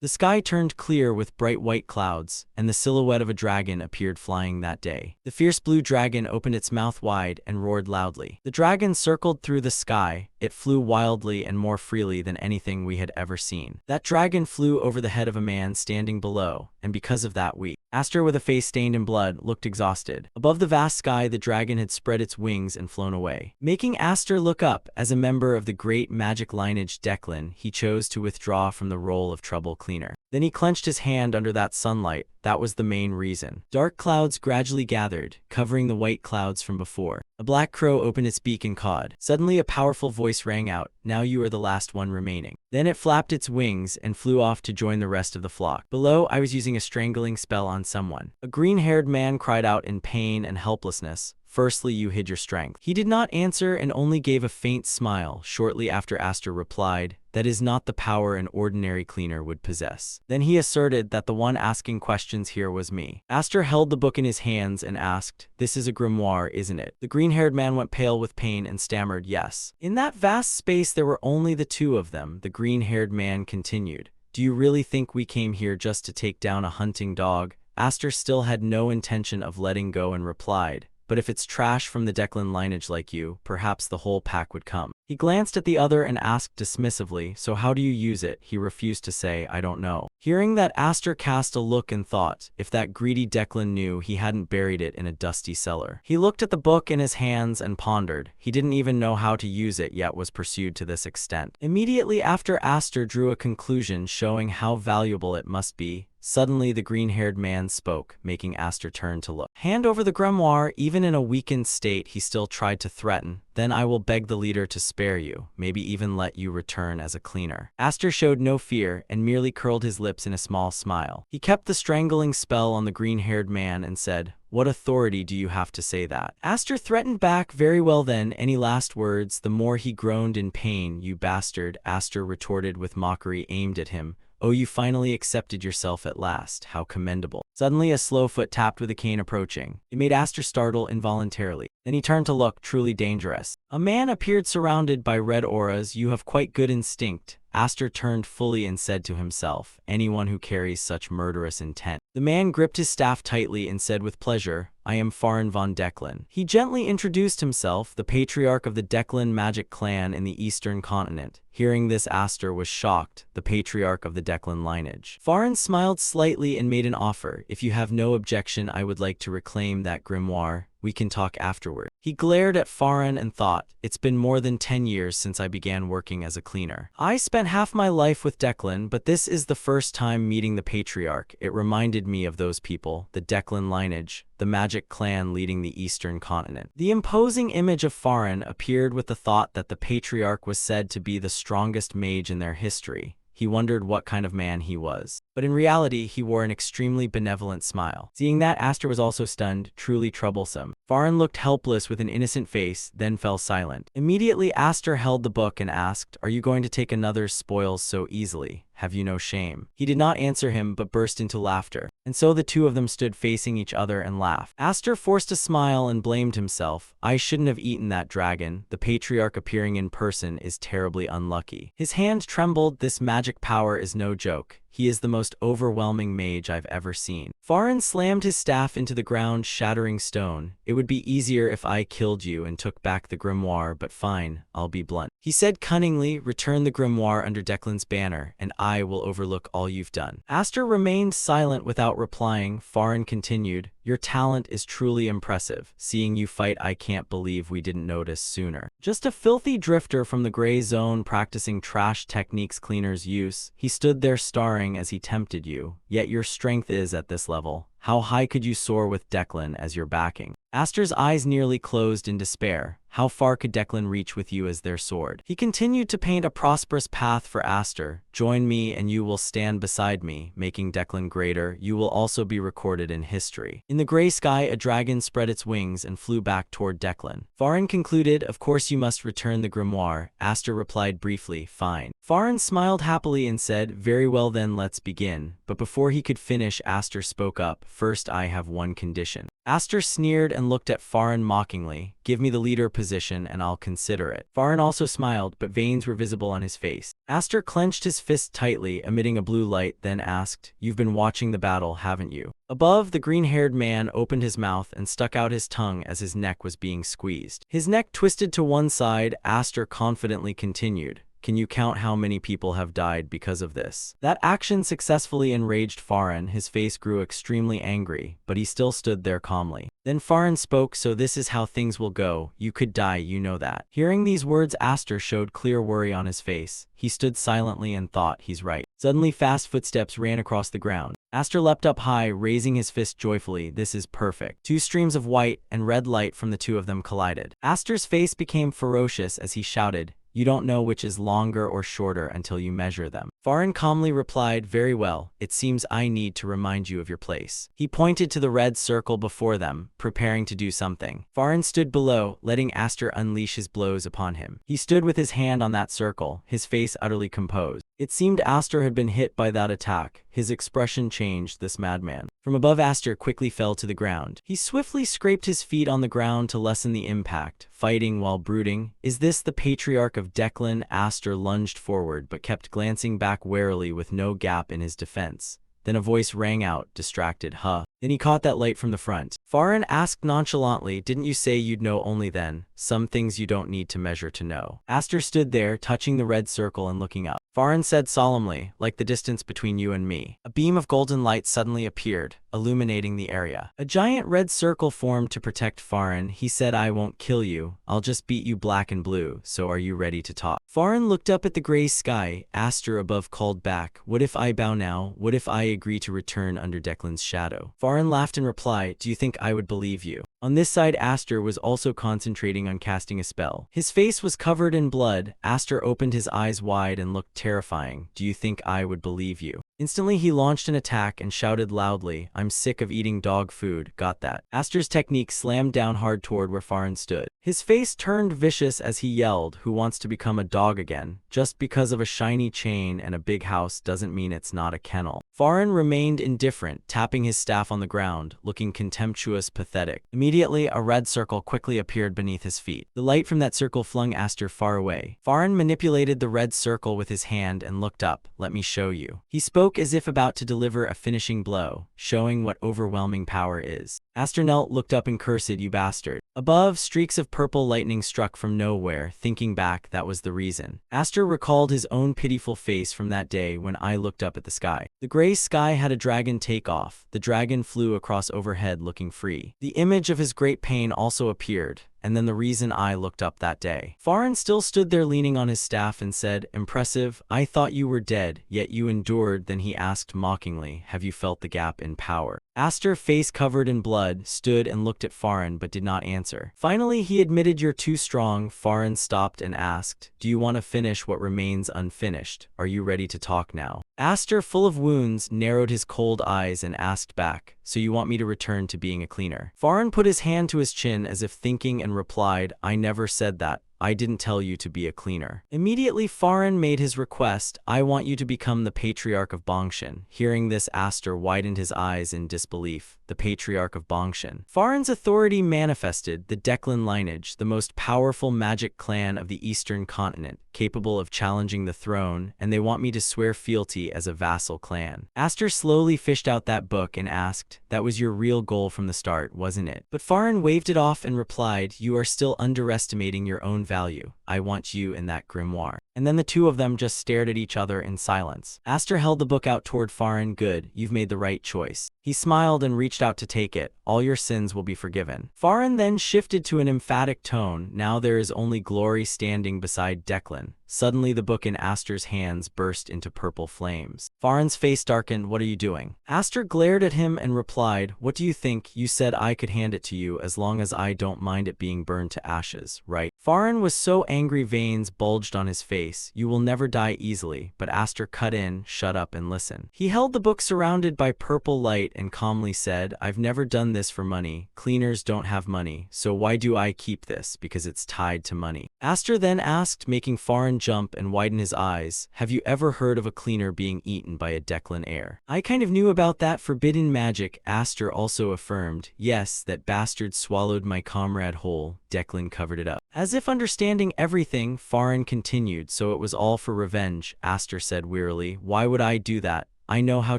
The sky turned clear with bright white clouds, and the silhouette of a dragon appeared flying that day. The fierce blue dragon opened its mouth wide and roared loudly. The dragon circled through the sky. It flew wildly and more freely than anything we had ever seen. That dragon flew over the head of a man standing below, and because of that Aster, with a face stained in blood, looked exhausted. Above the vast sky, the dragon had spread its wings and flown away, making Aster look up. As a member of the great magic lineage Declan, he chose to withdraw from the role of trouble cleaner. Then he clenched his hand under that sunlight. That was the main reason. Dark clouds gradually gathered, covering the white clouds from before. A black crow opened its beak and cawed. Suddenly a powerful voice rang out, "Now you are the last one remaining." Then it flapped its wings and flew off to join the rest of the flock. Below, I was using a strangling spell on someone. A green-haired man cried out in pain and helplessness. "Firstly, you hid your strength." He did not answer and only gave a faint smile. Shortly after, Aster replied, "That is not the power an ordinary cleaner would possess." Then he asserted that the one asking questions here was me. Aster held the book in his hands and asked, "This is a grimoire, isn't it?" The green-haired man went pale with pain and stammered, "Yes." In that vast space there were only the two of them. The green-haired man continued, "Do you really think we came here just to take down a hunting dog?" Aster still had no intention of letting go and replied, "But if it's trash from the Declan lineage like you, perhaps the whole pack would come." He glanced at the other and asked dismissively, "So how do you use it?" He refused to say, "I don't know." Hearing that, Aster cast a look and thought, if that greedy Declan knew, he hadn't buried it in a dusty cellar. He looked at the book in his hands and pondered. He didn't even know how to use it, yet was pursued to this extent. Immediately after, Aster drew a conclusion showing how valuable it must be. Suddenly the green-haired man spoke, making Aster turn to look. "Hand over the grimoire." Even in a weakened state, he still tried to threaten. "Then I will beg the leader to spare you, maybe even let you return as a cleaner." Aster showed no fear and merely curled his lips in a small smile. He kept the strangling spell on the green-haired man and said, "What authority do you have to say that?" Aster threatened back, "Very well then, any last words?" The more he groaned in pain. "You bastard," Aster retorted with mockery aimed at him. "Oh, you finally accepted yourself at last. How commendable." Suddenly a slow foot tapped with a cane approaching. It made Aster startle involuntarily. Then he turned to look, truly dangerous. A man appeared surrounded by red auras. "You have quite good instinct." Aster turned fully and said to himself, "Anyone who carries such murderous intent." The man gripped his staff tightly and said with pleasure, "I am Farin von Declan." He gently introduced himself, the patriarch of the Declan magic clan in the eastern continent. Hearing this, Aster was shocked, the patriarch of the Declan lineage. Farin smiled slightly and made an offer. "If you have no objection, I would like to reclaim that grimoire. We can talk afterward." He glared at Farin and thought, "It's been more than 10 years since I began working as a cleaner. I spent half my life with Declan, but this is the first time meeting the patriarch. It reminded me of those people, the Declan lineage, the magic clan leading the eastern continent." The imposing image of Farin appeared with the thought that the patriarch was said to be the strongest mage in their history. He wondered what kind of man he was. But in reality, he wore an extremely benevolent smile. Seeing that, Aster was also stunned, truly troublesome. Farin looked helpless with an innocent face, then fell silent. Immediately, Aster held the book and asked, "Are you going to take another's spoils so easily? Have you no shame?" He did not answer him, but burst into laughter. And so the two of them stood facing each other and laughed. Aster forced a smile and blamed himself. "I shouldn't have eaten that dragon. The patriarch appearing in person is terribly unlucky." His hand trembled. "This magic power is no joke. He is the most overwhelming mage I've ever seen." Farin slammed his staff into the ground, shattering stone. "It would be easier if I killed you and took back the grimoire, but fine, I'll be blunt," he said cunningly. "Return the grimoire under Declan's banner, and I will overlook all you've done." Aster remained silent without replying. Farin continued, "Your talent is truly impressive. Seeing you fight, I can't believe we didn't notice sooner. Just a filthy drifter from the gray zone practicing trash techniques cleaners use." He stood there staring as he tempted you. "Yet your strength is at this level. How high could you soar with Declan as your backing?" Aster's eyes nearly closed in despair. How far could Declan reach with you as their sword? He continued to paint a prosperous path for Aster. "Join me and you will stand beside me, making Declan greater. You will also be recorded in history." In the gray sky, a dragon spread its wings and flew back toward Declan. Farin concluded, "Of course you must return the grimoire." Aster replied briefly, "Fine." Farin smiled happily and said, "Very well then, let's begin." But before he could finish, Aster spoke up. "First, I have one condition." Aster sneered and looked at Farin mockingly. Give me the leader position and I'll consider it. Farin also smiled, but veins were visible on his face. Aster clenched his fist tightly, emitting a blue light, then asked, "You've been watching the battle, haven't you?" Above, the green-haired man opened his mouth and stuck out his tongue as his neck was being squeezed. His neck twisted to one side. Aster confidently continued, "Can you count how many people have died because of this?" That action successfully enraged Farin. His face grew extremely angry, but he still stood there calmly. Then Farin spoke, "So this is how things will go. You could die, you know that." Hearing these words, Aster showed clear worry on his face. He stood silently and thought, he's right. Suddenly, fast footsteps ran across the ground. Aster leapt up high, raising his fist joyfully. This is perfect. Two streams of white and red light from the two of them collided. Aster's face became ferocious as he shouted, "You don't know which is longer or shorter until you measure them." Farin calmly replied, "Very well, it seems I need to remind you of your place." He pointed to the red circle before them, preparing to do something. Farin stood below, letting Aster unleash his blows upon him. He stood with his hand on that circle, his face utterly composed. It seemed Aster had been hit by that attack. His expression changed, this madman. From above, Aster quickly fell to the ground. He swiftly scraped his feet on the ground to lessen the impact, fighting while brooding. "Is this the patriarch of Declan?" Aster lunged forward but kept glancing back warily with no gap in his defense. Then a voice rang out, distracted, "Huh." Then he caught that light from the front. Farin asked nonchalantly, "Didn't you say you'd know only then? Some things you don't need to measure to know." Aster stood there, touching the red circle and looking up. Farin said solemnly, "Like the distance between you and me." A beam of golden light suddenly appeared, illuminating the area. A giant red circle formed to protect Farin. He said, "I won't kill you. I'll just beat you black and blue, so are you ready to talk?" Farin looked up at the gray sky. Aster above called back, "What if I bow now? What if I agree to return under Declan's shadow?" Farin laughed in reply, "Do you think I would believe you?" On this side, Aster was also concentrating on casting a spell. His face was covered in blood. Aster opened his eyes wide and looked terrifying. "Do you think I would believe you?" Instantly, he launched an attack and shouted loudly, "I'm sick of eating dog food, got that?" Aster's technique slammed down hard toward where Farin stood. His face turned vicious as he yelled, "Who wants to become a dog again? Just because of a shiny chain and a big house doesn't mean it's not a kennel." Farin remained indifferent, tapping his staff on the ground, looking contemptuous, pathetic. Immediately, a red circle quickly appeared beneath his feet. The light from that circle flung Aster far away. Farin manipulated the red circle with his hand and looked up. "Let me show you." He spoke as if about to deliver a finishing blow, showing what overwhelming power is. Aster knelt, looked up and cursed, "You bastard." Above, streaks of purple lightning struck from nowhere. Thinking back, that was the reason. Aster recalled his own pitiful face from that day when I looked up at the sky. The gray sky had a dragon take off. The dragon flew across overhead looking free. The image of his great pain also appeared, and then the reason I looked up that day. Farin still stood there leaning on his staff and said, "Impressive. I thought you were dead, yet you endured." Then he asked mockingly, "Have you felt the gap in power?" Aster, face covered in blood, stood and looked at Farin but did not answer. Finally, he admitted, "You're too strong." Farin stopped and asked, "Do you want to finish what remains unfinished? Are you ready to talk now?" Aster, full of wounds, narrowed his cold eyes and asked back, "So you want me to return to being a cleaner?" Farin put his hand to his chin as if thinking and replied, "I never said that. I didn't tell you to be a cleaner." Immediately, Farin made his request, "I want you to become the Patriarch of Bongshan." Hearing this, Aster widened his eyes in disbelief. The Patriarch of Bongshan. Farin's authority manifested, the Declan lineage, the most powerful magic clan of the Eastern continent, capable of challenging the throne, and they want me to swear fealty as a vassal clan. Aster slowly fished out that book and asked, "That was your real goal from the start, wasn't it?" But Farin waved it off and replied, "You are still underestimating your own value. I want you in that grimoire." And then the two of them just stared at each other in silence. Aster held the book out toward Farin. "Good, you've made the right choice." He smiled and reached out to take it. "All your sins will be forgiven." Farin then shifted to an emphatic tone, "Now there is only glory standing beside Declan." Suddenly, the book in Aster's hands burst into purple flames. Farin's face darkened. "What are you doing?" Aster glared at him and replied, "What do you think? You said I could hand it to you as long as I don't mind it being burned to ashes, right?" Farin was so angry veins bulged on his face. "You will never die easily." But Aster cut in, "Shut up and listen." He held the book surrounded by purple light and calmly said, "I've never done this for money. Cleaners don't have money, so why do I keep this? Because it's tied to money." Aster then asked, making Farin jump and widen his eyes. Have you ever heard of a cleaner being eaten by a Declan heir? I kind of knew about that forbidden magic, Aster also affirmed. Yes, that bastard swallowed my comrade whole. Declan covered it up. As if understanding everything, Farin continued. So it was all for revenge, Aster said wearily. Why would I do that? I know how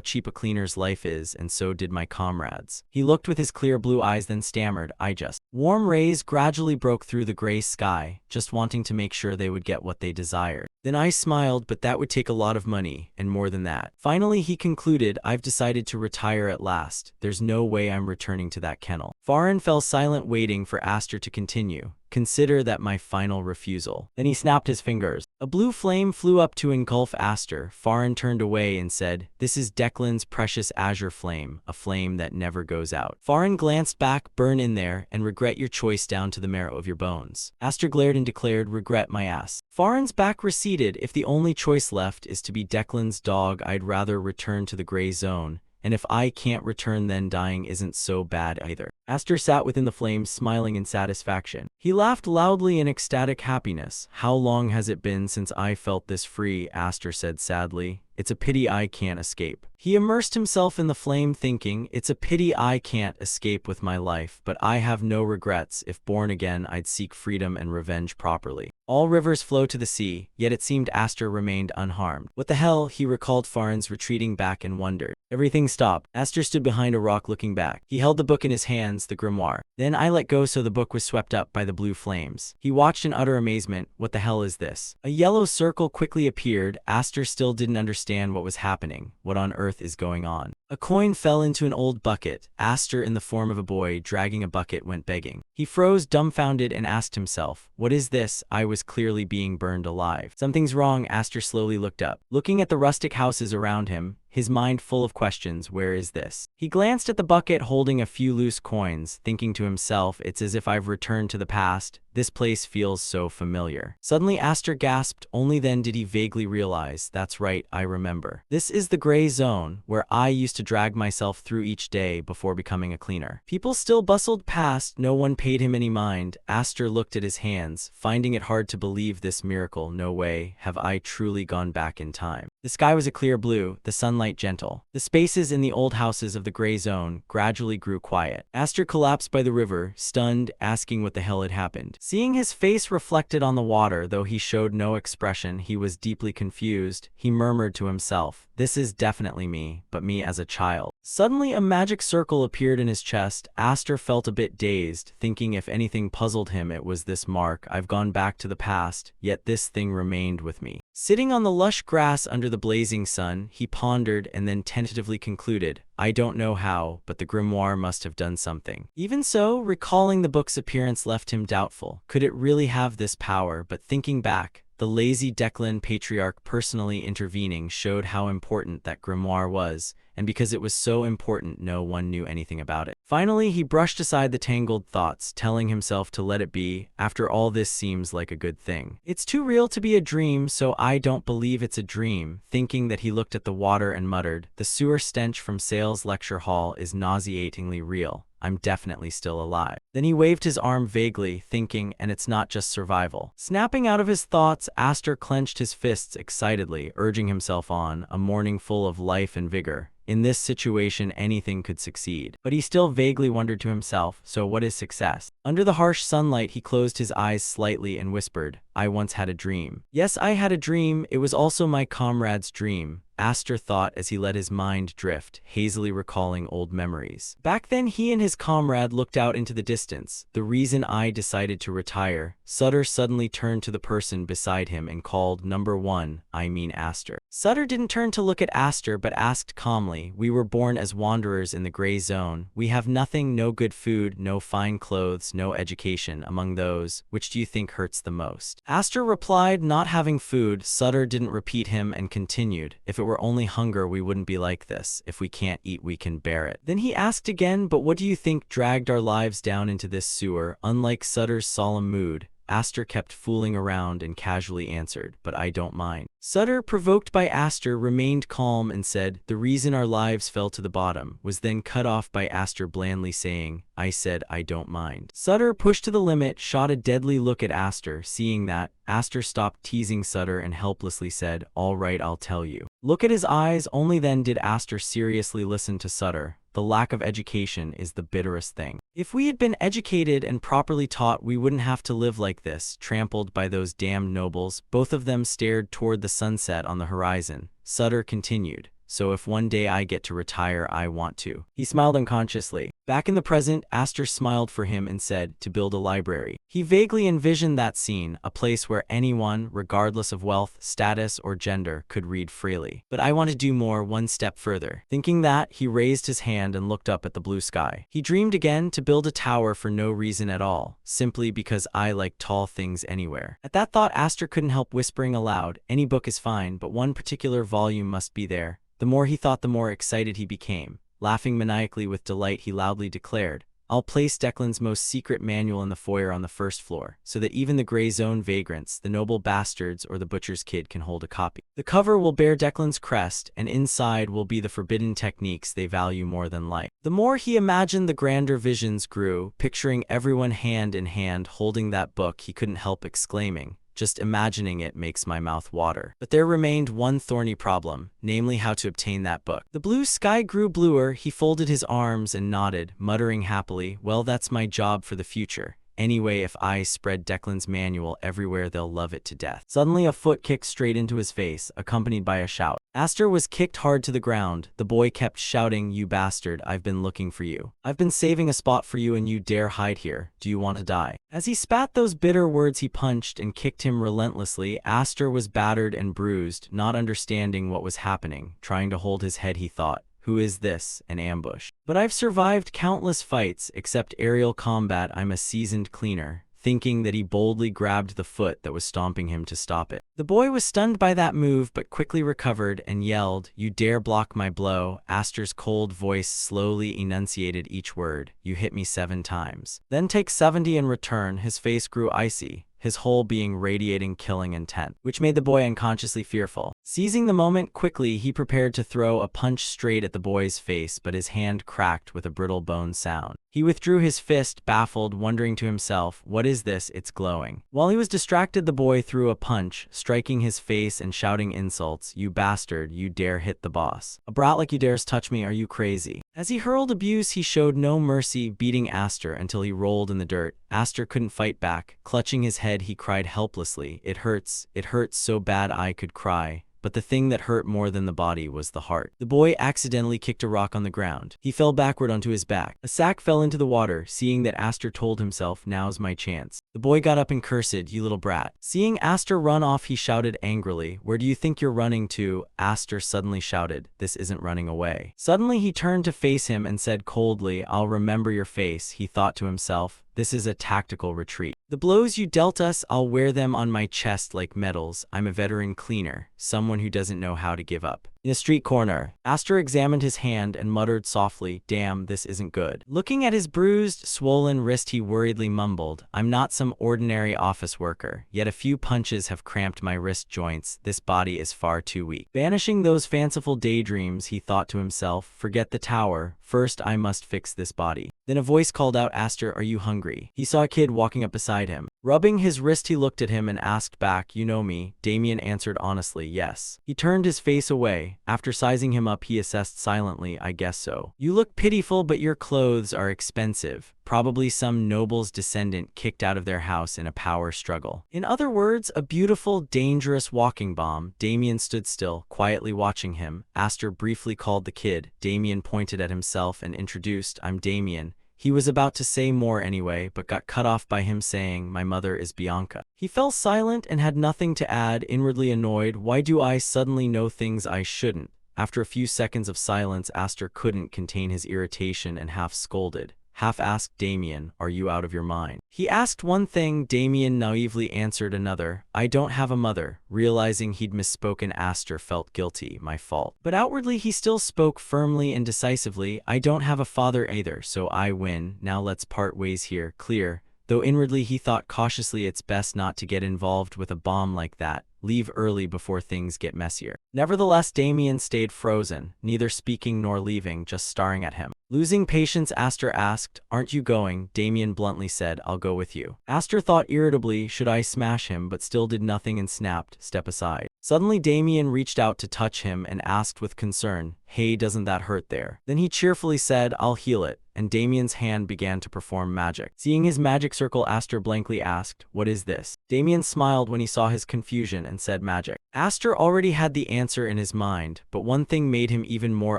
cheap a cleaner's life is, and so did my comrades. He looked with his clear blue eyes, then stammered, I just. Warm rays gradually broke through the gray sky, just wanting to make sure they would get what they desired. Then I smiled, but that would take a lot of money, and more than that. Finally, he concluded, I've decided to retire at last. There's no way I'm returning to that kennel. Farin fell silent, waiting for Aster to continue. Consider that my final refusal. Then he snapped his fingers. A blue flame flew up to engulf Aster. Farin turned away and said, This is Declan's precious azure flame, a flame that never goes out. Farin glanced back, burn in there, and regret your choice down to the marrow of your bones. Aster glared and declared, regret my ass. Farin's back receded. If the only choice left is to be Declan's dog, I'd rather return to the gray zone. And if I can't return, then dying isn't so bad either. Aster sat within the flames, smiling in satisfaction. He laughed loudly in ecstatic happiness. How long has it been since I felt this free? Aster said sadly. It's a pity I can't escape. He immersed himself in the flame, thinking, it's a pity I can't escape with my life, but I have no regrets. If born again, I'd seek freedom and revenge properly. All rivers flow to the sea, yet it seemed Aster remained unharmed. What the hell? He recalled Farin's retreating back and wondered. Everything stopped. Aster stood behind a rock looking back. He held the book in his hands, the grimoire. Then I let go, so the book was swept up by the blue flames. He watched in utter amazement. What the hell is this? A yellow circle quickly appeared. Aster still didn't understand what was happening. What on earth is going on? A coin fell into an old bucket. Aster, in the form of a boy dragging a bucket, went begging. He froze dumbfounded and asked himself, what is this? I was clearly being burned alive. Something's wrong. Aster slowly looked up, looking at the rustic houses around him, his mind full of questions. Where is this? He glanced at the bucket holding a few loose coins, thinking to himself, it's as if I've returned to the past. This place feels so familiar. Suddenly Aster gasped. Only then did he vaguely realize, that's right, I remember. This is the gray zone, where I used to drag myself through each day before becoming a cleaner. People still bustled past, no one paid him any mind. Aster looked at his hands, finding it hard to believe this miracle. No way, have I truly gone back in time? The sky was a clear blue, the sunlight gentle. The spaces in the old houses of the gray zone gradually grew quiet. Aster collapsed by the river, stunned, asking what the hell had happened. Seeing his face reflected on the water, though he showed no expression, he was deeply confused. He murmured to himself, this is definitely me, but me as a child. Suddenly a magic circle appeared in his chest. Aster felt a bit dazed, thinking if anything puzzled him it was this mark. I've gone back to the past, yet this thing remained with me. Sitting on the lush grass under the blazing sun, he pondered and then tentatively concluded, I don't know how, but the grimoire must have done something. Even so, recalling the book's appearance left him doubtful. Could it really have this power? But thinking back, the lazy Declan patriarch personally intervening showed how important that grimoire was, and because it was so important, no one knew anything about it. Finally, he brushed aside the tangled thoughts, telling himself to let it be. After all, this seems like a good thing. It's too real to be a dream, so I don't believe it's a dream. Thinking that, he looked at the water and muttered, the sewer stench from Sale's lecture hall is nauseatingly real. I'm definitely still alive. Then he waved his arm vaguely, thinking, and it's not just survival. Snapping out of his thoughts, Aster clenched his fists excitedly, urging himself on, a morning full of life and vigor. In this situation, anything could succeed. But he still vaguely wondered to himself, so what is success? Under the harsh sunlight, he closed his eyes slightly and whispered, I once had a dream. Yes, I had a dream. It was also my comrade's dream. Aster thought as he let his mind drift, hazily recalling old memories. Back then, he and his comrade looked out into the distance. The reason I decided to retire. Sutter suddenly turned to the person beside him and called, Number 1, I mean Aster. Sutter didn't turn to look at Aster but asked calmly, we were born as wanderers in the gray zone. We have nothing, no good food, no fine clothes, no education. Among those, which do you think hurts the most? Aster replied, not having food. Sutter didn't repeat him and continued, if it were only hunger, we wouldn't be like this. If we can't eat, we can bear it. Then he asked again, but what do you think dragged our lives down into this sewer? Unlike Sutter's solemn mood, Aster kept fooling around and casually answered, but I don't mind. Sutter, provoked by Aster, remained calm and said, the reason our lives fell to the bottom, was then cut off by Aster blandly saying, I said I don't mind. Sutter, pushed to the limit, shot a deadly look at Aster. Seeing that, Aster stopped teasing Sutter and helplessly said, all right, I'll tell you. Look at his eyes. Only then did Aster seriously listen to Sutter. The lack of education is the bitterest thing. If we had been educated and properly taught, we wouldn't have to live like this, trampled by those damned nobles. Both of them stared toward the sunset on the horizon. Sutter continued, so if one day I get to retire, I want to. He smiled unconsciously. Back in the present, Aster smiled for him and said, to build a library. He vaguely envisioned that scene, a place where anyone, regardless of wealth, status, or gender, could read freely. But I want to do more, one step further. Thinking that, he raised his hand and looked up at the blue sky. He dreamed again to build a tower for no reason at all, simply because I like tall things anywhere. At that thought, Aster couldn't help whispering aloud, any book is fine, but one particular volume must be there. The more he thought, the more excited he became. Laughing maniacally with delight, he loudly declared, I'll place Declan's most secret manual in the foyer on the first floor, so that even the gray zone vagrants, the noble bastards, or the butcher's kid can hold a copy. The cover will bear Declan's crest, and inside will be the forbidden techniques they value more than life. The more he imagined, the grander visions grew. Picturing everyone hand in hand holding that book, he couldn't help exclaiming, just imagining it makes my mouth water. But there remained one thorny problem, namely how to obtain that book. The blue sky grew bluer. He folded his arms and nodded, muttering happily, well, that's my job for the future. Anyway, if I spread Declan's manual everywhere, they'll love it to death. Suddenly, a foot kicked straight into his face, accompanied by a shout. Aster was kicked hard to the ground. The boy kept shouting, you bastard, I've been looking for you. I've been saving a spot for you and you dare hide here. Do you want to die? As he spat those bitter words, he punched and kicked him relentlessly. Aster was battered and bruised, not understanding what was happening. Trying to hold his head, he thought, who is this? An ambush. But I've survived countless fights, except aerial combat. I'm a seasoned cleaner. Thinking that, he boldly grabbed the foot that was stomping him to stop it. The boy was stunned by that move, but quickly recovered and yelled, you dare block my blow. Aster's cold voice slowly enunciated each word. You hit me 7 times. Then take 70 in return. His face grew icy, his whole being radiating killing intent, which made the boy unconsciously fearful. Seizing the moment quickly, he prepared to throw a punch straight at the boy's face, but his hand cracked with a brittle bone sound. He withdrew his fist, baffled, wondering to himself, what is this? It's glowing. While he was distracted, the boy threw a punch, striking his face and shouting insults, you bastard, you dare hit the boss. A brat like you dares touch me, are you crazy? As he hurled abuse, he showed no mercy, beating Aster until he rolled in the dirt. Aster couldn't fight back. Clutching his head, he cried helplessly, it hurts so bad I could cry. But the thing that hurt more than the body was the heart. The boy accidentally kicked a rock on the ground. He fell backward onto his back. A sack fell into the water. Seeing that, Aster told himself, now's my chance. The boy got up and cursed, you little brat. Seeing Aster run off, he shouted angrily, where do you think you're running to? Aster suddenly shouted, this isn't running away. Suddenly he turned to face him and said coldly, I'll remember your face. He thought to himself, this is a tactical retreat. The blows you dealt us, I'll wear them on my chest like medals. I'm a veteran cleaner, someone who doesn't know how to give up. In a street corner, Aster examined his hand and muttered softly, damn, this isn't good. Looking at his bruised, swollen wrist, he worriedly mumbled, I'm not some ordinary office worker, yet a few punches have cramped my wrist joints. This body is far too weak. Banishing those fanciful daydreams, he thought to himself, forget the tower. First, I must fix this body. Then a voice called out, Aster, are you hungry? He saw a kid walking up beside him. Rubbing his wrist, he looked at him and asked back, you know me? Damien answered honestly, yes. He turned his face away. After sizing him up, he assessed silently, I guess so. You look pitiful, but your clothes are expensive. Probably some noble's descendant kicked out of their house in a power struggle. In other words, a beautiful, dangerous walking bomb. Damien stood still, quietly watching him. Aster briefly called the kid. Damien pointed at himself and introduced, I'm Damien. He was about to say more anyway, but got cut off by him saying, my mother is Bianca. He fell silent and had nothing to add, inwardly annoyed. Why do I suddenly know things I shouldn't? After a few seconds of silence, Aster couldn't contain his irritation and half scolded, half asked Damien, are you out of your mind? He asked one thing, Damien naively answered another, I don't have a mother. Realizing he'd misspoken, Aster felt guilty, my fault. But outwardly he still spoke firmly and decisively, I don't have a father either, so I win. Now let's part ways here, clear. though inwardly he thought cautiously it's best not to get involved with a bomb like that. Leave early before things get messier. Nevertheless, Damien stayed frozen, neither speaking nor leaving, just staring at him. Losing patience, Aster asked, "Aren't you going?" Damien bluntly said, "I'll go with you." Aster thought irritably, should I smash him, but still did nothing and snapped, "Step aside." Suddenly Damien reached out to touch him and asked with concern, "Hey, doesn't that hurt there?" Then he cheerfully said, "I'll heal it," and Damien's hand began to perform magic. Seeing his magic circle, Aster blankly asked, "What is this?" Damien smiled when he saw his confusion and said, "Magic." Aster already had the answer in his mind, but one thing made him even more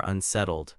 unsettled.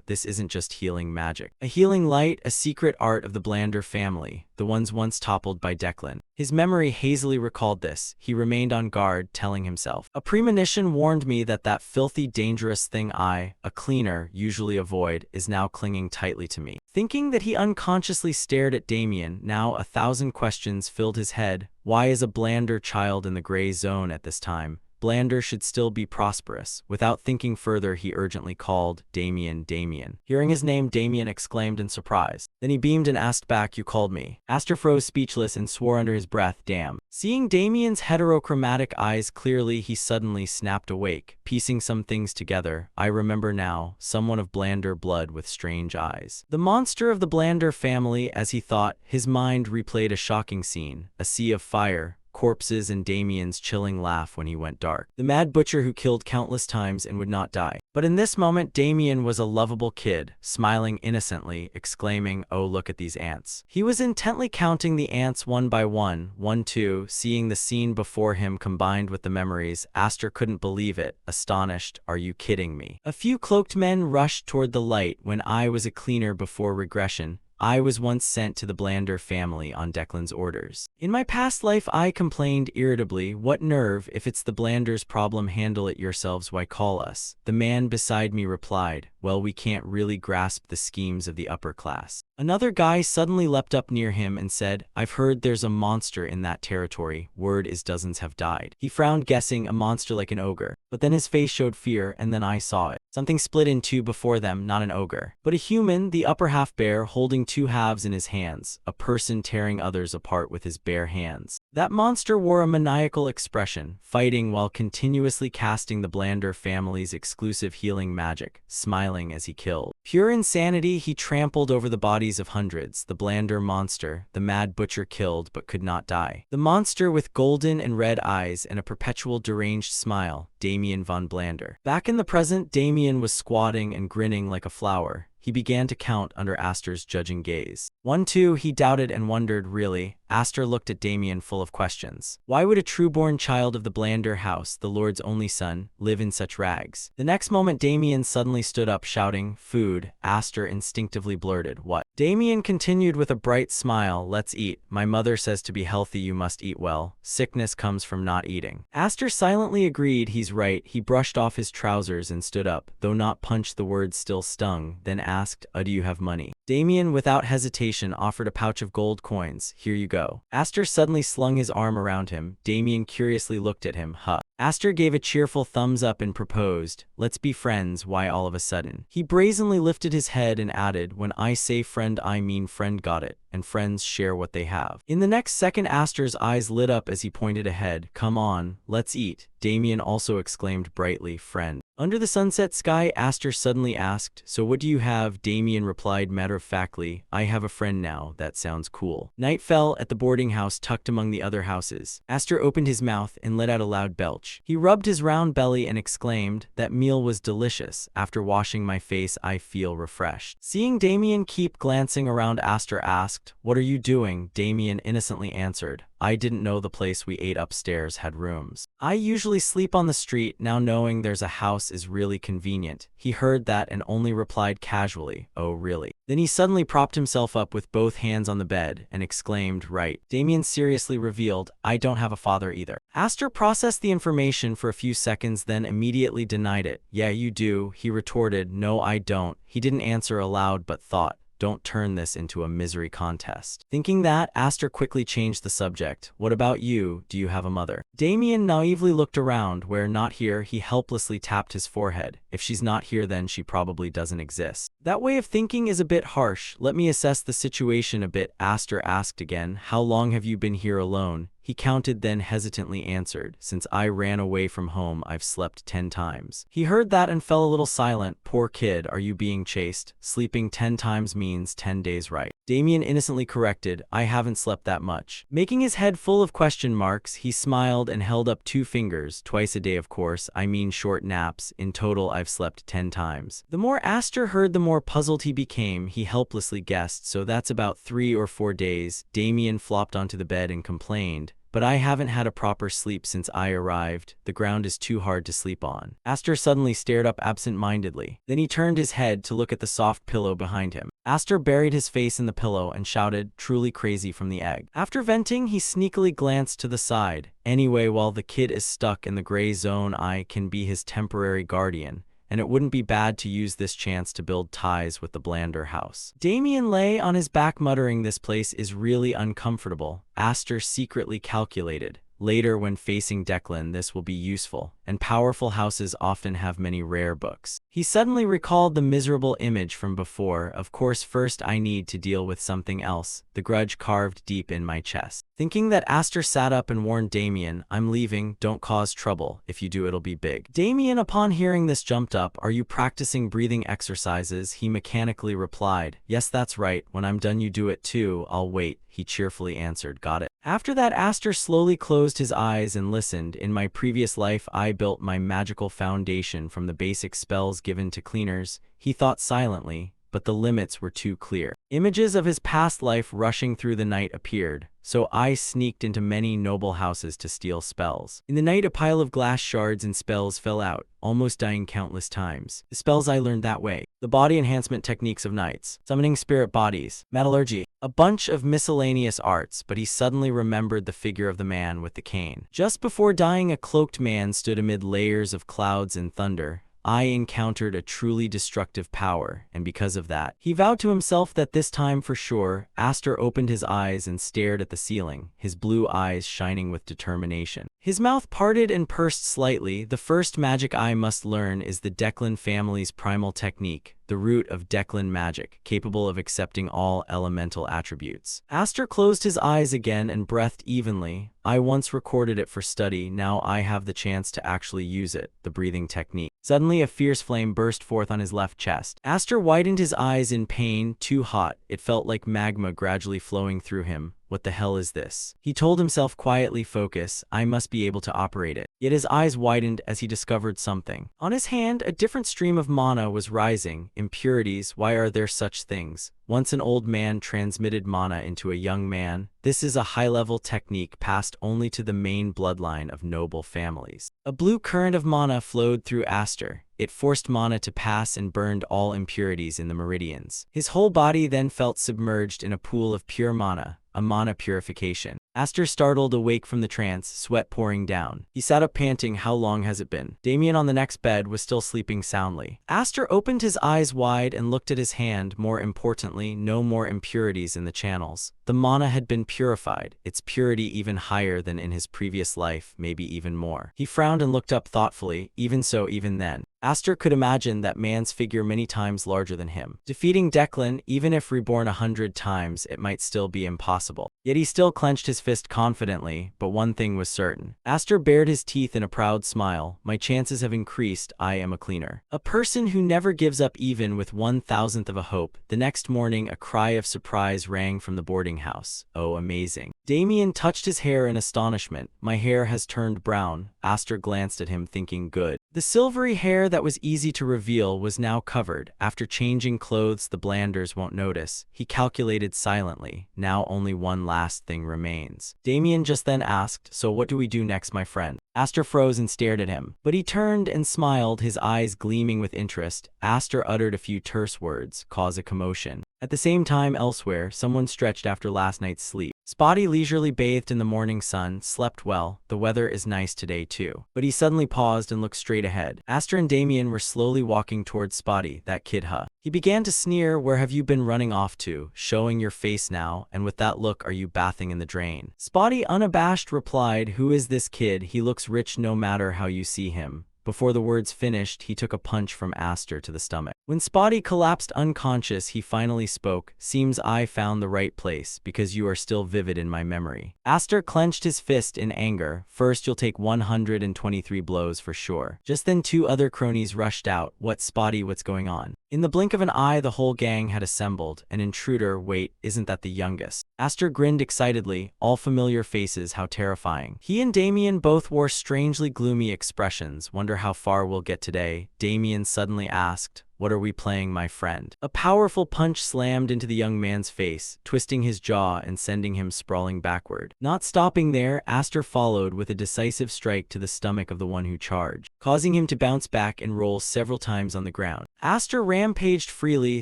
This isn't just healing magic. A healing light, a secret art of the Blander family, the ones once toppled by Declan. His memory hazily recalled this. He remained on guard, telling himself, "A premonition warned me that that filthy, dangerous thing I, a cleaner, usually avoid, is now clinging tightly to me." Thinking that he unconsciously stared at Damien, now 1,000 questions filled his head. Why is a Blander child in the gray zone at this time? Blander should still be prosperous. Without thinking further, he urgently called, "Damien, Damien." Hearing his name, Damien exclaimed in surprise. Then he beamed and asked back, "You called me?" Aster froze speechless and swore under his breath, "Damn." Seeing Damien's heterochromatic eyes clearly, he suddenly snapped awake, piecing some things together. "I remember now, someone of Blander blood with strange eyes." The monster of the Blander family, as he thought, his mind replayed a shocking scene, a sea of fire, corpses, and Damien's chilling laugh when he went dark. The mad butcher who killed countless times and would not die. But in this moment, Damien was a lovable kid, smiling innocently, exclaiming, "Oh, look at these ants." He was intently counting the ants one by one, 1, 2, seeing the scene before him combined with the memories. Aster couldn't believe it, astonished. "Are you kidding me?" A few cloaked men rushed toward the light. "When I was a cleaner before regression, I was once sent to the Blander family on Declan's orders. In my past life, I complained irritably, 'What nerve, if it's the Blanders' problem, handle it yourselves, why call us?' The man beside me replied, 'Well, we can't really grasp the schemes of the upper class.'" Another guy suddenly leapt up near him and said, "I've heard there's a monster in that territory. Word is dozens have died." He frowned, guessing a monster like an ogre. But then his face showed fear, and then I saw it. Something split in two before them, not an ogre, but a human, the upper half bare, holding two halves in his hands, a person tearing others apart with his bare hands. That monster wore a maniacal expression, fighting while continuously casting the Blander family's exclusive healing magic, smiling as he killed. Pure insanity, he trampled over the bodies of hundreds. The Blander monster, the mad butcher, killed but could not die. The monster with golden and red eyes and a perpetual deranged smile, Damien von Blander. Back in the present, Damien was squatting and grinning like a flower. He began to count under Aster's judging gaze. 1, 2, he doubted and wondered, really? Aster looked at Damien full of questions. Why would a true-born child of the Blander house, the Lord's only son, live in such rags? The next moment Damien suddenly stood up shouting, "Food." Aster instinctively blurted, "What?" Damien continued with a bright smile, "Let's eat. My mother says to be healthy you must eat well. Sickness comes from not eating." Aster silently agreed, he's right. He brushed off his trousers and stood up, though not punched, the words still stung, then asked, "Do you have money?" Damien, without hesitation, offered a pouch of gold coins. "Here you go." Aster suddenly slung his arm around him. Damien curiously looked at him. "Huh." Aster gave a cheerful thumbs up and proposed, "Let's be friends." "Why all of a sudden?" He brazenly lifted his head and added, "When I say friend, I mean friend, got it? And friends share what they have." In the next second, Aster's eyes lit up as he pointed ahead. "Come on, let's eat." Damien also exclaimed brightly, "Friend." Under the sunset sky, Aster suddenly asked, "So what do you have?" Damien replied matter-of-factly, "I have a friend now. That sounds cool." Night fell at the boarding house tucked among the other houses. Aster opened his mouth and let out a loud belch. He rubbed his round belly and exclaimed, "That meal was delicious. After washing my face, I feel refreshed." Seeing Damien keep glancing around, Aster asked, "What are you doing?" Damien innocently answered, "I didn't know the place we ate upstairs had rooms. I usually sleep on the street. Now knowing there's a house is really convenient." He heard that and only replied casually, "Oh, really?" Then he suddenly propped himself up with both hands on the bed and exclaimed, "Right." Damien seriously revealed, "I don't have a father either." Aster processed the information for a few seconds, then immediately denied it. "Yeah, you do," he retorted. "No, I don't." He didn't answer aloud but thought, "Don't turn this into a misery contest." Thinking that, Aster quickly changed the subject. "What about you? Do you have a mother?" Damien naively looked around. Where not here, he helplessly tapped his forehead. If she's not here, then she probably doesn't exist. That way of thinking is a bit harsh. Let me assess the situation a bit. Aster asked again, how long have you been here alone? He counted, then hesitantly answered, since I ran away from home, I've slept 10 times. He heard that and fell a little silent. Poor kid, are you being chased? Sleeping 10 times means 10 days, right? Damien innocently corrected, I haven't slept that much. Making his head full of question marks, he smiled and held up 2 fingers, twice a day of course, I mean short naps. In total, I've slept 10 times. The more Aster heard, the more puzzled he became. He helplessly guessed, so that's about 3 or 4 days. Damien flopped onto the bed and complained, but I haven't had a proper sleep since I arrived. The ground is too hard to sleep on. Aster suddenly stared up absent-mindedly. Then he turned his head to look at the soft pillow behind him. Aster buried his face in the pillow and shouted, truly crazy from the egg. After venting, he sneakily glanced to the side. Anyway, while the kid is stuck in the gray zone, I can be his temporary guardian, and it wouldn't be bad to use this chance to build ties with the Blander house. Damien lay on his back muttering, this place is really uncomfortable. Aster secretly calculated, later when facing Declan this will be useful, and powerful houses often have many rare books. He suddenly recalled the miserable image from before. Of course, first I need to deal with something else. The grudge carved deep in my chest. Thinking that, Aster sat up and warned Damien, I'm leaving, don't cause trouble. If you do, it'll be big. Damien, upon hearing this, jumped up. Are you practicing breathing exercises? He mechanically replied, yes, that's right. When I'm done, you do it too. I'll wait, he cheerfully answered. Got it. After that, Aster slowly closed his eyes and listened. In my previous life, I built my magical foundation from the basic spells given to cleaners, he thought silently, but the limits were too clear. Images of his past life rushing through the night appeared, so I sneaked into many noble houses to steal spells. In the night, a pile of glass shards and spells fell out, almost dying countless times. The spells I learned that way: the body enhancement techniques of knights, summoning spirit bodies, metallurgy, a bunch of miscellaneous arts. But he suddenly remembered the figure of the man with the cane. Just before dying, a cloaked man stood amid layers of clouds and thunder. I encountered a truly destructive power, and because of that, he vowed to himself that this time for sure. Aster opened his eyes and stared at the ceiling, his blue eyes shining with determination. His mouth parted and pursed slightly. The first magic I must learn is the Declan family's primal technique, the root of Declan magic, capable of accepting all elemental attributes. Aster closed his eyes again and breathed evenly. I once recorded it for study, now I have the chance to actually use it, the breathing technique. Suddenly, a fierce flame burst forth on his left chest. Aster widened his eyes in pain. Too hot. It felt like magma gradually flowing through him. What the hell is this? He told himself quietly. Focus, I must be able to operate it. Yet his eyes widened as he discovered something. On his hand, a different stream of mana was rising. Impurities, why are there such things? Once an old man transmitted mana into a young man. This is a high-level technique passed only to the main bloodline of noble families. A blue current of mana flowed through Aster. It forced mana to pass and burned all impurities in the meridians. His whole body then felt submerged in a pool of pure mana, a mana purification. Aster startled awake from the trance, sweat pouring down. He sat up panting. How long has it been? Damien on the next bed was still sleeping soundly. Aster opened his eyes wide and looked at his hand. More importantly, no more impurities in the channels. The mana had been purified, its purity even higher than in his previous life, maybe even more. He frowned and looked up thoughtfully. Even so, even then, Aster could imagine that man's figure many times larger than him. Defeating Declan, even if reborn 100 times, it might still be impossible. Yet he still clenched his fist confidently, but one thing was certain. Aster bared his teeth in a proud smile. My chances have increased. I am a cleaner. A person who never gives up even with 1,000th of a hope. The next morning, a cry of surprise rang from the boarding house. Oh, amazing. Damien touched his hair in astonishment. My hair has turned brown. Aster glanced at him thinking, good. The silvery hair that was easy to reveal was now covered. After changing clothes, the Blanders won't notice. He calculated silently. Now only one last thing remains. Damien just then asked, so what do we do next, my friend? Aster froze and stared at him, but he turned and smiled, his eyes gleaming with interest. Aster uttered a few terse words, cause a commotion. At the same time, elsewhere, someone stretched after last night's sleep. Spotty leisurely bathed in the morning sun, slept well. The weather is nice today too. But he suddenly paused and looked straight ahead. Aster and Damien were slowly walking towards Spotty. That kid, huh? He began to sneer. Where have you been running off to? Showing your face now, and with that look, are you bathing in the drain? Spotty, unabashed, replied, who is this kid? He looks rich no matter how you see him. Before the words finished, he took a punch from Aster to the stomach. When Spotty collapsed unconscious, he finally spoke. Seems I found the right place, because you are still vivid in my memory. Aster clenched his fist in anger. First, you'll take 123 blows for sure. Just then 2 other cronies rushed out. What, Spotty, what's going on? In the blink of an eye, the whole gang had assembled. An intruder, wait, isn't that the youngest? Aster grinned excitedly, all familiar faces, how terrifying. He and Damien both wore strangely gloomy expressions. Wonder how far we'll get today, Damien suddenly asked. What are we playing, my friend? A powerful punch slammed into the young man's face, twisting his jaw and sending him sprawling backward. Not stopping there, Aster followed with a decisive strike to the stomach of the one who charged, causing him to bounce back and roll several times on the ground. Aster rampaged freely,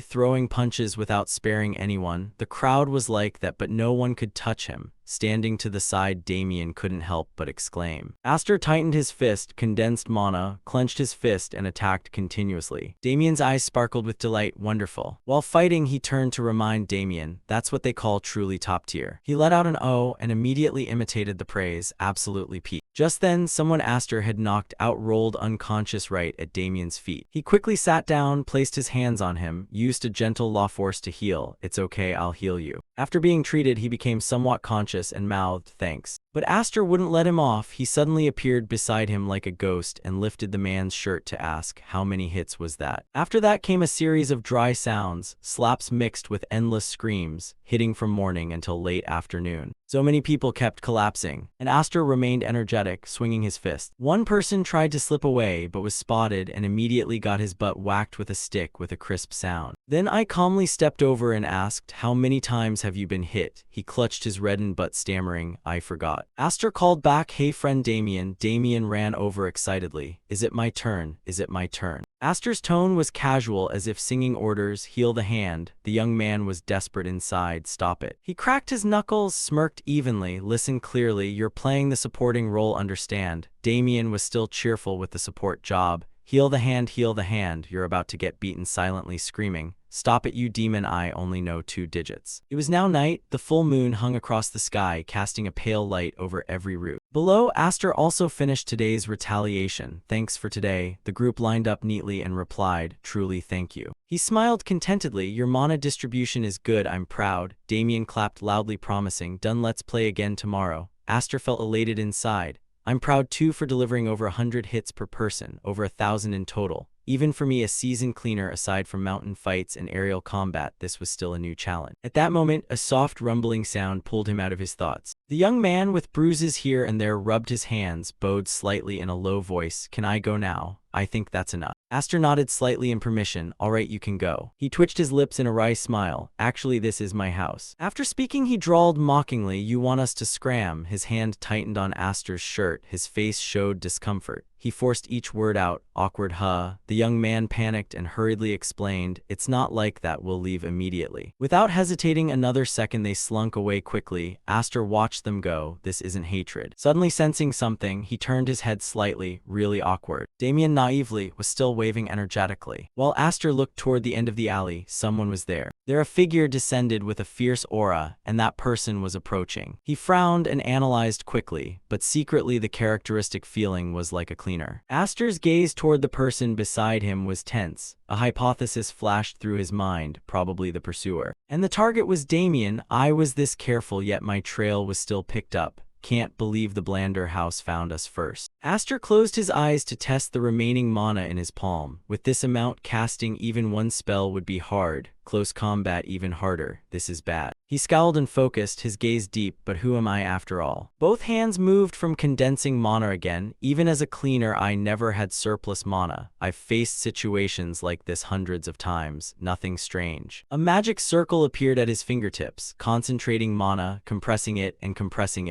throwing punches without sparing anyone. The crowd was like that, but no one could touch him. Standing to the side, Damien couldn't help but exclaim. Aster tightened his fist, condensed mana, clenched his fist, and attacked continuously. Damien's eyes sparkled with delight. Wonderful. While fighting, he turned to remind Damien, that's what they call truly top tier. He let out an "oh" and immediately imitated the praise. Absolutely peak. Just then, someone Aster had knocked out rolled unconscious right at Damien's feet. He quickly sat down, placed his hands on him, used a gentle law force to heal. It's okay, I'll heal you. After being treated, he became somewhat conscious and mouthed thanks. But Aster wouldn't let him off. He suddenly appeared beside him like a ghost and lifted the man's shirt to ask, how many hits was that? After that came a series of dry sounds, slaps mixed with endless screams, hitting from morning until late afternoon. So many people kept collapsing, and Aster remained energetic, swinging his fist. One person tried to slip away but was spotted and immediately got his butt whacked with a stick with a crisp sound. Then I calmly stepped over and asked, how many times have you been hit? He clutched his reddened butt, stammering, I forgot. Aster called back, hey friend Damien. Damien ran over excitedly. Is it my turn? Is it my turn? Aster's tone was casual, as if singing orders. Heal the hand. The young man was desperate inside. Stop it. He cracked his knuckles, smirked evenly. Listen clearly, you're playing the supporting role, understand? Damien was still cheerful with the support job. Heal the hand, heal the hand. You're about to get beaten, silently screaming. Stop it, you demon, I only know 2 digits. It was now night. The full moon hung across the sky, casting a pale light over every route. Below, Aster also finished today's retaliation. Thanks for today. The group lined up neatly and replied, truly thank you. He smiled contentedly. Your mana distribution is good, I'm proud. Damien clapped loudly, promising, done, let's play again tomorrow. Aster felt elated inside. I'm proud too for delivering over 100 hits per person, over 1,000 in total. Even for me, a seasoned cleaner, aside from mountain fights and aerial combat, this was still a new challenge. At that moment, a soft rumbling sound pulled him out of his thoughts. The young man, with bruises here and there, rubbed his hands, bowed slightly in a low voice. Can I go now? I think that's enough. Aster nodded slightly in permission. All right, you can go. He twitched his lips in a wry smile. Actually, this is my house. After speaking, he drawled mockingly, you want us to scram? His hand tightened on Aster's shirt. His face showed discomfort. He forced each word out. Awkward, huh? The young man panicked and hurriedly explained, it's not like that, we'll leave immediately. Without hesitating another second, they slunk away quickly. Aster watched them go. This isn't hatred. Suddenly sensing something, he turned his head slightly. Really awkward. Damien naively was still waving energetically. While Aster looked toward the end of the alley, someone was there. There a figure descended with a fierce aura, and that person was approaching. He frowned and analyzed quickly, but secretly the characteristic feeling was like a cleaner. Aster's gaze toward the person beside him was tense. A hypothesis flashed through his mind, probably the pursuer. And the target was Damien. I was this careful, yet my trail was still picked up. Can't believe the Blander house found us first. Aster closed his eyes to test the remaining mana in his palm. With this amount, casting even one spell would be hard. Close combat even harder. This is bad. He scowled and focused, his gaze deep, but who am I after all? Both hands moved from condensing mana again. Even as a cleaner, I never had surplus mana. I've faced situations like this hundreds of times. Nothing strange. A magic circle appeared at his fingertips, concentrating mana, compressing it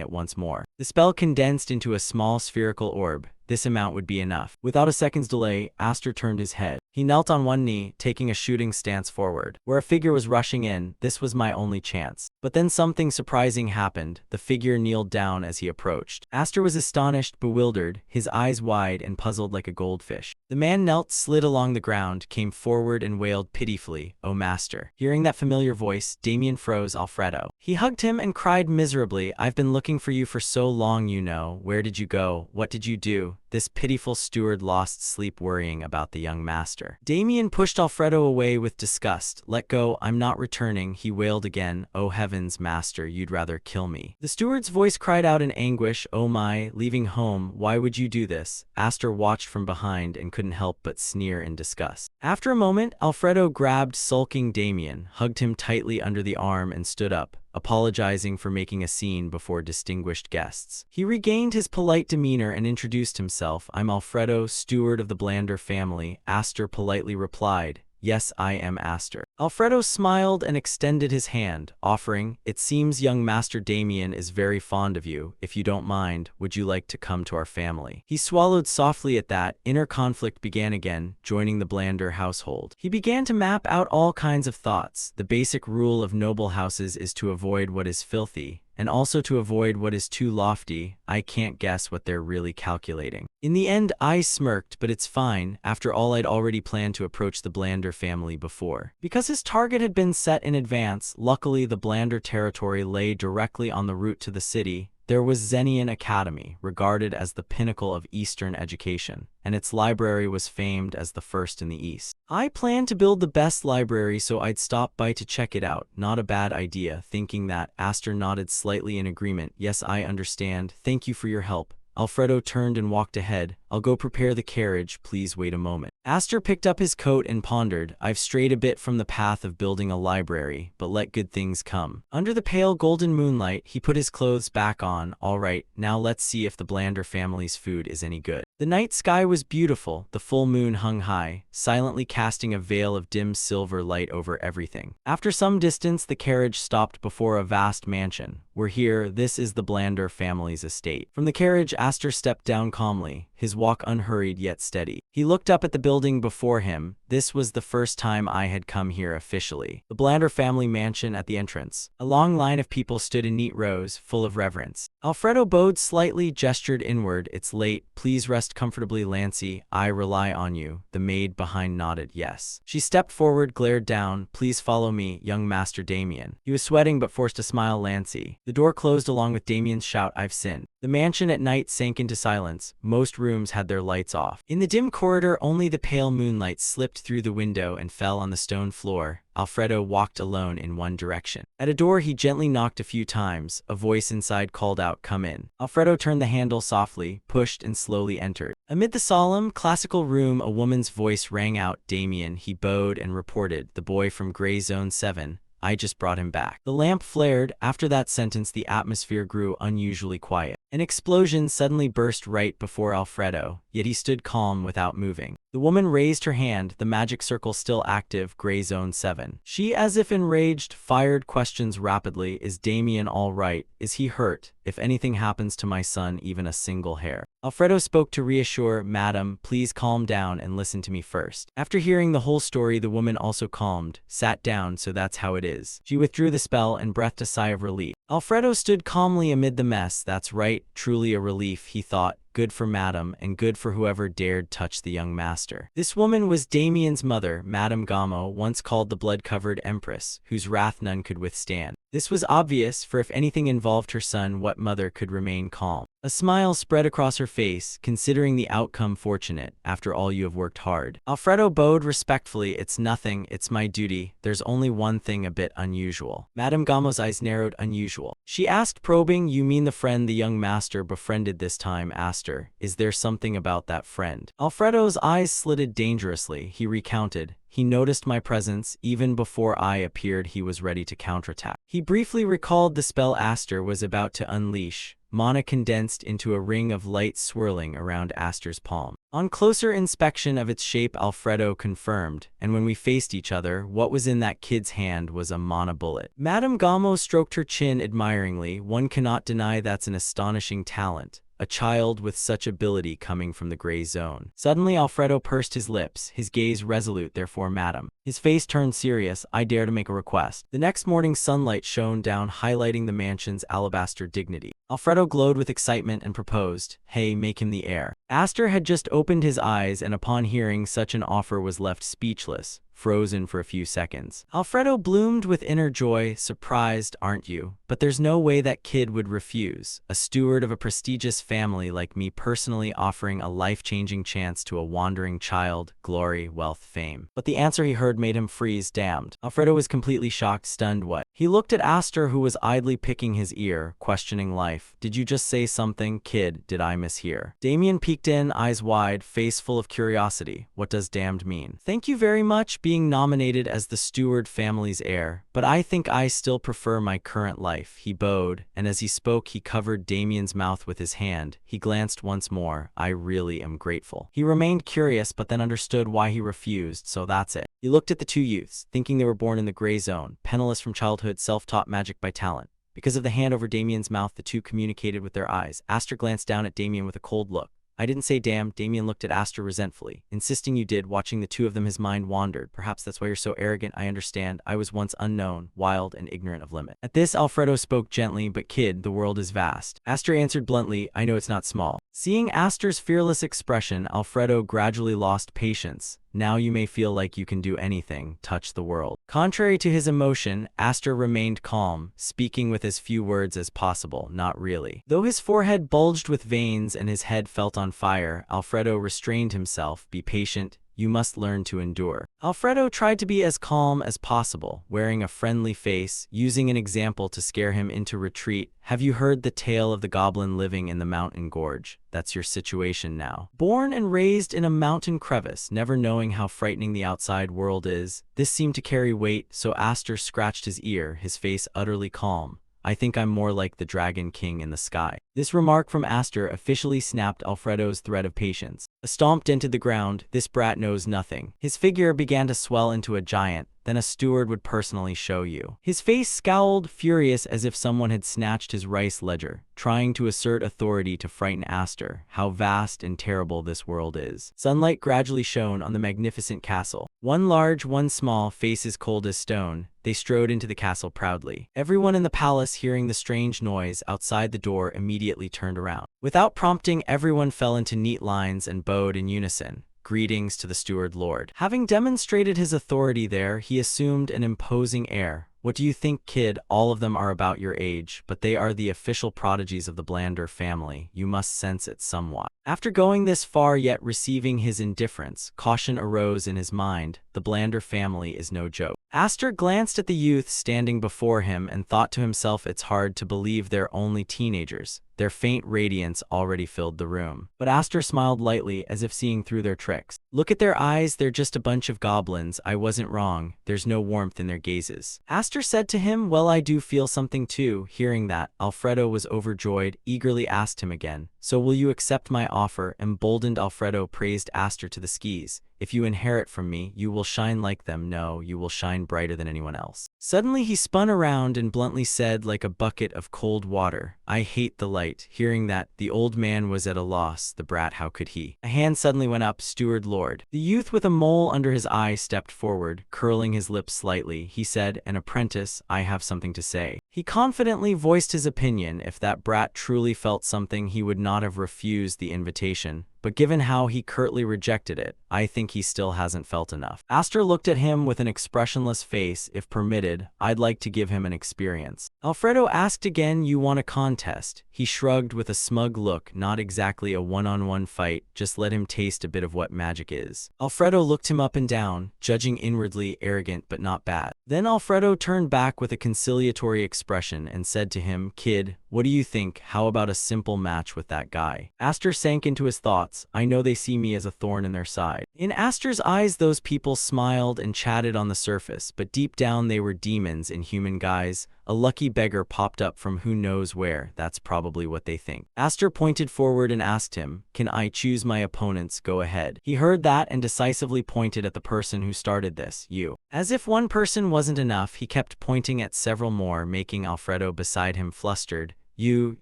once more. The spell condensed into a small spherical orb. This amount would be enough. Without a second's delay, Aster turned his head. He knelt on one knee, taking a shooting stance forward. Where a figure was rushing in, this was my only chance. But then something surprising happened. The figure kneeled down as he approached. Aster was astonished, bewildered, his eyes wide and puzzled like a goldfish. The man knelt, slid along the ground, came forward and wailed pitifully, "Oh master." Hearing that familiar voice, Damien froze. Alfredo. He hugged him and cried miserably, I've been looking for you for so long, you know. Where did you go? What did you do? this pitiful steward lost sleep worrying about the young master. Damien pushed Alfredo away with disgust. "Let go, I'm not returning," he wailed again. "Oh heavens, master, you'd rather kill me." The steward's voice cried out in anguish. "Oh my, leaving home, why would you do this?" Aster watched from behind and couldn't help but sneer in disgust. After a moment, Alfredo grabbed sulking Damien, hugged him tightly under the arm and stood up, apologizing for making a scene before distinguished guests. He regained his polite demeanor and introduced himself. "I'm Alfredo, steward of the Blander family." Aster politely replied, "Yes, I am Aster." Alfredo smiled and extended his hand, offering, "It seems young Master Damien is very fond of you. If you don't mind, would you like to come to our family?" He swallowed softly at that. Inner conflict began again, joining the Blander household. He began to map out all kinds of thoughts. The basic rule of noble houses is to avoid what is filthy, and also to avoid what is too lofty. I can't guess what they're really calculating. In the end, I smirked, but it's fine. After all, I'd already planned to approach the Blander family before. Because his target had been set in advance, luckily the Blander territory lay directly on the route to the city. There was Zenian Academy, regarded as the pinnacle of Eastern education, and its library was famed as the first in the East. I planned to build the best library, so I'd stop by to check it out. Not a bad idea. Thinking that, Aster nodded slightly in agreement. "Yes, I understand. Thank you for your help." Alfredo turned and walked ahead. "I'll go prepare the carriage. Please wait a moment." Aster picked up his coat and pondered. "I've strayed a bit from the path of building a library, but let good things come." Under the pale golden moonlight, he put his clothes back on. "All right, now let's see if the Blander family's food is any good." The night sky was beautiful. The full moon hung high, silently casting a veil of dim silver light over everything. After some distance, the carriage stopped before a vast mansion. "We're here. This is the Blander family's estate." From the carriage, Aster stepped down calmly, his walk unhurried yet steady. He looked up at the building before him. This was the first time I had come here officially. The Blander family mansion at the entrance. A long line of people stood in neat rows, full of reverence. Alfredo bowed slightly, gestured inward. "It's late. Please rest comfortably, Lancy. I rely on you." The maid behind nodded yes. She stepped forward, glared down. "Please follow me, young Master Damien." He was sweating but forced a smile. "Lancy." The door closed along with Damien's shout, "I've sinned." The mansion at night sank into silence. Most rooms had their lights off. In the dim corridor, only the pale moonlight slipped through the window and fell on the stone floor. Alfredo walked alone in one direction. At a door he gently knocked a few times. A voice inside called out, "Come in." Alfredo turned the handle softly, pushed, and slowly entered. Amid the solemn, classical room, a woman's voice rang out, "Damien." He bowed and reported, "The boy from Gray Zone 7. I just brought him back." The lamp flared. After that sentence, the atmosphere grew unusually quiet. An explosion suddenly burst right before Alfredo, yet he stood calm without moving. The woman raised her hand, the magic circle still active. "Gray Zone 7. She, as if enraged, fired questions rapidly. "Is Damien all right? Is he hurt? If anything happens to my son, even a single hair." Alfredo spoke to reassure, "Madam, please calm down and listen to me first." After hearing the whole story, the woman also calmed, sat down. "So that's how it is." She withdrew the spell and breathed a sigh of relief. Alfredo stood calmly amid the mess. "That's right, truly a relief," he thought. "Good for Madame, and good for whoever dared touch the young master." This woman was Damien's mother, Madame Gamo, once called the blood-covered Empress, whose wrath none could withstand. This was obvious, for if anything involved her son, what mother could remain calm? A smile spread across her face. "Considering the outcome, fortunate. After all, you have worked hard." Alfredo bowed respectfully. "It's nothing. It's my duty. There's only one thing a bit unusual." Madame Gamo's eyes narrowed. "Unusual?" She asked, probing. "You mean the friend the young master befriended this time, Aster? Is there something about that friend?" Alfredo's eyes slitted dangerously. He recounted. "He noticed my presence. Even before I appeared, he was ready to counterattack." He briefly recalled the spell Aster was about to unleash. Mana condensed into a ring of light swirling around Aster's palm. On closer inspection of its shape, Alfredo confirmed, "And when we faced each other, what was in that kid's hand was a mana bullet." Madame Gamo stroked her chin admiringly. "One cannot deny that's an astonishing talent. A child with such ability coming from the Gray Zone." Suddenly Alfredo pursed his lips, his gaze resolute. "Therefore, madam." His face turned serious. "I dare to make a request." The next morning sunlight shone down, highlighting the mansion's alabaster dignity. Alfredo glowed with excitement and proposed, "Hey, make him the heir." Aster had just opened his eyes and upon hearing such an offer was left speechless. frozen for a few seconds. Alfredo bloomed with inner joy. Surprised, aren't you? But there's no way that kid would refuse. A steward of a prestigious family like me personally offering a life-changing chance to a wandering child, glory, wealth, fame. But the answer he heard made him freeze. Damned. Alfredo was completely shocked, stunned. What? He looked at Aster, who was idly picking his ear, questioning life. Did you just say something, kid? Did I mishear? Damien peeked in, eyes wide, face full of curiosity. What does damned mean? Thank you very much being nominated as the steward family's heir, but I think I still prefer my current life. He bowed, and as he spoke he covered Damien's mouth with his hand. He glanced once more. I really am grateful. He remained curious, but then understood why he refused, so that's it. He looked at the two youths, thinking they were born in the gray zone, penniless from childhood, self-taught magic by talent. Because of the hand over Damien's mouth, the two communicated with their eyes. Aster glanced down at Damien with a cold look. I didn't say damn. Damien looked at Aster resentfully. Insisting you did. Watching the two of them, his mind wandered. Perhaps that's why you're so arrogant. I understand. I was once unknown, wild, and ignorant of limit. At this, Alfredo spoke gently, but kid, the world is vast. Aster answered bluntly, I know it's not small. Seeing Aster's fearless expression, Alfredo gradually lost patience. Now you may feel like you can do anything, touch the world. Contrary to his emotion, Aster remained calm, speaking with as few words as possible. Not really. Though his forehead bulged with veins and his head felt on fire, Alfredo restrained himself. Be patient. You must learn to endure. Alfredo tried to be as calm as possible, wearing a friendly face, using an example to scare him into retreat. Have you heard the tale of the goblin living in the mountain gorge? That's your situation now. Born and raised in a mountain crevice, never knowing how frightening the outside world is. This seemed to carry weight, so Aster scratched his ear, his face utterly calm. I think I'm more like the Dragon King in the sky. This remark from Aster officially snapped Alfredo's thread of patience. A stomp dented the ground. This brat knows nothing. His figure began to swell into a giant. Then a steward would personally show you. His face scowled, furious as if someone had snatched his rice ledger, trying to assert authority to frighten Aster. How vast and terrible this world is. Sunlight gradually shone on the magnificent castle. One large, one small, faces cold as stone. They strode into the castle proudly. Everyone in the palace, hearing the strange noise outside the door, immediately turned around. Without prompting, everyone fell into neat lines and bowed in unison. Greetings to the steward lord. Having demonstrated his authority there, he assumed an imposing air. What do you think, kid? All of them are about your age, but they are the official prodigies of the Blander family. You must sense it somewhat. After going this far yet receiving his indifference, caution arose in his mind. The Blander family is no joke. Aster glanced at the youth standing before him and thought to himself, it's hard to believe they're only teenagers. Their faint radiance already filled the room. But Aster smiled lightly, as if seeing through their tricks. Look at their eyes, they're just a bunch of goblins. I wasn't wrong. There's no warmth in their gazes. Aster said to him, well, I do feel something too. Hearing that, Alfredo was overjoyed, eagerly asked him again. So will you accept my offer? Emboldened, Alfredo praised Aster to the skies. If you inherit from me, you will shine like them. No, you will shine brighter than anyone else. Suddenly he spun around and bluntly said, like a bucket of cold water, I hate the light. Hearing that, the old man was at a loss. The brat, how could he? A hand suddenly went up. Steward lord. The youth with a mole under his eye stepped forward, curling his lips slightly. He said, an apprentice, I have something to say. He confidently voiced his opinion. If that brat truly felt something, he would not have refused the invitation. But given how he curtly rejected it, I think he still hasn't felt enough. Aster looked at him with an expressionless face. If permitted, I'd like to give him an experience. Alfredo asked again, you want a contest? He shrugged with a smug look. Not exactly a one-on-one fight, just let him taste a bit of what magic is. Alfredo looked him up and down, judging inwardly, arrogant but not bad. Then Alfredo turned back with a conciliatory expression and said to him, kid, what do you think? How about a simple match with that guy? Aster sank into his thoughts. I know they see me as a thorn in their side. In Aster's eyes, those people smiled and chatted on the surface, but deep down they were demons in human guise. A lucky beggar popped up from who knows where. That's probably what they think. Aster pointed forward and asked him, can I choose my opponents? Go ahead. He heard that and decisively pointed at the person who started this, you. As if one person wasn't enough, he kept pointing at several more, making Alfredo beside him flustered. You,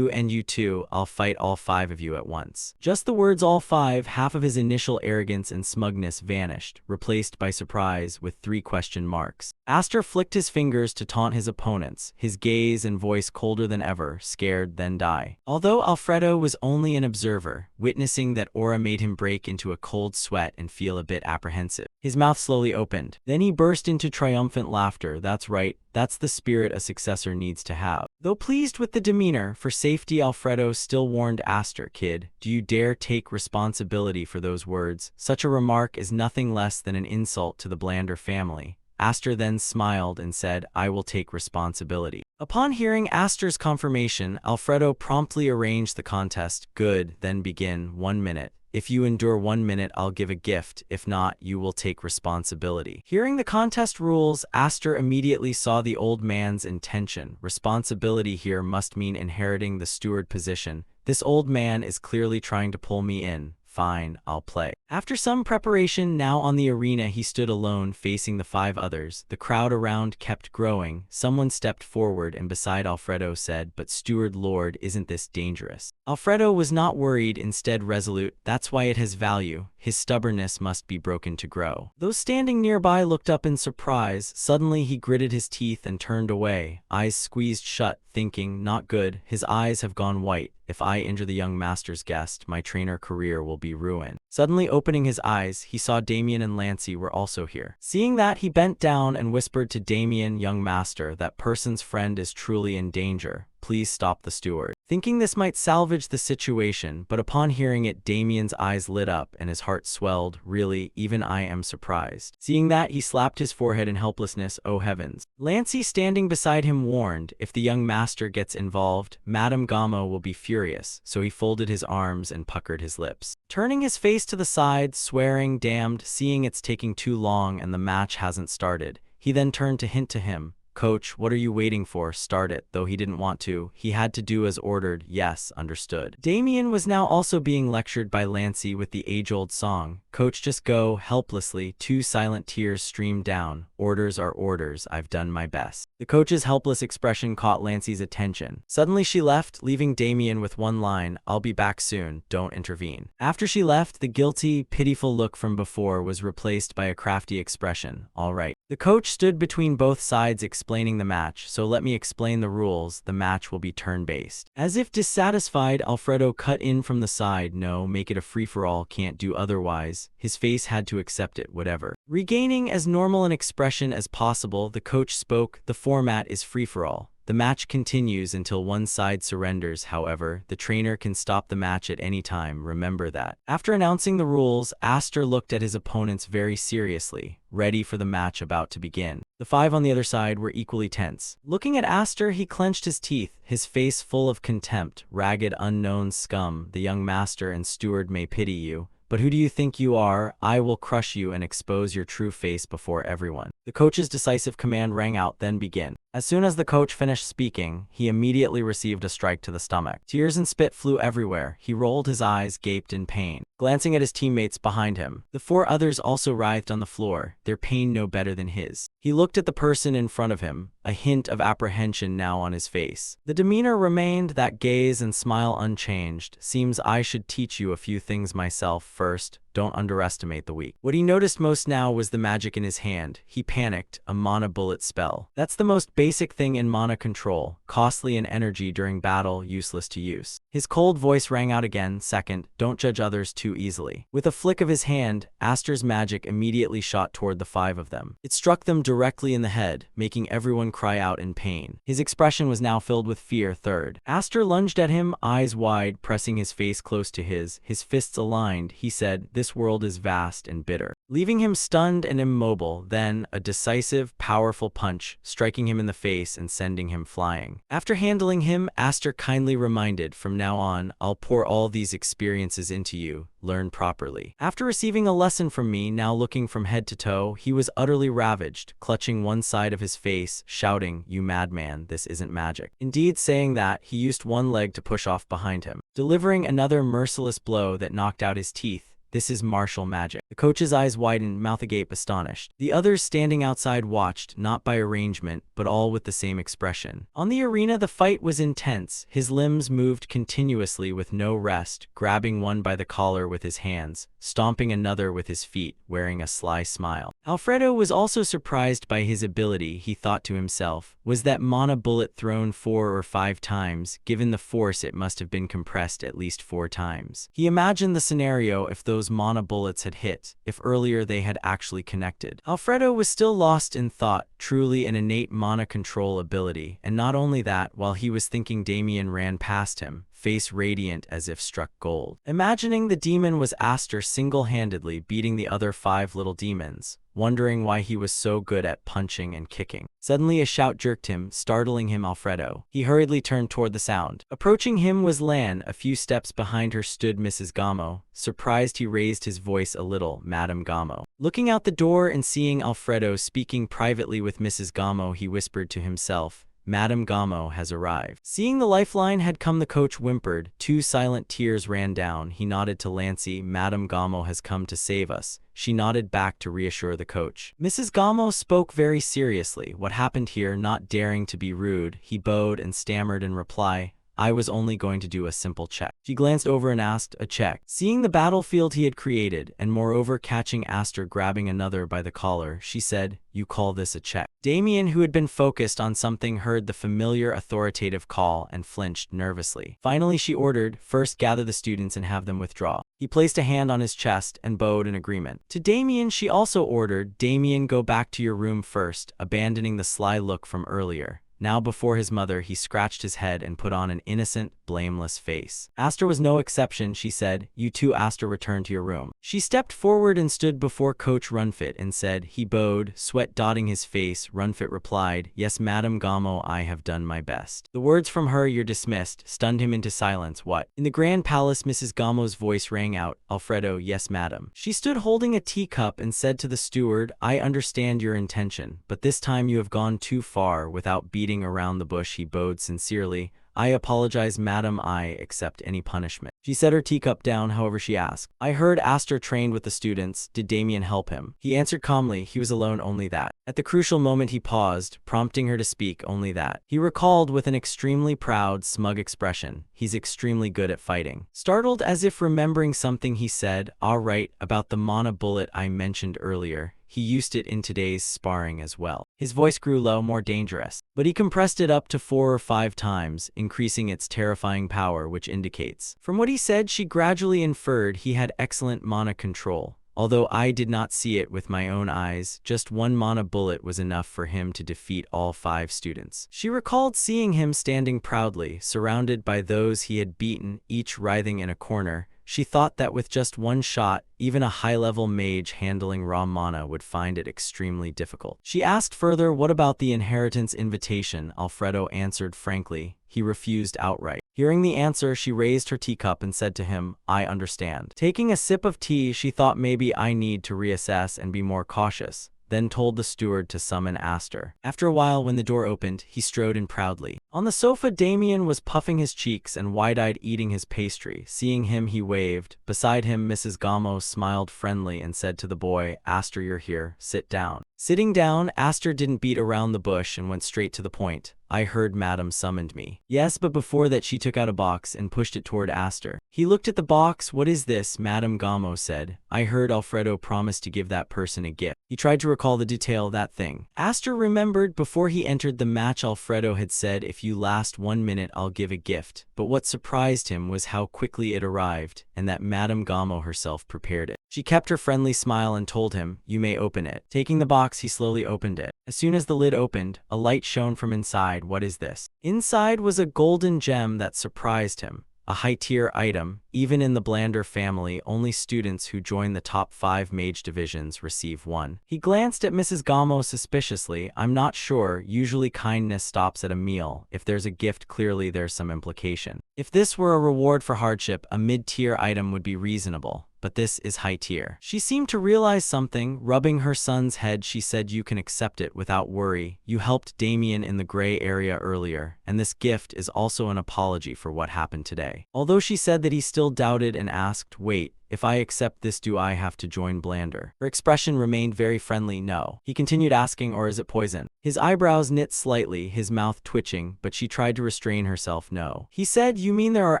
and you too, I'll fight all 5 of you at once. Just the words all 5, half of his initial arrogance and smugness vanished, replaced by surprise with 3 question marks. Aster flicked his fingers to taunt his opponents, his gaze and voice colder than ever, scared then die. Although Alfredo was only an observer, witnessing that aura made him break into a cold sweat and feel a bit apprehensive. His mouth slowly opened. Then he burst into triumphant laughter. That's right, that's the spirit a successor needs to have. Though pleased with the demeanor, for safety Alfredo still warned Aster, "Kid, do you dare take responsibility for those words? Such a remark is nothing less than an insult to the Blander family." Aster then smiled and said, "I will take responsibility." Upon hearing Aster's confirmation, Alfredo promptly arranged the contest. "Good, then begin. 1 minute. If you endure 1 minute, I'll give a gift. If not, you will take responsibility." Hearing the contest rules, Aster immediately saw the old man's intention. Responsibility here must mean inheriting the steward position. This old man is clearly trying to pull me in. Fine, I'll play. After some preparation, now on the arena he stood alone facing the 5 others. The crowd around kept growing. Someone stepped forward and beside Alfredo said, "But Steward Lord, isn't this dangerous?" Alfredo was not worried, instead resolute. "That's why it has value. His stubbornness must be broken to grow." Those standing nearby looked up in surprise. Suddenly he gritted his teeth and turned away, eyes squeezed shut, thinking, "Not good. His eyes have gone white. If I injure the young master's guest, my trainer career will be ruined." Suddenly opening his eyes, he saw Damien and Lancey were also here. Seeing that, he bent down and whispered to Damien, "Young master, that person's friend is truly in danger. Please stop the steward." Thinking this might salvage the situation, but upon hearing it, Damien's eyes lit up and his heart swelled. "Really, even I am surprised." Seeing that, he slapped his forehead in helplessness. "Oh heavens." Lancey, standing beside him, warned, "If the young master gets involved, Madame Gamo will be furious." So he folded his arms and puckered his lips, turning his face to the side, swearing, "Damned, seeing it's taking too long and the match hasn't started." He then turned to hint to him, "Coach, what are you waiting for? Start it." Though he didn't want to, he had to do as ordered. "Yes, understood." Damien was now also being lectured by Lancey with the age-old song, "Coach, just go." Helplessly, 2 silent tears streamed down. "Orders are orders. I've done my best." The coach's helpless expression caught Lancey's attention. Suddenly she left, leaving Damien with one line, "I'll be back soon. Don't intervene." After she left, the guilty, pitiful look from before was replaced by a crafty expression. "All right." The coach stood between both sides explaining the match. "So let me explain the rules. The match will be turn-based." As if dissatisfied, Alfredo cut in from the side. "No, make it a free-for-all. Can't do otherwise." His face had to accept it, whatever. Regaining as normal an expression as possible, the coach spoke, "The format is free-for-all. The match continues until one side surrenders. However, the trainer can stop the match at any time. Remember that." After announcing the rules, Aster looked at his opponents very seriously, ready for the match about to begin. The 5 on the other side were equally tense. Looking at Aster, he clenched his teeth, his face full of contempt. "Ragged unknown scum, the young master and steward may pity you, but who do you think you are? I will crush you and expose your true face before everyone." The coach's decisive command rang out, "Then begin." As soon as the coach finished speaking, he immediately received a strike to the stomach. Tears and spit flew everywhere. He rolled his eyes, gaped in pain. Glancing at his teammates behind him, the 4 others also writhed on the floor, their pain no better than his. He looked at the person in front of him, a hint of apprehension now on his face. The demeanor remained, that gaze and smile unchanged. "Seems I should teach you a few things myself. First, don't underestimate the weak." What he noticed most now was the magic in his hand. He panicked, a mana bullet spell. That's the most basic thing in mana control, costly in energy during battle, useless to use. His cold voice rang out again. "Second, don't judge others too easily." With a flick of his hand, Aster's magic immediately shot toward the 5 of them. It struck them directly in the head, making everyone cry out in pain. His expression was now filled with fear. Third, Aster lunged at him, eyes wide, pressing his face close to his fists aligned. He said, "This world is vast and bitter." Leaving him stunned and immobile, then a decisive, powerful punch, striking him in the face and sending him flying. After handling him, Aster kindly reminded, "From now on, I'll pour all these experiences into you. Learn properly." After receiving a lesson from me, now looking from head to toe, he was utterly ravaged, clutching one side of his face, shouting, "You madman, this isn't magic." Indeed, saying that, he used one leg to push off behind him, delivering another merciless blow that knocked out his teeth. This is martial magic. The coach's eyes widened, mouth agape, astonished. The others standing outside watched, not by arrangement, but all with the same expression. On the arena, the fight was intense. His limbs moved continuously with no rest, grabbing one by the collar with his hands, stomping another with his feet, wearing a sly smile. Alfredo was also surprised by his ability. He thought to himself, was that mana bullet thrown 4 or 5 times? Given the force, it must have been compressed at least 4 times. He imagined the scenario if those mana bullets had hit, if earlier they had actually connected. Alfredo was still lost in thought, truly an innate mana control ability, and not only that, while he was thinking, Damien ran past him, face radiant as if struck gold. Imagining the demon was Aster single-handedly beating the other 5 little demons, wondering why he was so good at punching and kicking. Suddenly a shout jerked him, startling him. Alfredo. He hurriedly turned toward the sound. Approaching him was Lan. A few steps behind her stood Mrs. Gamo. Surprised, he raised his voice a little, Madame Gamo. Looking out the door and seeing Alfredo speaking privately with Mrs. Gamo, he whispered to himself, Madame Gamo has arrived. Seeing the lifeline had come, the coach whimpered. 2 silent tears ran down. He nodded to Lancy. Madame Gamo has come to save us. She nodded back to reassure the coach. Mrs. Gamo spoke very seriously. What happened here? Not daring to be rude, he bowed and stammered in reply, I was only going to do a simple check. She glanced over and asked, a check? Seeing the battlefield he had created, and moreover catching Aster grabbing another by the collar, she said, you call this a check? Damien, who had been focused on something, heard the familiar authoritative call and flinched nervously. Finally she ordered, first gather the students and have them withdraw. He placed a hand on his chest and bowed in agreement. To Damien she also ordered, Damien, go back to your room first, abandoning the sly look from earlier. Now before his mother, he scratched his head and put on an innocent, blameless face. Aster was no exception. She said, you too, Aster, return to your room. She stepped forward and stood before Coach Runfit and said, he bowed, sweat dotting his face. Runfit replied, yes, Madame Gamo, I have done my best. The words from her, you're dismissed, stunned him into silence. What? In the Grand Palace, Mrs. Gamo's voice rang out, Alfredo, yes, madam. She stood holding a teacup and said to the steward, I understand your intention, but this time you have gone too far. Without beating around the bush, he bowed sincerely. I apologize, madam. I accept any punishment. She set her teacup down. However, she asked, I heard Aster trained with the students. Did Damien help him? He answered calmly, he was alone, only that. At the crucial moment he paused, prompting her to speak, only that. He recalled with an extremely proud, smug expression, he's extremely good at fighting. Startled as if remembering something, he said, all right, about the mana bullet I mentioned earlier. He used it in today's sparring as well. His voice grew low, more dangerous, but he compressed it up to 4 or 5 times, increasing its terrifying power, which indicates. From what he said, she gradually inferred he had excellent mana control. Although I did not see it with my own eyes, just 1 mana bullet was enough for him to defeat all 5 students. She recalled seeing him standing proudly, surrounded by those he had beaten, each writhing in a corner. She thought that with just 1 shot, even a high-level mage handling raw mana would find it extremely difficult. She asked further, what about the inheritance invitation? Alfredo answered frankly, he refused outright. Hearing the answer, she raised her teacup and said to him, I understand. Taking a sip of tea, she thought maybe I need to reassess and be more cautious, then told the steward to summon Aster. After a while, when the door opened, he strode in proudly. On the sofa, Damien was puffing his cheeks and wide-eyed eating his pastry. Seeing him, he waved. Beside him, Mrs. Gamo smiled friendly and said to the boy, Aster, you're here. Sit down. Sitting down, Aster didn't beat around the bush and went straight to the point. I heard madam summoned me. Yes, but before that she took out a box and pushed it toward Aster. He looked at the box. What is this? Madame Gamo said. I heard Alfredo promised to give that person a gift. He tried to recall the detail, that thing. Aster remembered before he entered the match Alfredo had said, if you last 1 minute I'll give a gift. But what surprised him was how quickly it arrived, and that Madame Gamo herself prepared it. She kept her friendly smile and told him, you may open it. Taking the box, he slowly opened it. As soon as the lid opened, a light shone from inside. What is this? Inside was a golden gem that surprised him. A high-tier item. Even in the Blander family, only students who join the top 5 mage divisions receive one. He glanced at Mrs. Gamo suspiciously. I'm not sure. Usually kindness stops at a meal. If there's a gift, clearly there's some implication. If this were a reward for hardship, a mid-tier item would be reasonable. But this is high tier. She seemed to realize something. Rubbing her son's head, she said, you can accept it without worry. You helped Damien in the gray area earlier, and this gift is also an apology for what happened today. Although she said that he still doubted and asked, wait, If I accept this, do I have to join Blander? Her expression remained very friendly. No. He continued asking, or is it poison? His eyebrows knit slightly, his mouth twitching, but she tried to restrain herself. No. He said, you mean there are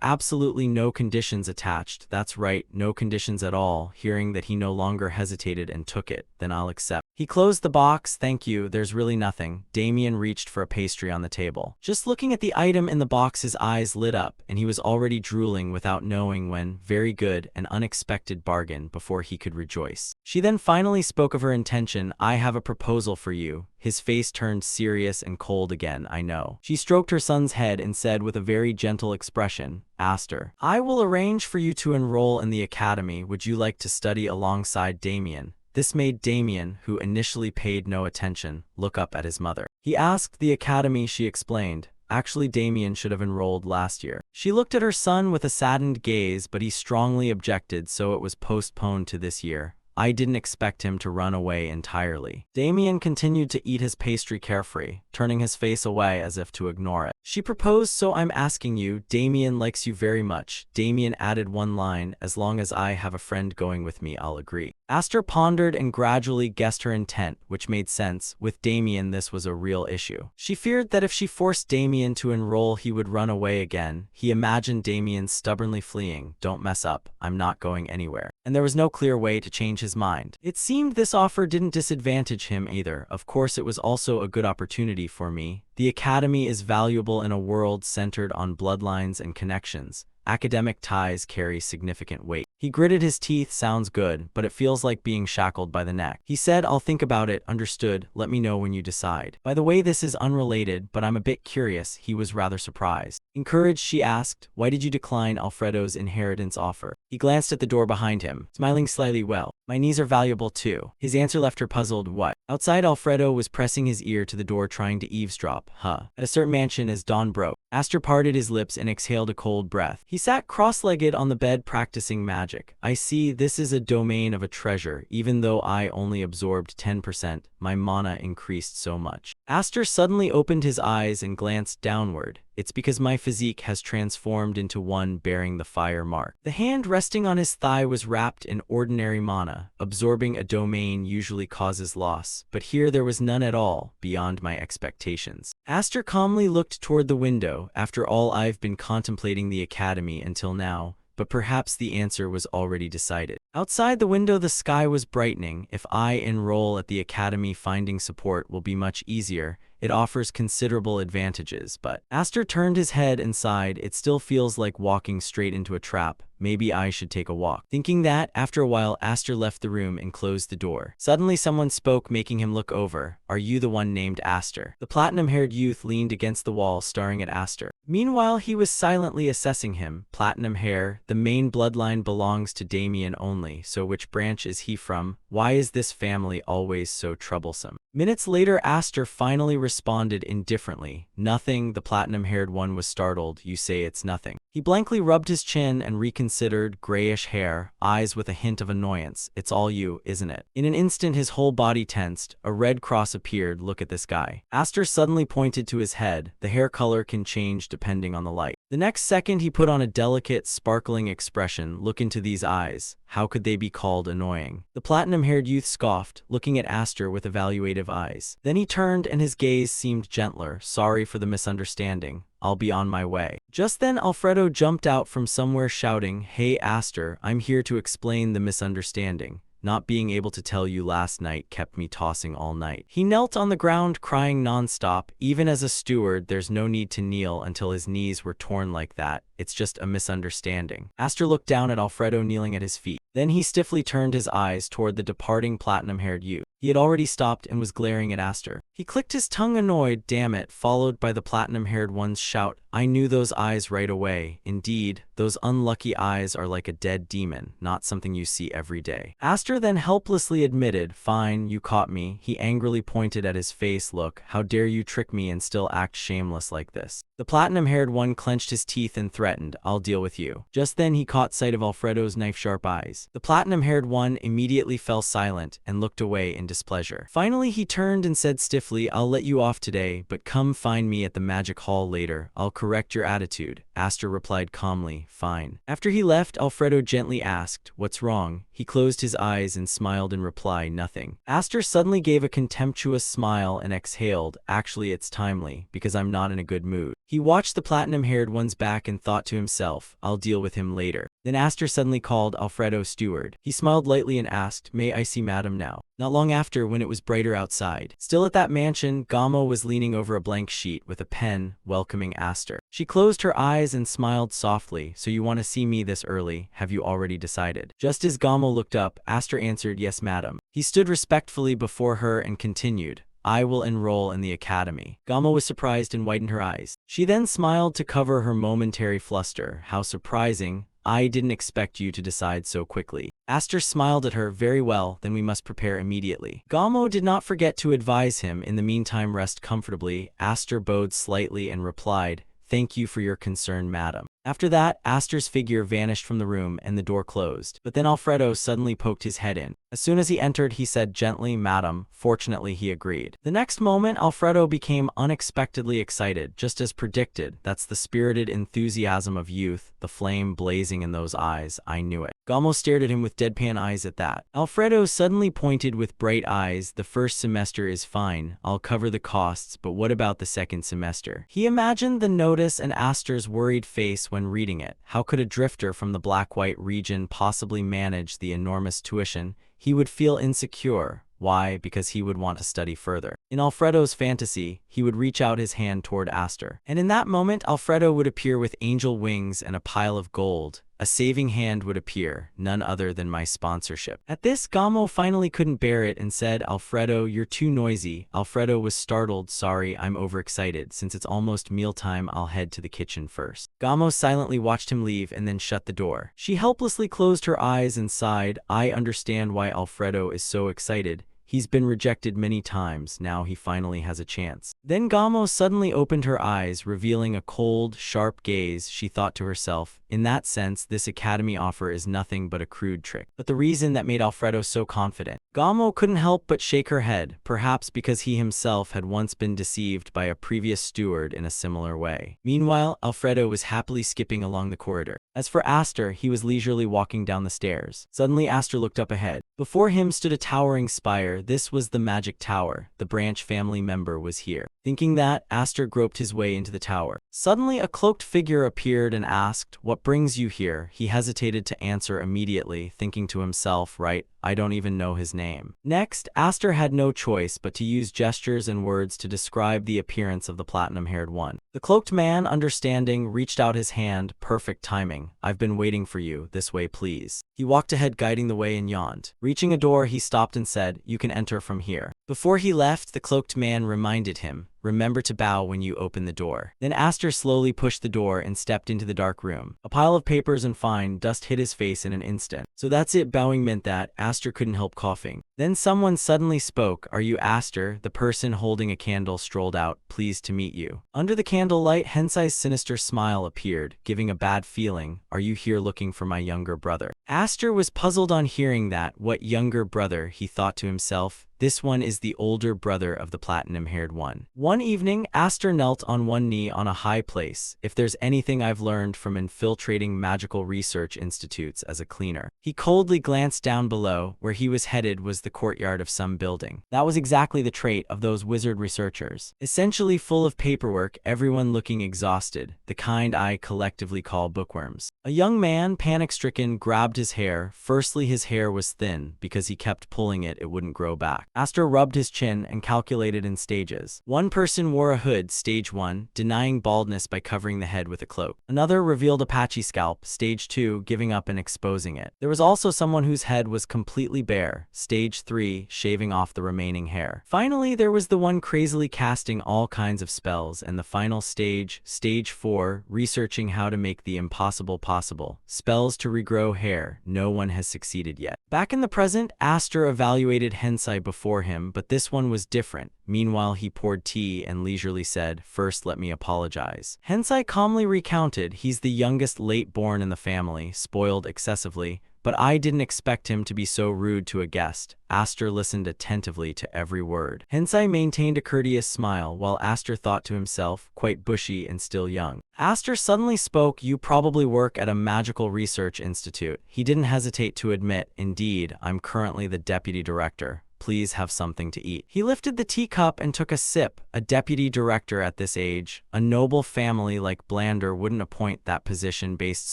absolutely no conditions attached? That's right, no conditions at all. Hearing that, he no longer hesitated and took it. Then I'll accept. He closed the box. Thank you, there's really nothing. Damien reached for a pastry on the table. Just looking at the item in the box, his eyes lit up, and he was already drooling without knowing when. Very good, an unexpected bargain, before he could rejoice. She then finally spoke of her intention. I have a proposal for you. His face turned serious and cold again. I know. She stroked her son's head and said with a very gentle expression, Aster, I will arrange for you to enroll in the academy. Would you like to study alongside Damien? This made Damien, who initially paid no attention, look up at his mother. He asked the academy, she explained. Actually, Damien should have enrolled last year. She looked at her son with a saddened gaze, but he strongly objected, so it was postponed to this year. I didn't expect him to run away entirely. Damien continued to eat his pastry carefree, turning his face away as if to ignore it. She proposed, so I'm asking you. Damien likes you very much. Damien added one line, as long as I have a friend going with me, I'll agree. Aster pondered and gradually guessed her intent, which made sense. With Damien, this was a real issue. She feared that if she forced Damien to enroll, he would run away again. He imagined Damien stubbornly fleeing. Don't mess up, I'm not going anywhere. And there was no clear way to change his mind. It seemed this offer didn't disadvantage him either. Of course, it was also a good opportunity for me. The academy is valuable in a world centered on bloodlines and connections. Academic ties carry significant weight. He gritted his teeth. Sounds good, but it feels like being shackled by the neck. He said, I'll think about it. Understood. Let me know when you decide. By the way, this is unrelated, but I'm a bit curious. He was rather surprised. Encouraged, she asked, why did you decline Alfredo's inheritance offer? He glanced at the door behind him, smiling slightly. Well, my knees are valuable too. His answer left her puzzled. What? Outside, Alfredo was pressing his ear to the door, trying to eavesdrop. At a certain mansion as dawn broke. Aster parted his lips and exhaled a cold breath. He sat cross-legged on the bed practicing magic. I see, this is a domain of a treasure. Even though I only absorbed 10%, my mana increased so much. Aster suddenly opened his eyes and glanced downward. It's because my physique has transformed into one bearing the fire mark. The hand resting on his thigh was wrapped in ordinary mana. Absorbing a domain usually causes loss, but here there was none at all, beyond my expectations. Aster calmly looked toward the window. After all, I've been contemplating the academy until now, but perhaps the answer was already decided. Outside the window, the sky was brightening. If I enroll at the academy, finding support will be much easier. It offers considerable advantages, but Aster turned his head and sighed. It still feels like walking straight into a trap. Maybe I should take a walk. Thinking that, after a while, Aster left the room and closed the door. Suddenly someone spoke, making him look over. Are you the one named Aster? The platinum-haired youth leaned against the wall, staring at Aster. Meanwhile, he was silently assessing him. Platinum hair, the main bloodline belongs to Damien only, so which branch is he from? Why is this family always so troublesome? Minutes later, Aster finally responded indifferently. Nothing. The platinum-haired one was startled. You say it's nothing. He blankly rubbed his chin and reconsidered. Grayish hair, eyes with a hint of annoyance. It's all you, isn't it? In an instant, his whole body tensed. A red cross appeared. Look at this guy. Aster suddenly pointed to his head. The hair color can change depending on the light. The next second, he put on a delicate, sparkling expression. Look into these eyes. How could they be called annoying? The platinum-haired youth scoffed, looking at Aster with evaluative eyes. Then he turned and his gaze seemed gentler. Sorry for the misunderstanding. I'll be on my way. Just then, Alfredo jumped out from somewhere shouting, Hey Aster, I'm here to explain the misunderstanding. Not being able to tell you last night kept me tossing all night. He knelt on the ground, crying nonstop. Even as a steward, there's no need to kneel until his knees were torn like that. It's just a misunderstanding. Aster looked down at Alfredo kneeling at his feet. Then he stiffly turned his eyes toward the departing platinum-haired youth. He had already stopped and was glaring at Aster. He clicked his tongue, annoyed, damn it, followed by the platinum-haired one's shout. I knew those eyes right away. Indeed, those unlucky eyes are like a dead demon, not something you see every day. Aster then helplessly admitted, Fine, you caught me. He angrily pointed at his face. Look, how dare you trick me and still act shameless like this? The platinum-haired one clenched his teeth and threatened, I'll deal with you. Just then he caught sight of Alfredo's knife-sharp eyes. The platinum-haired one immediately fell silent and looked away in displeasure. Finally, he turned and said stiffly, I'll let you off today, but come find me at the magic hall later. I'll correct your attitude. Aster replied calmly, fine. After he left, Alfredo gently asked, what's wrong? He closed his eyes and smiled in reply, nothing. Aster suddenly gave a contemptuous smile and exhaled, actually it's timely, because I'm not in a good mood. He watched the platinum-haired one's back and thought to himself, I'll deal with him later. Then Aster suddenly called Alfredo steward. He smiled lightly and asked, may I see madam now? Not long after, when it was brighter outside. Still at that mansion, Gamo was leaning over a blank sheet with a pen, welcoming Aster. She closed her eyes and smiled softly, so you want to see me this early, have you already decided? Just as Gamo looked up, Aster answered, yes madam. He stood respectfully before her and continued, I will enroll in the academy. Gamo was surprised and widened her eyes. She then smiled to cover her momentary fluster. How surprising. I didn't expect you to decide so quickly. Aster smiled at her. Very well, then we must prepare immediately. Gamo did not forget to advise him, in the meantime rest comfortably. Aster bowed slightly and replied, thank you for your concern, madam. After that, Aster's figure vanished from the room and the door closed. But then Alfredo suddenly poked his head in. As soon as he entered, he said gently, madam. Fortunately, he agreed. The next moment, Alfredo became unexpectedly excited, just as predicted. That's the spirited enthusiasm of youth, the flame blazing in those eyes. I knew it. Gamo stared at him with deadpan eyes at that. Alfredo suddenly pointed with bright eyes. The first semester is fine. I'll cover the costs, but what about the second semester? He imagined the notice and Aster's worried face when reading it. How could a drifter from the black-white region possibly manage the enormous tuition? He would feel insecure. Why? Because he would want to study further. In Alfredo's fantasy, he would reach out his hand toward Aster. And in that moment, Alfredo would appear with angel wings and a pile of gold. A saving hand would appear, none other than my sponsorship. At this, Gamo finally couldn't bear it and said, Alfredo, you're too noisy. Alfredo was startled. Sorry, I'm overexcited. Since it's almost mealtime, I'll head to the kitchen first. Gamo silently watched him leave and then shut the door. She helplessly closed her eyes and sighed. I understand why Alfredo is so excited. He's been rejected many times, now he finally has a chance. Then Gamo suddenly opened her eyes, revealing a cold, sharp gaze. She thought to herself, in that sense, this academy offer is nothing but a crude trick. But the reason that made Alfredo so confident? Gamo couldn't help but shake her head, perhaps because he himself had once been deceived by a previous steward in a similar way. Meanwhile, Alfredo was happily skipping along the corridor. As for Aster, he was leisurely walking down the stairs. Suddenly, Aster looked up ahead. Before him stood a towering spire. This was the magic tower. The branch family member was here. Thinking that, Aster groped his way into the tower. Suddenly, a cloaked figure appeared and asked, what brings you here? He hesitated to answer immediately, thinking to himself, right, I don't even know his name. Next, Aster had no choice but to use gestures and words to describe the appearance of the platinum-haired one. The cloaked man, understanding, reached out his hand. Perfect timing. I've been waiting for you. This way, please. He walked ahead, guiding the way, and yawned. Reaching a door, he stopped and said, you can enter from here. Before he left, the cloaked man reminded him, remember to bow when you open the door. Then Aster slowly pushed the door and stepped into the dark room. A pile of papers and fine dust hit his face in an instant. So that's it. Bowing meant that. Aster couldn't help coughing. Then someone suddenly spoke. Are you Aster? The person holding a candle strolled out. Pleased to meet you. Under the candlelight, Hensai's sinister smile appeared, giving a bad feeling. Are you here looking for my younger brother? Aster was puzzled on hearing that. What younger brother? He thought to himself. This one is the older brother of the platinum-haired one. One evening, Aster knelt on one knee on a high place. If there's anything I've learned from infiltrating magical research institutes as a cleaner. He coldly glanced down below. Where he was headed was the courtyard of some building. That was exactly the trait of those wizard researchers. Essentially full of paperwork, everyone looking exhausted, the kind I collectively call bookworms. A young man, panic-stricken, grabbed his hair. Firstly, his hair was thin. Because he kept pulling it, it wouldn't grow back. Aster rubbed his chin and calculated in stages. One person wore a hood, stage 1, denying baldness by covering the head with a cloak. Another revealed a patchy scalp, stage 2, giving up and exposing it. There was also someone whose head was completely bare, stage 3, shaving off the remaining hair. Finally, there was the one crazily casting all kinds of spells, and the final stage, stage 4, researching how to make the impossible possible. Spells to regrow hair. No one has succeeded yet. Back in the present, Aster evaluated Hensai before him, but this one was different. Meanwhile, he poured tea and leisurely said, first let me apologize. Hensai calmly recounted, he's the youngest late born in the family, spoiled excessively, but I didn't expect him to be so rude to a guest. Aster listened attentively to every word. Hensai maintained a courteous smile while Aster thought to himself, quite bushy and still young. Aster suddenly spoke, "You probably work at a magical research institute." He didn't hesitate to admit, "Indeed, I'm currently the deputy director. Please have something to eat." He lifted the teacup and took a sip. A deputy director at this age, a noble family like Blander wouldn't appoint that position based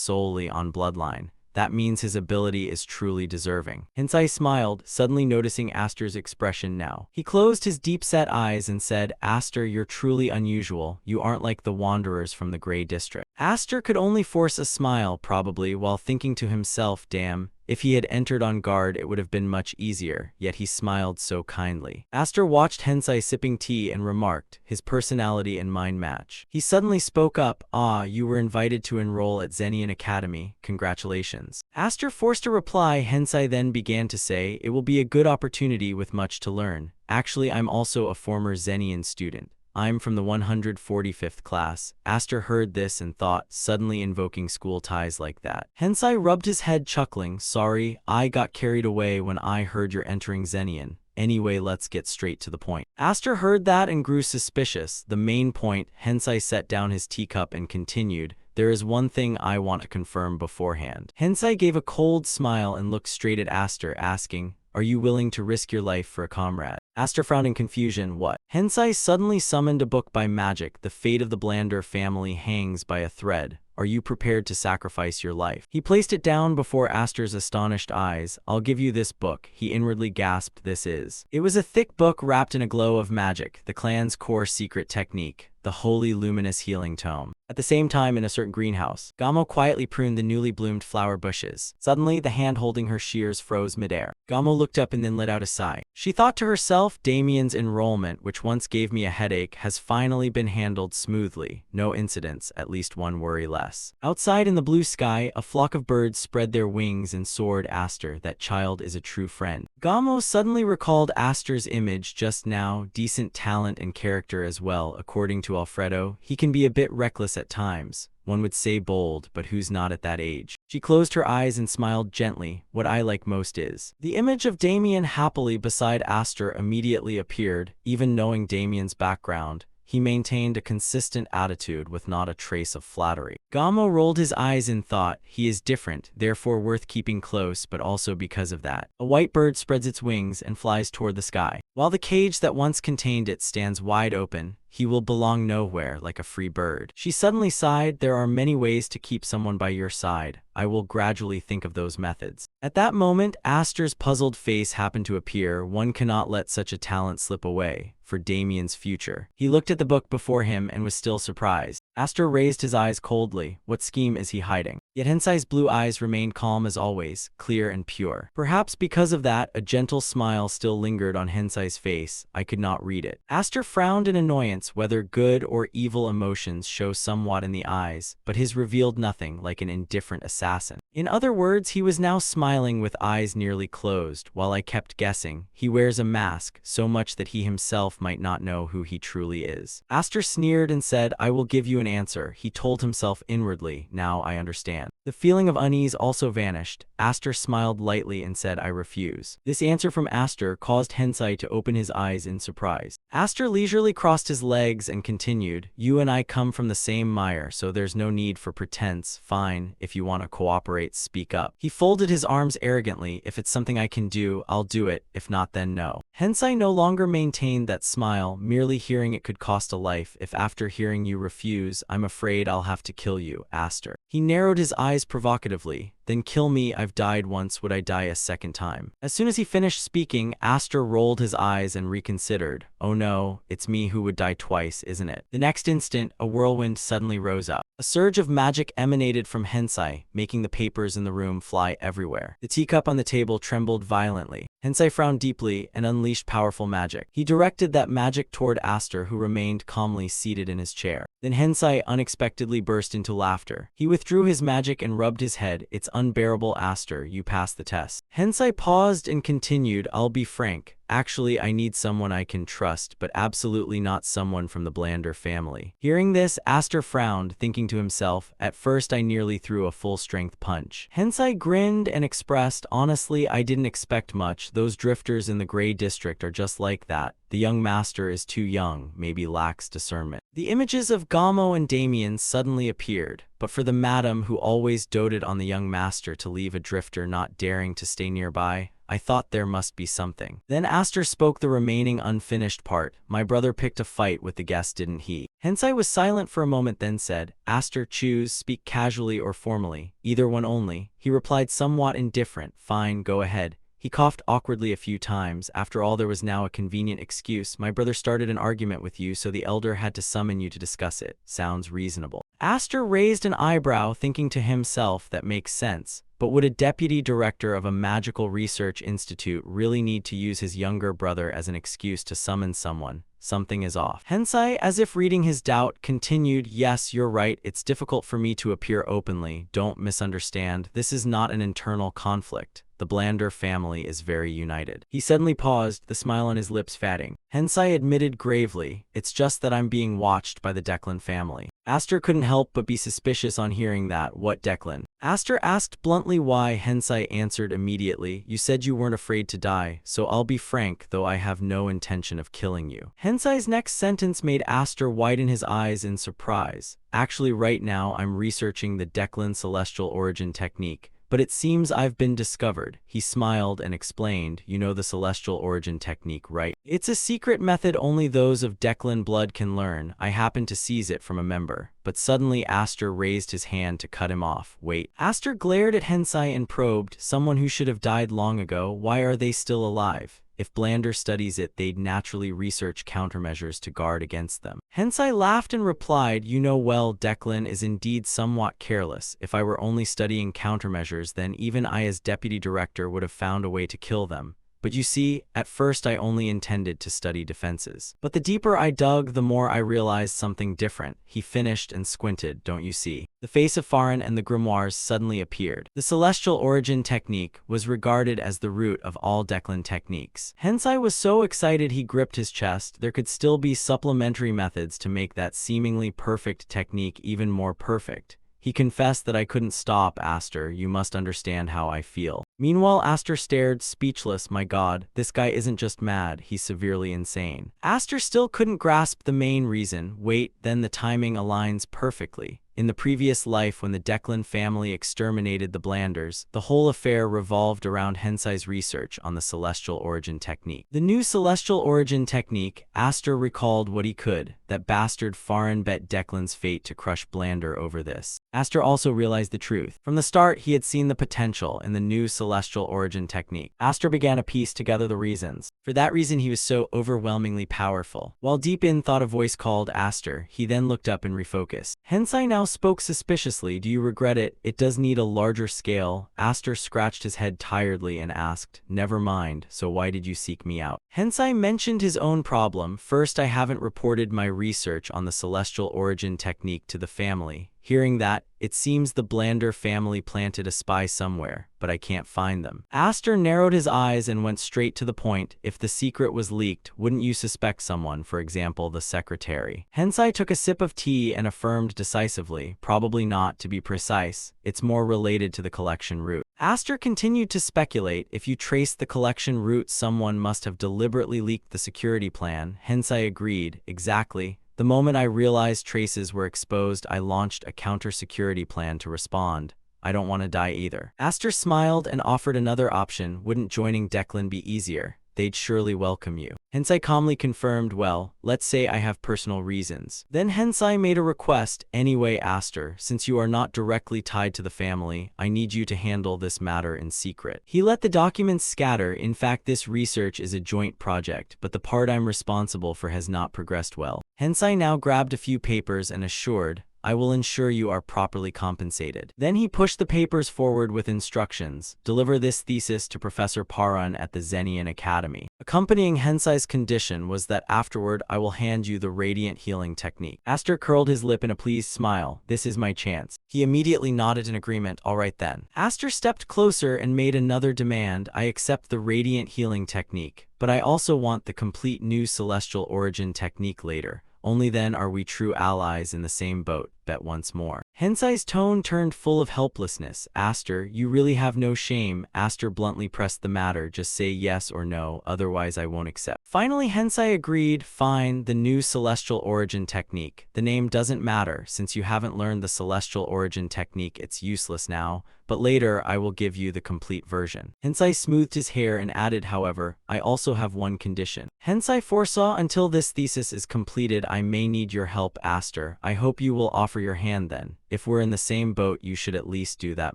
solely on bloodline. That means his ability is truly deserving. Hensai smiled, suddenly noticing Aster's expression now. He closed his deep-set eyes and said, "Aster, you're truly unusual. You aren't like the wanderers from the Gray District." Aster could only force a smile, probably, while thinking to himself, damn, if he had entered on guard it would have been much easier, yet he smiled so kindly. Aster watched Hensai sipping tea and remarked, his personality and mind match. He suddenly spoke up, "Ah, you were invited to enroll at Zenian Academy. Congratulations." Aster forced a reply. Hensai then began to say, "It will be a good opportunity with much to learn. Actually, I'm also a former Zenian student. I'm from the 145th class." Aster heard this and thought, suddenly invoking school ties like that. Hensai rubbed his head, chuckling, "Sorry, I got carried away when I heard you're entering Zenian. Anyway, let's get straight to the point." Aster heard that and grew suspicious. The main point. Hensai set down his teacup and continued, "There is one thing I want to confirm beforehand." Hensai gave a cold smile and looked straight at Aster, asking, "Are you willing to risk your life for a comrade?" Aster frowned in confusion. "What?" Hensai suddenly summoned a book by magic. "The fate of the Blander family hangs by a thread. Are you prepared to sacrifice your life?" He placed it down before Aster's astonished eyes. "I'll give you this book," he inwardly gasped. "This is." It was a thick book wrapped in a glow of magic, the clan's core secret technique, the holy luminous healing tome. At the same time, in a certain greenhouse, Gamo quietly pruned the newly bloomed flower bushes. Suddenly, the hand holding her shears froze midair. Gamo looked up and then let out a sigh. She thought to herself, Damien's enrollment, which once gave me a headache, has finally been handled smoothly. No incidents, at least one worry less. Outside in the blue sky, a flock of birds spread their wings and soared. Aster, that child is a true friend. Gamo suddenly recalled Aster's image just now, decent talent and character as well. According to Alfredo, he can be a bit reckless at times. One would say bold, but who's not at that age? She closed her eyes and smiled gently. "What I like most is..." The image of Damien happily beside Aster immediately appeared. Even knowing Damien's background, he maintained a consistent attitude with not a trace of flattery. Gamo rolled his eyes in thought. He is different, therefore worth keeping close, but also because of that. A white bird spreads its wings and flies toward the sky. While the cage that once contained it stands wide open, he will belong nowhere like a free bird. She suddenly sighed. There are many ways to keep someone by your side. I will gradually think of those methods. At that moment, Aster's puzzled face happened to appear. One cannot let such a talent slip away. For Damien's future. He looked at the book before him and was still surprised. Aster raised his eyes coldly. What scheme is he hiding? Yet Hensai's blue eyes remained calm as always, clear and pure. Perhaps because of that, a gentle smile still lingered on Hensai's face. I could not read it. Aster frowned in annoyance. Whether good or evil emotions show somewhat in the eyes, but his revealed nothing, like an indifferent assassin. In other words, he was now smiling with eyes nearly closed. While I kept guessing, he wears a mask, so much that he himself might not know who he truly is. Aster sneered and said, "I will give you an answer." He told himself inwardly, "Now I understand." The feeling of unease also vanished. Aster smiled lightly and said, "I refuse." This answer from Aster caused Hensai to open his eyes in surprise. Aster leisurely crossed his legs and continued, "You and I come from the same mire, so there's no need for pretense. Fine, if you want to cooperate, speak up." He folded his arms arrogantly. "If it's something I can do, I'll do it. If not, then no." Hensai no longer maintained that smile. Merely hearing it could cost a life. "If after hearing you refuse, I'm afraid I'll have to kill you, Aster." He narrowed his eyes provocatively. "Then kill me. I've died once. Would I die a second time?" As soon as he finished speaking, Aster rolled his eyes and reconsidered. "Oh no, it's me who would die twice, isn't it?" The next instant, a whirlwind suddenly rose up. A surge of magic emanated from Hensai, making the papers in the room fly everywhere. The teacup on the table trembled violently. Hensai frowned deeply and unleashed powerful magic. He directed that magic toward Aster, who remained calmly seated in his chair. Then Hensai unexpectedly burst into laughter. He withdrew his magic and rubbed his head. "It's unbearable, Aster. You passed the test." Hensai paused and continued, "I'll be frank. Actually, I need someone I can trust, but absolutely not someone from the Blander family. Hearing this, Aster frowned, thinking to himself, at first I nearly threw a full-strength punch. Hensai grinned and expressed, honestly, I didn't expect much. Those drifters in the Gray District are just like that. The young master is too young, maybe lacks discernment. The images of Gamo and Damien suddenly appeared, but for the madam who always doted on the young master to leave a drifter not daring to stay nearby, I thought there must be something. Then Aster spoke the remaining unfinished part. My brother picked a fight with the guest, didn't he? Hensai was silent for a moment, then said, Aster, choose, speak casually or formally, either one only. He replied somewhat indifferent, fine, go ahead. He coughed awkwardly a few times. After all, there was now a convenient excuse. My brother started an argument with you, so the elder had to summon you to discuss it. Sounds reasonable. Aster raised an eyebrow, thinking to himself, that makes sense. But would a deputy director of a magical research institute really need to use his younger brother as an excuse to summon someone? Something is off. Hensai, as if reading his doubt, continued, yes, you're right, it's difficult for me to appear openly. Don't misunderstand, this is not an internal conflict. The Blander family is very united. He suddenly paused, the smile on his lips fading. Hensai admitted gravely, it's just that I'm being watched by the Declan family. Aster couldn't help but be suspicious on hearing that. What Declan? Aster asked bluntly why. Hensai answered immediately, you said you weren't afraid to die, so I'll be frank, though I have no intention of killing you. Hensai's next sentence made Aster widen his eyes in surprise. Actually, right now I'm researching the Declan celestial origin technique. But it seems I've been discovered. He smiled and explained, you know the celestial origin technique, right? It's a secret method only those of Declan blood can learn. I happened to seize it from a member. But suddenly Aster raised his hand to cut him off. Wait. Aster glared at Hensai and probed, someone who should have died long ago, why are they still alive? If Blander studies it, they'd naturally research countermeasures to guard against them. Hensai laughed and replied, you know well, Declan is indeed somewhat careless. If I were only studying countermeasures, then even I as deputy director would have found a way to kill them. But you see, at first I only intended to study defenses. But the deeper I dug, the more I realized something different. He finished and squinted, don't you see? The face of Farin and the grimoires suddenly appeared. The celestial origin technique was regarded as the root of all Declan techniques. Hensai was so excited he gripped his chest. There could still be supplementary methods to make that seemingly perfect technique even more perfect. He confessed that I couldn't stop, Aster, you must understand how I feel. Meanwhile, Aster stared, speechless. My god, this guy isn't just mad, he's severely insane. Aster still couldn't grasp the main reason. Wait, then the timing aligns perfectly. In the previous life, when the Declan family exterminated the Blanders, the whole affair revolved around Hensai's research on the celestial origin technique. The new celestial origin technique, Aster recalled what he could. That bastard Farin bet Declan's fate to crush Blander over this. Aster also realized the truth. From the start, he had seen the potential in the new celestial origin technique. Aster began to piece together the reasons. For that reason, he was so overwhelmingly powerful. While deep in thought a voice called Aster, he then looked up and refocused. Hensai now spoke suspiciously. Do you regret it? It does need a larger scale. Aster scratched his head tiredly and asked, never mind, so why did you seek me out? Hensai mentioned his own problem. First, I haven't reported my research on the celestial origin technique to the family. Hearing that, it seems the Blander family planted a spy somewhere, but I can't find them. Aster narrowed his eyes and went straight to the point. If the secret was leaked, wouldn't you suspect someone, for example, the secretary? Hensai took a sip of tea and affirmed decisively, probably not, to be precise. It's more related to the collection route. Aster continued to speculate. If you trace the collection route, someone must have deliberately leaked the security plan. Hensai agreed, exactly. The moment I realized traces were exposed, I launched a counter-security plan to respond. I don't want to die either. Aster smiled and offered another option. Wouldn't joining Declan be easier? They'd surely welcome you. Hensai calmly confirmed, well, let's say I have personal reasons. Then Hensai made a request. Anyway, Aster, since you are not directly tied to the family, I need you to handle this matter in secret. He let the documents scatter. In fact, this research is a joint project, but the part I'm responsible for has not progressed well. Hensai now grabbed a few papers and assured, I will ensure you are properly compensated. Then he pushed the papers forward with instructions. Deliver this thesis to Professor Parun at the Zenian Academy. Accompanying Hensai's condition was that afterward I will hand you the radiant healing technique. Aster curled his lip in a pleased smile. This is my chance. He immediately nodded in agreement. All right then. Aster stepped closer and made another demand. I accept the radiant healing technique, but I also want the complete new celestial origin technique later. Only then are we true allies in the same boat. Bet once more. Hensai's tone turned full of helplessness. Aster, you really have no shame. Aster bluntly pressed the matter. Just say yes or no, otherwise I won't accept. Finally, Hensai agreed. Fine, the new celestial origin technique. The name doesn't matter. Since you haven't learned the celestial origin technique, it's useless now. But later, I will give you the complete version. Hensai smoothed his hair and added, however, I also have one condition. Hensai foresaw until this thesis is completed, I may need your help, Aster. I hope you will offer your hand then. If we're in the same boat, you should at least do that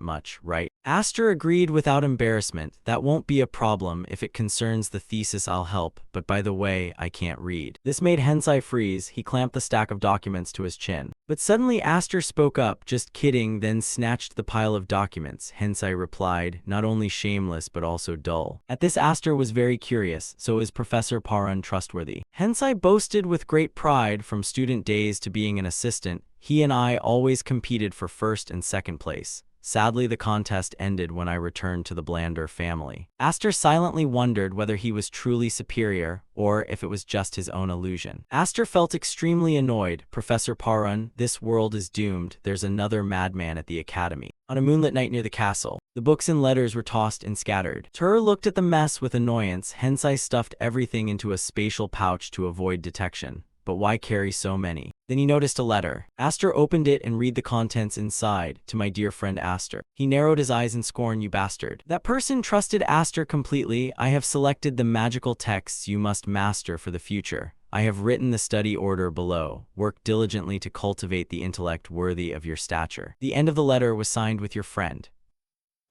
much, right? Aster agreed without embarrassment. That won't be a problem. If it concerns the thesis, I'll help. But by the way, I can't read. This made Hensai freeze. He clamped the stack of documents to his chin. But suddenly Aster spoke up. Just kidding, then snatched the pile of documents. Hensai replied, not only shameless but also dull. At this Aster was very curious. So is Professor Parun trustworthy? Hensai boasted with great pride. From student days to being an assistant, he and I always competed for first and second place. Sadly, the contest ended when I returned to the Blander family. Aster silently wondered whether he was truly superior or if it was just his own illusion. Aster felt extremely annoyed. Professor Parun, this world is doomed. There's another madman at the academy. On a moonlit night near the castle, the books and letters were tossed and scattered. Tur looked at the mess with annoyance. Hensai stuffed everything into a spatial pouch to avoid detection. But why carry so many? Then he noticed a letter. Aster opened it and read the contents inside. To my dear friend Aster. He narrowed his eyes in scorn. You bastard. That person trusted Aster completely. I have selected the magical texts you must master for the future. I have written the study order below. Work diligently to cultivate the intellect worthy of your stature. The end of the letter was signed with your friend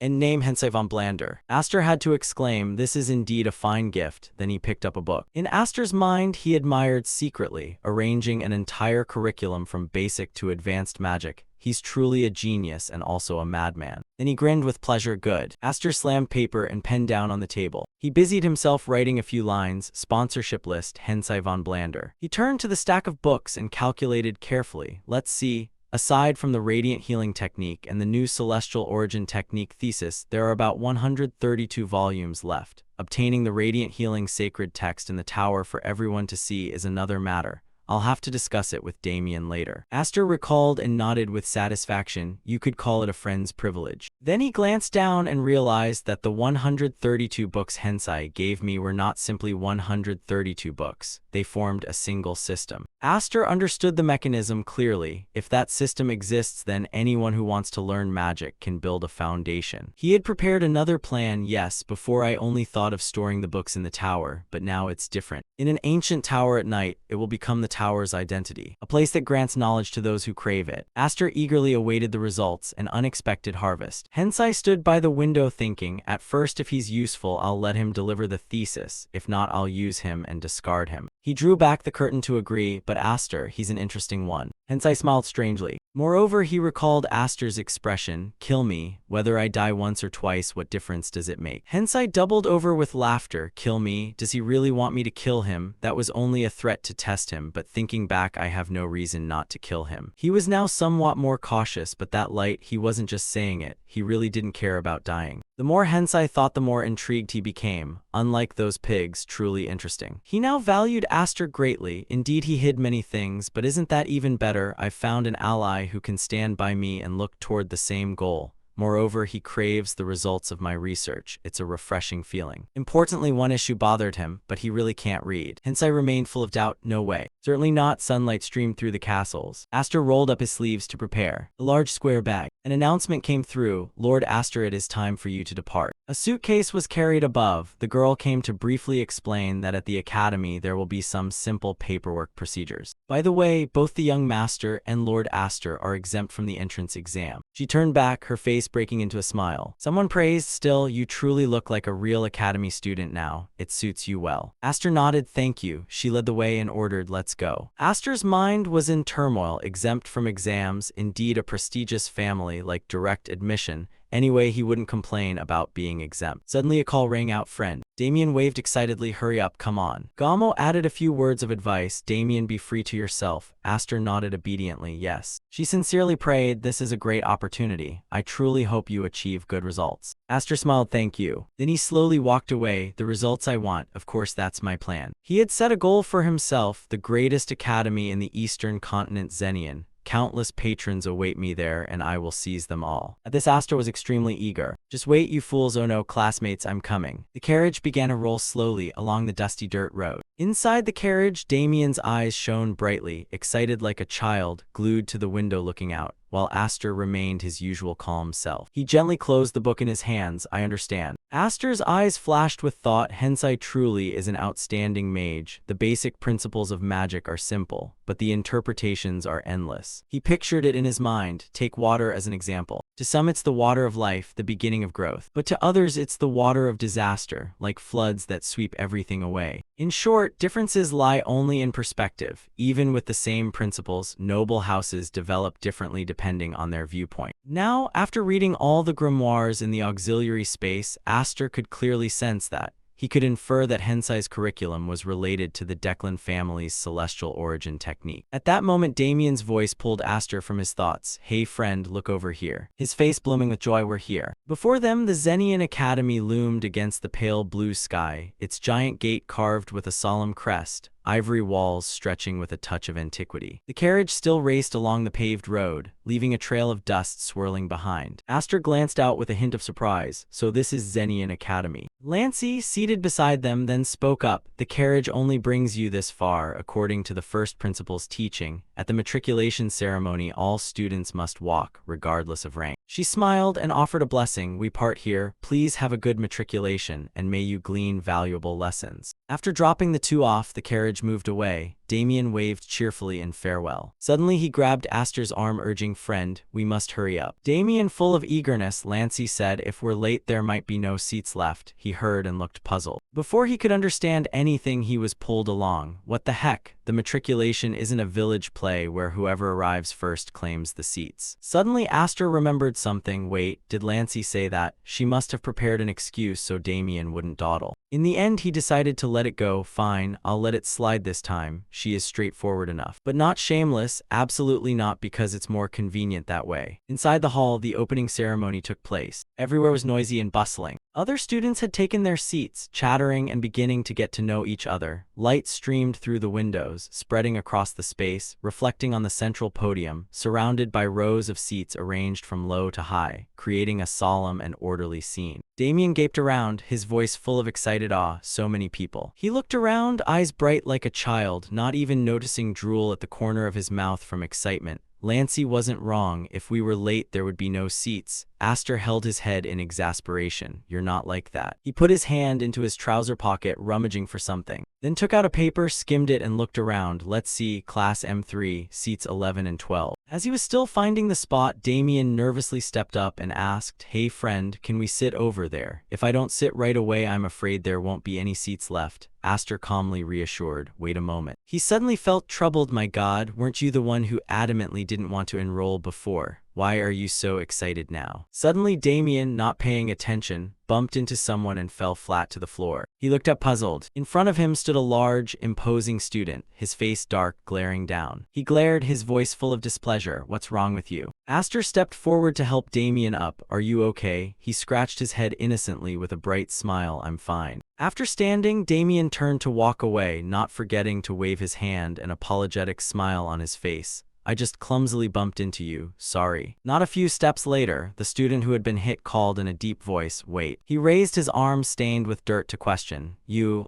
and name Hensai von Blander. Aster had to exclaim, this is indeed a fine gift. Then he picked up a book. In Aster's mind, he admired secretly, arranging an entire curriculum from basic to advanced magic. He's truly a genius and also a madman. Then he grinned with pleasure. Good. Aster slammed paper and pen down on the table. He busied himself writing a few lines. Sponsorship list, Hensai von Blander. He turned to the stack of books and calculated carefully. Let's see. Aside from the radiant healing technique and the new celestial origin technique thesis, there are about 132 volumes left. Obtaining the radiant healing sacred text in the tower for everyone to see is another matter. I'll have to discuss it with Damien later. Aster recalled and nodded with satisfaction. You could call it a friend's privilege. Then he glanced down and realized that the 132 books Hensai gave me were not simply 132 books. They formed a single system. Aster understood the mechanism clearly. If that system exists, then anyone who wants to learn magic can build a foundation. He had prepared another plan. Yes, before I only thought of storing the books in the tower, but now it's different. In an ancient tower at night, it will become the tower's identity, a place that grants knowledge to those who crave it. Aster eagerly awaited the results, an unexpected harvest. Hensai stood by the window thinking, at first if he's useful I'll let him deliver the thesis, if not I'll use him and discard him. He drew back the curtain to agree, but Aster, he's an interesting one. Hensai smiled strangely. Moreover, he recalled Aster's expression, kill me, whether I die once or twice, what difference does it make? Hensai doubled over with laughter. Kill me? Does he really want me to kill him? That was only a threat to test him, but thinking back I have no reason not to kill him. He was now somewhat more cautious, but that light, he wasn't just saying it, he really didn't care about dying. The more Hensai thought, the more intrigued he became. Unlike those pigs, truly interesting. He now valued Aster greatly. Indeed, he hid many things, but isn't that even better? I've found an ally who can stand by me and look toward the same goal. Moreover, he craves the results of my research. It's a refreshing feeling. Importantly, one issue bothered him, but he really can't read. Hensai remained full of doubt. No way. Certainly not. Sunlight streamed through the castles. Aster rolled up his sleeves to prepare. A large square bag. An announcement came through. Lord Aster, it is time for you to depart. A suitcase was carried above. The girl came to briefly explain that at the academy there will be some simple paperwork procedures. By the way, both the young master and Lord Aster are exempt from the entrance exam. She turned back, her face face breaking into a smile. Someone praised, "Still, you truly look like a real academy student now. It suits you well." Aster nodded, "Thank you." She led the way and ordered, "Let's go." Aster's mind was in turmoil, exempt from exams, indeed a prestigious family like direct admission. Anyway, he wouldn't complain about being exempt. Suddenly a call rang out. "Friend." Damien waved excitedly, "Hurry up, come on." Gamo added a few words of advice. "Damien, be free to yourself." Aster nodded obediently, "Yes." She sincerely prayed, "This is a great opportunity. I truly hope you achieve good results." Aster smiled, "Thank you." Then he slowly walked away. "The results I want, of course that's my plan." He had set a goal for himself, the greatest academy in the eastern continent, Zenian. Countless patrons await me there, and I will seize them all. At this, Aster was extremely eager. "Just wait, you fools. Oh no, classmates, I'm coming." The carriage began to roll slowly along the dusty dirt road. Inside the carriage, Damien's eyes shone brightly, excited like a child, glued to the window looking out, while Aster remained his usual calm self. He gently closed the book in his hands. "I understand." Aster's eyes flashed with thought. "Hensai truly is an outstanding mage. The basic principles of magic are simple, but the interpretations are endless." He pictured it in his mind. Take water as an example. To some it's the water of life, the beginning of growth. But to others it's the water of disaster, like floods that sweep everything away. In short, differences lie only in perspective. Even with the same principles, noble houses develop differently depending on their viewpoint. Now, after reading all the grimoires in the auxiliary space, Aster could clearly sense that. He could infer that Hensai's curriculum was related to the Declan family's celestial origin technique. At that moment, Damien's voice pulled Aster from his thoughts. "Hey friend, look over here." His face blooming with joy, "We're here." Before them, the Zenian Academy loomed against the pale blue sky, its giant gate carved with a solemn crest, ivory walls stretching with a touch of antiquity. The carriage still raced along the paved road, leaving a trail of dust swirling behind. Aster glanced out with a hint of surprise. "So this is Zenian Academy." Lancey, seated beside them, then spoke up. "The carriage only brings you this far, according to the first principle's teaching. At the matriculation ceremony, all students must walk, regardless of rank." She smiled and offered a blessing. "We part here. Please have a good matriculation, and may you glean valuable lessons." After dropping the two off, the carriage moved away. Damien waved cheerfully in farewell. Suddenly he grabbed Aster's arm, urging, "Friend, we must hurry up." Damien, full of eagerness, Lancey said, "If we're late there might be no seats left." He heard and looked puzzled. Before he could understand anything, he was pulled along. "What the heck? The matriculation isn't a village play where whoever arrives first claims the seats." Suddenly Aster remembered something. Wait, did Lancey say that? She must have prepared an excuse so Damien wouldn't dawdle. In the end, he decided to let it go. "Fine, I'll let it slide this time. She is straightforward enough. But not shameless, absolutely not, because it's more convenient that way." Inside the hall, the opening ceremony took place. Everywhere was noisy and bustling. Other students had taken their seats, chattering and beginning to get to know each other. Light streamed through the windows, spreading across the space, reflecting on the central podium, surrounded by rows of seats arranged from low to high, creating a solemn and orderly scene. Damien gaped around, his voice full of excited awe. So many people. He looked around, eyes bright like a child, not even noticing drool at the corner of his mouth from excitement. Lancey wasn't wrong. If we were late, there would be no seats. Aster held his head in exasperation. "You're not like that." He put his hand into his trouser pocket, rummaging for something, then took out a paper, skimmed it, and looked around. "Let's see, Class M3, seats 11 and 12. As he was still finding the spot, Damien nervously stepped up and asked, "Hey friend, can we sit over there? If I don't sit right away, I'm afraid there won't be any seats left." Aster calmly reassured, "Wait a moment." He suddenly felt troubled. "My God, weren't you the one who adamantly didn't want to enroll before? Why are you so excited now?" Suddenly Damien, not paying attention, bumped into someone and fell flat to the floor. He looked up puzzled. In front of him stood a large, imposing student, his face dark, glaring down. He glared, his voice full of displeasure. "What's wrong with you?" Aster stepped forward to help Damien up. "Are you okay?" He scratched his head innocently with a bright smile. "I'm fine." After standing, Damien turned to walk away, not forgetting to wave his hand, an apologetic smile on his face. "I just clumsily bumped into you, sorry." Not a few steps later, the student who had been hit called in a deep voice, "Wait." He raised his arm stained with dirt to question,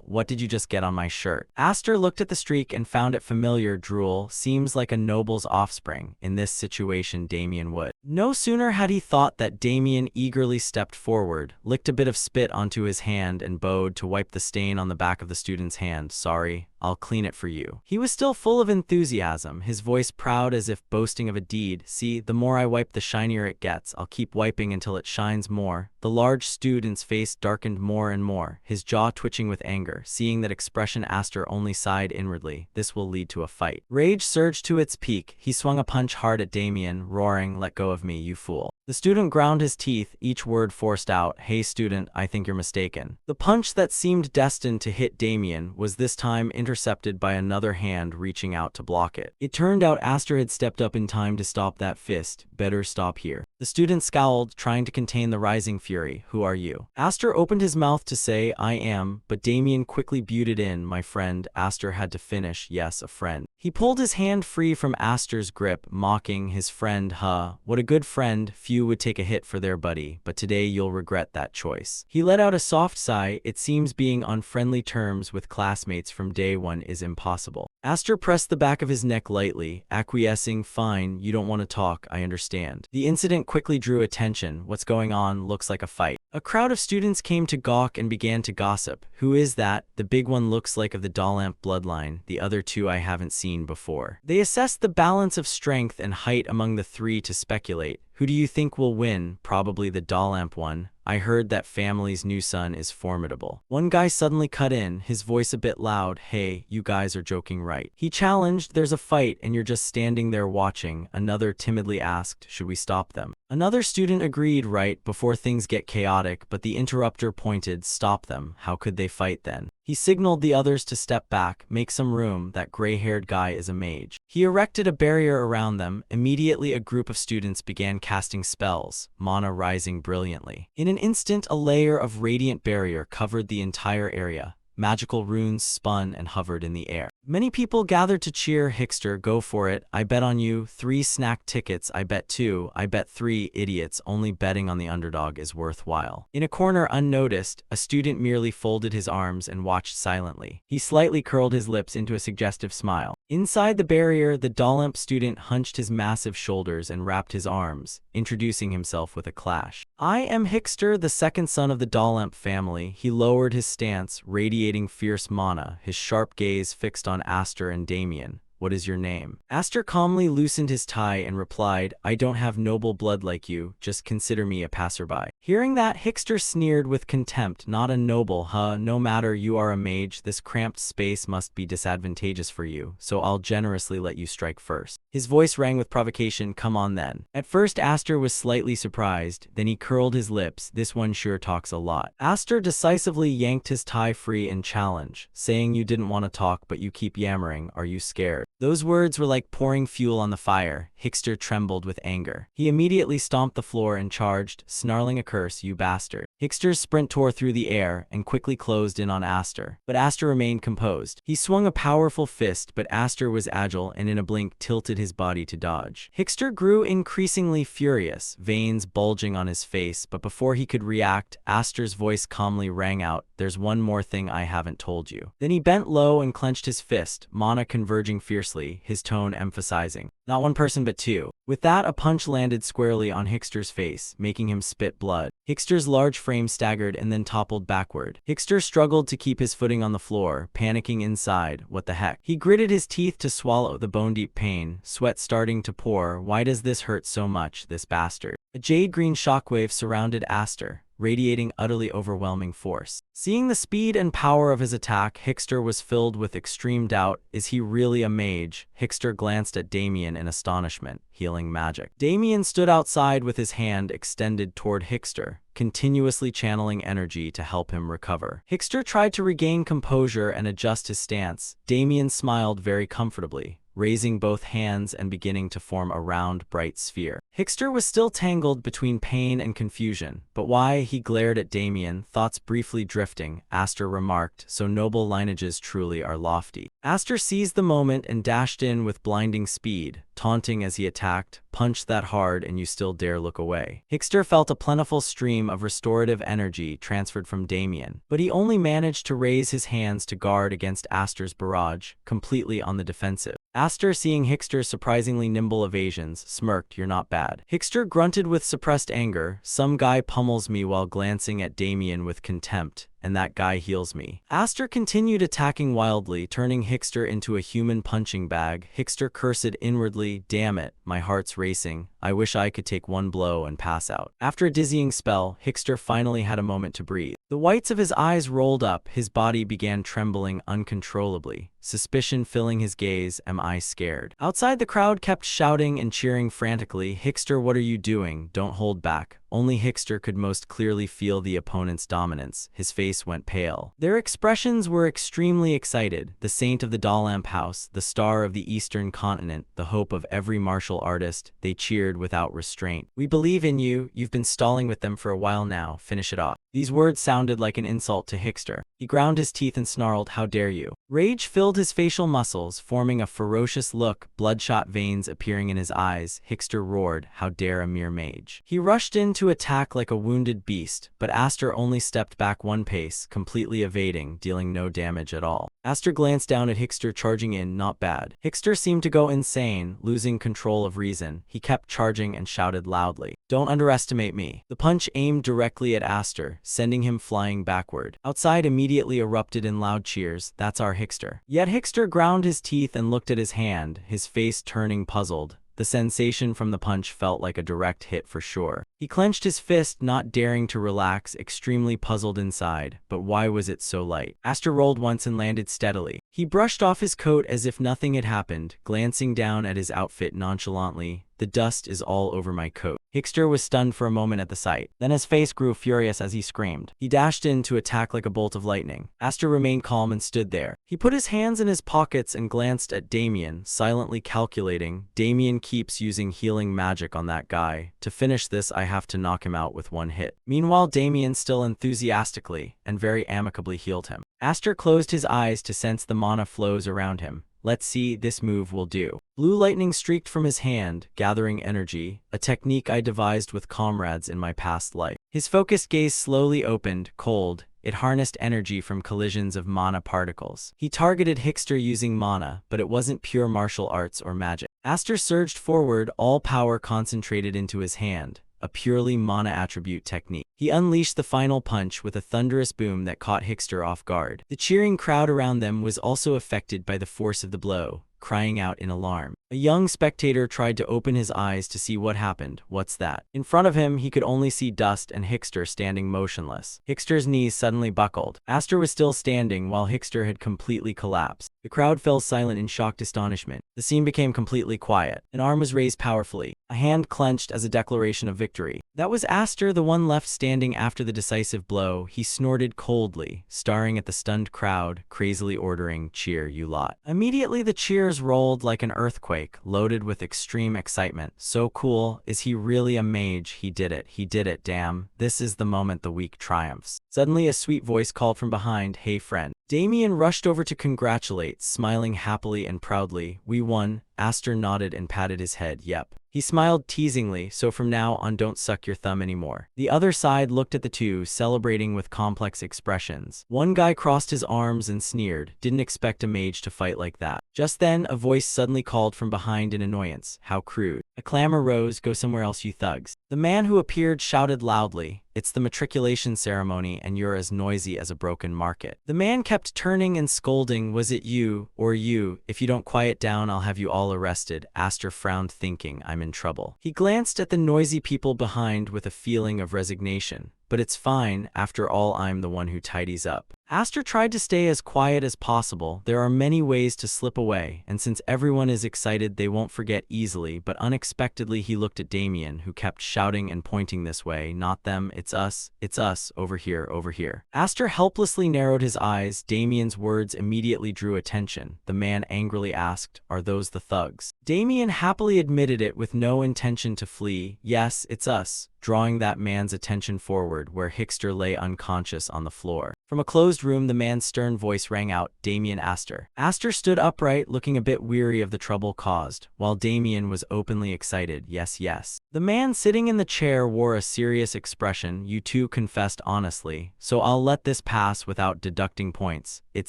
What did you just get on my shirt?" Aster looked at the streak and found it familiar. Drool, seems like a noble's offspring. In this situation, Damien would. No sooner had he thought that Damien eagerly stepped forward, licked a bit of spit onto his hand and bowed to wipe the stain on the back of the student's hand. "Sorry, I'll clean it for you. He was still full of enthusiasm, his voice proud as if boasting of a deed. See, the more I wipe, the shinier it gets. I'll keep wiping until it shines more. The large student's face darkened more and more, his jaw twitching with anger. Seeing that expression, Aster only sighed inwardly. This will lead to a fight. Rage surged to its peak. He swung a punch hard at Damien, roaring, "Let go of me, you fool." The student ground his teeth, each word forced out. "Hey student, I think you're mistaken." The punch that seemed destined to hit Damien was this time intercepted by another hand reaching out to block it. It turned out Aster had stepped up in time to stop that fist. "Better stop here." The student scowled, trying to contain the rising fury. "Who are you?" Aster opened his mouth to say, "I am," but Damien quickly butted in, "My friend." Aster had to finish, "Yes, a friend." He pulled his hand free from Aster's grip, mocking, "His friend, huh? What a good friend. Few would take a hit for their buddy, but today you'll regret that choice." He let out a soft sigh. It seems being on friendly terms with classmates from day one is impossible. Aster pressed the back of his neck lightly, acquiescing, "Fine, you don't want to talk, I understand." The incident quickly drew attention. "What's going on? Looks like a fight." A crowd of students came to gawk and began to gossip. "Who is that? The big one looks like of the Dallamp bloodline. The other two I haven't seen before." They assessed the balance of strength and height among the three to speculate. "Who do you think will win?" "Probably the Dallamp one. I heard that family's new son is formidable." One guy suddenly cut in, his voice a bit loud. "Hey, you guys are joking, right?" He challenged. "There's a fight and you're just standing there watching." Another timidly asked, "Should we stop them?" Another student agreed, "Right, before things get chaotic," but the interrupter pointed, "Stop them. How could they fight then?" He signaled the others to step back, "Make some room, that gray-haired guy is a mage." He erected a barrier around them. Immediately a group of students began casting spells, mana rising brilliantly. In an instant, a layer of radiant barrier covered the entire area. Magical runes spun and hovered in the air. Many people gathered to cheer. "Hickster, go for it. I bet on you." 3 snack tickets. "I bet 2. I bet 3. Idiots, only betting on the underdog is worthwhile." In a corner unnoticed, a student merely folded his arms and watched silently. He slightly curled his lips into a suggestive smile. Inside the barrier, the Dallamp student hunched his massive shoulders and wrapped his arms, introducing himself with a clash. "I am Hickster, the second son of the Dallamp family." He lowered his stance, radiating fierce mana, his sharp gaze fixed on Aster and Damien. "What is your name?" Aster calmly loosened his tie and replied, "I don't have noble blood like you, just consider me a passerby." Hearing that, Hickster sneered with contempt. "Not a noble, huh? No matter, you are a mage. This cramped space must be disadvantageous for you, so I'll generously let you strike first." His voice rang with provocation. "Come on then." At first Aster was slightly surprised, then he curled his lips. "This one sure talks a lot." Aster decisively yanked his tie free in challenge, saying, "You didn't want to talk, but you keep yammering. Are you scared?" Those words were like pouring fuel on the fire. Hickster trembled with anger. He immediately stomped the floor and charged, snarling a curse, "You bastard." Hickster's sprint tore through the air and quickly closed in on Aster, but Aster remained composed. He swung a powerful fist, but Aster was agile and in a blink tilted his body to dodge. Hickster grew increasingly furious, veins bulging on his face, but before he could react, Aster's voice calmly rang out, "There's one more thing I haven't told you." Then he bent low and clenched his fist, mana converging fiercely, his tone emphasizing, "Not one person but 2. With that, a punch landed squarely on Hickster's face, making him spit blood. Hickster's large frame staggered and then toppled backward. Hickster struggled to keep his footing on the floor, panicking inside. What the heck? He gritted his teeth to swallow the bone-deep pain, sweat starting to pour. Why does this hurt so much, this bastard? A jade-green shockwave surrounded Aster, radiating utterly overwhelming force. Seeing the speed and power of his attack, Hickster was filled with extreme doubt. Is he really a mage? Hickster glanced at Damien in astonishment. Healing magic. Damien stood outside with his hand extended toward Hickster, continuously channeling energy to help him recover. Hickster tried to regain composure and adjust his stance. Damien smiled very comfortably, raising both hands and beginning to form a round, bright sphere. Hickster was still tangled between pain and confusion. "But why?" He glared at Damien, thoughts briefly drifting. Aster remarked, "So noble lineages truly are lofty." Aster seized the moment and dashed in with blinding speed, taunting as he attacked, "Punch that hard and you still dare look away." Hickster felt a plentiful stream of restorative energy transferred from Damien, but he only managed to raise his hands to guard against Aster's barrage, completely on the defensive. Aster, seeing Hickster's surprisingly nimble evasions, smirked, "You're not bad." Hickster grunted with suppressed anger. "Some guy pummels me," while glancing at Damien with contempt. and that guy heals me. Aster continued attacking wildly, turning Hickster into a human punching bag. Hickster cursed inwardly, damn it, my heart's racing. I wish I could take one blow and pass out. After a dizzying spell, Hickster finally had a moment to breathe. The whites of his eyes rolled up, his body began trembling uncontrollably. Suspicion filling his gaze. Am I scared? Outside, the crowd kept shouting and cheering frantically. Hickster, what are you doing? Don't hold back. Only Hickster could most clearly feel the opponent's dominance. His face went pale. Their expressions were extremely excited. The saint of the Dalamp House, the star of the Eastern continent, the hope of every martial artist, they cheered without restraint. We believe in you. You've been stalling with them for a while now. Finish it off. These words sounded like an insult to Hickster. He ground his teeth and snarled, how dare you? Rage filled his facial muscles, forming a ferocious look, bloodshot veins appearing in his eyes. Hickster roared, how dare a mere mage? He rushed in to attack like a wounded beast, but Aster only stepped back one pace, completely evading, dealing no damage at all. Aster glanced down at Hickster charging in, not bad. Hickster seemed to go insane, losing control of reason. He kept charging and shouted loudly, don't underestimate me. The punch aimed directly at Aster, sending him flying backward. Outside immediately erupted in loud cheers. That's our Hickster. Yet Hickster ground his teeth and looked at his hand, his face turning puzzled. The sensation from the punch felt like a direct hit for sure. He clenched his fist, not daring to relax, extremely puzzled inside. But why was it so light? Aster rolled once and landed steadily. He brushed off his coat as if nothing had happened, glancing down at his outfit nonchalantly. The dust is all over my coat. Hickster was stunned for a moment at the sight. Then his face grew furious as he screamed. He dashed in to attack like a bolt of lightning. Aster remained calm and stood there. He put his hands in his pockets and glanced at Damien, silently calculating. Damien keeps using healing magic on that guy. To finish this, I have to knock him out with one hit. Meanwhile, Damien still enthusiastically and very amicably healed him. Aster closed his eyes to sense the mana flows around him. Let's see, this move will do. Blue lightning streaked from his hand, gathering energy, a technique I devised with comrades in my past life. His focused gaze slowly opened, cold. It harnessed energy from collisions of mana particles. He targeted Hickster using mana, but it wasn't pure martial arts or magic. Aster surged forward, all power concentrated into his hand. A purely mana attribute technique. He unleashed the final punch with a thunderous boom that caught Hickster off guard. The cheering crowd around them was also affected by the force of the blow, crying out in alarm. A young spectator tried to open his eyes to see what happened. What's that? In front of him, he could only see dust and Hickster standing motionless. Hickster's knees suddenly buckled. Aster was still standing while Hickster had completely collapsed. The crowd fell silent in shocked astonishment. The scene became completely quiet. An arm was raised powerfully, a hand clenched as a declaration of victory. That was Aster, the one left standing after the decisive blow. He snorted coldly, staring at the stunned crowd, crazily ordering, cheer, you lot. Immediately the cheers rolled like an earthquake, loaded with extreme excitement. So cool. Is he really a mage? He did it. He did it. Damn. This is the moment the weak triumphs. Suddenly a sweet voice called from behind, hey friend. Damien rushed over to congratulate, smiling happily and proudly. We won. Aster nodded and patted his head. Yep. He smiled teasingly, so from now on don't suck your thumb anymore. The other side looked at the two, celebrating with complex expressions. One guy crossed his arms and sneered, didn't expect a mage to fight like that. Just then, a voice suddenly called from behind in annoyance, how crude. A clamor rose, go somewhere else you thugs. The man who appeared shouted loudly, it's the matriculation ceremony and you're as noisy as a broken market. The man kept turning and scolding, was it you, or you? If you don't quiet down I'll have you all arrested. Aster frowned thinking, I'm in trouble. He glanced at the noisy people behind with a feeling of resignation. But it's fine, after all I'm the one who tidies up. Aster tried to stay as quiet as possible. There are many ways to slip away, and since everyone is excited they won't forget easily, but unexpectedly he looked at Damien, who kept shouting and pointing this way, not them, it's us, over here, over here. Aster helplessly narrowed his eyes. Damien's words immediately drew attention. The man angrily asked, are those the thugs? Damien happily admitted it with no intention to flee. Yes, it's us. Drawing that man's attention forward where Hickster lay unconscious on the floor. From a closed room, the man's stern voice rang out, Damien Aster. Aster stood upright, looking a bit weary of the trouble caused, while Damien was openly excited, yes, yes. The man sitting in the chair wore a serious expression. You two confessed honestly, so I'll let this pass without deducting points. It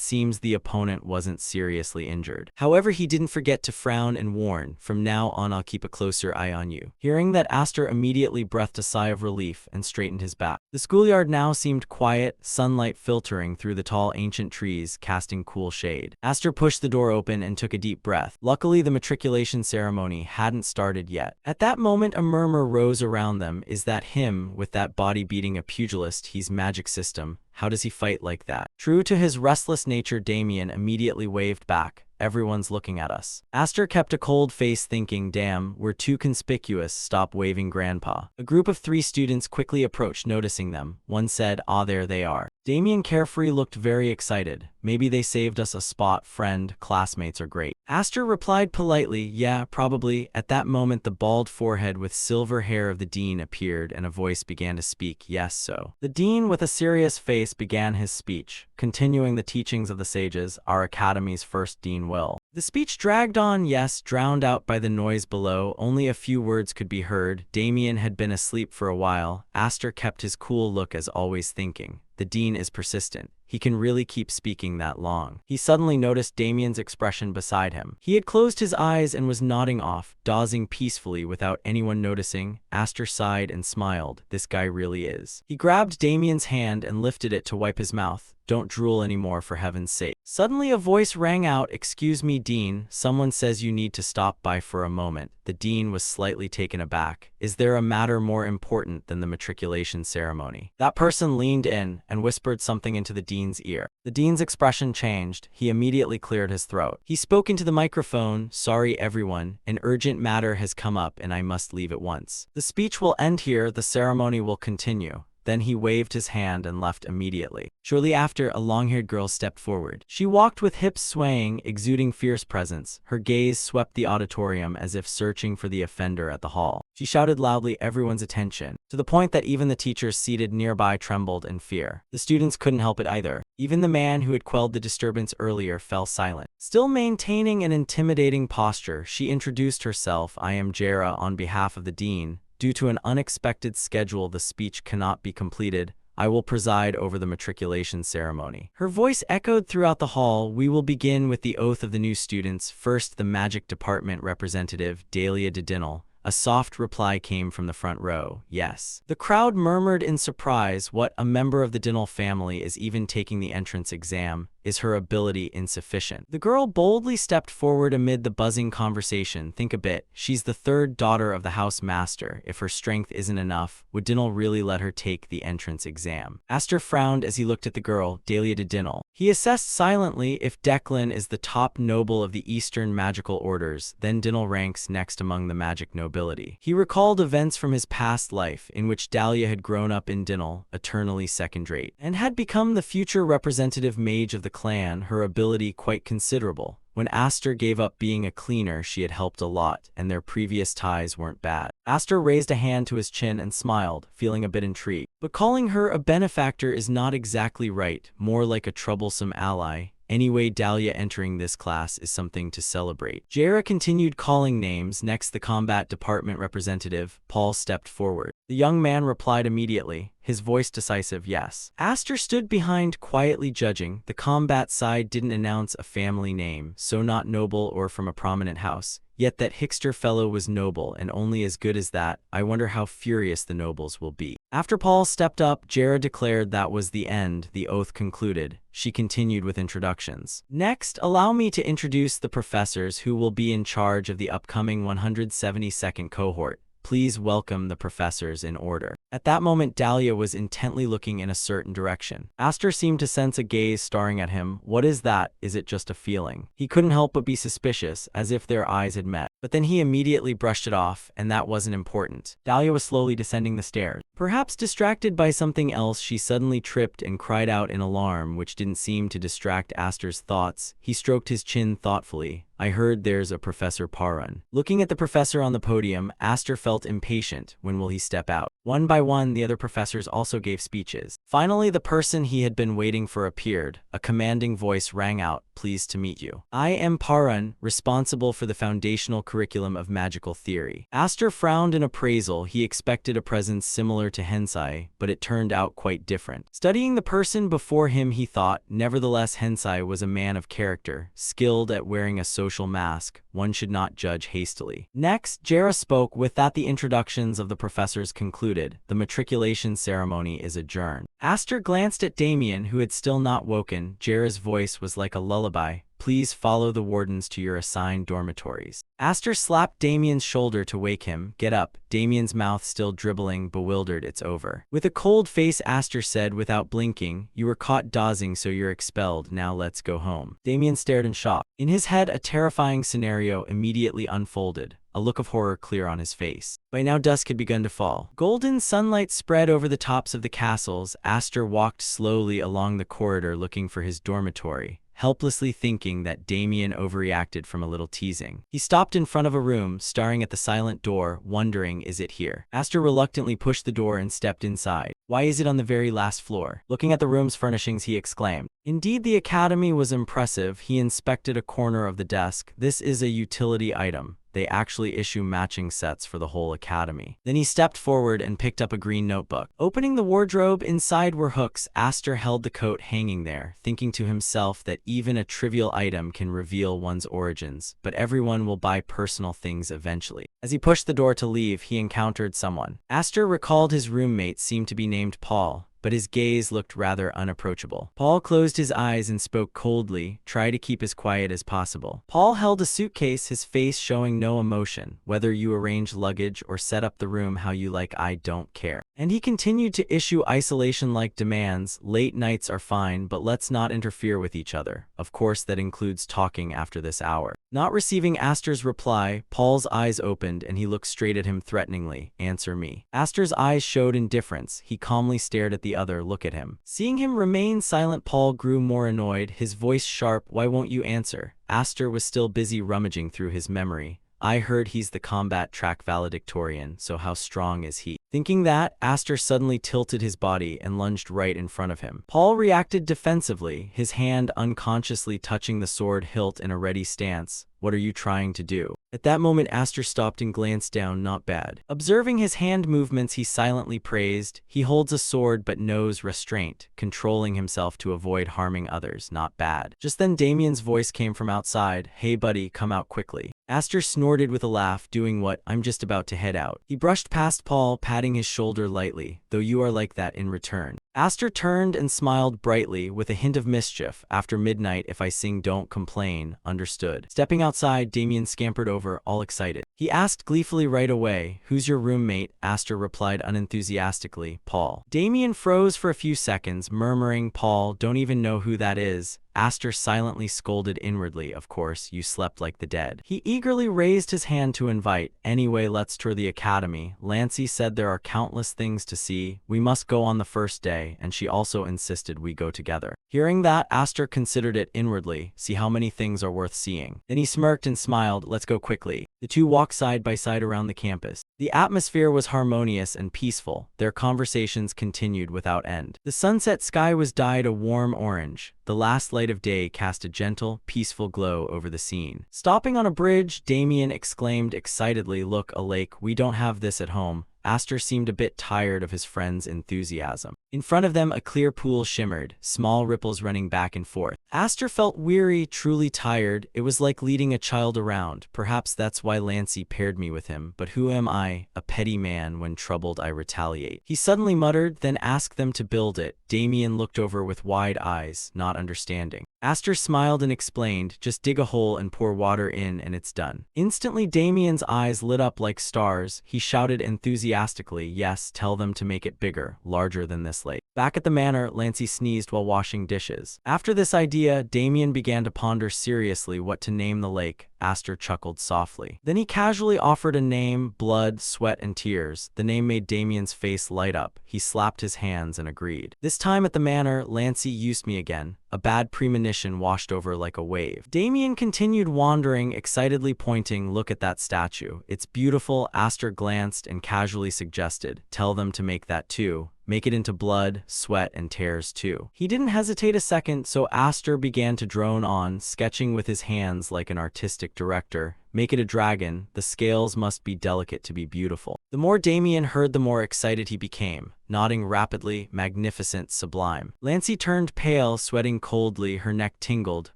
seems the opponent wasn't seriously injured. However, he didn't forget to frown and warn, from now on I'll keep a closer eye on you. Hearing that, Aster immediately breathed a sigh of relief and straightened his back. The schoolyard now seemed quiet, sunlight filled filtering through the tall ancient trees, casting cool shade. Aster pushed the door open and took a deep breath. Luckily, the matriculation ceremony hadn't started yet. At that moment, a murmur rose around them. Is that him, with that body beating a pugilist? He's magic system. How does he fight like that? True to his restless nature, Damien immediately waved back. Everyone's looking at us. Aster kept a cold face, thinking, damn, we're too conspicuous, stop waving grandpa. A group of 3 students quickly approached, noticing them. One said, ah, there they are. Damien carefree looked very excited. Maybe they saved us a spot, friend, classmates are great. Aster replied politely, yeah, probably. At that moment, the bald forehead with silver hair of the dean appeared and a voice began to speak, yes, so. The dean with a serious face began his speech, continuing the teachings of the sages, our academy's first dean will. The speech dragged on, yes, drowned out by the noise below. Only a few words could be heard. Damien had been asleep for a while. Aster kept his cool look as always, thinking, the dean is persistent. He can really keep speaking that long. He suddenly noticed Damien's expression beside him. He had closed his eyes and was nodding off, dozing peacefully without anyone noticing. Aster sighed and smiled. This guy really is. He grabbed Damien's hand and lifted it to wipe his mouth. Don't drool anymore, for heaven's sake. Suddenly a voice rang out, excuse me, Dean, someone says you need to stop by for a moment. The dean was slightly taken aback. Is there a matter more important than the matriculation ceremony? That person leaned in and whispered something into the dean's ear. The dean's expression changed. He immediately cleared his throat. He spoke into the microphone, sorry everyone, an urgent matter has come up and I must leave at once. The speech will end here, the ceremony will continue. Then he waved his hand and left immediately. Shortly after, a long-haired girl stepped forward. She walked with hips swaying, exuding fierce presence. Her gaze swept the auditorium as if searching for the offender at the hall. She shouted loudly, everyone's attention, to the point that even the teachers seated nearby trembled in fear. The students couldn't help it either. Even the man who had quelled the disturbance earlier fell silent. Still maintaining an intimidating posture, she introduced herself. I am Jera on behalf of the dean. Due to an unexpected schedule, the speech cannot be completed. I will preside over the matriculation ceremony. Her voice echoed throughout the hall. We will begin with the oath of the new students. First, the magic department representative, Dahlia Dedinal. A soft reply came from the front row, yes. The crowd murmured in surprise. What, a member of the Dinal family is even taking the entrance exam? Is her ability insufficient? The girl boldly stepped forward amid the buzzing conversation. Think a bit, she's the 3rd daughter of the house master. If her strength isn't enough, would Dinal really let her take the entrance exam? Aster frowned as he looked at the girl, Dahlia Dedinal. He assessed silently, if Declan is the top noble of the Eastern magical orders, then Dinal ranks next among the magic nobility. He recalled events from his past life, in which Dahlia had grown up in Dinal, eternally second-rate, and had become the future representative mage of the clan, her ability quite considerable. When Aster gave up being a cleaner, she had helped a lot, and their previous ties weren't bad. Aster raised a hand to his chin and smiled, feeling a bit intrigued. But calling her a benefactor is not exactly right, more like a troublesome ally. Anyway, Dahlia entering this class is something to celebrate. Jera continued calling names. Next, the combat department representative, Paul, stepped forward. The young man replied immediately, his voice decisive, yes. Aster stood behind, quietly judging. The combat side didn't announce a family name, so not noble or from a prominent house. Yet that Hickster fellow was noble and only as good as that. I wonder how furious the nobles will be. After Paul stepped up, Jera declared that was the end. The oath concluded. She continued with introductions. Next, allow me to introduce the professors who will be in charge of the upcoming 172nd cohort. Please welcome the professors in order. At that moment, Dahlia was intently looking in a certain direction. Aster seemed to sense a gaze staring at him. What is that? Is it just a feeling? He couldn't help but be suspicious, as if their eyes had met. But then he immediately brushed it off, and that wasn't important. Dahlia was slowly descending the stairs. Perhaps distracted by something else, she suddenly tripped and cried out in alarm, which didn't seem to distract Aster's thoughts. He stroked his chin thoughtfully. I heard there's a Professor Parun. Looking at the professor on the podium, Aster felt impatient. When will he step out? One by one, the other professors also gave speeches. Finally, the person he had been waiting for appeared. A commanding voice rang out, pleased to meet you. I am Parun, responsible for the foundational curriculum of magical theory. Aster frowned in appraisal. He expected a presence similar to Hensai, but it turned out quite different. Studying the person before him, he thought, nevertheless Hensai was a man of character, skilled at wearing a social social mask, one should not judge hastily. Next, Jera spoke. With that, the introductions of the professors concluded. The matriculation ceremony is adjourned. Aster glanced at Damien, who had still not woken. Jera's voice was like a lullaby. Please follow the wardens to your assigned dormitories. Aster slapped Damien's shoulder to wake him. Get up. Damien's mouth still dribbling, bewildered. It's over. With a cold face, Aster said without blinking, you were caught dozing, so you're expelled. Now let's go home. Damien stared in shock. In his head, a terrifying scenario immediately unfolded, a look of horror clear on his face. By now dusk had begun to fall. Golden sunlight spread over the tops of the castles. Aster walked slowly along the corridor looking for his dormitory, helplessly thinking that Damien overreacted from a little teasing. He stopped in front of a room, staring at the silent door, wondering, is it here? Aster reluctantly pushed the door and stepped inside. Why is it on the very last floor? Looking at the room's furnishings, he exclaimed. Indeed, the academy was impressive. He inspected a corner of the desk. This is a utility item. They actually issue matching sets for the whole academy. Then he stepped forward and picked up a green notebook. Opening the wardrobe, inside were hooks. Aster held the coat hanging there, thinking to himself that even a trivial item can reveal one's origins, but everyone will buy personal things eventually. As he pushed the door to leave, he encountered someone. Aster recalled his roommate seemed to be named Paul, but his gaze looked rather unapproachable. Paul closed his eyes and spoke coldly. Try to keep as quiet as possible. Paul held a suitcase, his face showing no emotion. Whether you arrange luggage or set up the room how you like, I don't care. And he continued to issue isolation-like demands. Late nights are fine, but let's not interfere with each other. Of course, that includes talking after this hour. Not receiving Aster's reply, Paul's eyes opened and he looked straight at him threateningly. Answer me. Aster's eyes showed indifference. He calmly stared at the other. Look at him. Seeing him remain silent, Paul grew more annoyed, his voice sharp. Why won't you answer? Aster was still busy rummaging through his memory. I heard he's the combat track valedictorian, so how strong is he? Thinking that, Aster suddenly tilted his body and lunged right in front of him. Paul reacted defensively, his hand unconsciously touching the sword hilt in a ready stance. What are you trying to do? At that moment, Aster stopped and glanced down. Not bad. Observing his hand movements, he silently praised. He holds a sword but knows restraint, controlling himself to avoid harming others. Not bad. Just then Damien's voice came from outside. Hey buddy, come out quickly. Aster snorted with a laugh. Doing what? I'm just about to head out. He brushed past Paul, patting his shoulder lightly. Though you are like that in return. Aster turned and smiled brightly, with a hint of mischief. After midnight, if I sing, don't complain. Understood. Stepping outside, Damien scampered over, all excited. He asked gleefully right away, who's your roommate? Aster replied unenthusiastically, Paul. Damien froze for a few seconds, murmuring, Paul, don't even know who that is. Aster silently scolded inwardly, of course, you slept like the dead. He eagerly raised his hand to invite. Anyway, let's tour the academy. Lancey said there are countless things to see. We must go on the first day, and she also insisted we go together. Hearing that, Aster considered it inwardly. See how many things are worth seeing. Then he smirked and smiled. Let's go quickly. The two walked side by side around the campus. The atmosphere was harmonious and peaceful. Their conversations continued without end. The sunset sky was dyed a warm orange. The last light of day cast a gentle, peaceful glow over the scene. Stopping on a bridge, Damien exclaimed excitedly, look, a lake. We don't have this at home. Aster seemed a bit tired of his friend's enthusiasm. In front of them, a clear pool shimmered, small ripples running back and forth. Aster felt weary, truly tired. It was like leading a child around. Perhaps that's why Lancey paired me with him. But who am I? A petty man. When troubled, I retaliate. He suddenly muttered, then asked them to build it. Damien looked over with wide eyes, not understanding. Aster smiled and explained, just dig a hole and pour water in and it's done. Instantly, Damien's eyes lit up like stars. He shouted enthusiastically, yes, tell them to make it bigger, larger than this lake. Back at the manor, Lancey sneezed while washing dishes. After this idea, Damien began to ponder seriously what to name the lake. Aster chuckled softly. Then he casually offered a name, Blood, Sweat, and Tears. The name made Damien's face light up. He slapped his hands and agreed. This time at the manor, Lancey used me again. A bad premonition washed over like a wave. Damien continued wandering, excitedly pointing, look at that statue. It's beautiful. Aster glanced and casually suggested, tell them to make that too. Make it into blood, sweat, and tears too. He didn't hesitate a second, so Aster began to drone on, sketching with his hands like an artistic magic director. Make it a dragon. The scales must be delicate to be beautiful. The more Damien heard, the more excited he became, nodding rapidly, magnificent, sublime. Lancey turned pale, sweating coldly, her neck tingled.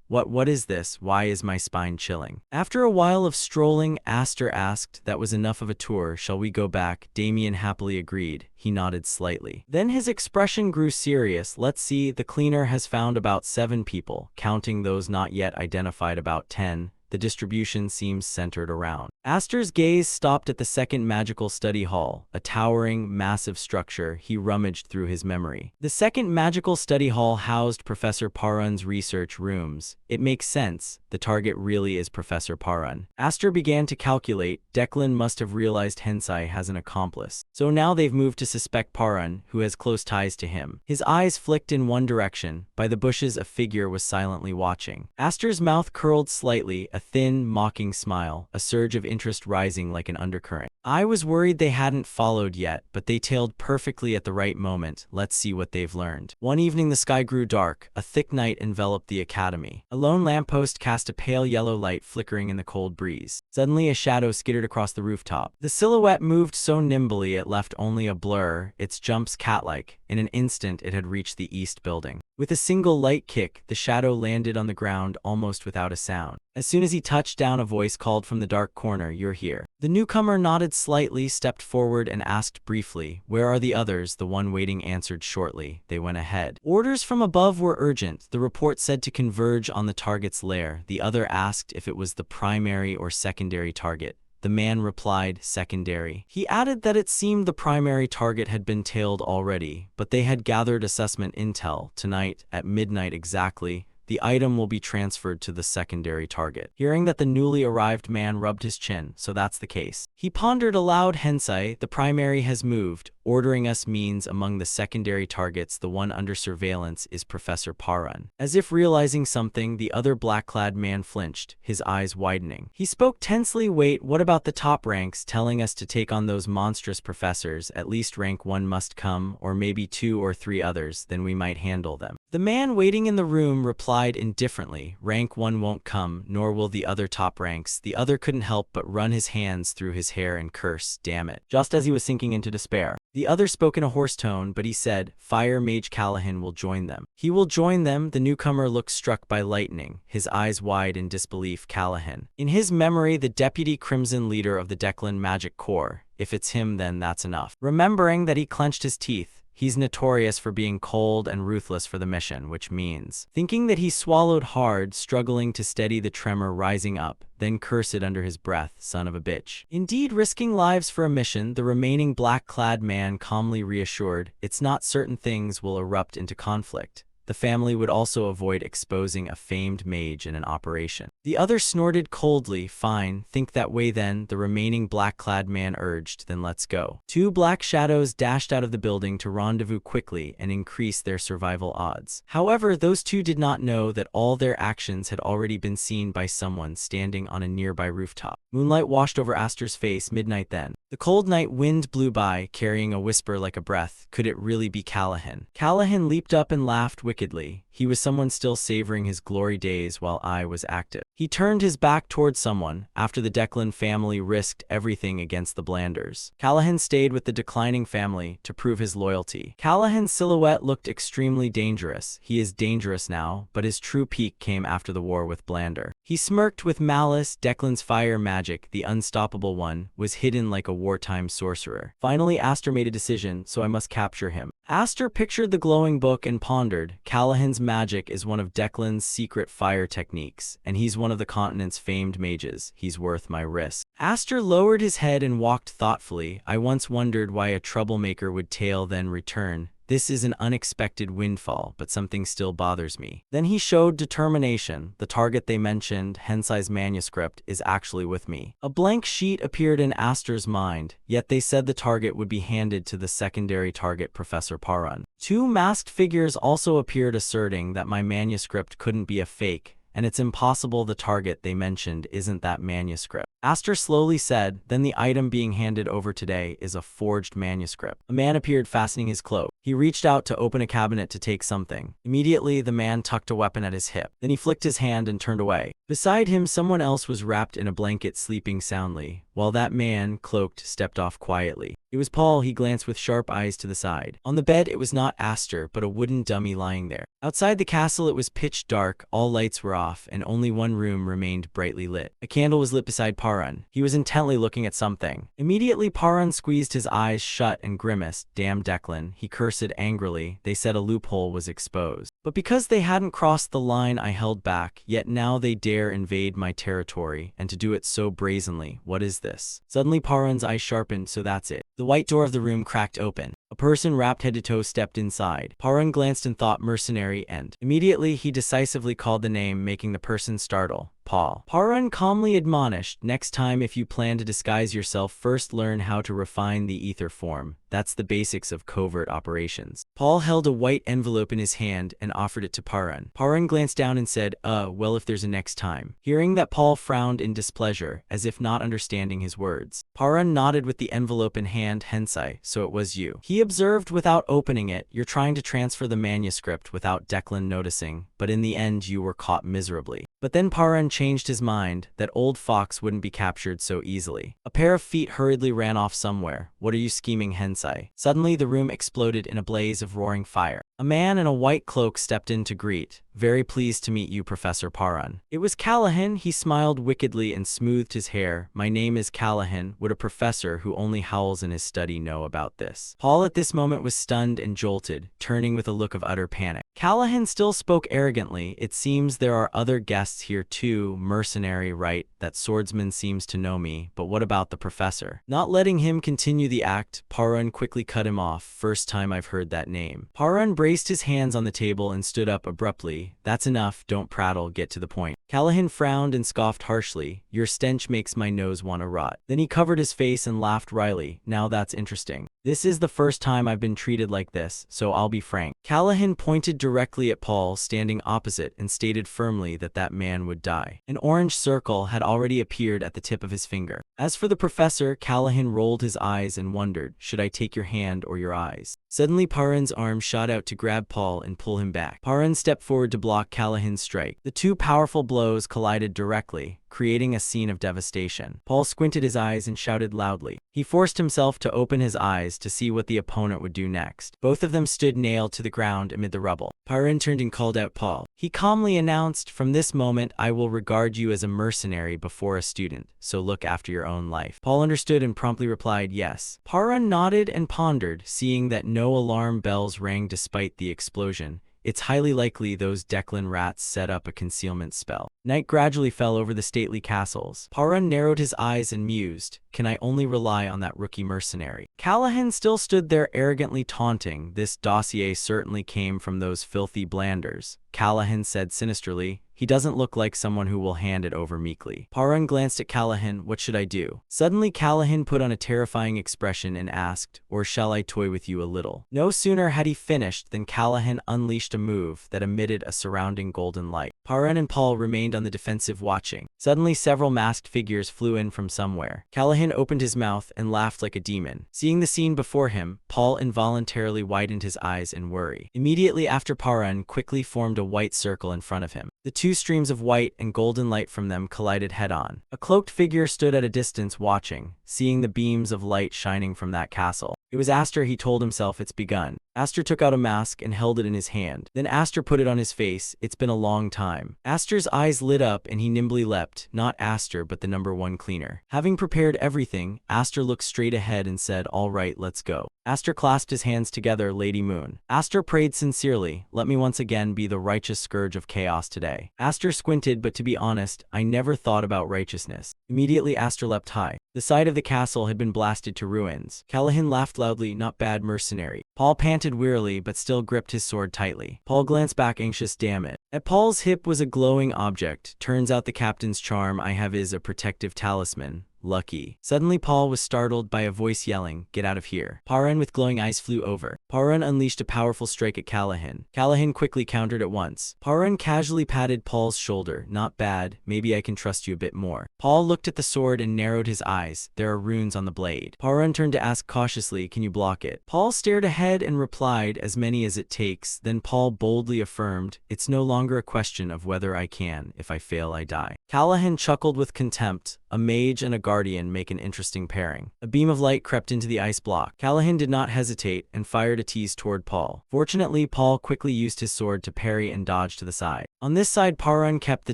What is this? Why is my spine chilling? After a while of strolling, Aster asked, that was enough of a tour, shall we go back? Damien happily agreed. He nodded slightly. Then his expression grew serious. Let's see, the cleaner has found about 7 people, counting those not yet identified about 10. The distribution seems centered around. Aster's gaze stopped at the second magical study hall, a towering, massive structure. He rummaged through his memory. The second magical study hall housed Professor Parun's research rooms. It makes sense. The target really is Professor Parun. Aster began to calculate. Declan must have realized Hensai has an accomplice. So now they've moved to suspect Parun, who has close ties to him. His eyes flicked in one direction. By the bushes, a figure was silently watching. Aster's mouth curled slightly, a thin, mocking smile, a surge of interest rising like an undercurrent. I was worried they hadn't followed yet, but they tailed perfectly at the right moment. Let's see what they've learned. One evening the sky grew dark. A thick night enveloped the academy. A lone lamppost cast a pale yellow light flickering in the cold breeze. Suddenly a shadow skittered across the rooftop. The silhouette moved so nimbly it left only a blur, its jumps cat-like. In an instant it had reached the east building. With a single light kick, the shadow landed on the ground almost without a sound. As soon as he touched down, a voice called from the dark corner, "You're here." The newcomer nodded slightly, stepped forward, and asked briefly, "Where are the others?" The one waiting answered shortly. They went ahead. Orders from above were urgent. The report said to converge on the target's lair. The other asked if it was the primary or secondary target. The man replied, secondary. He added that it seemed the primary target had been tailed already, but they had gathered assessment intel. Tonight, at midnight exactly, the item will be transferred to the secondary target. Hearing that, the newly arrived man rubbed his chin. So that's the case. He pondered aloud. Hensai, the primary has moved. Ordering us means among the secondary targets, the one under surveillance is Professor Parun. As if realizing something, the other black-clad man flinched, his eyes widening. He spoke tensely. Wait, what about the top ranks telling us to take on those monstrous professors? At least rank 1 must come, or maybe 2 or 3 others, then we might handle them. The man waiting in the room replied indifferently, rank 1 won't come, nor will the other top ranks. The other couldn't help but run his hands through his hair and curse, damn it, just as he was sinking into despair. The other spoke in a hoarse tone, but he said, Fire Mage Callahan will join them. He will join them. The newcomer looked struck by lightning, his eyes wide in disbelief. Callahan. In his memory, the deputy Crimson leader of the Declan Magic Corps. If it's him, then that's enough. Remembering that, he clenched his teeth. He's notorious for being cold and ruthless for the mission, which means. Thinking that, he swallowed hard, struggling to steady the tremor rising up, then cursed under his breath, son of a bitch. Indeed, risking lives for a mission, the remaining black-clad man calmly reassured, it's not certain things will erupt into conflict. The family would also avoid exposing a famed mage in an operation. The other snorted coldly. Fine, think that way then, the remaining black-clad man urged, then let's go. 2 black shadows dashed out of the building to rendezvous quickly and increase their survival odds. However, those 2 did not know that all their actions had already been seen by someone standing on a nearby rooftop. Moonlight washed over Aster's face. Midnight then. The cold night wind blew by, carrying a whisper like a breath. Could it really be Callahan? Callahan leaped up and laughed wickedly. He was someone still savoring his glory days while I was active. He turned his back toward someone. After the Declan family risked everything against the Blanders, Callahan stayed with the declining family to prove his loyalty. Callahan's silhouette looked extremely dangerous. He is dangerous now, but his true peak came after the war with Blander. He smirked with malice. Declan's fire magic, the unstoppable one, was hidden like a wartime sorcerer. Finally, Aster made a decision, so I must capture him. Aster pictured the glowing book and pondered. Callahan's magic is one of Declan's secret fire techniques, and he's one of the continent's famed mages. He's worth my risk. Aster lowered his head and walked thoughtfully. I once wondered why a troublemaker would tail then return. This is an unexpected windfall, but something still bothers me. Then he showed determination. The target they mentioned, Hensai's manuscript, is actually with me. A blank sheet appeared in Aster's mind, yet they said the target would be handed to the secondary target, Professor Parun. 2 masked figures also appeared, asserting that my manuscript couldn't be a fake, and it's impossible the target they mentioned isn't that manuscript. Aster slowly said, then the item being handed over today is a forged manuscript. A man appeared fastening his cloak. He reached out to open a cabinet to take something. Immediately, the man tucked a weapon at his hip. Then he flicked his hand and turned away. Beside him, someone else was wrapped in a blanket sleeping soundly, while that man, cloaked, stepped off quietly. It was Paul. He glanced with sharp eyes to the side. On the bed, it was not Aster, but a wooden dummy lying there. Outside the castle, it was pitch dark, all lights were off, and only one room remained brightly lit. A candle was lit beside Parun. He was intently looking at something. Immediately, Parun squeezed his eyes shut and grimaced. Damn Declan, he cursed angrily. They said a loophole was exposed. But because they hadn't crossed the line, I held back, yet now they dare invade my territory, and to do it so brazenly. What is this? Suddenly Parun's eyes sharpened, so that's it. The white door of the room cracked open. A person wrapped head to toe stepped inside. Parun glanced and thought mercenary and immediately he decisively called the name, making the person startle. Paul. Parun calmly admonished, next time if you plan to disguise yourself, first learn how to refine the ether form. That's the basics of covert operations. Paul held a white envelope in his hand and offered it to Parun. Parun glanced down and said, well, if there's a next time. Hearing that, Paul frowned in displeasure, as if not understanding his words. Parun nodded with the envelope in hand. Hensai, so it was you. He observed without opening it. You're trying to transfer the manuscript without Declan noticing, but in the end you were caught miserably. But then Parun changed his mind, that old fox wouldn't be captured so easily. A pair of feet hurriedly ran off somewhere. What are you scheming, Hensai? Suddenly the room exploded in a blaze of roaring fire. A man in a white cloak stepped in to greet. Very pleased to meet you, Professor Parun. It was Callahan. He smiled wickedly and smoothed his hair. My name is Callahan. Would a professor who only howls in his study know about this? Paul at this moment was stunned and jolted, turning with a look of utter panic. Callahan still spoke arrogantly. It seems there are other guests here too. Mercenary, right? That swordsman seems to know me, but what about the professor? Not letting him continue the act, Parun quickly cut him off. First time I've heard that name. Parun braced his hands on the table and stood up abruptly. That's enough, don't prattle, get to the point. Callahan frowned and scoffed harshly. Your stench makes my nose want to rot. Then he covered his face and laughed wryly. Now that's interesting. This is the first time I've been treated like this, so I'll be frank. Callahan pointed directly at Paul, standing opposite, and stated firmly that that man would die. An orange circle had already appeared at the tip of his finger. As for the professor, Callahan rolled his eyes and wondered, should I take your hand or your eyes? Suddenly Parun's arm shot out to grab Paul and pull him back. Parun stepped forward to block Callahan's strike. The two powerful blows collided directly, creating a scene of devastation. Paul squinted his eyes and shouted loudly. He forced himself to open his eyes to see what the opponent would do next. Both of them stood nailed to the ground amid the rubble. Parun turned and called out Paul. He calmly announced, from this moment I will regard you as a mercenary before a student, so look after your own life. Paul understood and promptly replied yes. Parun nodded and pondered, seeing that no alarm bells rang despite the explosion. It's highly likely those Declan rats set up a concealment spell. Night gradually fell over the stately castles. Parun narrowed his eyes and mused, can I only rely on that rookie mercenary? Callahan still stood there arrogantly taunting. This dossier certainly came from those filthy Blanders. Callahan said sinisterly, he doesn't look like someone who will hand it over meekly. Parun glanced at Callahan. What should I do? Suddenly Callahan put on a terrifying expression and asked, or shall I toy with you a little? No sooner had he finished than Callahan unleashed a move that emitted a surrounding golden light. Parun and Paul remained on the defensive watching. Suddenly several masked figures flew in from somewhere. Callahan opened his mouth and laughed like a demon. Seeing the scene before him, Paul involuntarily widened his eyes in worry. Immediately after, Parun quickly formed a white circle in front of him. The two streams of white and golden light from them collided head-on. A cloaked figure stood at a distance watching, seeing the beams of light shining from that castle. It was Aster. He told himself, it's begun. Aster took out a mask and held it in his hand. Then Aster put it on his face. It's been a long time. Aster's eyes lit up and he nimbly leapt, not Aster but the #1 cleaner. Having prepared everything, Aster looked straight ahead and said, all right, let's go. Aster clasped his hands together. Lady Moon. Aster prayed sincerely, let me once again be the righteous scourge of chaos today. Aster squinted, but to be honest, I never thought about righteousness. Immediately Aster leapt high. The side of the castle had been blasted to ruins. Callahan laughed loudly, not bad, mercenary. Paul panted wearily but still gripped his sword tightly. Paul glanced back anxious, damn it. At Paul's hip was a glowing object. Turns out the captain's charm I have is a protective talisman. lucky. Suddenly Paul was startled by a voice yelling, "Get out of here." Paran with glowing eyes flew over. Paran unleashed a powerful strike at Callahan. Callahan quickly countered at once. Paran casually patted Paul's shoulder. "Not bad, maybe I can trust you a bit more." Paul looked at the sword and narrowed his eyes. "There are runes on the blade." Paran turned to ask cautiously, "Can you block it?" Paul stared ahead and replied, "As many as it takes." Then Paul boldly affirmed, "It's no longer a question of whether I can. If I fail, I die." Callahan chuckled with contempt. A mage and a guardian make an interesting pairing. A beam of light crept into the ice block. Callahan did not hesitate and fired a tease toward Paul. Fortunately, Paul quickly used his sword to parry and dodge to the side. On this side, Paran kept the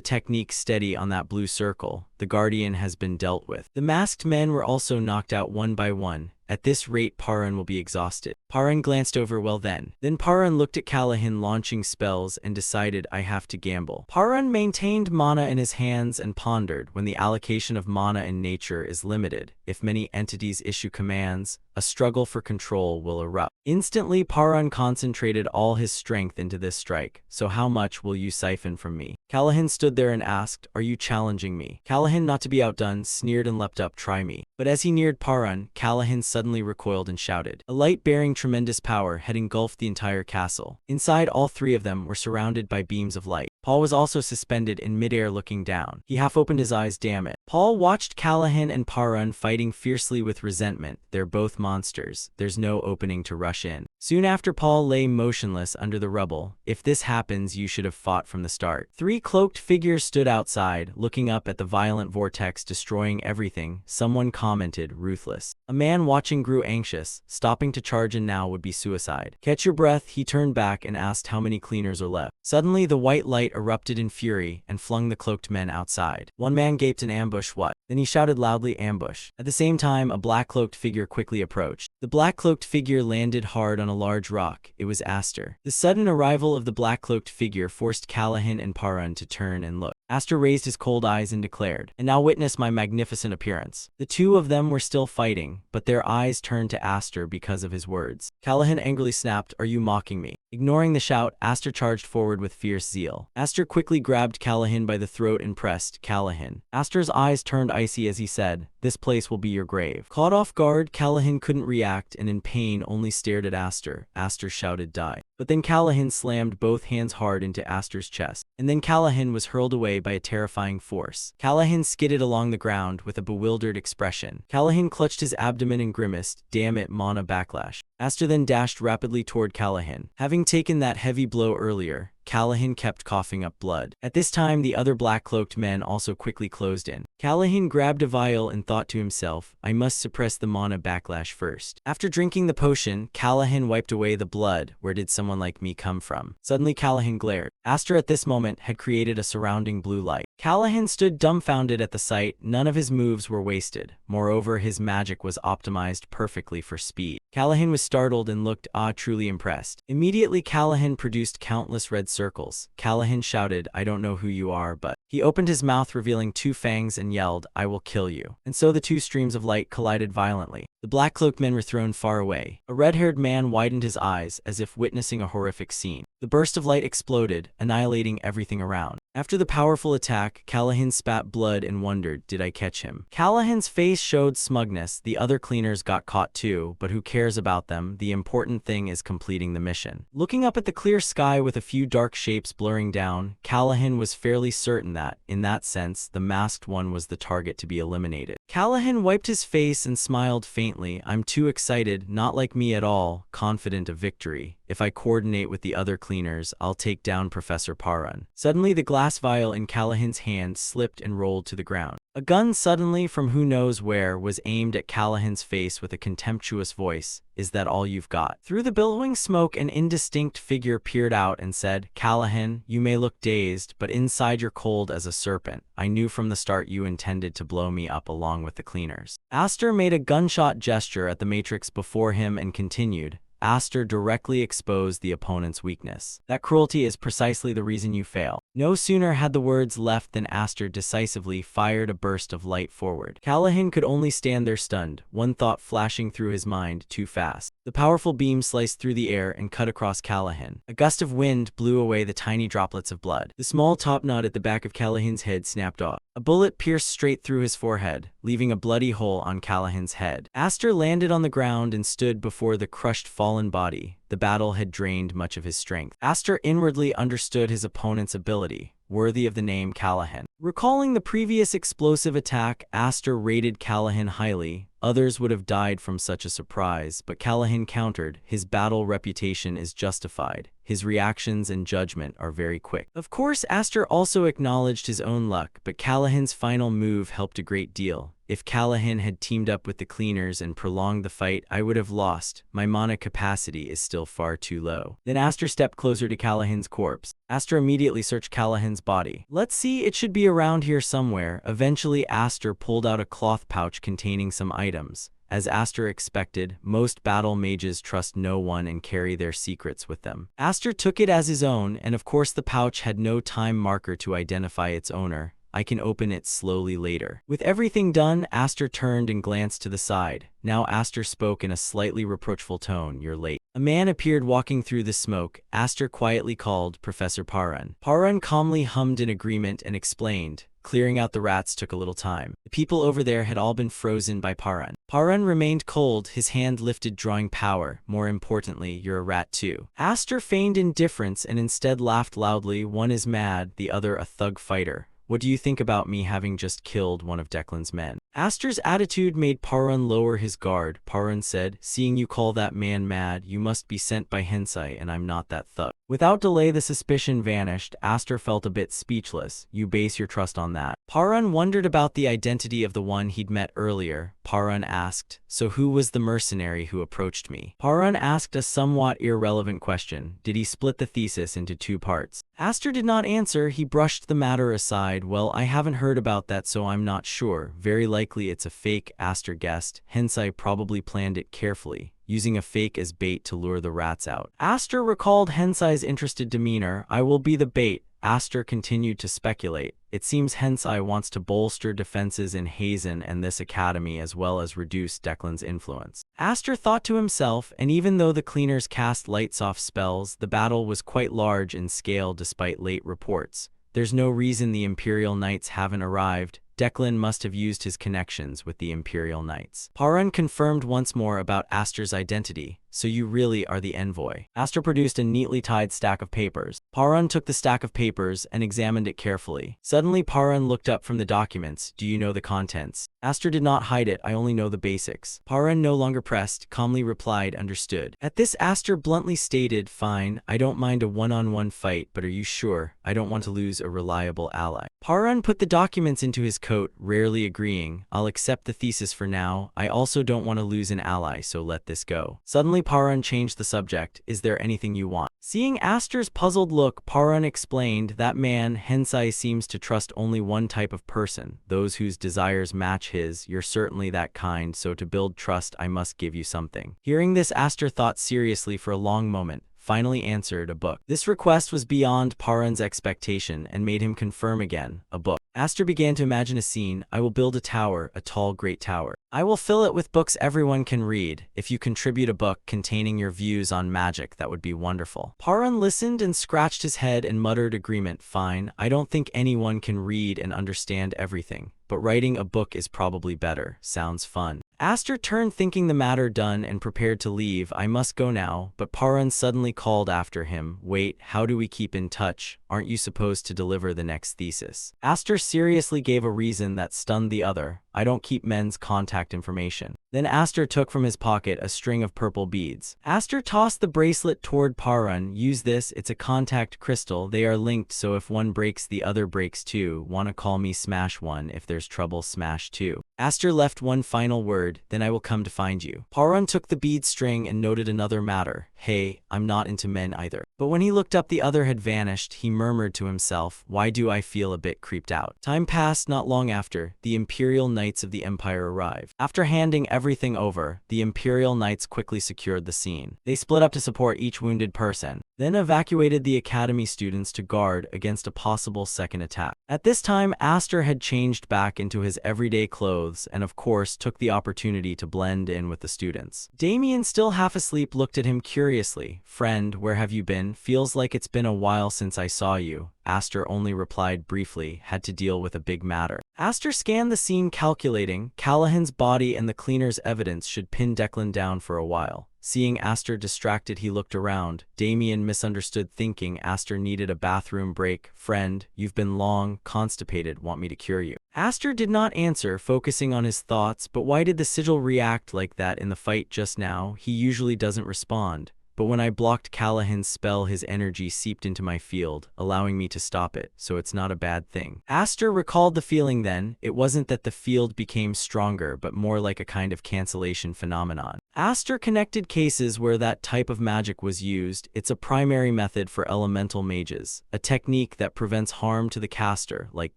technique steady on that blue circle. The guardian has been dealt with. The masked men were also knocked out one by one. At this rate, Paran will be exhausted. Paran glanced over. Well then. Then Paran looked at Callahan launching spells and decided, I have to gamble. Paran maintained mana in his hands and pondered, when the allocation of mana in nature is limited, if many entities issue commands, a struggle for control will erupt. Instantly, Paran concentrated all his strength into this strike. So how much will you siphon from me? Callahan stood there and asked, "Are you challenging me?" Callahan, not to be outdone, sneered and leapt up. "Try me." But as he neared Paran, Callahan suddenly recoiled and shouted. A light bearing tremendous power had engulfed the entire castle. Inside, all three of them were surrounded by beams of light. Paul was also suspended in midair looking down. He half opened his eyes. Damn it. Paul watched Callahan and Paran fighting fiercely with resentment. They're both monsters. There's no opening to rush in. Soon after, Paul lay motionless under the rubble. If this happens, you should have fought from the start. Three cloaked figures stood outside, looking up at the violent vortex destroying everything. Someone commented, ruthless. A man watching grew anxious. Stopping to charge and now would be suicide. Catch your breath. He turned back and asked how many cleaners are left. Suddenly, the white light erupted in fury and flung the cloaked men outside. One man gaped in ambush. What? Then he shouted loudly, ambush. At the same time, a black-cloaked figure quickly approached. The black-cloaked figure landed hard on a large rock. It was Aster. The sudden arrival of the black-cloaked figure forced Callahan and Paran to turn and look. Aster raised his cold eyes and declared, "And now witness my magnificent appearance." The two of them were still fighting, but their eyes turned to Aster because of his words. Callahan angrily snapped, "Are you mocking me?" Ignoring the shout, Aster charged forward with fierce zeal. Aster quickly grabbed Callahan by the throat and pressed Callahan. Aster's eyes turned icy as he said, "This place will be your grave." Caught off guard, Callahan couldn't react and in pain only stared at Aster. Aster shouted, "Die." But then Callahan slammed both hands hard into Aster's chest. And then Callahan was hurled away by a terrifying force. Callahan skidded along the ground with a bewildered expression. Callahan clutched his abdomen and grimaced, "Damn it, mana backlash." Aster then dashed rapidly toward Callahan. Having taken that heavy blow earlier, Callahan kept coughing up blood. At this time, the other black-cloaked men also quickly closed in. Callahan grabbed a vial and thought to himself, I must suppress the mana backlash first. After drinking the potion, Callahan wiped away the blood. Where did someone like me come from? Suddenly Callahan glared. Aster at this moment had created a surrounding blue light. Callahan stood dumbfounded at the sight. None of his moves were wasted. Moreover, his magic was optimized perfectly for speed. Callahan was startled and looked truly impressed. Immediately, Callahan produced countless red circles. Callahan shouted, "I don't know who you are, but..." He opened his mouth revealing two fangs and yelled, "I will kill you." And so the two streams of light collided violently. The black-cloaked men were thrown far away. A red-haired man widened his eyes as if witnessing a horrific scene. The burst of light exploded, annihilating everything around. After the powerful attack, Callahan spat blood and wondered, did I catch him? Callahan's face showed smugness. The other cleaners got caught too, but who cares about them? The important thing is completing the mission. Looking up at the clear sky with a few dark shapes blurring down, Callahan was fairly certain that, in that sense, the masked one was the target to be eliminated. Callahan wiped his face and smiled faintly. I'm too excited, not like me at all, confident of victory. If I coordinate with the other cleaners, I'll take down Professor Paran. Suddenly, the glass vial in Callahan's hand slipped and rolled to the ground. A gun suddenly, from who knows where, was aimed at Callahan's face with a contemptuous voice. Is that all you've got? Through the billowing smoke, an indistinct figure peered out and said, Callahan, you may look dazed, but inside you're cold as a serpent. I knew from the start you intended to blow me up along with the cleaners. Aster made a gunshot gesture at the matrix before him and continued, Aster directly exposed the opponent's weakness. That cruelty is precisely the reason you fail. No sooner had the words left than Aster decisively fired a burst of light forward. Callahan could only stand there stunned, one thought flashing through his mind too fast. The powerful beam sliced through the air and cut across Callahan. A gust of wind blew away the tiny droplets of blood. The small topknot at the back of Callahan's head snapped off. A bullet pierced straight through his forehead, leaving a bloody hole on Callahan's head. Aster landed on the ground and stood before the crushed fallen body. The battle had drained much of his strength. Aster inwardly understood his opponent's ability, worthy of the name Callahan. Recalling the previous explosive attack, Aster rated Callahan highly. Others would have died from such a surprise, but Callahan countered, his battle reputation is justified. His reactions and judgment are very quick. Of course, Aster also acknowledged his own luck, but Callahan's final move helped a great deal. If Callahan had teamed up with the cleaners and prolonged the fight, I would have lost. My mana capacity is still far too low. Then Aster stepped closer to Callahan's corpse. Aster immediately searched Callahan's body. Let's see, it should be around here somewhere. Eventually, Aster pulled out a cloth pouch containing some items. As Aster expected, most battle mages trust no one and carry their secrets with them. Aster took it as his own, and of course the pouch had no time marker to identify its owner. I can open it slowly later. With everything done, Aster turned and glanced to the side. Now Aster spoke in a slightly reproachful tone, "You're late." A man appeared walking through the smoke. Aster quietly called Professor Parun. Parun calmly hummed in agreement and explained, "Clearing out the rats took a little time. The people over there had all been frozen by Parun." Parun remained cold, his hand lifted drawing power. "More importantly, you're a rat too." Aster feigned indifference and instead laughed loudly. "One is mad, the other a thug fighter. What do you think about me having just killed one of Declan's men?" Aster's attitude made Parun lower his guard. Parun said, "Seeing you call that man mad, you must be sent by Hensai, and I'm not that thug." Without delay, the suspicion vanished. Aster felt a bit speechless. "You base your trust on that?" Parun wondered about the identity of the one he'd met earlier. Parun asked, "So who was the mercenary who approached me?" Parun asked a somewhat irrelevant question. Did he split the thesis into two parts? Aster did not answer. He brushed the matter aside. "Well, I haven't heard about that, so I'm not sure. Very likely it's a fake," Aster guessed. Hensai probably planned it carefully, using a fake as bait to lure the rats out. Aster recalled Hensai's interested demeanor. "I will be the bait." Aster continued to speculate. It seems Hensai wants to bolster defenses in Hazen and this academy as well as reduce Declan's influence. Aster thought to himself, and even though the cleaners cast lights-off spells, the battle was quite large in scale despite late reports. There's no reason the Imperial Knights haven't arrived. Declan must have used his connections with the Imperial Knights. Parun confirmed once more about Aster's identity. "So you really are the envoy." Aster produced a neatly tied stack of papers. Parun took the stack of papers and examined it carefully. Suddenly Parun looked up from the documents. "Do you know the contents?" Aster did not hide it. "I only know the basics." Parun no longer pressed, calmly replied, "Understood." At this Aster bluntly stated, "Fine, I don't mind a one-on-one fight, but are you sure? I don't want to lose a reliable ally." Parun put the documents into his coat, rarely agreeing. "I'll accept the thesis for now. I also don't want to lose an ally, so let this go." Suddenly Parun changed the subject. "Is there anything you want?" Seeing Aster's puzzled look, Parun explained, "That man, Hensai, seems to trust only one type of person, those whose desires match his. You're certainly that kind, so to build trust I must give you something." Hearing this, Aster thought seriously for a long moment, finally answered, "A book." This request was beyond Parun's expectation and made him confirm again, "A book." Aster began to imagine a scene. "I will build a tower, a tall, great tower. I will fill it with books everyone can read. If you contribute a book containing your views on magic, that would be wonderful." Parun listened and scratched his head and muttered agreement. "Fine, I don't think anyone can read and understand everything, but writing a book is probably better. Sounds fun." Aster turned, thinking the matter done, and prepared to leave. "I must go now," but Parun suddenly called after him, "Wait, how do we keep in touch? Aren't you supposed to deliver the next thesis?" Aster seriously gave a reason that stunned the other. "I don't keep men's contact information." Then Aster took from his pocket a string of purple beads. Aster tossed the bracelet toward Parun. "Use this, it's a contact crystal. They are linked, so if one breaks, the other breaks too. Wanna call me Smash One? If there's trouble, Smash Two." Aster left one final word, "Then I will come to find you." Parun took the bead string and noted another matter. "Hey, I'm not into men either." But when he looked up, the other had vanished. He murmured to himself, "Why do I feel a bit creeped out?" Time passed. Not long after, the Imperial Knights of the Empire arrived. After handing everything over, the Imperial Knights quickly secured the scene. They split up to support each wounded person, then evacuated the Academy students to guard against a possible second attack. At this time, Aster had changed back into his everyday clothes and of course took the opportunity to blend in with the students. Damien, still half asleep, looked at him curiously. "Friend, where have you been? Feels like it's been a while since I saw you." Aster only replied briefly, "Had to deal with a big matter." Aster scanned the scene, calculating Callahan's body and the cleaner's evidence should pin Declan down for a while. Seeing Aster distracted, he looked around. Damien misunderstood, thinking Aster needed a bathroom break. "Friend, you've been long constipated. Want me to cure you?" Aster did not answer, focusing on his thoughts. But why did the sigil react like that in the fight just now? He usually doesn't respond. But when I blocked Callahan's spell, his energy seeped into my field, allowing me to stop it, so it's not a bad thing. Aster recalled the feeling then. It wasn't that the field became stronger, but more like a kind of cancellation phenomenon. Aster connected cases where that type of magic was used. It's a primary method for elemental mages, a technique that prevents harm to the caster, like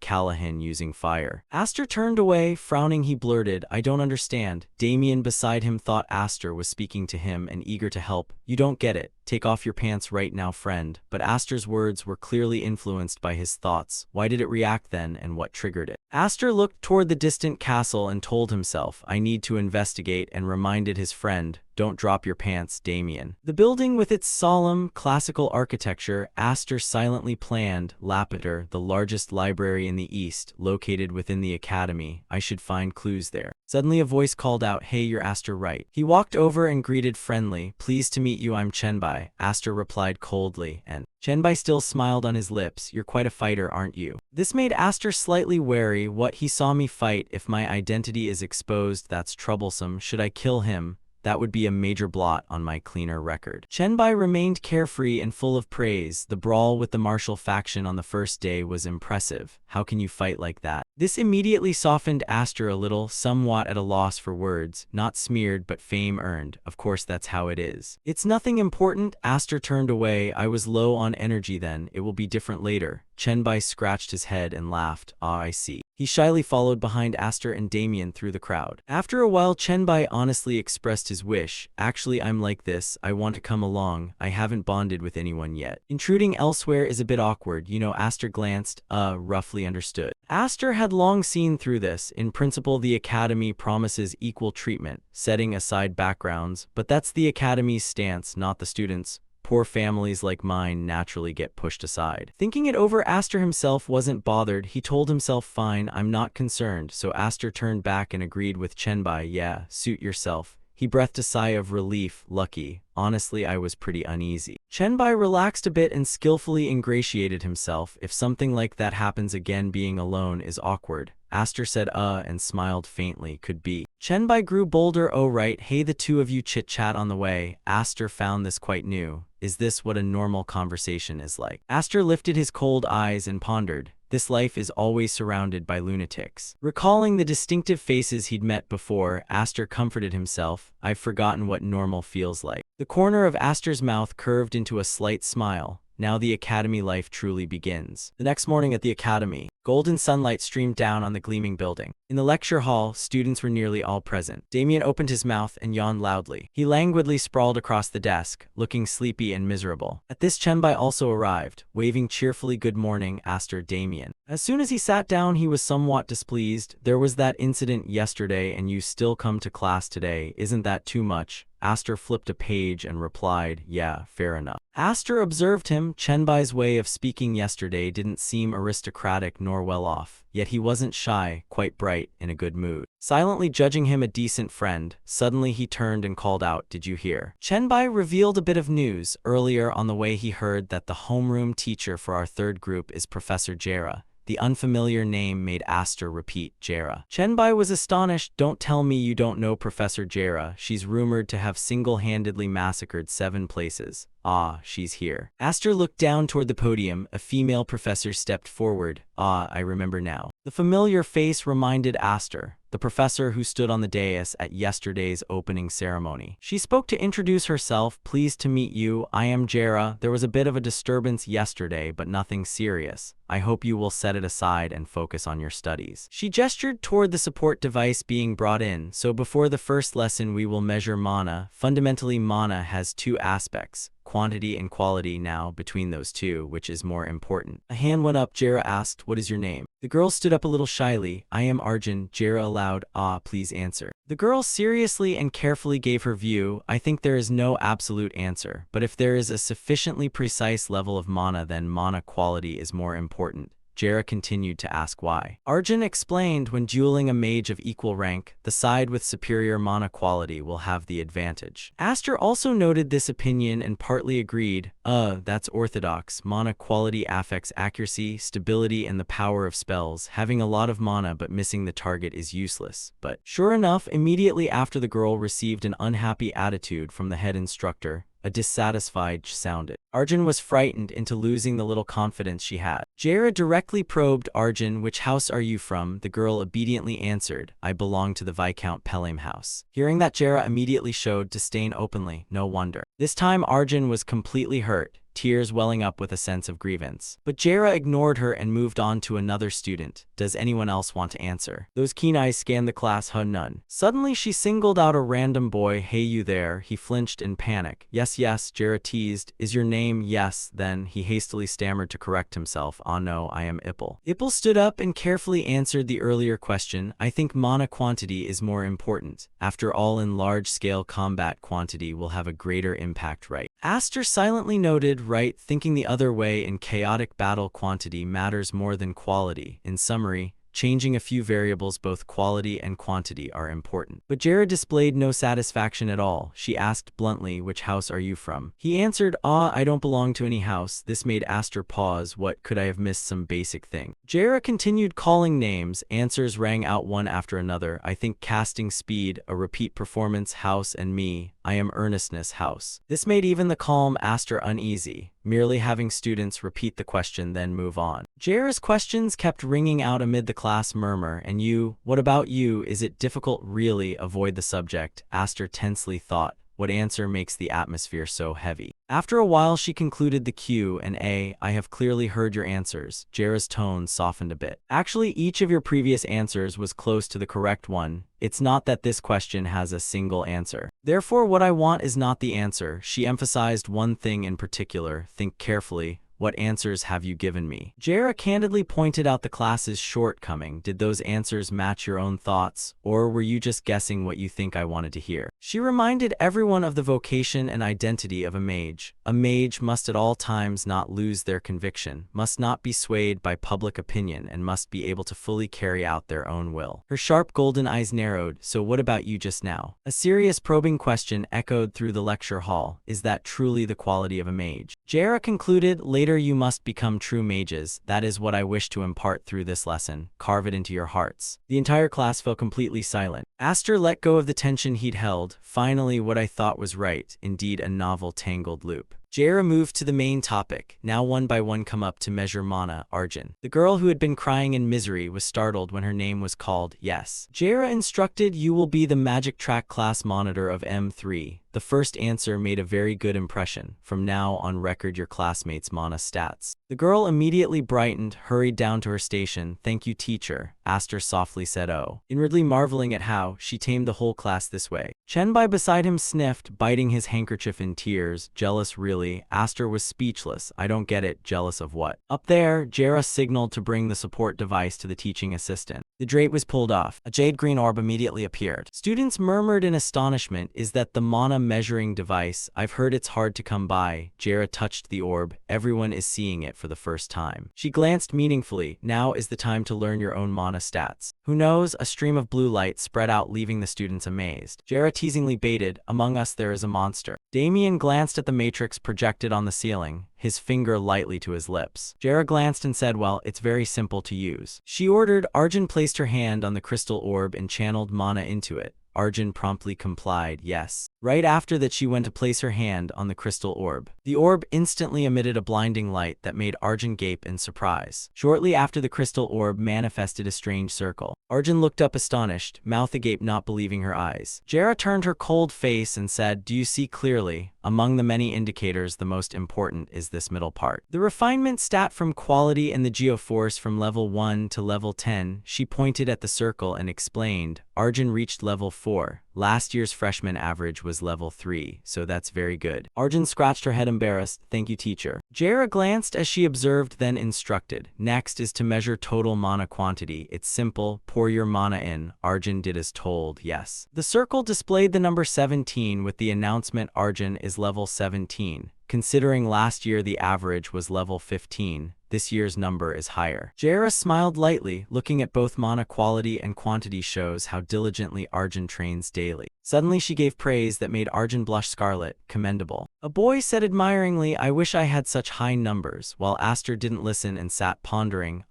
Callahan using fire. Aster turned away, frowning. He blurted, "I don't understand." Damien beside him thought Aster was speaking to him and eager to help. "You don't get it. Take off your pants right now, friend." But Aster's words were clearly influenced by his thoughts. Why did it react then, and what triggered it? Aster looked toward the distant castle and told himself, "I need to investigate," and reminded his friend, "Don't drop your pants, Damien." The building with its solemn, classical architecture, Aster silently planned. Lapeter, the largest library in the East, located within the academy. I should find clues there. Suddenly a voice called out, "Hey, you're Aster, right?" He walked over and greeted friendly. "Pleased to meet you, I'm Chenbai." Aster replied coldly, and Chenbai still smiled on his lips. "You're quite a fighter, aren't you?" This made Aster slightly wary. What, he saw me fight? If my identity is exposed, that's troublesome. Should I kill him? That would be a major blot on my cleaner record. Chenbai remained carefree and full of praise. "The brawl with the martial faction on the first day was impressive. How can you fight like that?" This immediately softened Aster a little, somewhat at a loss for words. "Not smeared, but fame earned. Of course, that's how it is." "It's nothing important." Aster turned away. "I was low on energy then. It will be different later." Chenbai scratched his head and laughed. "Ah, I see." He shyly followed behind Aster and Damien through the crowd. After a while, Chenbai honestly expressed his wish. "Actually, I'm like this. I want to come along. I haven't bonded with anyone yet. Intruding elsewhere is a bit awkward, you know." Aster glanced. Roughly understood. Aster had long seen through this. In principle, the academy promises equal treatment, setting aside backgrounds, but that's the academy's stance, not the students'. Poor families like mine naturally get pushed aside. Thinking it over, Aster himself wasn't bothered. He told himself, "Fine, I'm not concerned." So Aster turned back and agreed with Chenbai. "Yeah, suit yourself." He breathed a sigh of relief. "Lucky. Honestly, I was pretty uneasy." Chenbai relaxed a bit and skillfully ingratiated himself. "If something like that happens again, being alone is awkward." Aster said and smiled faintly. "Could be." Chenbai grew bolder. "Oh right, hey, the two of you chit-chat on the way." Aster found this quite new. "Is this what a normal conversation is like?" Aster lifted his cold eyes and pondered. This life is always surrounded by lunatics. Recalling the distinctive faces he'd met before, Aster comforted himself. "I've forgotten what normal feels like." The corner of Aster's mouth curved into a slight smile. Now the academy life truly begins. The next morning at the academy, golden sunlight streamed down on the gleaming building. In the lecture hall, students were nearly all present. Damien opened his mouth and yawned loudly. He languidly sprawled across the desk, looking sleepy and miserable. At this, Chenbai also arrived, waving cheerfully. "Good morning, Aster." Damien. As soon as he sat down, he was somewhat displeased. "There was that incident yesterday and you still come to class today. Isn't that too much?" Aster flipped a page and replied, "Yeah, fair enough." Aster observed him. Chenbai's way of speaking yesterday didn't seem aristocratic nor well off, yet he wasn't shy, quite bright, in a good mood. Silently judging him a decent friend, suddenly he turned and called out, "Did you hear?" Chenbai revealed a bit of news. Earlier on the way he heard that the homeroom teacher for our third group is Professor Jera. The unfamiliar name made Aster repeat, "Jera." Chenbai was astonished. "Don't tell me you don't know Professor Jera. She's rumored to have single-handedly massacred 7 places. Ah, she's here. Aster looked down toward the podium. A female professor stepped forward. Ah, I remember now. The familiar face reminded Aster, the professor who stood on the dais at yesterday's opening ceremony. She spoke to introduce herself. Pleased to meet you. I am Jera. There was a bit of a disturbance yesterday, but nothing serious. I hope you will set it aside and focus on your studies. She gestured toward the support device being brought in. So before the first lesson, we will measure mana. Fundamentally, mana has two aspects, quantity and quality. Now, between those two, which is more important? A hand went up. Jera asked, what is your name? The girl stood up a little shyly. I am Arjun. Jera aloud, ah, please answer. The girl seriously and carefully gave her view. I think there is no absolute answer, but if there is a sufficiently precise level of mana, then mana quality is more important. Jera continued to ask why. Arjun explained, when dueling a mage of equal rank, the side with superior mana quality will have the advantage. Aster also noted this opinion and partly agreed. That's orthodox. Mana quality affects accuracy, stability, and the power of spells. Having a lot of mana but missing the target is useless. But sure enough, immediately after, the girl received an unhappy attitude from the head instructor. A dissatisfied sounded. Arjun was frightened into losing the little confidence she had. Jera directly probed Arjun, which house are you from? The girl obediently answered, I belong to the Viscount Pelham house. Hearing that, Jera immediately showed disdain openly. No wonder. This time Arjun was completely hurt, tears welling up with a sense of grievance. But Jera ignored her and moved on to another student. Does anyone else want to answer? Those keen eyes scanned the class. None. Suddenly she singled out a random boy. Hey, you there? He flinched in panic. Yes, Jera teased. Is your name? Yes. Then he hastily stammered to correct himself. Ah no, I am Ippel. Ippel stood up and carefully answered the earlier question. I think mana quantity is more important. After all, in large-scale combat, quantity will have a greater impact, right? Aster silently noted, right, thinking the other way. In chaotic battle, quantity matters more than quality. In summary, changing a few variables, both quality and quantity are important. But Jera displayed no satisfaction at all. She asked bluntly, which house are you from? He answered, I don't belong to any house. This made Aster pause. What, could I have missed some basic thing? Jera continued calling names. Answers rang out one after another. I think casting speed, a repeat performance, house, and me. I am earnestness, house. This made even the calm Aster uneasy. Merely having students repeat the question, then move on. Jera's questions kept ringing out amid the class murmur. And you? What about you? Is it difficult? Really? Avoid the subject, Aster tensely thought. What answer makes the atmosphere so heavy? After a while she concluded the Q&A. I have clearly heard your answers. Jera's tone softened a bit. Actually, each of your previous answers was close to the correct one. It's not that this question has a single answer. Therefore, what I want is not the answer. She emphasized one thing in particular. Think carefully. What answers have you given me? Jera candidly pointed out the class's shortcoming. Did those answers match your own thoughts, or were you just guessing what you think I wanted to hear? She reminded everyone of the vocation and identity of a mage. A mage must at all times not lose their conviction, must not be swayed by public opinion, and must be able to fully carry out their own will. Her sharp golden eyes narrowed. So what about you just now? A serious probing question echoed through the lecture hall. Is that truly the quality of a mage? Jera concluded, later you must become true mages. That is what I wish to impart through this lesson. Carve it into your hearts. The entire class fell completely silent. Aster let go of the tension he'd held. Finally, what I thought was right. Indeed, a novel tangled loop. Jera moved to the main topic. Now one by one come up to measure mana. Arjun. The girl who had been crying in misery was startled when her name was called. Yes. Jera instructed, you will be the magic track class monitor of M3. The first answer made a very good impression. From now on, record your classmates' mana stats. The girl immediately brightened, hurried down to her station. Thank you, teacher, Aster softly said, inwardly marveling at how she tamed the whole class this way. Chenbai beside him sniffed, biting his handkerchief in tears. Jealous, really? Aster was speechless. I don't get it. Jealous of what? Up there, Jera signaled to bring the support device to the teaching assistant. The drape was pulled off. A jade green orb immediately appeared. Students murmured in astonishment. Is that the mana measuring device? I've heard it's hard to come by. Jera touched the orb. Everyone is seeing it for the first time. She glanced meaningfully. Now is the time to learn your own mana stats. Who knows? A stream of blue light spread out, leaving the students amazed. Jera teasingly baited, among us there is a monster. Damien glanced at the matrix projected on the ceiling, his finger lightly to his lips. Jera glanced and said, well, it's very simple to use. She ordered. Arjun placed her hand on the crystal orb and channeled mana into it. Arjun promptly complied. Yes. Right after that, she went to place her hand on the crystal orb. The orb instantly emitted a blinding light that made Arjun gape in surprise. Shortly after, the crystal orb manifested a strange circle. Arjun looked up astonished, mouth agape, not believing her eyes. Jara turned her cold face and said, "Do you see clearly? Among the many indicators, the most important is this middle part. The refinement stat from quality and the geoforce from level 1 to level 10. She pointed at the circle and explained, Arjun reached level 4. Last year's freshman average was level 3, so that's very good. Arjun scratched her head embarrassed. Thank you, teacher. Jara glanced as she observed, then instructed. Next is to measure total mana quantity. It's simple. Pour your mana in. Arjun did as told. Yes. The circle displayed the number 17 with the announcement Arjun is level 17. Considering last year the average was level 15, this year's number is higher. Jara smiled lightly, looking at both mana quality and quantity shows how diligently Arjun trains daily. Suddenly she gave praise that made Arjun blush scarlet. Commendable. A boy said admiringly, I wish I had such high numbers, while Aster didn't listen and sat pondering.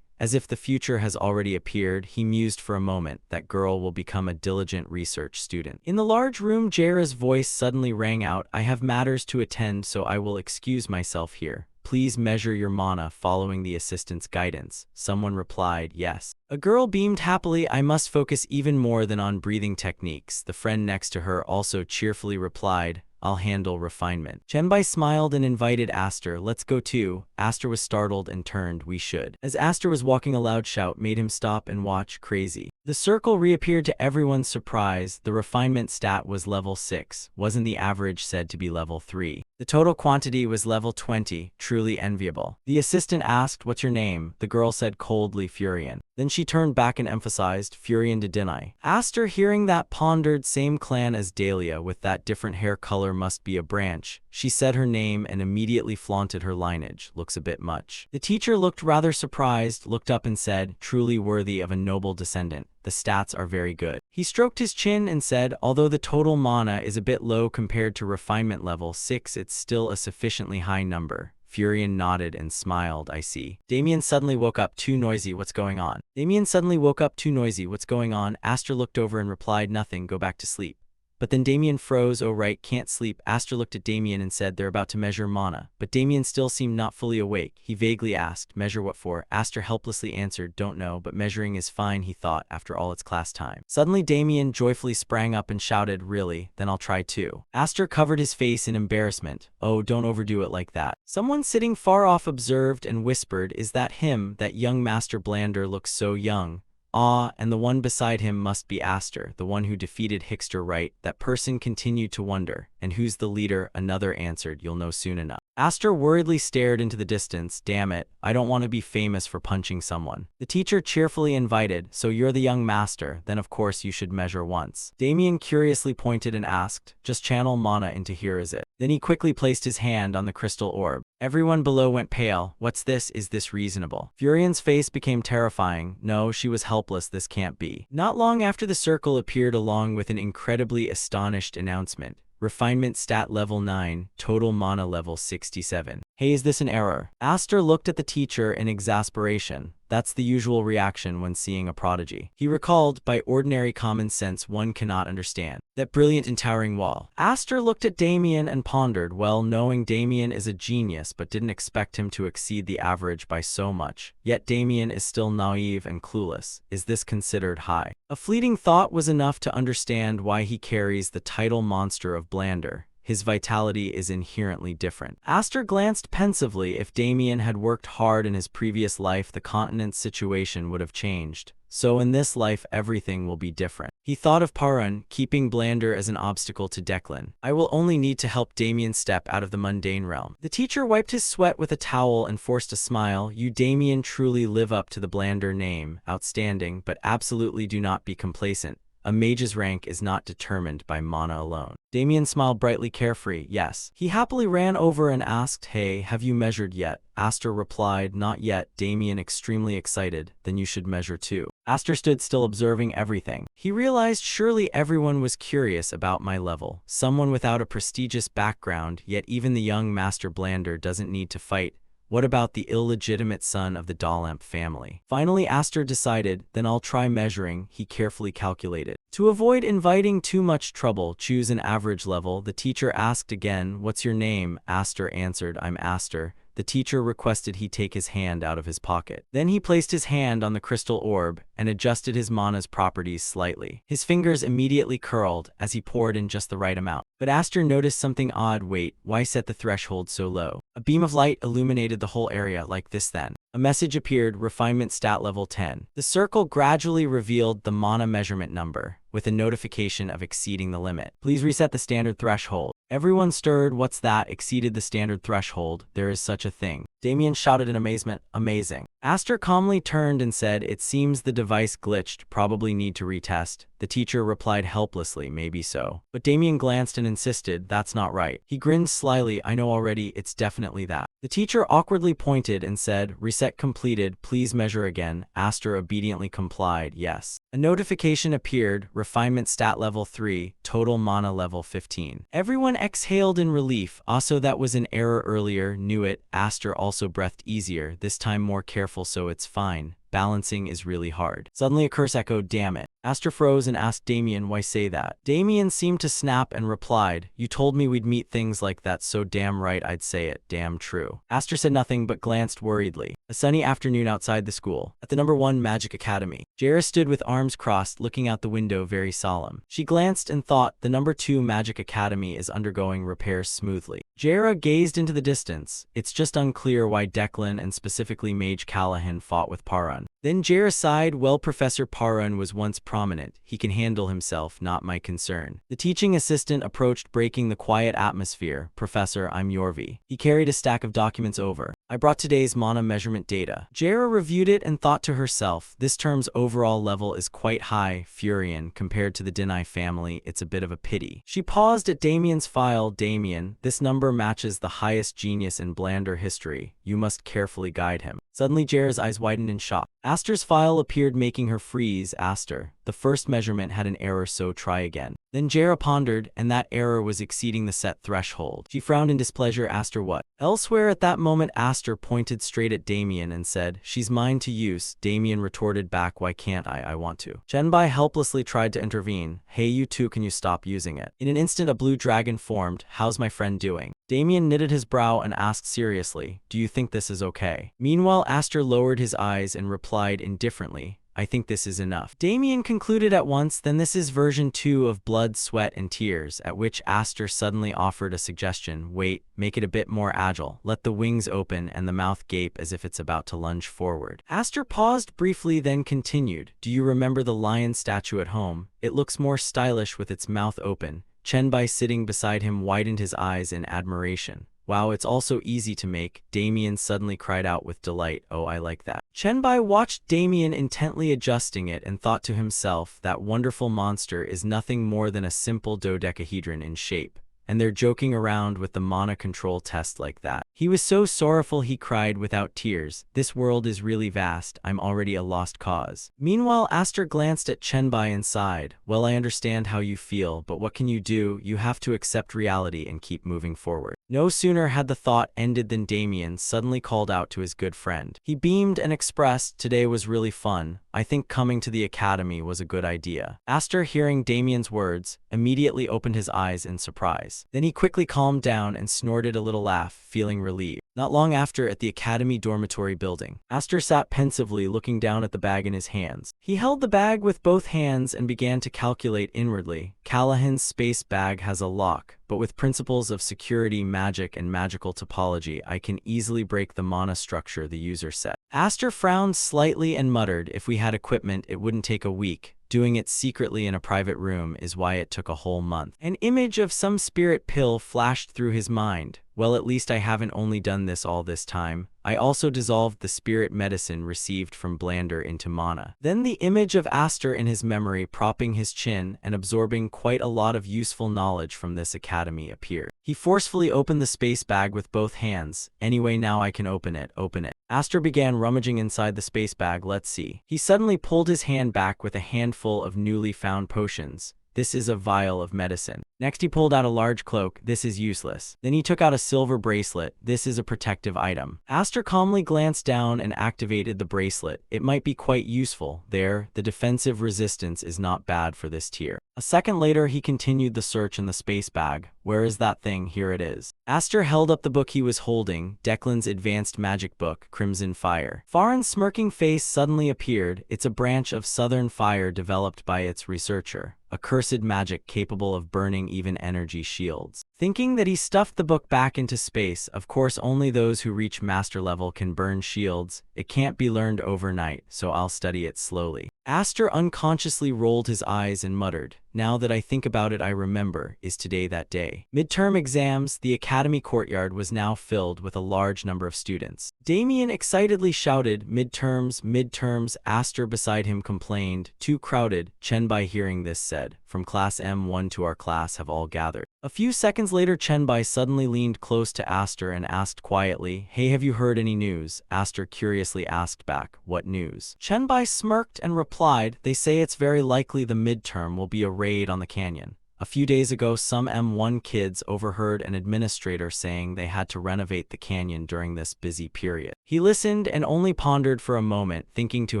As if the future has already appeared, he mused for a moment. That girl will become a diligent research student. In the large room, Jara's voice suddenly rang out. I have matters to attend, so I will excuse myself here. Please measure your mana following the assistant's guidance. Someone replied, yes. A girl beamed happily. I must focus even more than on breathing techniques. The friend next to her also cheerfully replied, I'll handle refinement. Chenbai smiled and invited Aster. Let's go too. Aster was startled and turned. We should. As Aster was walking, a loud shout made him stop and watch. Crazy. The circle reappeared to everyone's surprise. The refinement stat was level 6. Wasn't the average said to be level 3? The total quantity was level 20. Truly enviable. The assistant asked, what's your name? The girl said coldly, Furion. Then she turned back and emphasized, Furion de Denai. Aster, hearing that, pondered. Same clan as Dahlia, with that different hair color must be a branch. She said her name and immediately flaunted her lineage. Looks a bit much. The teacher looked rather surprised, looked up and said, truly worthy of a noble descendant. The stats are very good. He stroked his chin and said, although the total mana is a bit low compared to refinement level 6, it's still a sufficiently high number. Furion nodded and smiled. I see. Damien suddenly woke up. Too noisy. What's going on? Damien suddenly woke up. Too noisy. What's going on? Aster looked over and replied, nothing. Go back to sleep. But then Damien froze. Oh right, can't sleep. Aster looked at Damien and said, they're about to measure mana. But Damien still seemed not fully awake. He vaguely asked, measure what for? Aster helplessly answered, don't know, but measuring is fine, he thought, after all it's class time. Suddenly Damien joyfully sprang up and shouted, really? Then I'll try too. Aster covered his face in embarrassment. Oh, don't overdo it like that. Someone sitting far off observed and whispered, is that him? That young Master Blander looks so young. And the one beside him must be Aster, the one who defeated Hickster, right? That person continued to wonder. And who's the leader? Another answered, you'll know soon enough. Aster worriedly stared into the distance. Damn it, I don't want to be famous for punching someone. The teacher cheerfully invited, so you're the young master, then of course you should measure once. Damien curiously pointed and asked, just channel mana into here, is it? Then he quickly placed his hand on the crystal orb. Everyone below went pale. What's this? Is this reasonable? Furion's face became terrifying. No, she was helpless. This can't be. Not long after, the circle appeared along with an incredibly astonished announcement. Refinement stat level 9, total mana level 67. Hey, is this an error? Aster looked at the teacher in exasperation. That's the usual reaction when seeing a prodigy. He recalled, by ordinary common sense one cannot understand. That brilliant and towering wall. Aster looked at Damien and pondered, well, knowing Damien is a genius but didn't expect him to exceed the average by so much. Yet Damien is still naive and clueless. Is this considered high? A fleeting thought was enough to understand why he carries the title Monster of Blander. His vitality is inherently different. Aster glanced pensively. If Damien had worked hard in his previous life, the continent's situation would have changed. So in this life, everything will be different. He thought of Parun, keeping Blander as an obstacle to Declan. I will only need to help Damien step out of the mundane realm. The teacher wiped his sweat with a towel and forced a smile. You, Damien, truly live up to the Blander name. Outstanding, but absolutely do not be complacent. A mage's rank is not determined by mana alone. Damien smiled brightly, carefree. Yes. He happily ran over and asked, hey, have you measured yet? Aster replied, not yet. Damien extremely excited. Then you should measure too. Aster stood still, observing everything. He realized surely everyone was curious about my level. Someone without a prestigious background, yet even the young Master Blander doesn't need to fight. What about the illegitimate son of the Dalamp family? Finally, Aster decided, then I'll try measuring, he carefully calculated. To avoid inviting too much trouble, choose an average level. The teacher asked again, what's your name? Aster answered, I'm Aster. The teacher requested he take his hand out of his pocket. Then he placed his hand on the crystal orb and adjusted his mana's properties slightly. His fingers immediately curled as he poured in just the right amount. But Aster noticed something odd. Wait, why set the threshold so low? A beam of light illuminated the whole area like this then. A message appeared, refinement stat level 10. The circle gradually revealed the mana measurement number, with a notification of exceeding the limit. Please reset the standard threshold. Everyone stirred. What's that? Exceeded the standard threshold. There is such a thing. Damien shouted in amazement, amazing. Aster calmly turned and said, it seems the device glitched, probably need to retest. The teacher replied helplessly, maybe so. But Damien glanced and insisted, that's not right. He grinned slyly, I know already, it's definitely that. The teacher awkwardly pointed and said, reset completed, please measure again. Aster obediently complied, yes. A notification appeared, refinement stat level 3, total mana level 15. Everyone exhaled in relief. Also, that was an error earlier, knew it. Aster also breathed easier, this time more careful, so it's fine. Balancing is really hard. Suddenly a curse echoed, damn it. Aster froze and asked Damien, why say that? Damien seemed to snap and replied, you told me we'd meet things like that, so damn right I'd say it, damn true. Aster said nothing but glanced worriedly. A sunny afternoon outside the school. At the number 1 Magic Academy. Jera stood with arms crossed, looking out the window very solemn. She glanced and thought, the number 2 Magic Academy is undergoing repairs smoothly. Jera gazed into the distance. It's just unclear why Declan and specifically Mage Callahan fought with Parun. Then Jera sighed, well, Professor Parun was once prominent. He can handle himself, not my concern. The teaching assistant approached, breaking the quiet atmosphere. Professor, I'm Yorvi. He carried a stack of documents over. I brought today's mana measurement data. Jera reviewed it and thought to herself, this term's overall level is quite high, Furion. Compared to the Denai family, it's a bit of a pity. She paused at Damien's file. Damien, this number matches the highest genius in Blander history. You must carefully guide him. Suddenly Jera's eyes widened in shock. Aster's file appeared, making her freeze. Aster, the first measurement had an error, so try again. Then Jera pondered, and that error was exceeding the set threshold. She frowned in displeasure. Aster, what? Elsewhere at that moment, Aster pointed straight at Damien and said, she's mine to use. Damien retorted back, why can't I want to. Chenbai helplessly tried to intervene. Hey, you two, can you stop using it? In an instant, a blue dragon formed. How's my friend doing? Damien knitted his brow and asked seriously, do you think this is okay? Meanwhile, Aster lowered his eyes and replied indifferently, I think this is enough. Damien concluded at once, then this is version 2 of Blood, Sweat, and Tears, at which Aster suddenly offered a suggestion. Wait, make it a bit more agile. Let the wings open and the mouth gape as if it's about to lunge forward. Aster paused briefly, then continued. Do you remember the lion statue at home? It looks more stylish with its mouth open. Chenbai sitting beside him widened his eyes in admiration. Wow, it's also easy to make. Damien suddenly cried out with delight, oh, I like that. Chenbai watched Damien intently adjusting it and thought to himself, that wonderful monster is nothing more than a simple dodecahedron in shape. And they're joking around with the mana control test like that. He was so sorrowful he cried without tears. This world is really vast, I'm already a lost cause. Meanwhile, Aster glanced at Chenbai and sighed. Well, I understand how you feel, but what can you do? You have to accept reality and keep moving forward. No sooner had the thought ended than Damien suddenly called out to his good friend. He beamed and expressed, today was really fun. I think coming to the academy was a good idea. Aster, hearing Damien's words, immediately opened his eyes in surprise. Then he quickly calmed down and snorted a little laugh, feeling relieved. Not long after, at the academy dormitory building, Aster sat pensively looking down at the bag in his hands. He held the bag with both hands and began to calculate inwardly. Callahan's space bag has a lock, but with principles of security, magic, and magical topology, I can easily break the mana structure the user set. Aster frowned slightly and muttered, if we had equipment, it wouldn't take a week. Doing it secretly in a private room is why it took a whole month. An image of some spirit pill flashed through his mind. Well, at least I haven't only done this all this time. I also dissolved the spirit medicine received from Blander into mana. Then the image of Aster in his memory, propping his chin and absorbing quite a lot of useful knowledge from this academy, appeared. He forcefully opened the space bag with both hands. Anyway, now I can open it. Aster began rummaging inside the space bag. Let's see. He suddenly pulled his hand back with a handful of newly found potions. This is a vial of medicine. Next he pulled out a large cloak. This is useless. Then he took out a silver bracelet. This is a protective item. Aster calmly glanced down and activated the bracelet. It might be quite useful. There, the defensive resistance is not bad for this tier. A second later he continued the search in the space bag. Where is that thing? Here it is. Aster held up the book he was holding, Declan's advanced magic book, Crimson Fire. Farron's smirking face suddenly appeared. It's a branch of Southern Fire developed by its researcher. Accursed magic capable of burning even energy shields. Thinking that he stuffed the book back into space, of course only those who reach master level can burn shields. It can't be learned overnight, so I'll study it slowly. Aster unconsciously rolled his eyes and muttered, now that I think about it I remember, is today that day? Midterm exams. The academy courtyard was now filled with a large number of students. Damien excitedly shouted, midterms, midterms. Aster beside him complained, too crowded. Chenbai hearing this said, from class M1 to our class have all gathered. A few seconds later Chenbai suddenly leaned close to Aster and asked quietly, hey, have you heard any news? Aster curiously asked back, what news? Chenbai smirked and replied, they say it's very likely the midterm will be a raid on the canyon. A few days ago some M1 kids overheard an administrator saying they had to renovate the canyon during this busy period. He listened and only pondered for a moment, thinking to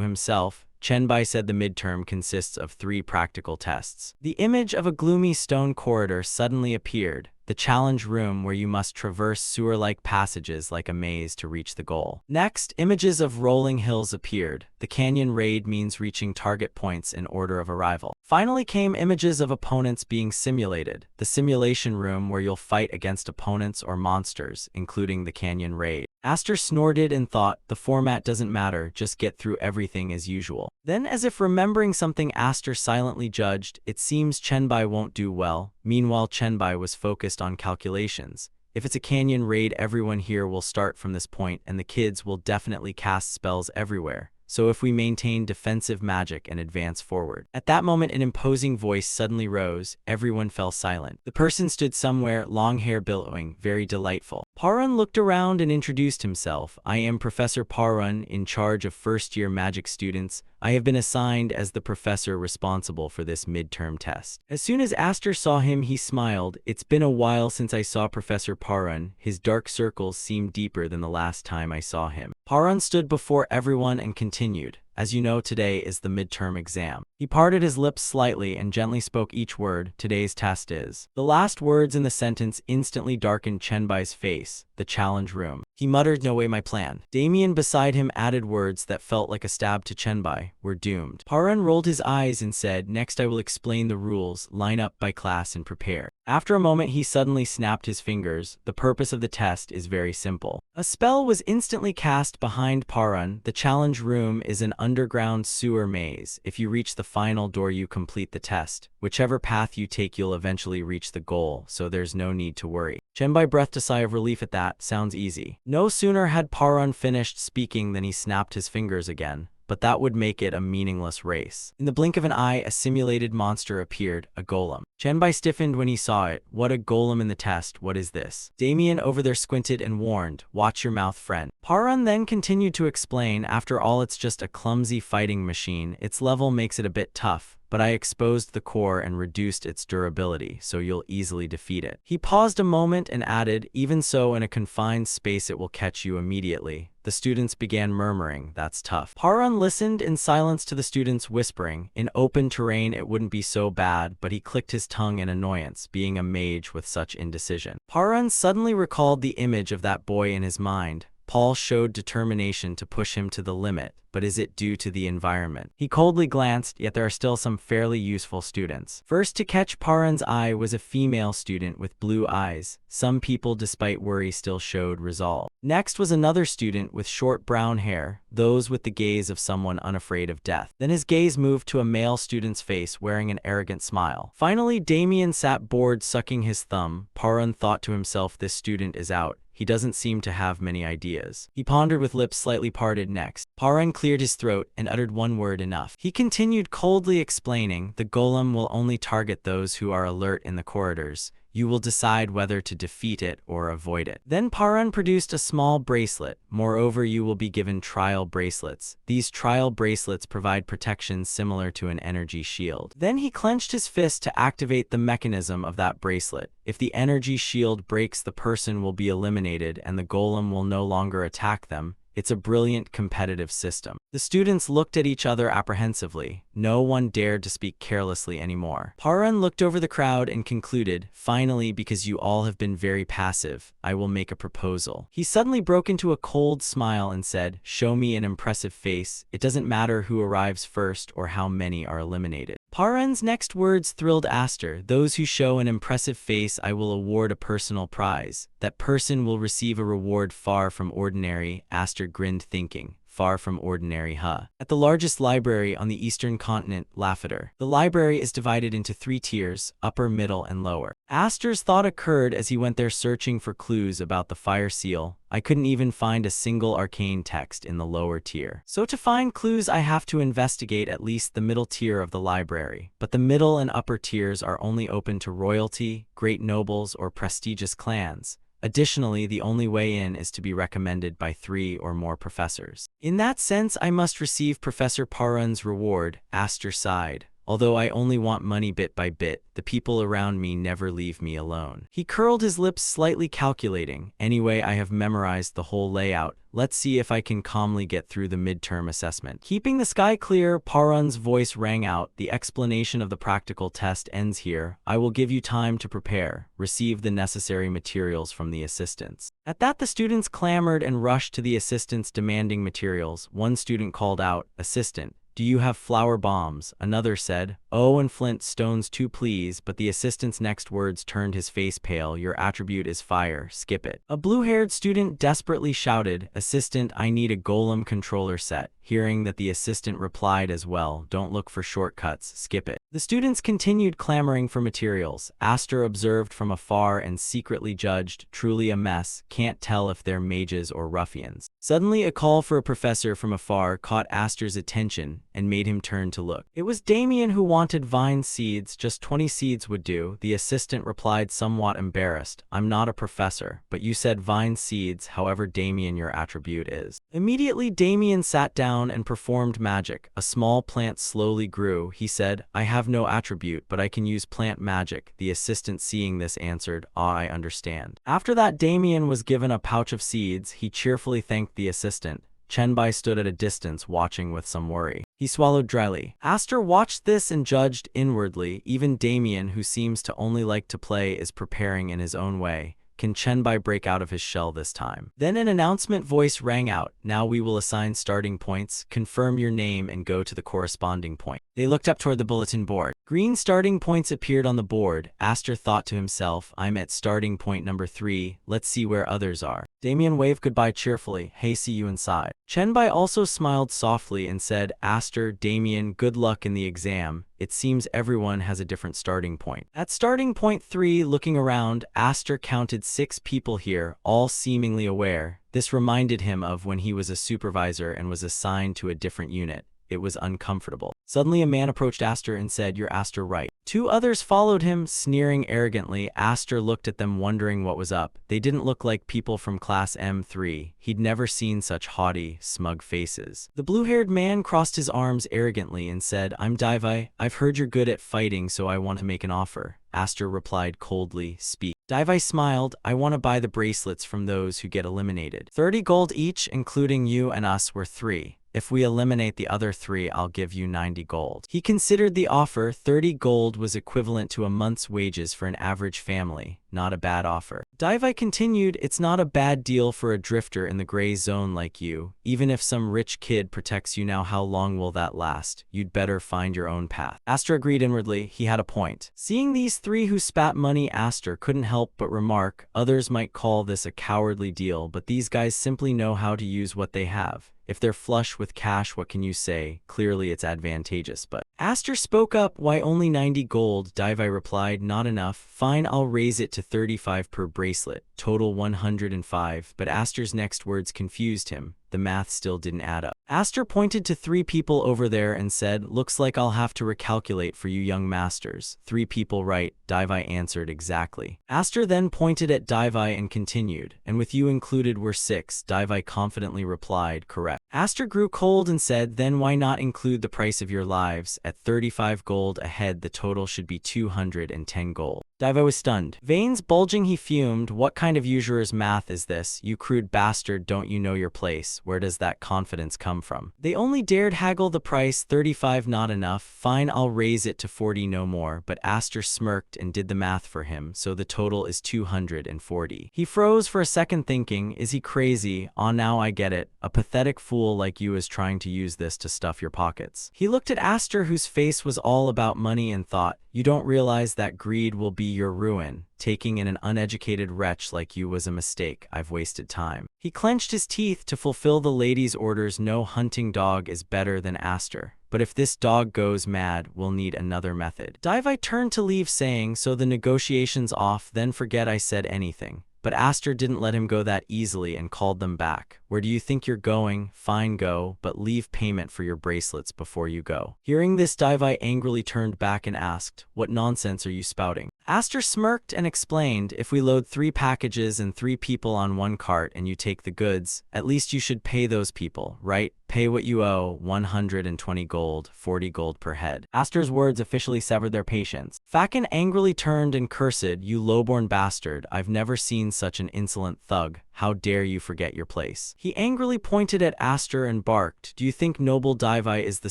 himself, Chenbai said the midterm consists of 3 practical tests. The image of a gloomy stone corridor suddenly appeared, the challenge room where you must traverse sewer-like passages like a maze to reach the goal. Next, images of rolling hills appeared. The canyon raid means reaching target points in order of arrival. Finally came images of opponents being simulated, the simulation room where you'll fight against opponents or monsters, including the canyon raid. Aster snorted and thought, the format doesn't matter, just get through everything as usual. Then, as if remembering something, Aster silently judged, it seems Chenbai won't do well. Meanwhile Chenbai was focused on calculations. If it's a canyon raid, everyone here will start from this point and the kids will definitely cast spells everywhere. So if we maintain defensive magic and advance forward. At that moment an imposing voice suddenly rose. Everyone fell silent. The person stood somewhere, long hair billowing, very delightful. Parun looked around and introduced himself. I am Professor Parun, in charge of first-year magic students. I have been assigned as the professor responsible for this midterm test. As soon as Aster saw him he smiled. It's been a while since I saw Professor Parun. His dark circles seemed deeper than the last time I saw him. Parun stood before everyone and continued. As you know, today is the midterm exam. He parted his lips slightly and gently spoke each word. Today's test is. The last words in the sentence instantly darkened Chenbai's face. The challenge room. He muttered, no way, my plan. Damien beside him added words that felt like a stab to Chenbai. We're doomed. Parun rolled his eyes and said, next I will explain the rules. Line up by class and prepare. After a moment he suddenly snapped his fingers. The purpose of the test is very simple. A spell was instantly cast behind Parun. The challenge room is an underground sewer maze. If you reach the final door you complete the test. Whichever path you take you'll eventually reach the goal, so there's no need to worry. Chenbai breathed a sigh of relief at that. Sounds easy. No sooner had Parun finished speaking than he snapped his fingers again. But that would make it a meaningless race. In the blink of an eye, a simulated monster appeared, a golem. Chenbai stiffened when he saw it. What a golem in the test, what is this? Damien over there squinted and warned, watch your mouth, friend. Parun then continued to explain, after all it's just a clumsy fighting machine, its level makes it a bit tough. But I exposed the core and reduced its durability, so you'll easily defeat it. He paused a moment and added, even so in a confined space it will catch you immediately. The students began murmuring, that's tough. Parun listened in silence to the students whispering. In open terrain it wouldn't be so bad, but he clicked his tongue in annoyance, being a mage with such indecision. Parun suddenly recalled the image of that boy in his mind. Paul showed determination to push him to the limit, but is it due to the environment? He coldly glanced, yet there are still some fairly useful students. First to catch Parun's eye was a female student with blue eyes. Some people, despite worry, still showed resolve. Next was another student with short brown hair, those with the gaze of someone unafraid of death. Then his gaze moved to a male student's face wearing an arrogant smile. Finally, Damien sat bored, sucking his thumb. Parun thought to himself, this student is out. He doesn't seem to have many ideas. He pondered with lips slightly parted. Next, Parun cleared his throat and uttered one word, enough. He continued coldly explaining, the golem will only target those who are alert in the corridors. You will decide whether to defeat it or avoid it. Then Parun produced a small bracelet. Moreover, you will be given trial bracelets. These trial bracelets provide protection similar to an energy shield. Then he clenched his fist to activate the mechanism of that bracelet. If the energy shield breaks, the person will be eliminated and the golem will no longer attack them. It's a brilliant competitive system. The students looked at each other apprehensively. No one dared to speak carelessly anymore. Parun looked over the crowd and concluded, "Finally, because you all have been very passive, I will make a proposal." He suddenly broke into a cold smile and said, "Show me an impressive face. It doesn't matter who arrives first or how many are eliminated." Parun's next words thrilled Aster. "Those who show an impressive face, I will award a personal prize. That person will receive a reward far from ordinary." Aster grinned, thinking, "Far from ordinary, huh?" At the largest library on the eastern continent, Laphiter. The library is divided into 3 tiers, upper, middle, and lower. Aster's thought occurred as he went there searching for clues about the fire seal. "I couldn't even find a single arcane text in the lower tier. So to find clues, I have to investigate at least the middle tier of the library. But the middle and upper tiers are only open to royalty, great nobles, or prestigious clans. Additionally, the only way in is to be recommended by 3 or more professors. In that sense, I must receive Professor Parun's reward." Aster sighed. "Although I only want money bit by bit, the people around me never leave me alone." He curled his lips slightly, calculating. "Anyway, I have memorized the whole layout. Let's see if I can calmly get through the midterm assessment." Keeping the sky clear, Parun's voice rang out. "The explanation of the practical test ends here. I will give you time to prepare. Receive the necessary materials from the assistants." At that, the students clamored and rushed to the assistants demanding materials. One student called out, "Assistant, do you have flower bombs?" Another said, "Oh, and flint stones too, please." But the assistant's next words turned his face pale. "Your attribute is fire. Skip it." A blue-haired student desperately shouted, "Assistant, I need a golem controller set." Hearing that, the assistant replied as well, "Don't look for shortcuts. Skip it." The students continued clamoring for materials. Aster observed from afar and secretly judged, "Truly a mess. Can't tell if they're mages or ruffians." Suddenly, a call for a professor from afar caught Aster's attention and made him turn to look. It was Damien, who wanted vine seeds. "Just 20 seeds would do." The assistant replied, somewhat embarrassed, "I'm not a professor, but you said vine seeds. However, Damien, your attribute is." Immediately, Damien sat down and performed magic. A small plant slowly grew. He said, "I have no attribute, but I can use plant magic." The assistant, seeing this, answered, "Ah, I understand." After that, Damien was given a pouch of seeds. He cheerfully thanked the assistant. Chenbai stood at a distance, watching with some worry. He swallowed dryly. Aster watched this and judged inwardly. Even Damien, who seems to only like to play, is preparing in his own way. Can Chenbai break out of his shell this time? Then an announcement voice rang out. "Now we will assign starting points. Confirm your name and go to the corresponding point." They looked up toward the bulletin board. Green starting points appeared on the board. Aster thought to himself, "I'm at starting point number 3. Let's see where others are." Damien waved goodbye cheerfully. "Hey, see you inside." Chenbai also smiled softly and said, "Aster, Damien, good luck in the exam. It seems everyone has a different starting point." At starting point 3, looking around, Aster counted 6 people here, all seemingly aware. This reminded him of when he was a supervisor and was assigned to a different unit. It was uncomfortable. Suddenly, a man approached Aster and said, "You're Aster, right?" 2 others followed him, sneering arrogantly. Aster looked at them, wondering what was up. They didn't look like people from class M3. He'd never seen such haughty, smug faces. The blue-haired man crossed his arms arrogantly and said, "I'm Daivai. I've heard you're good at fighting, so I want to make an offer." Aster replied coldly, "Speak." Daivai smiled, "I want to buy the bracelets from those who get eliminated. 30 gold each, including you and us, were 3. If we eliminate the other 3, I'll give you 90 gold. He considered the offer. 30 gold was equivalent to a month's wages for an average family. Not a bad offer. Daivai continued, "It's not a bad deal for a drifter in the gray zone like you. Even if some rich kid protects you now, how long will that last? You'd better find your own path." Aster agreed inwardly. He had a point. Seeing these 3 who spat money, Aster couldn't help but remark, others might call this a cowardly deal, but these guys simply know how to use what they have. If they're flush with cash, what can you say? Clearly it's advantageous, but Aster spoke up, why only 90 gold? Daivai replied, not enough. Fine, I'll raise it to 35 per bracelet, total 105, but Aster's next words confused him. The math still didn't add up. Aster pointed to 3 people over there and said, looks like I'll have to recalculate for you young masters. 3 people, right? Daivai answered, exactly. Aster then pointed at Daivai and continued, and with you included we're 6. Daivai confidently replied, correct. Aster grew cold and said, then why not include the price of your lives? At 35 gold a head, the total should be 210 gold. Daivai was stunned. Veins bulging, he fumed, what kind of usurer's math is this? You crude bastard, don't you know your place? Where does that confidence come from? They only dared haggle the price. 35 not enough. Fine, I'll raise it to 40, no more. But Aster smirked and did the math for him, so the total is 240. He froze for a second thinking, is he crazy? Ah, now I get it. A pathetic fool like you is trying to use this to stuff your pockets. He looked at Aster, whose face was all about money, and thought, you don't realize that greed will be your ruin. Taking in an uneducated wretch like you was a mistake. I've wasted time. He clenched his teeth to fulfill the lady's orders. No hunting dog is better than Aster. But if this dog goes mad, we'll need another method. Daivai turned to leave, saying, so the negotiation's off, then forget I said anything. But Aster didn't let him go that easily and called them back. Where do you think you're going? Fine, go, but leave payment for your bracelets before you go. Hearing this, Daivai angrily turned back and asked, what nonsense are you spouting? Aster smirked and explained, if we load 3 packages and 3 people on 1 cart and you take the goods, at least you should pay those people, right? Pay what you owe, 120 gold, 40 gold per head. Aster's words officially severed their patience. Fakin angrily turned and cursed, you lowborn bastard, I've never seen such an insolent thug. How dare you forget your place? He angrily pointed at Aster and barked, do you think noble Daivai is the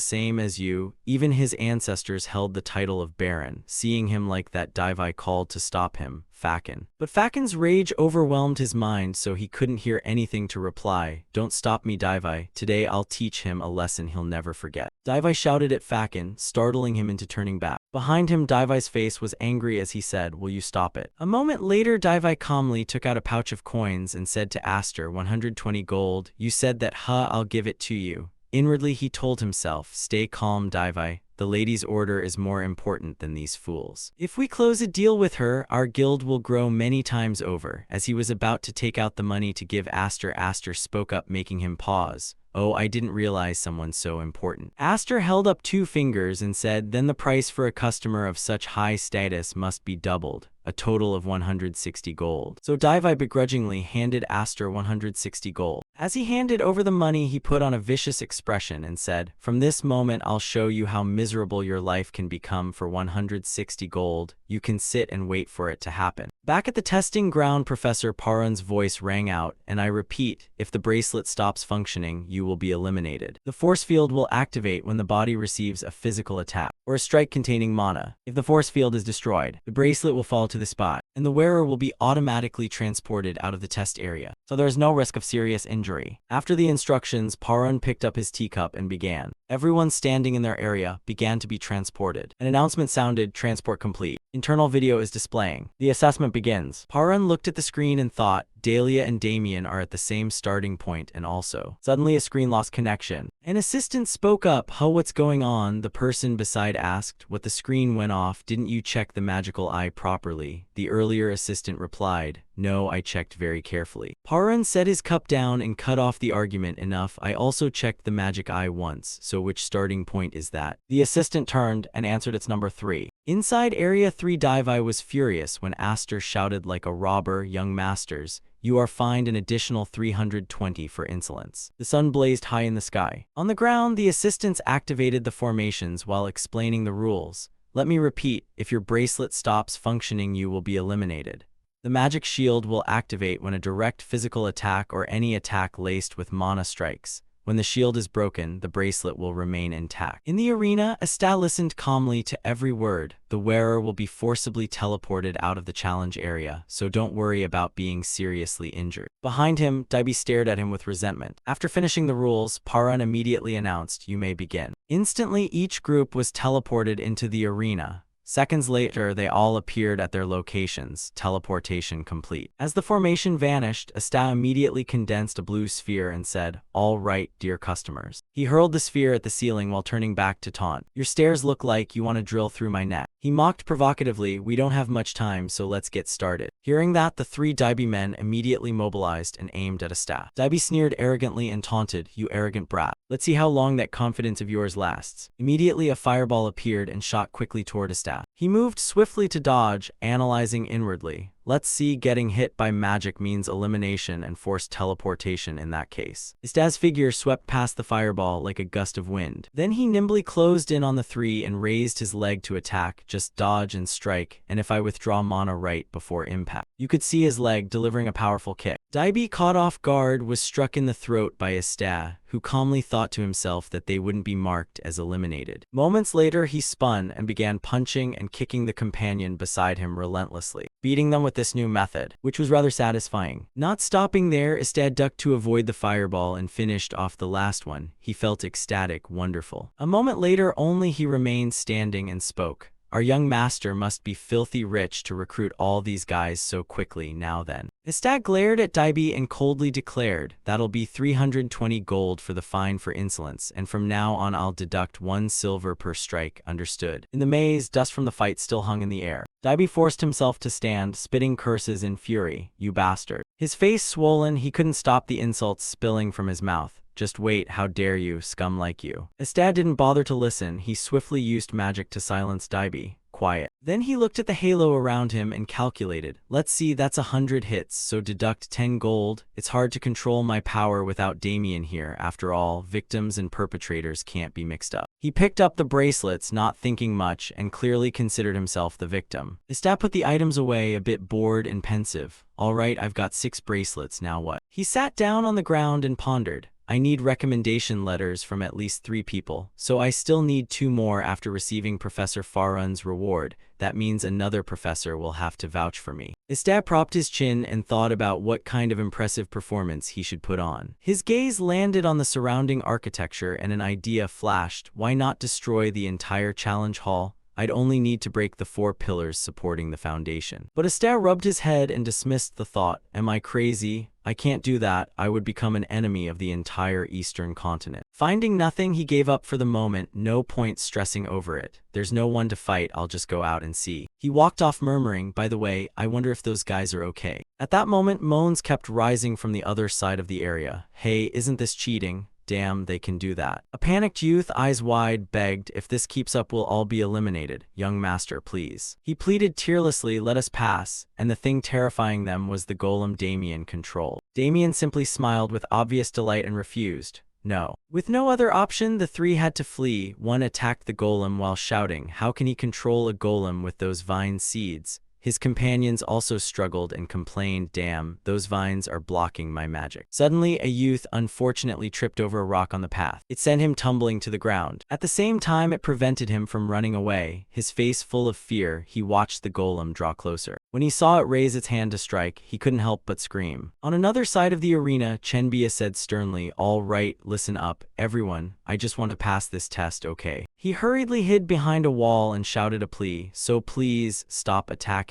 same as you? Even his ancestors held the title of Baron. Seeing him like that, Daivai called to stop him, Fakin. But Fakin's rage overwhelmed his mind, so he couldn't hear anything to reply. Don't stop me, Daivai. Today I'll teach him a lesson he'll never forget. Daivai shouted at Fakin, startling him into turning back. Behind him, Daivai's face was angry as he said, will you stop it? A moment later, Daivai calmly took out a pouch of coins and said to Aster, 120 gold. You said that, I'll give it to you. Inwardly, he told himself, stay calm, Daivai. The lady's order is more important than these fools. If we close a deal with her, our guild will grow many times over. As he was about to take out the money to give Aster, Aster spoke up, making him pause. Oh, I didn't realize someone so important. Aster held up 2 fingers and said, then the price for a customer of such high status must be doubled. A total of 160 gold. So Daivai begrudgingly handed Aster 160 gold. As he handed over the money, he put on a vicious expression and said, from this moment I'll show you how miserable your life can become. For 160 gold, you can sit and wait for it to happen. Back at the testing ground, Professor Parun's voice rang out, and I repeat, if the bracelet stops functioning, you will be eliminated. The force field will activate when the body receives a physical attack or a strike containing mana. If the force field is destroyed, the bracelet will fall to the spot, and the wearer will be automatically transported out of the test area, so there is no risk of serious injury. After the instructions, Parun picked up his teacup and began. Everyone standing in their area began to be transported. An announcement sounded, transport complete. Internal video is displaying. The assessment begins. Parun looked at the screen and thought, Dahlia and Damien are at the same starting point, and also. Suddenly a screen lost connection. An assistant spoke up, what's going on? The person beside asked. What, the screen went off? Didn't you check the magical eye properly? The earlier assistant replied, no, I checked very carefully. Parun set his cup down and cut off the argument. Enough, I also checked the magic eye once, so which starting point is that? The assistant turned and answered, it's number 3. Inside Area 3, Daivai was furious when Aster shouted like a robber, young masters, you are fined an additional 320 for insolence. The sun blazed high in the sky. On the ground, the assistants activated the formations while explaining the rules. Let me repeat, if your bracelet stops functioning, you will be eliminated. The magic shield will activate when a direct physical attack or any attack laced with mana strikes. When the shield is broken, the bracelet will remain intact. In the arena, Asta listened calmly to every word. The wearer will be forcibly teleported out of the challenge area, so don't worry about being seriously injured. Behind him, Daibi stared at him with resentment. After finishing the rules, Parun immediately announced, you may begin. Instantly, each group was teleported into the arena. Seconds later, they all appeared at their locations, teleportation complete. As the formation vanished, Asta immediately condensed a blue sphere and said, "All right, dear customers." He hurled the sphere at the ceiling while turning back to taunt. "Your stares look like you want to drill through my neck." He mocked provocatively, "We don't have much time, so let's get started." Hearing that, the three Daibi men immediately mobilized and aimed at Asta. Daibi sneered arrogantly and taunted, "You arrogant brat. Let's see how long that confidence of yours lasts." Immediately, a fireball appeared and shot quickly toward Asta. He moved swiftly to dodge, analyzing inwardly. Let's see, getting hit by magic means elimination and forced teleportation in that case. Asta's figure swept past the fireball like a gust of wind. Then he nimbly closed in on the three and raised his leg to attack, just dodge and strike, and if I withdraw mana right before impact. You could see his leg delivering a powerful kick. Daibi, caught off guard, was struck in the throat by Asta, who calmly thought to himself that they wouldn't be marked as eliminated. Moments later, he spun and began punching and kicking the companion beside him relentlessly, beating them with this new method, which was rather satisfying. Not stopping there, Asta ducked to avoid the fireball and finished off the last one. He felt ecstatic, wonderful. A moment later only, he remained standing and spoke. "Our young master must be filthy rich to recruit all these guys so quickly. Now then." Asta glared at Daibi and coldly declared, "That'll be 320 gold for the fine for insolence, and from now on I'll deduct 1 silver per strike, understood?" In the maze, dust from the fight still hung in the air. Daibi forced himself to stand, spitting curses in fury. "You bastard." His face swollen, he couldn't stop the insults spilling from his mouth. "Just wait, how dare you, scum like you." Asta didn't bother to listen. He swiftly used magic to silence Daibi. "Quiet." Then he looked at the halo around him and calculated. "Let's see, that's 100 hits, so deduct 10 gold. It's hard to control my power without Damien here. After all, victims and perpetrators can't be mixed up." He picked up the bracelets, not thinking much, and clearly considered himself the victim. Asta put the items away, a bit bored and pensive. "All right, I've got 6 bracelets, now what?" He sat down on the ground and pondered. "I need recommendation letters from at least 3 people, so I still need 2 more after receiving Professor Farun's reward. That means another professor will have to vouch for me." Asta propped his chin and thought about what kind of impressive performance he should put on. His gaze landed on the surrounding architecture and an idea flashed. Why not destroy the entire challenge hall? I'd only need to break the 4 pillars supporting the foundation. But Asta rubbed his head and dismissed the thought. "Am I crazy? I can't do that. I would become an enemy of the entire Eastern continent." Finding nothing, he gave up for the moment. No point stressing over it. "There's no one to fight, I'll just go out and see." He walked off murmuring, "By the way, I wonder if those guys are okay." At that moment, moans kept rising from the other side of the area. "Hey, isn't this cheating? Damn, they can do that." A panicked youth, eyes wide, begged, "If this keeps up, we'll all be eliminated. Young master, please." He pleaded tearlessly, "Let us pass," and the thing terrifying them was the golem Damien controlled. Damien simply smiled with obvious delight and refused. No. With no other option, the 3 had to flee. One attacked the golem while shouting, "How can he control a golem with those vine seeds?" His companions also struggled and complained, "Damn, those vines are blocking my magic." Suddenly, a youth unfortunately tripped over a rock on the path. It sent him tumbling to the ground. At the same time, it prevented him from running away. His face full of fear, he watched the golem draw closer. When he saw it raise its hand to strike, he couldn't help but scream. On another side of the arena, Chenbia said sternly, "All right, listen up, everyone. I just want to pass this test, okay?" He hurriedly hid behind a wall and shouted a plea, "So please, stop attacking."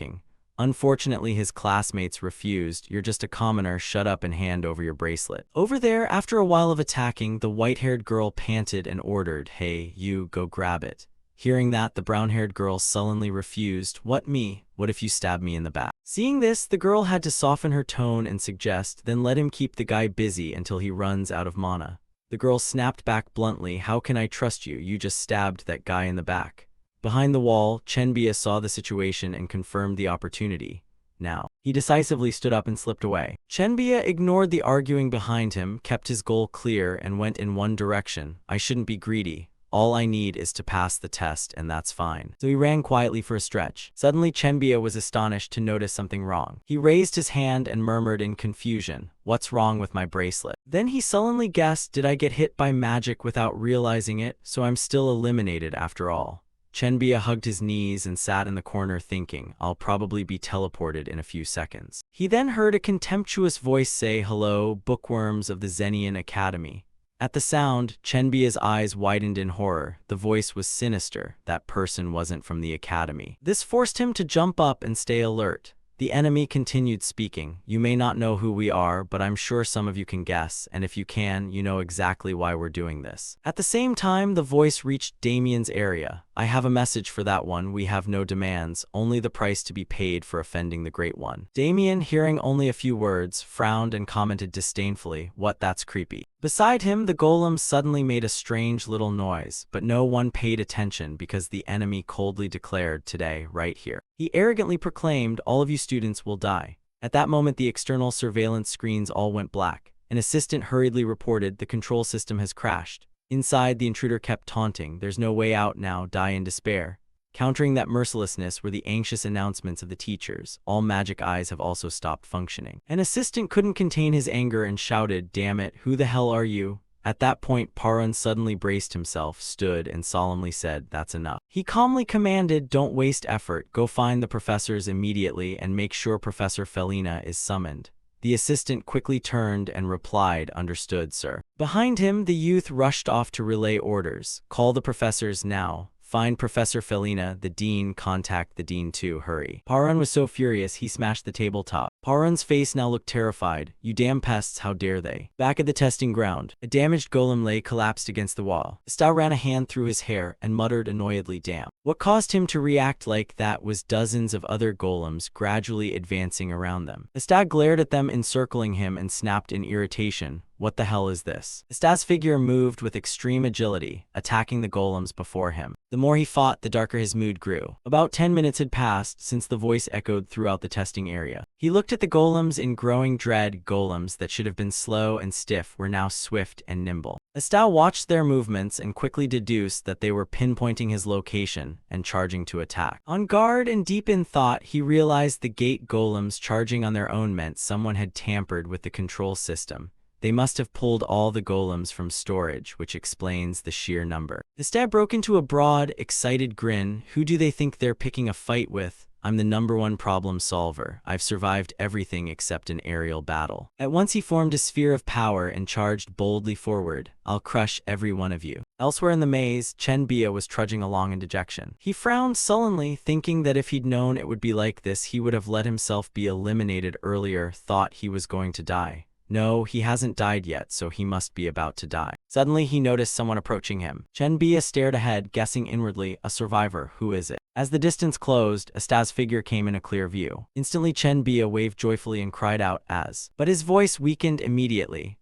Unfortunately, his classmates refused. "You're just a commoner, shut up and hand over your bracelet." Over there, after a while of attacking, the white-haired girl panted and ordered, "Hey, you, go grab it." Hearing that, the brown-haired girl sullenly refused. "What, me? What if you stab me in the back?" Seeing this, the girl had to soften her tone and suggest, "Then let him keep the guy busy until he runs out of mana." The girl snapped back bluntly, "How can I trust you? You just stabbed that guy in the back." Behind the wall, Chenbia saw the situation and confirmed the opportunity. Now, he decisively stood up and slipped away. Chenbia ignored the arguing behind him, kept his goal clear, and went in one direction. "I shouldn't be greedy. All I need is to pass the test, and that's fine." So he ran quietly for a stretch. Suddenly, Chenbia was astonished to notice something wrong. He raised his hand and murmured in confusion, "What's wrong with my bracelet?" Then he sullenly guessed, "Did I get hit by magic without realizing it? So I'm still eliminated after all." Chenbia hugged his knees and sat in the corner thinking, "I'll probably be teleported in a few seconds." He then heard a contemptuous voice say, "Hello, bookworms of the Zenian Academy. At the sound, Chenbia's eyes widened in horror. The voice was sinister. That person wasn't from the academy. This forced him to jump up and stay alert. The enemy continued speaking. You may not know who we are, but I'm sure some of you can guess, and if you can, you know exactly why we're doing this. At the same time, the voice reached Damien's area. I have a message for that one. We have no demands, only the price to be paid for offending the Great One. Damien, hearing only a few words, frowned and commented disdainfully, "What, that's creepy." Beside him, the golem suddenly made a strange little noise, but no one paid attention because the enemy coldly declared, "Today, right here." He arrogantly proclaimed, "All of you students will die." At that moment, the external surveillance screens all went black. An assistant hurriedly reported, "The control system has crashed." Inside, the intruder kept taunting, "There's no way out now, die in despair." Countering that mercilessness were the anxious announcements of the teachers. All magic eyes have also stopped functioning. An assistant couldn't contain his anger and shouted, "Damn it, who the hell are you?" At that point, Parun suddenly braced himself, stood, and solemnly said, "That's enough." He calmly commanded, "Don't waste effort. Go find the professors immediately and make sure Professor Felina is summoned." The assistant quickly turned and replied, "Understood, sir." Behind him, the youth rushed off to relay orders. "Call the professors now. Find Professor Felina, the dean, contact the dean too, hurry." Parun was so furious he smashed the tabletop. Parun's face now looked terrified. "You damn pests, how dare they." Back at the testing ground, a damaged golem lay collapsed against the wall. Estelle ran a hand through his hair and muttered annoyedly, "Damn." What caused him to react like that was dozens of other golems gradually advancing around them. Estelle glared at them encircling him and snapped in irritation, "What the hell is this?" Estelle's figure moved with extreme agility, attacking the golems before him. The more he fought, the darker his mood grew. About 10 minutes had passed since the voice echoed throughout the testing area. He looked at the golems in growing dread. Golems that should have been slow and stiff were now swift and nimble. Estelle watched their movements and quickly deduced that they were pinpointing his location and charging to attack. On guard and deep in thought, he realized the gate golems charging on their own meant someone had tampered with the control system. They must have pulled all the golems from storage, which explains the sheer number. Estelle broke into a broad, excited grin. "Who do they think they're picking a fight with? I'm the #1 problem solver. I've survived everything except an aerial battle." At once he formed a sphere of power and charged boldly forward. "I'll crush every one of you." Elsewhere in the maze, Chenbia was trudging along in dejection. He frowned sullenly, thinking that if he'd known it would be like this, he would have let himself be eliminated earlier. Thought he was going to die. No, he hasn't died yet, so he must be about to die. Suddenly, he noticed someone approaching him. Chenbia stared ahead, guessing inwardly, a survivor. Who is it? As the distance closed, Estelle's figure came in a clear view. Instantly, Chenbia waved joyfully and cried out, "Az." But his voice weakened immediately,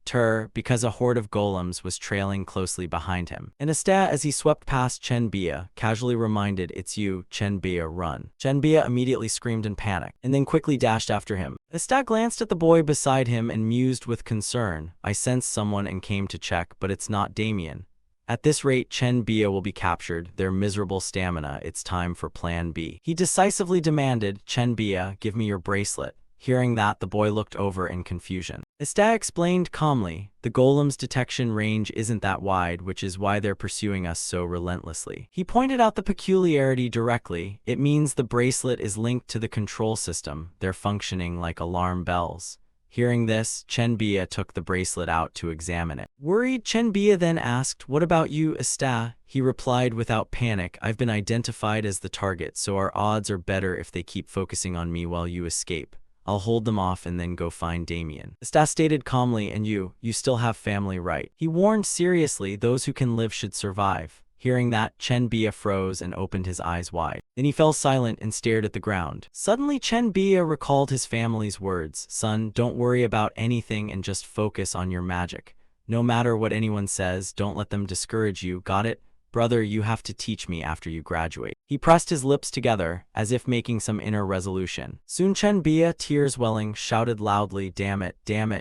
because a horde of golems was trailing closely behind him. And Estelle, as he swept past Chenbia, casually reminded, "It's you, Chenbia, run." Chenbia immediately screamed in panic, and then quickly dashed after him. Estelle glanced at the boy beside him and mused with concern. "I sensed someone and came to check, but it's not Damien. At this rate, Chenbia will be captured. Their miserable stamina. It's time for Plan B." He decisively demanded, "Chenbia, give me your bracelet." Hearing that, the boy looked over in confusion. Estelle explained calmly, "The golem's detection range isn't that wide, which is why they're pursuing us so relentlessly." He pointed out the peculiarity directly. "It means the bracelet is linked to the control system. They're functioning like alarm bells." Hearing this, Chenbia took the bracelet out to examine it. Worried, Chenbia then asked, "What about you, Estelle?" He replied without panic, "I've been identified as the target, so our odds are better if they keep focusing on me while you escape. I'll hold them off and then go find Damien." Estelle stated calmly, "And you still have family, right?" He warned seriously, "Those who can live should survive." Hearing that, Chenbia froze and opened his eyes wide. Then he fell silent and stared at the ground. Suddenly, Chenbia recalled his family's words. "Son, don't worry about anything and just focus on your magic. No matter what anyone says, don't let them discourage you, got it? Brother, you have to teach me after you graduate." He pressed his lips together, as if making some inner resolution. Soon Chenbia, tears welling, shouted loudly, damn it,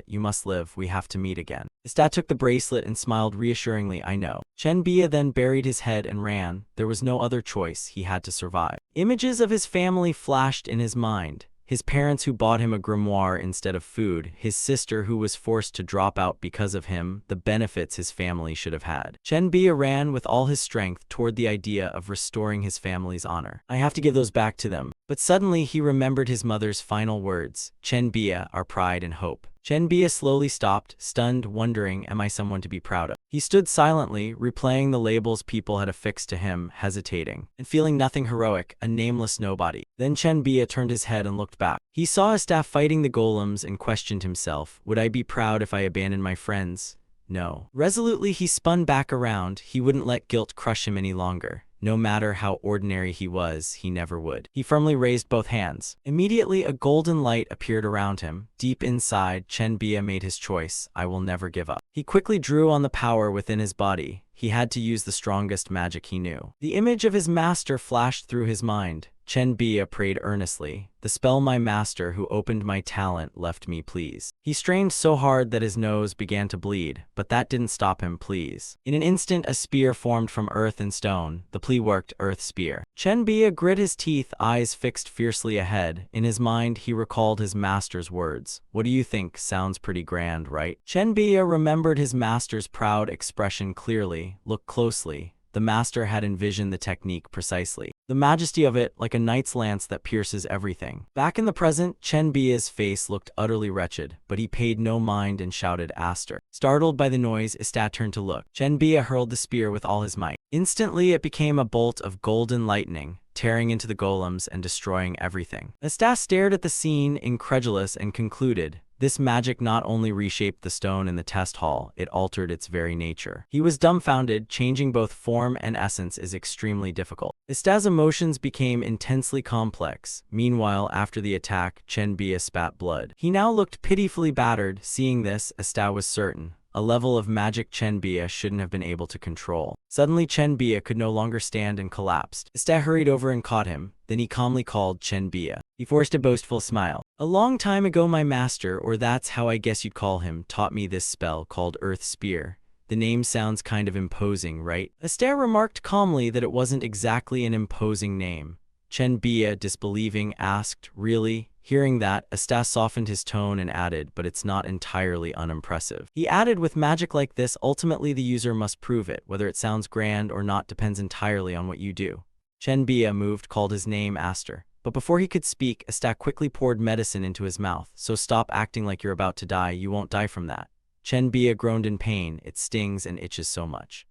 you must live, we have to meet again." Estelle took the bracelet and smiled reassuringly, "I know." Chenbia then buried his head and ran. There was no other choice, he had to survive. Images of his family flashed in his mind. His parents who bought him a grimoire instead of food, his sister who was forced to drop out because of him, the benefits his family should have had. Chenbia ran with all his strength toward the idea of restoring his family's honor. "I have to give those back to them." But suddenly he remembered his mother's final words, Chenbia, our pride and hope. Chenbia slowly stopped, stunned, wondering, am I someone to be proud of? He stood silently, replaying the labels people had affixed to him, hesitating, and feeling nothing heroic, a nameless nobody. Then Chenbia turned his head and looked back. He saw his staff fighting the golems and questioned himself, would I be proud if I abandoned my friends? No. Resolutely he spun back around. He wouldn't let guilt crush him any longer. No matter how ordinary he was, he never would. He firmly raised both hands. Immediately a golden light appeared around him. Deep inside, Chenbia made his choice. I will never give up. He quickly drew on the power within his body. He had to use the strongest magic he knew. The image of his master flashed through his mind. Chenbia prayed earnestly. The spell my master who opened my talent left me please. He strained so hard that his nose began to bleed, but that didn't stop him please. In an instant a spear formed from earth and stone. The plea worked, earth spear. Chenbia grit his teeth, eyes fixed fiercely ahead. In his mind he recalled his master's words. What do you think? Sounds pretty grand, right? Chenbia remembered his master's proud expression clearly. Look closely. The master had envisioned the technique precisely. The majesty of it, like a knight's lance that pierces everything. Back in the present, Chenbia's face looked utterly wretched, but he paid no mind and shouted Aster. Startled by the noise, Istat turned to look. Chenbia hurled the spear with all his might. Instantly it became a bolt of golden lightning, tearing into the golems and destroying everything. Istat stared at the scene, incredulous, and concluded, this magic not only reshaped the stone in the test hall, it altered its very nature. He was dumbfounded. Changing both form and essence is extremely difficult. Istat's emotions became intensely complex. Meanwhile, after the attack, Chenbia spat blood. He now looked pitifully battered. Seeing this, Istat was certain. A level of magic Chenbia shouldn't have been able to control. Suddenly Chenbia could no longer stand and collapsed. Istat hurried over and caught him. Then he calmly called Chenbia. He forced a boastful smile. A long time ago my master, or that's how I guess you'd call him, taught me this spell called Earth Spear. The name sounds kind of imposing, right? Istat remarked calmly that it wasn't exactly an imposing name. Chenbia, disbelieving, asked, really? Hearing that, Istat softened his tone and added, but it's not entirely unimpressive. He added, with magic like this, ultimately the user must prove it. Whether it sounds grand or not depends entirely on what you do. Chenbia, moved, called his name Aster. But before he could speak, Istat quickly poured medicine into his mouth. So stop acting like you're about to die, you won't die from that. Chenbia groaned in pain, it stings and itches so much.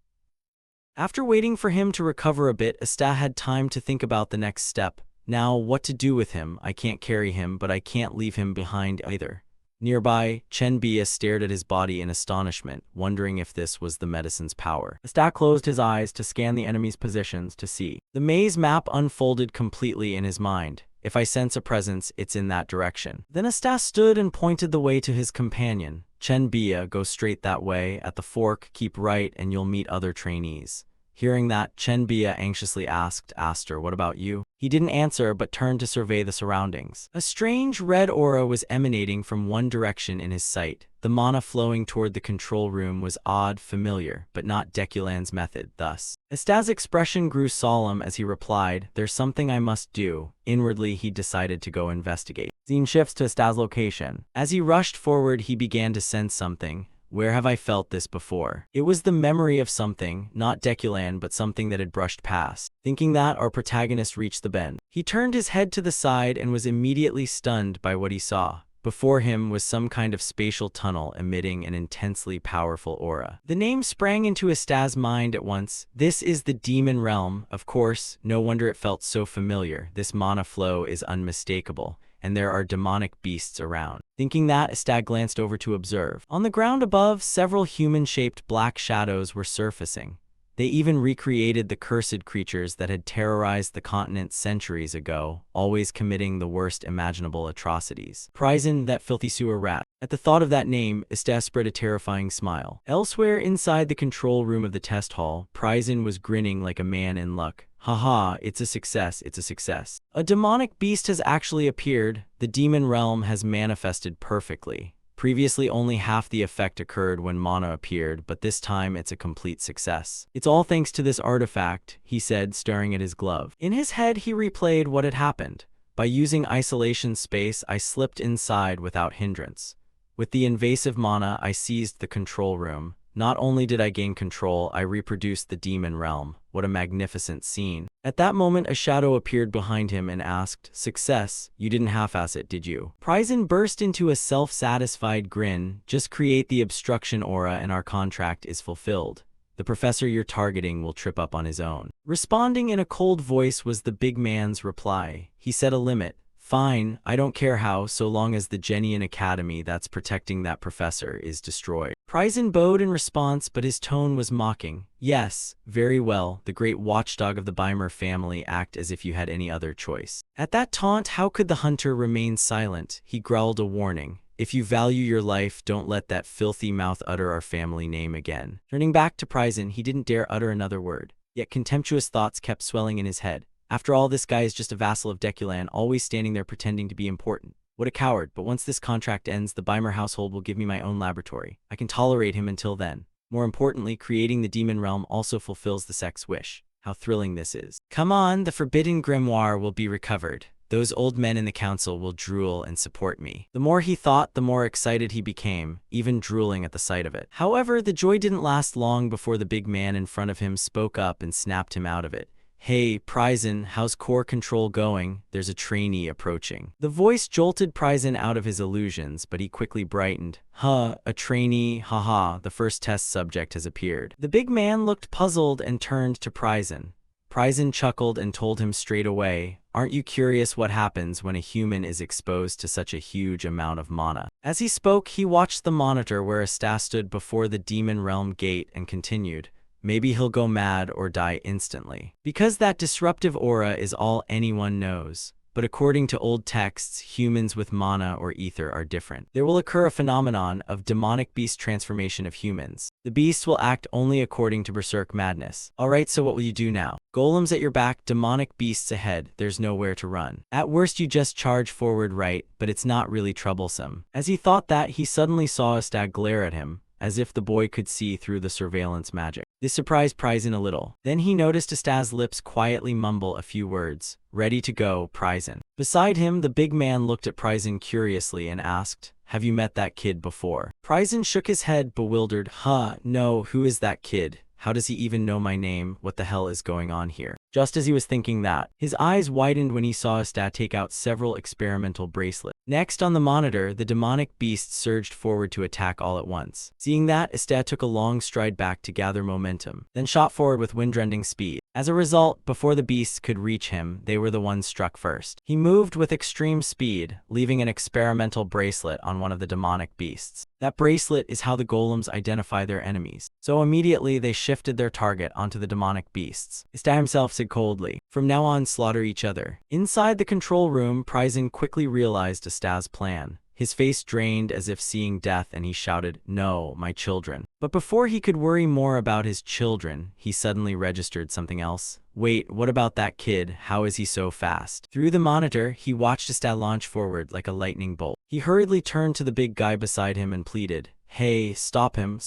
After waiting for him to recover a bit, Istat had time to think about the next step. Now, what to do with him? I can't carry him, but I can't leave him behind either. Nearby, Chenbia stared at his body in astonishment, wondering if this was the medicine's power. Istat closed his eyes to scan the enemy's positions to see. The maze map unfolded completely in his mind. If I sense a presence, it's in that direction. Then Istat stood and pointed the way to his companion. Chenbia, go straight that way. At the fork, keep right, and you'll meet other trainees. Hearing that, Chenbia anxiously asked, Aster, what about you? He didn't answer, but turned to survey the surroundings. A strange red aura was emanating from one direction in his sight. The mana flowing toward the control room was odd, familiar, but not Deculan's method, thus. Istat's expression grew solemn as he replied, there's something I must do. Inwardly, he decided to go investigate. Scene shifts to Istat's location. As he rushed forward, he began to sense something. Where have I felt this before? It was the memory of something, not Deculan, but something that had brushed past. Thinking that, our protagonist reached the bend. He turned his head to the side and was immediately stunned by what he saw. Before him was some kind of spatial tunnel emitting an intensely powerful aura. The name sprang into Istat's mind at once. This is the demon realm, of course. No wonder it felt so familiar. This mana flow is unmistakable, and there are demonic beasts around. Thinking that, Istat glanced over to observe. On the ground above, several human-shaped black shadows were surfacing. They even recreated the cursed creatures that had terrorized the continent centuries ago, always committing the worst imaginable atrocities. Pryzen, that filthy sewer rat. At the thought of that name, Istat spread a terrifying smile. Elsewhere inside the control room of the test hall, Pryzen was grinning like a man in luck. Haha, it's a success, it's a success. A demonic beast has actually appeared. The demon realm has manifested perfectly. Previously, only half the effect occurred when mana appeared, but this time it's a complete success. It's all thanks to this artifact, he said, staring at his glove. In his head, he replayed what had happened. By using isolation space, I slipped inside without hindrance. With the invasive mana, I seized the control room. Not only did I gain control, I reproduced the demon realm. What a magnificent scene. At that moment, a shadow appeared behind him and asked, "Success, you didn't half-ass it, did you?" Prison burst into a self-satisfied grin. "Just create the obstruction aura and our contract is fulfilled. The professor you're targeting will trip up on his own." Responding in a cold voice was the big man's reply. He set a limit. "Fine, I don't care how, so long as the Genian Academy that's protecting that professor is destroyed." Prison bowed in response, but his tone was mocking. "Yes, very well, the great watchdog of the Beimer family, act as if you had any other choice." At that taunt, how could the hunter remain silent? He growled a warning. "If you value your life, don't let that filthy mouth utter our family name again." Turning back to Prison, he didn't dare utter another word. Yet contemptuous thoughts kept swelling in his head. After all, this guy is just a vassal of Deculan, always standing there pretending to be important. What a coward, but once this contract ends, the Beimer household will give me my own laboratory. I can tolerate him until then. More importantly, creating the demon realm also fulfills the sect's wish. How thrilling this is. Come on, the forbidden grimoire will be recovered. Those old men in the council will drool and support me. The more he thought, the more excited he became, even drooling at the sight of it. However, the joy didn't last long before the big man in front of him spoke up and snapped him out of it. "Hey, Prison, how's core control going? There's a trainee approaching." The voice jolted Prison out of his illusions, but he quickly brightened. "Huh, a trainee, haha, the first test subject has appeared." The big man looked puzzled and turned to Prison. Prison chuckled and told him straight away, "Aren't you curious what happens when a human is exposed to such a huge amount of mana?" As he spoke, he watched the monitor where Asta stood before the demon realm gate and continued. "Maybe he'll go mad or die instantly. Because that disruptive aura is all anyone knows. But according to old texts, humans with mana or ether are different. There will occur a phenomenon of demonic beast transformation of humans. The beasts will act only according to berserk madness. Alright, so what will you do now? Golems at your back, demonic beasts ahead, there's nowhere to run. At worst you just charge forward, right? But it's not really troublesome." As he thought that, he suddenly saw a stag glare at him, as if the boy could see through the surveillance magic. This surprised Prison a little. Then he noticed Asta's lips quietly mumble a few words. "Ready to go, Prison." Beside him, the big man looked at Prison curiously and asked, "Have you met that kid before?" Prison shook his head, bewildered. "Huh, no, who is that kid? How does he even know my name? What the hell is going on here?" Just as he was thinking that, his eyes widened when he saw Asta take out several experimental bracelets. Next on the monitor, the demonic beast surged forward to attack all at once. Seeing that, Asta took a long stride back to gather momentum, then shot forward with windrending speed. As a result, before the beasts could reach him, they were the ones struck first. He moved with extreme speed, leaving an experimental bracelet on one of the demonic beasts. That bracelet is how the golems identify their enemies. So immediately they shifted their target onto the demonic beasts. Asta himself said coldly, "From now on, slaughter each other." Inside the control room, Prison quickly realized Asta's plan. His face drained as if seeing death, and he shouted, "No, my children." But before he could worry more about his children, he suddenly registered something else. "Wait, what about that kid? How is he so fast?" Through the monitor, he watched Asta launch forward like a lightning bolt. He hurriedly turned to the big guy beside him and pleaded, "Hey, stop him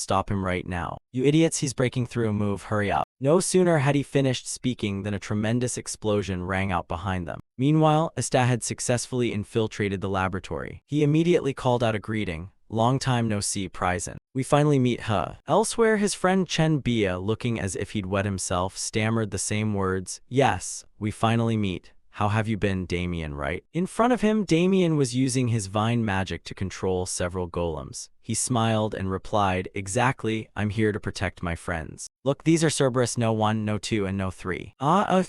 right now. You idiots, he's breaking through, move, hurry up." No sooner had he finished speaking than a tremendous explosion rang out behind them. Meanwhile, Asta had successfully infiltrated the laboratory. He immediately called out a greeting. "Long time no see, Prison. We finally meet, huh?" Elsewhere, his friend Chen Bia, looking as if he'd wet himself, stammered the same words. "Yes, we finally meet. How have you been, Damien, right?" In front of him, Damien was using his vine magic to control several golems. He smiled and replied, "Exactly, I'm here to protect my friends. Look, these are Cerberus No 1, No 2, and No 3.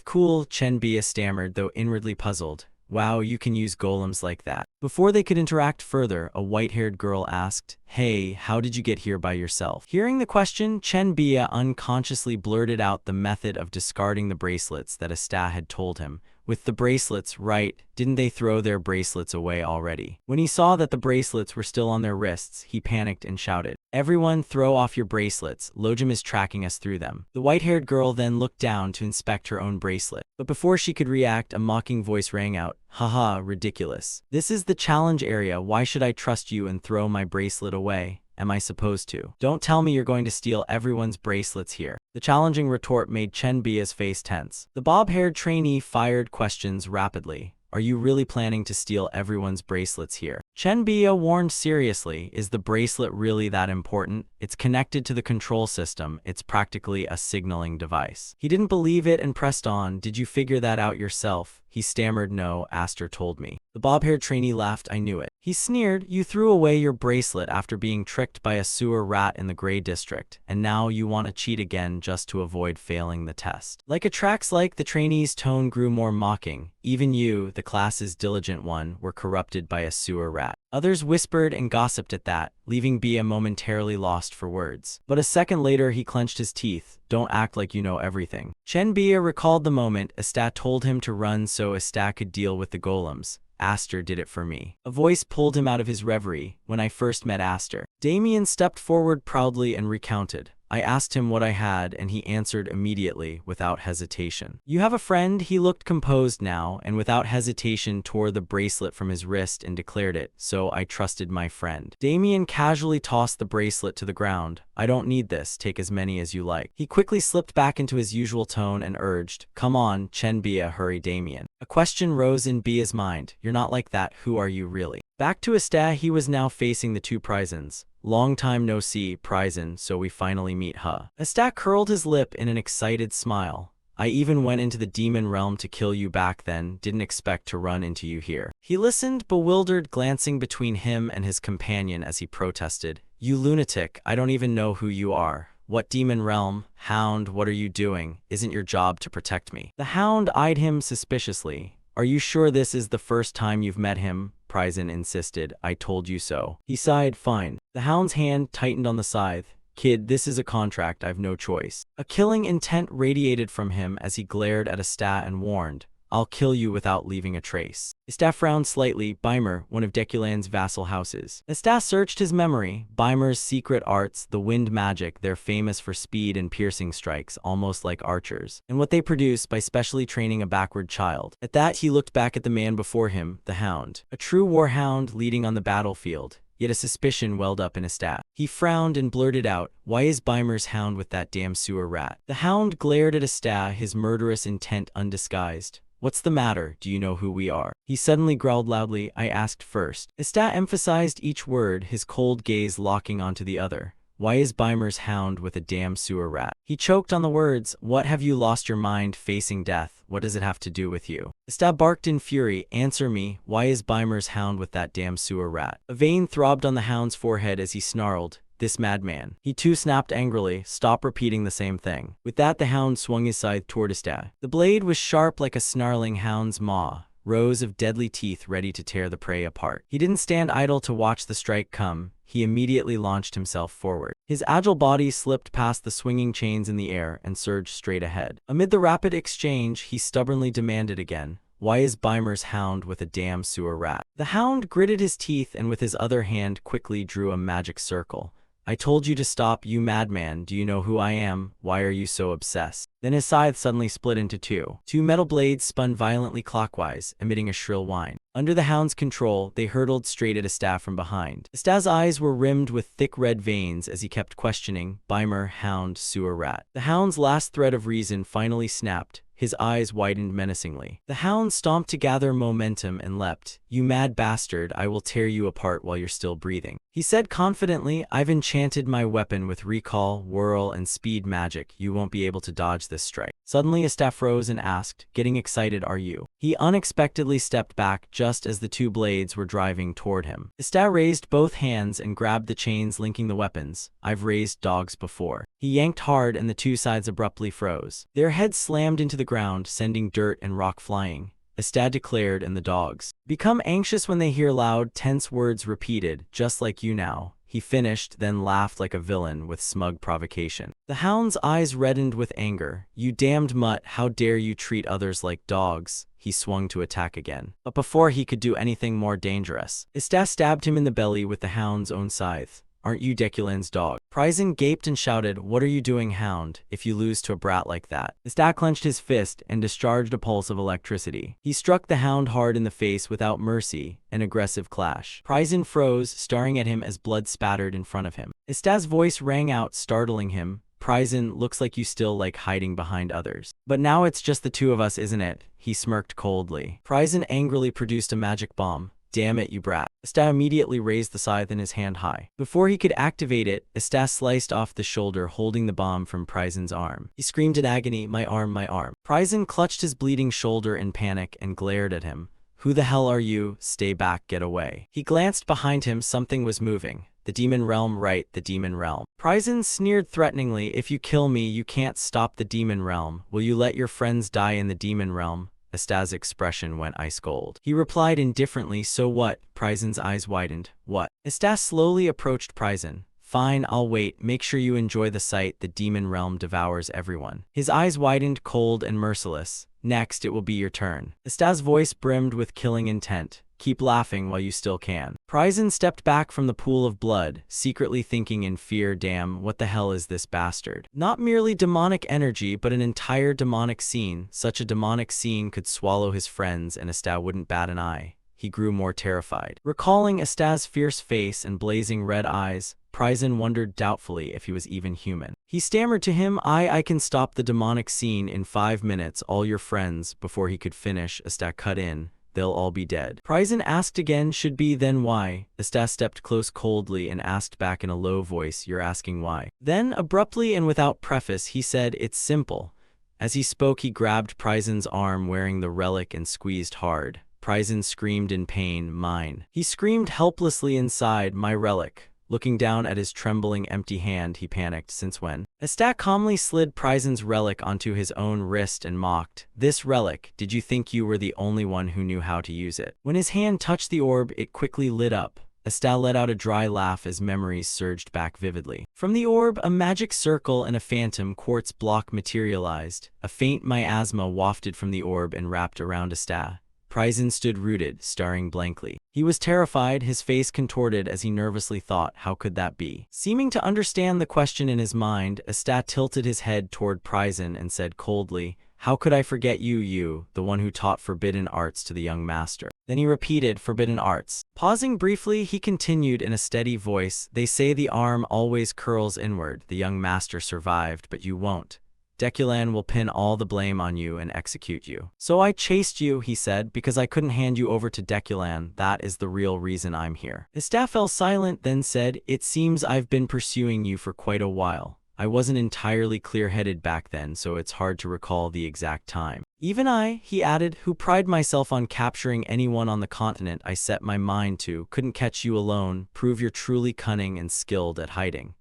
Cool," Chen Bia stammered, though inwardly puzzled. "Wow, you can use golems like that." Before they could interact further, a white-haired girl asked, "Hey, how did you get here by yourself?" Hearing the question, Chen Bia unconsciously blurted out the method of discarding the bracelets that Asta had told him. With the bracelets, right? Didn't they throw their bracelets away already? When he saw that the bracelets were still on their wrists, he panicked and shouted, "Everyone, throw off your bracelets. Lojim is tracking us through them." The white-haired girl then looked down to inspect her own bracelet. But before she could react, a mocking voice rang out, "Haha, ridiculous. This is the challenge area. Why should I trust you and throw my bracelet away? Am I supposed to? Don't tell me you're going to steal everyone's bracelets here." The challenging retort made Chen Bia's face tense. The bob-haired trainee fired questions rapidly. Are you really planning to steal everyone's bracelets here? Chen Bia warned seriously, is the bracelet really that important? It's connected to the control system. It's practically a signaling device. He didn't believe it and pressed on. Did you figure that out yourself? He stammered. No, Aster told me. The bob-haired trainee laughed. I knew it. He sneered. You threw away your bracelet after being tricked by a sewer rat in the Gray District, and now you want to cheat again just to avoid failing the test. Like attracts like, the trainee's tone grew more mocking. Even you, the class's diligent one, were corrupted by a sewer rat. Others whispered and gossiped at that, leaving Bia momentarily lost for words. But a second later he clenched his teeth. Don't act like you know everything. Chen Bia recalled the moment Asta told him to run so Asta could deal with the golems. Aster did it for me. A voice pulled him out of his reverie. When I first met Aster, Damien stepped forward proudly and recounted. I asked him what I had, and he answered immediately, without hesitation. You have a friend? He looked composed now, and without hesitation tore the bracelet from his wrist and declared it, so I trusted my friend. Damien casually tossed the bracelet to the ground. I don't need this, take as many as you like. He quickly slipped back into his usual tone and urged, come on, Chen Bia, hurry Damien. A question rose in Bia's mind. You're not like that, who are you really? Back to Asta, he was now facing the two Prizens. Long time no see, Prizen, so we finally meet, huh? Asta curled his lip in an excited smile. I even went into the demon realm to kill you back then, didn't expect to run into you here. He listened, bewildered, glancing between him and his companion as he protested. You lunatic, I don't even know who you are. What demon realm? Hound, what are you doing? Isn't your job to protect me? The Hound eyed him suspiciously. Are you sure this is the first time you've met him? Prizen insisted. I told you so. He sighed. Fine. The Hound's hand tightened on the scythe. Kid, this is a contract, I've no choice. A killing intent radiated from him as he glared at Asta and warned, I'll kill you without leaving a trace. Asta frowned slightly. Beimer, one of Deculan's vassal houses. Asta searched his memory. Beimer's secret arts, the wind magic, they're famous for speed and piercing strikes, almost like archers, and what they produce by specially training a backward child. At that, he looked back at the man before him, the Hound. A true warhound leading on the battlefield. Yet a suspicion welled up in Asta. He frowned and blurted out, why is Beimer's Hound with that damn sewer rat? The Hound glared at Asta, his murderous intent undisguised. What's the matter? Do you know who we are? He suddenly growled loudly. I asked first. Asta emphasized each word, his cold gaze locking onto the other. Why is Beimer's Hound with a damn sewer rat? He choked on the words. What, have you lost your mind, facing death? What does it have to do with you? Asta barked in fury. Answer me. Why is Beimer's Hound with that damn sewer rat? A vein throbbed on the Hound's forehead as he snarled. This madman. He too snapped angrily. Stop repeating the same thing. With that, the Hound swung his scythe toward Asta. The blade was sharp like a snarling hound's maw, rows of deadly teeth ready to tear the prey apart. He didn't stand idle to watch the strike come. He immediately launched himself forward. His agile body slipped past the swinging chains in the air and surged straight ahead. Amid the rapid exchange, he stubbornly demanded again. Why is Beimer's Hound with a damn sewer rat? The Hound gritted his teeth and with his other hand quickly drew a magic circle. I told you to stop, you madman. Do you know who I am? Why are you so obsessed? Then his scythe suddenly split into two. Two metal blades spun violently clockwise, emitting a shrill whine. Under the Hound's control, they hurtled straight at Asta from behind. Asta's eyes were rimmed with thick red veins as he kept questioning, Beimer, Hound, sewer rat. The Hound's last thread of reason finally snapped. His eyes widened menacingly. The Hound stomped to gather momentum and leapt. You mad bastard, I will tear you apart while you're still breathing. He said confidently, I've enchanted my weapon with recall, whirl, and speed magic. You won't be able to dodge this strike. Suddenly Asta rose and asked, getting excited are you? He unexpectedly stepped back just as the two blades were driving toward him. Asta raised both hands and grabbed the chains linking the weapons. I've raised dogs before. He yanked hard and the two sides abruptly froze. Their heads slammed into the ground, sending dirt and rock flying. Asta declared, and the dogs become anxious when they hear loud, tense words repeated, just like you now. He finished, then laughed like a villain with smug provocation. The Hound's eyes reddened with anger. You damned mutt, how dare you treat others like dogs? He swung to attack again. But before he could do anything more dangerous, Asta stabbed him in the belly with the Hound's own scythe. Aren't you Deculan's dog? Prizen gaped and shouted, what are you doing, Hound, if you lose to a brat like that? Asta clenched his fist and discharged a pulse of electricity. He struck the Hound hard in the face without mercy, an aggressive clash. Prizen froze, staring at him as blood spattered in front of him. Asta's voice rang out, startling him. Pryzen, looks like you still like hiding behind others. But now it's just the two of us, isn't it? He smirked coldly. Pryzen angrily produced a magic bomb. Damn it, you brat. Asta immediately raised the scythe in his hand high. Before he could activate it, Asta sliced off the shoulder holding the bomb from Pryzen's arm. He screamed in agony, my arm, my arm. Pryzen clutched his bleeding shoulder in panic and glared at him. Who the hell are you? Stay back, get away. He glanced behind him, something was moving. The demon realm, right, the demon realm. Pryzen sneered threateningly, if you kill me, you can't stop the demon realm. Will you let your friends die in the demon realm? Asta's expression went ice cold. He replied indifferently, so what? Pryzen's eyes widened. What? Asta slowly approached Pryzen. Fine, I'll wait. Make sure you enjoy the sight. The demon realm devours everyone. His eyes widened, cold and merciless. Next, it will be your turn. Asta's voice brimmed with killing intent. Keep laughing while you still can. Pryzen stepped back from the pool of blood, secretly thinking in fear, damn, what the hell is this bastard? Not merely demonic energy, but an entire demonic scene. Such a demonic scene could swallow his friends, and Asta wouldn't bat an eye. He grew more terrified. Recalling Asta's fierce face and blazing red eyes, Pryzen wondered doubtfully if he was even human. He stammered to him, I can stop the demonic scene in 5 minutes, all your friends. Before he could finish, Asta cut in. They'll all be dead. Pryzen asked again, should be, then why? Asta stepped close coldly and asked back in a low voice, you're asking why? Then, abruptly and without preface, he said, it's simple. As he spoke, he grabbed Pryzen's arm wearing the relic and squeezed hard. Pryzen screamed in pain, mine. He screamed helplessly inside, my relic. Looking down at his trembling empty hand, he panicked, since when? Asta calmly slid Pryzen's relic onto his own wrist and mocked, this relic, did you think you were the only one who knew how to use it? When his hand touched the orb, it quickly lit up. Asta let out a dry laugh as memories surged back vividly. From the orb, a magic circle and a phantom quartz block materialized. A faint miasma wafted from the orb and wrapped around Asta. Pryzen stood rooted, staring blankly. He was terrified, his face contorted as he nervously thought, how could that be? Seeming to understand the question in his mind, Asta tilted his head toward Pryzen and said coldly, how could I forget you, the one who taught forbidden arts to the young master? Then he repeated, forbidden arts. Pausing briefly, he continued in a steady voice, they say the arm always curls inward. The young master survived, but you won't. Deculan will pin all the blame on you and execute you. So I chased you, he said, because I couldn't hand you over to Deculan. That is the real reason I'm here. Asta fell silent, then said, it seems I've been pursuing you for quite a while. I wasn't entirely clear-headed back then, so it's hard to recall the exact time. Even I, he added, who pride myself on capturing anyone on the continent I set my mind to, couldn't catch you alone. Prove you're truly cunning and skilled at hiding.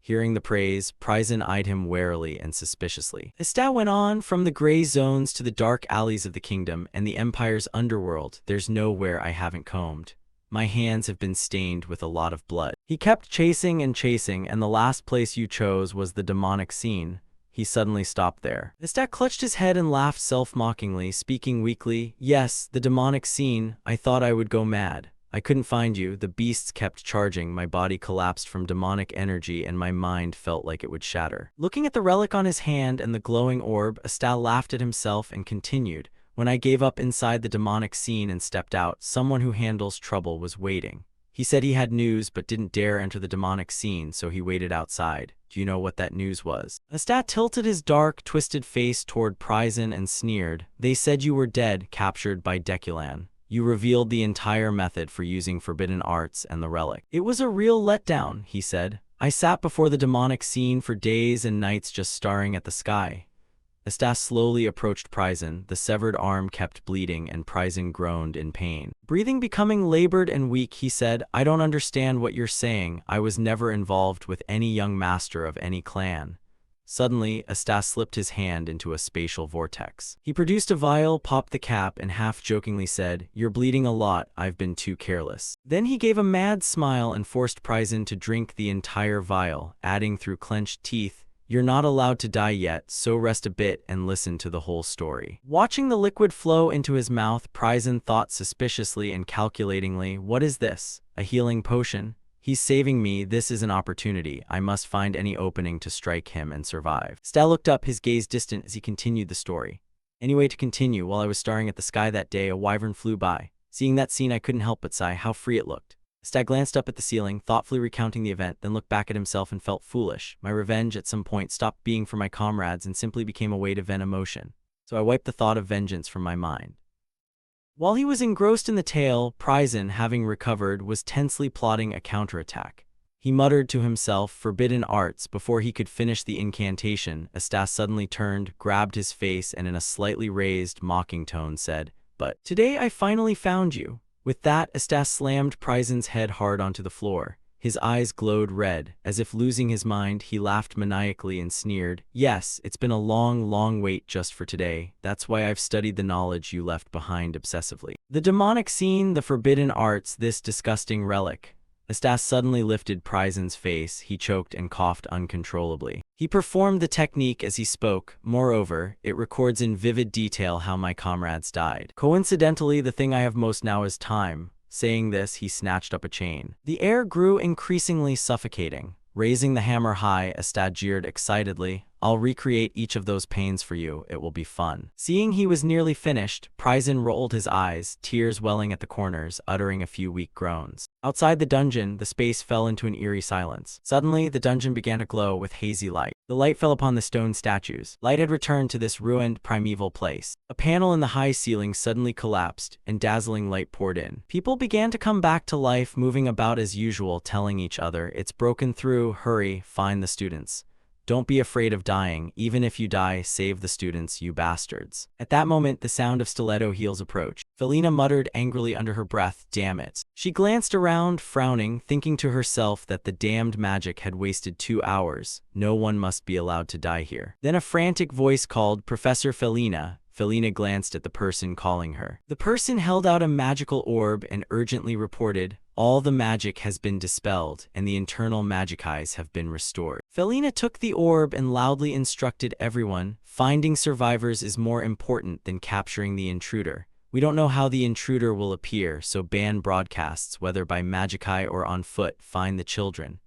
Hearing the praise, Pryzen eyed him warily and suspiciously. Asta went on, from the gray zones to the dark alleys of the kingdom and the Empire's underworld, there's nowhere I haven't combed. My hands have been stained with a lot of blood. He kept chasing, and the last place you chose was the demonic scene. He suddenly stopped there. Asta clutched his head and laughed self-mockingly, speaking weakly, yes, the demonic scene, I thought I would go mad. I couldn't find you, the beasts kept charging, my body collapsed from demonic energy and my mind felt like it would shatter. Looking at the relic on his hand and the glowing orb, Asta laughed at himself and continued, when I gave up inside the demonic scene and stepped out, someone who handles trouble was waiting. He said he had news but didn't dare enter the demonic scene, so he waited outside. Do you know what that news was? Asta tilted his dark, twisted face toward Pryzen and sneered, they said you were dead, captured by Deculan. You revealed the entire method for using forbidden arts and the relic. It was a real letdown, he said. I sat before the demonic scene for days and nights just staring at the sky. Asta slowly approached Pryzen, the severed arm kept bleeding and Pryzen groaned in pain. Breathing becoming labored and weak, he said, I don't understand what you're saying. I was never involved with any young master of any clan. Suddenly, Asta slipped his hand into a spatial vortex. He produced a vial, popped the cap, and half-jokingly said, you're bleeding a lot, I've been too careless. Then he gave a mad smile and forced Pryzen to drink the entire vial, adding through clenched teeth, you're not allowed to die yet, so rest a bit and listen to the whole story. Watching the liquid flow into his mouth, Pryzen thought suspiciously and calculatingly, what is this? A healing potion? He's saving me, this is an opportunity. I must find any opening to strike him and survive. Asta looked up, his gaze distant as he continued the story. Anyway, to continue, while I was staring at the sky that day, a wyvern flew by. Seeing that scene, I couldn't help but sigh how free it looked. Stag glanced up at the ceiling, thoughtfully recounting the event, then looked back at himself and felt foolish. My revenge at some point stopped being for my comrades and simply became a way to vent emotion. So I wiped the thought of vengeance from my mind. While he was engrossed in the tale, Pryzen, having recovered, was tensely plotting a counterattack. He muttered to himself, "Forbidden arts." Before he could finish the incantation, Astas suddenly turned, grabbed his face, and in a slightly raised, mocking tone said, "But today I finally found you." With that, Astas slammed Pryzen's head hard onto the floor. His eyes glowed red. As if losing his mind, he laughed maniacally and sneered, "Yes, it's been a long, long wait just for today. That's why I've studied the knowledge you left behind obsessively." The demonic scene, the forbidden arts, this disgusting relic. Astas suddenly lifted Pryzen's face. He choked and coughed uncontrollably. He performed the technique as he spoke. Moreover, it records in vivid detail how my comrades died. Coincidentally, the thing I have most now is time. Saying this, he snatched up a chain. The air grew increasingly suffocating. Raising the hammer high, Astas jeered excitedly, "I'll recreate each of those pains for you. It will be fun." Seeing he was nearly finished, Pryzen rolled his eyes, tears welling at the corners, uttering a few weak groans. Outside the dungeon, the space fell into an eerie silence. Suddenly, the dungeon began to glow with hazy light. The light fell upon the stone statues. Light had returned to this ruined, primeval place. A panel in the high ceiling suddenly collapsed, and dazzling light poured in. People began to come back to life, moving about as usual, telling each other, "It's broken through. Hurry, find the students. Don't be afraid of dying. Even if you die, save the students, you bastards." At that moment, the sound of stiletto heels approached. Felina muttered angrily under her breath, "Damn it." She glanced around, frowning, thinking to herself that the damned magic had wasted 2 hours. No one must be allowed to die here. Then a frantic voice called, "Professor Felina." Felina glanced at the person calling her. The person held out a magical orb and urgently reported, "All the magic has been dispelled, and the internal magic eyes have been restored." Felina took the orb and loudly instructed everyone, "Finding survivors is more important than capturing the intruder. We don't know how the intruder will appear, so ban broadcasts, whether by magic eye or on foot. Find the children."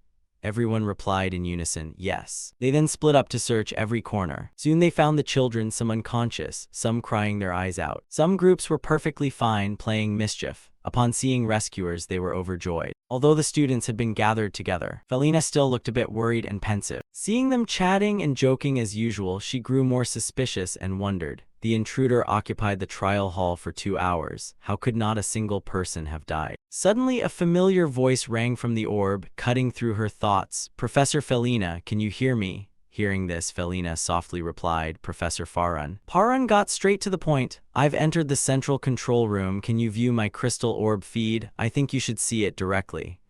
Everyone replied in unison, "Yes." They then split up to search every corner. Soon they found the children, some unconscious, some crying their eyes out. Some groups were perfectly fine, playing mischief. Upon seeing rescuers, they were overjoyed. Although the students had been gathered together, Felina still looked a bit worried and pensive. Seeing them chatting and joking as usual, she grew more suspicious and wondered. The intruder occupied the trial hall for 2 hours. How could not a single person have died? Suddenly, a familiar voice rang from the orb, cutting through her thoughts. "Professor Felina, can you hear me?" Hearing this, Felina softly replied, "Professor Farun." Parun got straight to the point. "I've entered the central control room. Can you view my crystal orb feed? I think you should see it directly."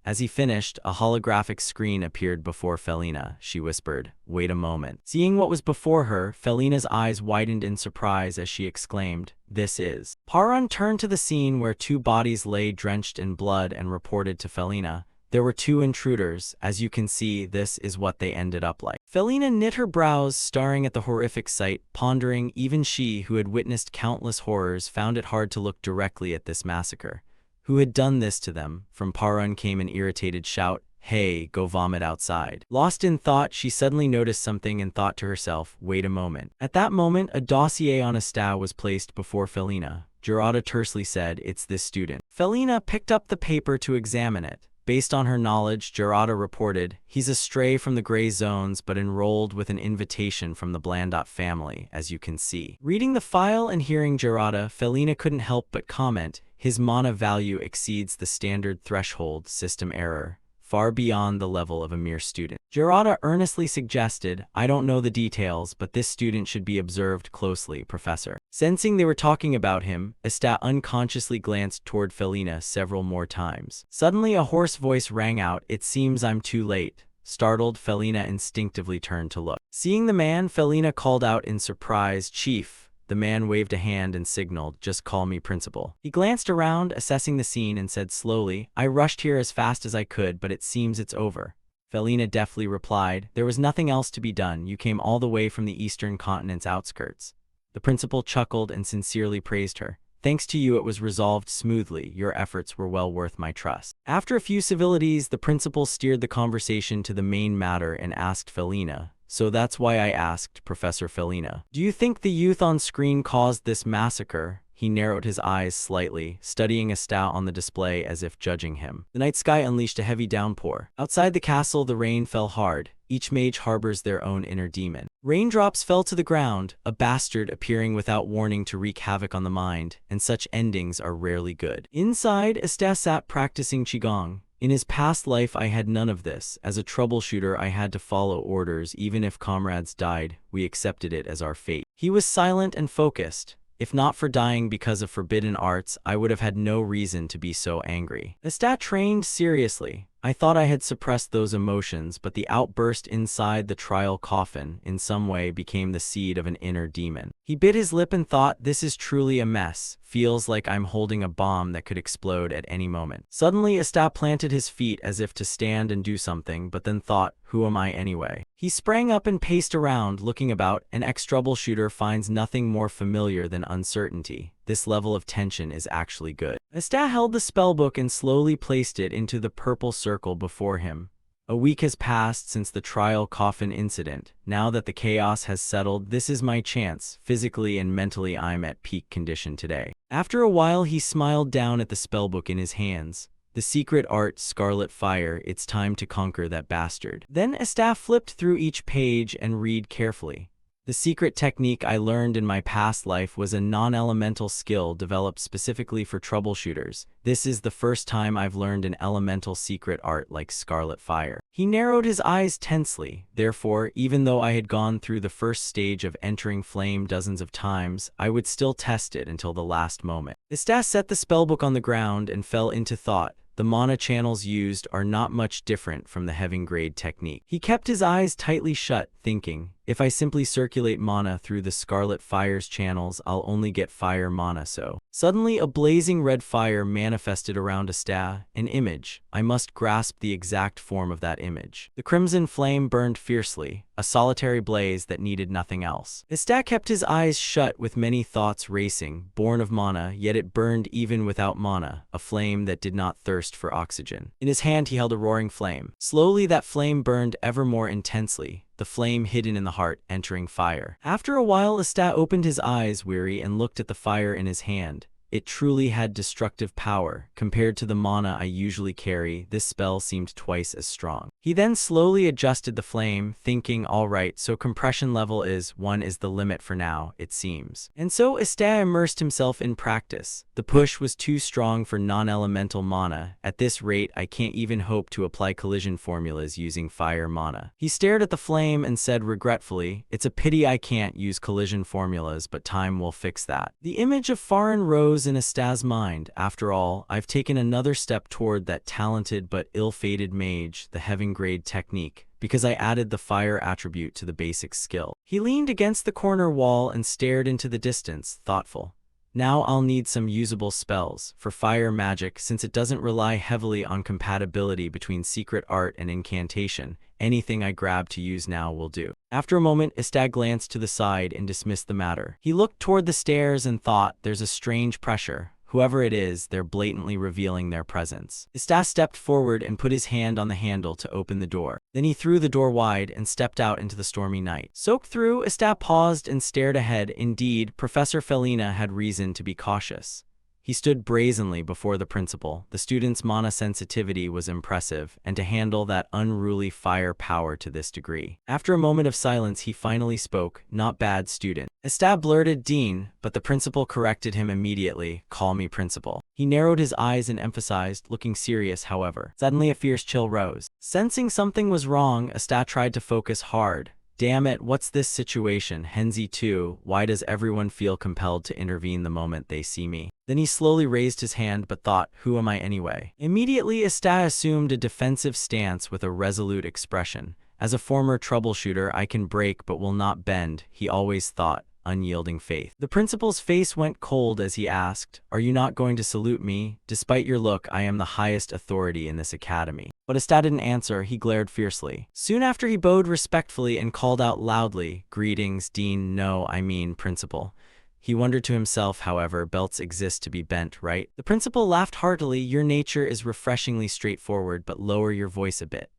As he finished, a holographic screen appeared before Felina. She whispered, "Wait a moment." Seeing what was before her, Felina's eyes widened in surprise as she exclaimed, "This is..." Parun turned to the scene where 2 bodies lay drenched in blood and reported to Felina, "There were 2 intruders. As you can see, this is what they ended up like." Felina knit her brows, staring at the horrific sight, pondering. Even she, who had witnessed countless horrors, found it hard to look directly at this massacre. Who had done this to them? From Parun came an irritated shout, "Hey, go vomit outside." Lost in thought, she suddenly noticed something and thought to herself, "Wait a moment." At that moment, a dossier on a staff was placed before Felina. Gerada tersely said, "It's this student." Felina picked up the paper to examine it. Based on her knowledge, Gerada reported, "He's a stray from the gray zones but enrolled with an invitation from the Blandot family, as you can see." Reading the file and hearing Gerada, Felina couldn't help but comment, "His mana value exceeds the standard threshold. System error. Far beyond the level of a mere student." Gerada earnestly suggested, "I don't know the details, but this student should be observed closely, Professor." Sensing they were talking about him, Astat unconsciously glanced toward Felina several more times. Suddenly a hoarse voice rang out, "It seems I'm too late." Startled, Felina instinctively turned to look. Seeing the man, Felina called out in surprise, "Chief." The man waved a hand and signaled, "Just call me Principal." He glanced around, assessing the scene, and said slowly, "I rushed here as fast as I could, but it seems it's over." Felina deftly replied, "There was nothing else to be done. You came all the way from the eastern continent's outskirts." The principal chuckled and sincerely praised her. "Thanks to you, it was resolved smoothly. Your efforts were well worth my trust." After a few civilities, the principal steered the conversation to the main matter and asked Felina, "So that's why I asked, Professor Felina. Do you think the youth on screen caused this massacre?" He narrowed his eyes slightly, studying Asta on the display as if judging him. The night sky unleashed a heavy downpour. Outside the castle, the rain fell hard. Each mage harbors their own inner demon. Raindrops fell to the ground, a bastard appearing without warning to wreak havoc on the mind, and such endings are rarely good. Inside, Asta sat practicing Qigong. In his past life I had none of this. As a troubleshooter I had to follow orders. Even if comrades died, we accepted it as our fate. He was silent and focused. If not for dying because of forbidden arts, I would have had no reason to be so angry. Asta trained seriously. I thought I had suppressed those emotions, but the outburst inside the trial coffin in some way became the seed of an inner demon. He bit his lip and thought, this is truly a mess. Feels like I'm holding a bomb that could explode at any moment. Suddenly, Asta planted his feet as if to stand and do something, but then thought, who am I anyway? He sprang up and paced around, looking about. An ex-troubleshooter finds nothing more familiar than uncertainty. This level of tension is actually good. Asta held the spellbook and slowly placed it into the purple circle before him. A week has passed since the trial coffin incident. Now that the chaos has settled, this is my chance. Physically and mentally I'm at peak condition today. After a while he smiled down at the spellbook in his hands. The secret art, Scarlet Fire, it's time to conquer that bastard. Then Asta flipped through each page and read carefully. The secret technique I learned in my past life was a non-elemental skill developed specifically for troubleshooters. This is the first time I've learned an elemental secret art like Scarlet Fire. He narrowed his eyes tensely. Therefore, even though I had gone through the first stage of entering flame dozens of times, I would still test it until the last moment. Asta set the spellbook on the ground and fell into thought. The mana channels used are not much different from the heaven grade technique. He kept his eyes tightly shut, thinking, if I simply circulate mana through the Scarlet Fire's channels, I'll only get fire mana. So suddenly a blazing red fire manifested around Asta, an image. I must grasp the exact form of that image. The crimson flame burned fiercely, a solitary blaze that needed nothing else. Asta kept his eyes shut with many thoughts racing, born of mana, yet it burned even without mana, a flame that did not thirst for oxygen. In his hand he held a roaring flame. Slowly that flame burned ever more intensely, the flame hidden in the heart entering fire. After a while Asta opened his eyes weary and looked at the fire in his hand. It truly had destructive power. Compared to the mana I usually carry, this spell seemed twice as strong. He then slowly adjusted the flame, thinking, alright, so compression level is 1 is the limit for now, it seems. And so Asta immersed himself in practice. The push was too strong for non-elemental mana. At this rate, I can't even hope to apply collision formulas using fire mana. He stared at the flame and said regretfully, it's a pity I can't use collision formulas, but time will fix that. The image of Farin rose in Asta's mind. After all, I've taken another step toward that talented but ill-fated mage, the heaven grade technique, because I added the fire attribute to the basic skill. He leaned against the corner wall and stared into the distance, thoughtful. Now I'll need some usable spells for fire magic since it doesn't rely heavily on compatibility between secret art and incantation. Anything I grab to use now will do. After a moment, Asta glanced to the side and dismissed the matter. He looked toward the stairs and thought, there's a strange pressure. Whoever it is, they're blatantly revealing their presence. Asta stepped forward and put his hand on the handle to open the door. Then he threw the door wide and stepped out into the stormy night. Soaked through, Asta paused and stared ahead. Indeed, Professor Felina had reason to be cautious. He stood brazenly before the principal. The student's mana sensitivity was impressive, and to handle that unruly fire power to this degree. After a moment of silence, he finally spoke, not bad, student. Asta blurted Dean, but the principal corrected him immediately, call me principal. He narrowed his eyes and emphasized, looking serious however. Suddenly a fierce chill rose. Sensing something was wrong, Asta tried to focus hard. Damn it, what's this situation? Henzi too, why does everyone feel compelled to intervene the moment they see me? Then he slowly raised his hand but thought, who am I anyway? Immediately Asta assumed a defensive stance with a resolute expression. As a former troubleshooter, I can break but will not bend, he always thought, unyielding faith. The principal's face went cold as he asked, are you not going to salute me? Despite your look, I am the highest authority in this academy. But Asta didn't answer, he glared fiercely. Soon after he bowed respectfully and called out loudly, greetings, Dean, no, I mean principal. He wondered to himself, however, belts exist to be bent, right? The principal laughed heartily, your nature is refreshingly straightforward, but lower your voice a bit.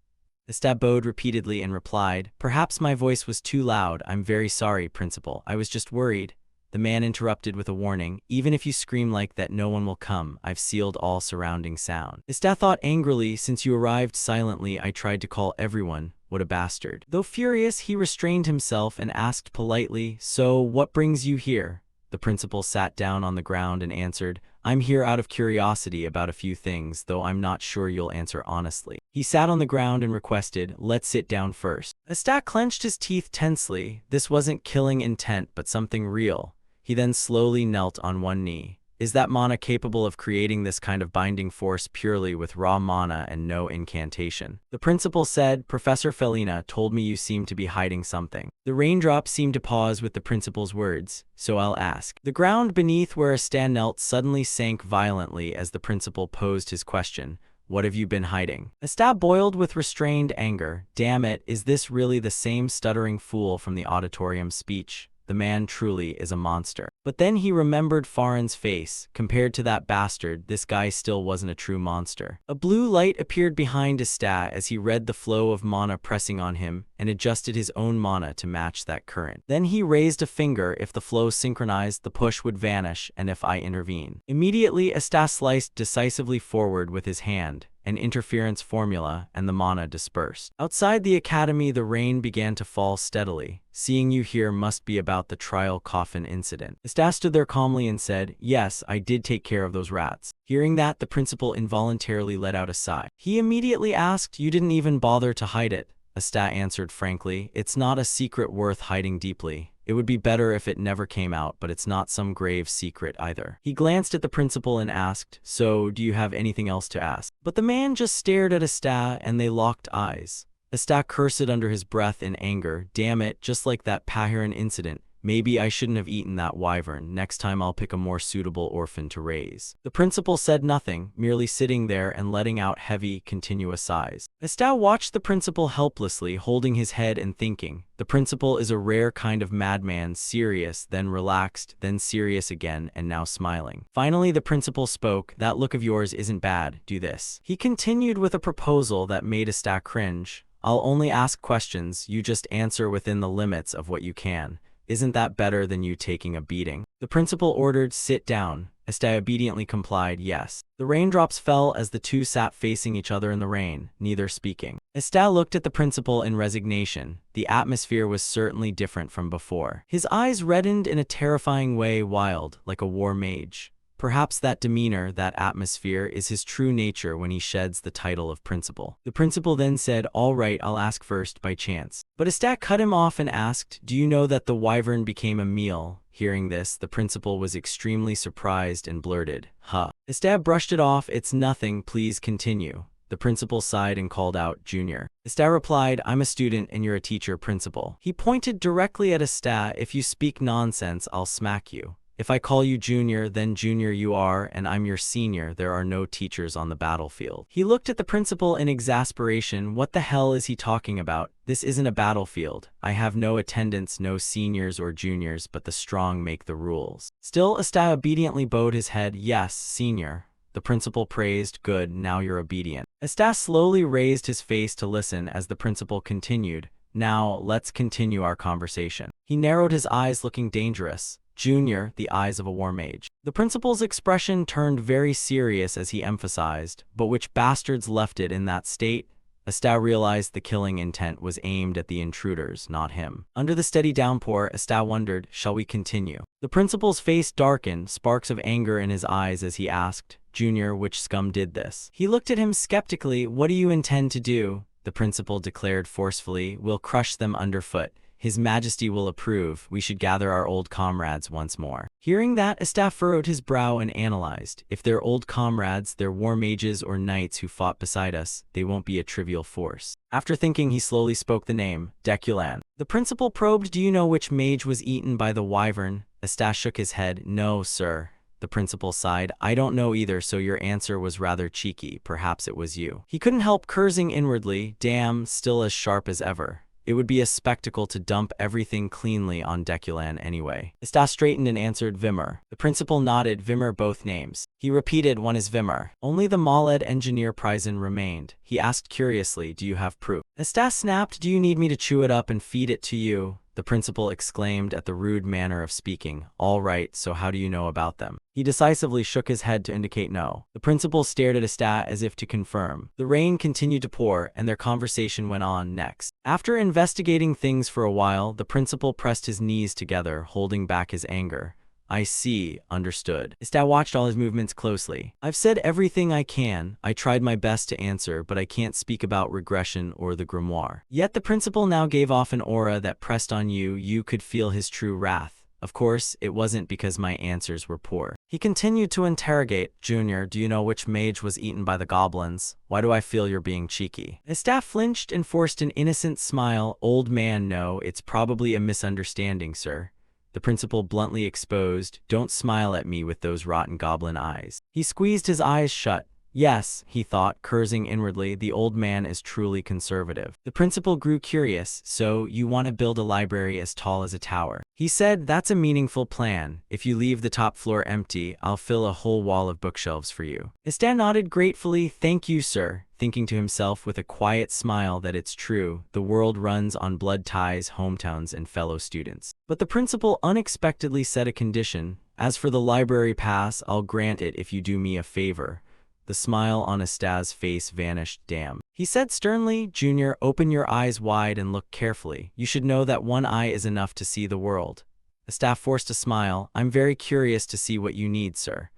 Asta bowed repeatedly and replied, perhaps my voice was too loud, I'm very sorry, principal, I was just worried. The man interrupted with a warning. Even if you scream like that, no one will come. I've sealed all surrounding sound. Ista thought angrily, since you arrived silently, I tried to call everyone. What a bastard. Though furious, he restrained himself and asked politely, so what brings you here? The principal sat down on the ground and answered, I'm here out of curiosity about a few things, though I'm not sure you'll answer honestly. He sat on the ground and requested, let's sit down first. Ista clenched his teeth tensely. This wasn't killing intent, but something real. He then slowly knelt on one knee. Is that mana capable of creating this kind of binding force purely with raw mana and no incantation? The principal said, Professor Felina told me you seem to be hiding something. The raindrops seemed to pause with the principal's words, so I'll ask. The ground beneath where Ista knelt suddenly sank violently as the principal posed his question. What have you been hiding? Ista boiled with restrained anger. Damn it, is this really the same stuttering fool from the auditorium speech? The man truly is a monster. But then he remembered Farin's face. Compared to that bastard, this guy still wasn't a true monster. A blue light appeared behind Ista as he read the flow of mana pressing on him and adjusted his own mana to match that current. Then he raised a finger. If the flow synchronized, the push would vanish, and if I intervene. Immediately, Ista sliced decisively forward with his hand. An interference formula, and the mana dispersed. Outside the academy, the rain began to fall steadily. Seeing you here must be about the trial coffin incident. Ista stood there calmly and said, yes, I did take care of those rats. Hearing that, the principal involuntarily let out a sigh. He immediately asked, you didn't even bother to hide it. Ista answered frankly, it's not a secret worth hiding deeply. It would be better if it never came out, but it's not some grave secret either. He glanced at the principal and asked, so, do you have anything else to ask? But the man just stared at Ista and they locked eyes. Ista cursed under his breath in anger. Damn it, just like that Pahiran incident. Maybe I shouldn't have eaten that wyvern. Next time I'll pick a more suitable orphan to raise. The principal said nothing, merely sitting there and letting out heavy, continuous sighs. Ista watched the principal helplessly, holding his head and thinking. The principal is a rare kind of madman, serious, then relaxed, then serious again, and now smiling. Finally, the principal spoke. That look of yours isn't bad. Do this. He continued with a proposal that made Ista cringe. I'll only ask questions. You just answer within the limits of what you can. Isn't that better than you taking a beating? The principal ordered, sit down. Ista obediently complied, yes. The raindrops fell as the two sat facing each other in the rain, neither speaking. Ista looked at the principal in resignation. The atmosphere was certainly different from before. His eyes reddened in a terrifying way, wild, like a war mage. Perhaps that demeanor, that atmosphere, is his true nature when he sheds the title of principal. The principal then said, all right, I'll ask first, by chance. But Ista cut him off and asked, do you know that the wyvern became a meal? Hearing this, the principal was extremely surprised and blurted, huh. Ista brushed it off, it's nothing, please continue. The principal sighed and called out, Junior. Ista replied, I'm a student and you're a teacher, principal. He pointed directly at Ista, if you speak nonsense, I'll smack you. If I call you junior, then junior you are, and I'm your senior. There are no teachers on the battlefield. He looked at the principal in exasperation. What the hell is he talking about? This isn't a battlefield. I have no attendants, no seniors or juniors, but the strong make the rules. Still, Ista obediently bowed his head. Yes, senior. The principal praised. Good, now you're obedient. Ista slowly raised his face to listen as the principal continued. Now, let's continue our conversation. He narrowed his eyes, looking dangerous. Junior, the eyes of a war mage. The principal's expression turned very serious as he emphasized, but which bastards left it in that state? Ista realized the killing intent was aimed at the intruders, not him. Under the steady downpour, Ista wondered, shall we continue? The principal's face darkened, sparks of anger in his eyes as he asked, Junior, which scum did this? He looked at him skeptically. What do you intend to do? The principal declared forcefully, we'll crush them underfoot. His Majesty will approve. We should gather our old comrades once more. Hearing that, Ista furrowed his brow and analyzed. If they're old comrades, they're war mages or knights who fought beside us, they won't be a trivial force. After thinking, he slowly spoke the name, Deculan. The principal probed, do you know which mage was eaten by the wyvern? Ista shook his head. No, sir. The principal sighed. I don't know either, so your answer was rather cheeky. Perhaps it was you. He couldn't help cursing inwardly. Damn, still as sharp as ever. It would be a spectacle to dump everything cleanly on Deculan anyway. Ista straightened and answered Vimmer. The principal nodded. Vimmer, both names. He repeated, one is Vimmer. Only the Maled engineer Prison remained. He asked curiously, do you have proof? Ista snapped, do you need me to chew it up and feed it to you? the principal exclaimed at the rude manner of speaking. All right, so how do you know about them? He decisively shook his head to indicate no. The principal stared at Asta as if to confirm. The rain continued to pour, and their conversation went on next. After investigating things for a while, the principal pressed his knees together, holding back his anger. I see, understood. Asta watched all his movements closely. I've said everything I can. I tried my best to answer, but I can't speak about regression or the grimoire. Yet the principal now gave off an aura that pressed on you. You could feel his true wrath. Of course, it wasn't because my answers were poor. He continued to interrogate. Junior, do you know which mage was eaten by the goblins? Why do I feel you're being cheeky? Asta flinched and forced an innocent smile. Old man, no, it's probably a misunderstanding, sir. The principal bluntly exposed. Don't smile at me with those rotten goblin eyes. He squeezed his eyes shut. Yes, he thought, cursing inwardly, the old man is truly conservative. The principal grew curious. So, you want to build a library as tall as a tower? He said, that's a meaningful plan. If you leave the top floor empty, I'll fill a whole wall of bookshelves for you. Asta nodded gratefully. Thank you, sir. Thinking to himself with a quiet smile that it's true, the world runs on blood ties, hometowns, and fellow students. But the principal unexpectedly set a condition. As for the library pass, I'll grant it if you do me a favor. The smile on Asta's face vanished. Damn. He said sternly, Junior, open your eyes wide and look carefully. You should know that one eye is enough to see the world. Asta forced a smile. I'm very curious to see what you need, sir.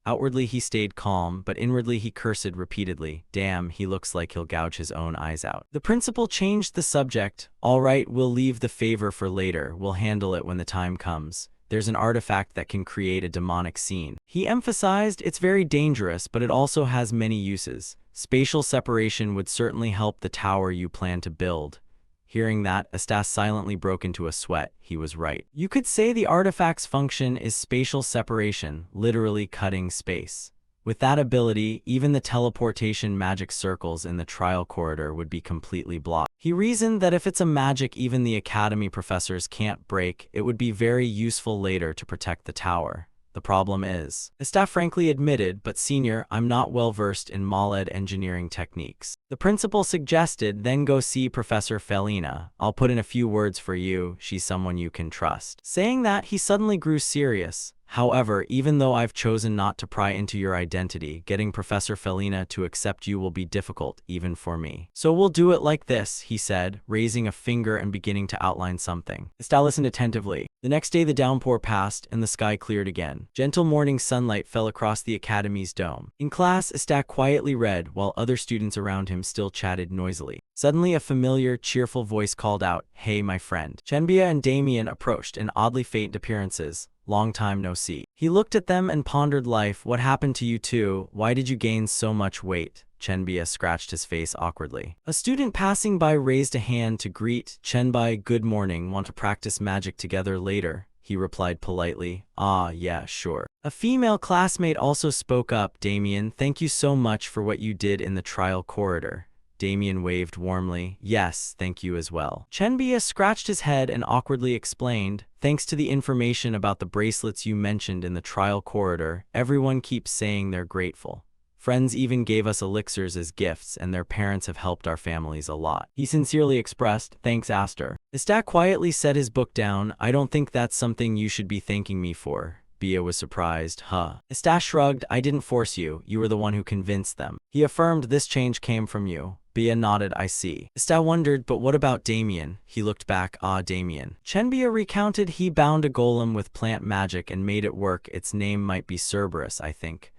Outwardly he stayed calm, but inwardly he cursed repeatedly. Damn, he looks like he'll gouge his own eyes out. The principal changed the subject. All right, we'll leave the favor for later. We'll handle it when the time comes. There's an artifact that can create a demonic scene. He emphasized it's very dangerous, but it also has many uses. Spatial separation would certainly help the tower you plan to build. Hearing that, Asta silently broke into a sweat. He was right. You could say the artifact's function is spatial separation, literally cutting space. With that ability, even the teleportation magic circles in the trial corridor would be completely blocked. He reasoned that if it's a magic even the academy professors can't break, it would be very useful later to protect the tower. The problem is, Asta frankly admitted, but senior, I'm not well versed in MAGE engineering techniques. The principal suggested, then go see Professor Felina. I'll put in a few words for you, she's someone you can trust. Saying that, he suddenly grew serious. However, even though I've chosen not to pry into your identity, getting Professor Felina to accept you will be difficult, even for me. So we'll do it like this, he said, raising a finger and beginning to outline something. Asta listened attentively. The next day the downpour passed, and the sky cleared again. Gentle morning sunlight fell across the academy's dome. In class, Asta quietly read, while other students around him still chatted noisily. Suddenly a familiar, cheerful voice called out, Hey, my friend. Chenbia and Damien approached in oddly faint appearances. Long time no see. He looked at them and pondered life. What happened to you two? Why did you gain so much weight? Chenbia scratched his face awkwardly. A student passing by raised a hand to greet Chenbai. Good morning. Want to practice magic together later? He replied politely. Ah, yeah, sure. A female classmate also spoke up. Damien, thank you so much for what you did in the trial corridor. Damien waved warmly. Yes, thank you as well. Chenbia scratched his head and awkwardly explained, thanks to the information about the bracelets you mentioned in the trial corridor, everyone keeps saying they're grateful. Friends even gave us elixirs as gifts, and their parents have helped our families a lot. He sincerely expressed, thanks, Aster. Asta quietly set his book down. I don't think that's something you should be thanking me for. Bia was surprised. Asta shrugged. I didn't force you. You were the one who convinced them. He affirmed this change came from you. Bia nodded. I see. Asta wondered, but what about Damien? He looked back. Damien. Chenbia recounted he bound a golem with plant magic and made it work. Its name might be Cerberus, I think.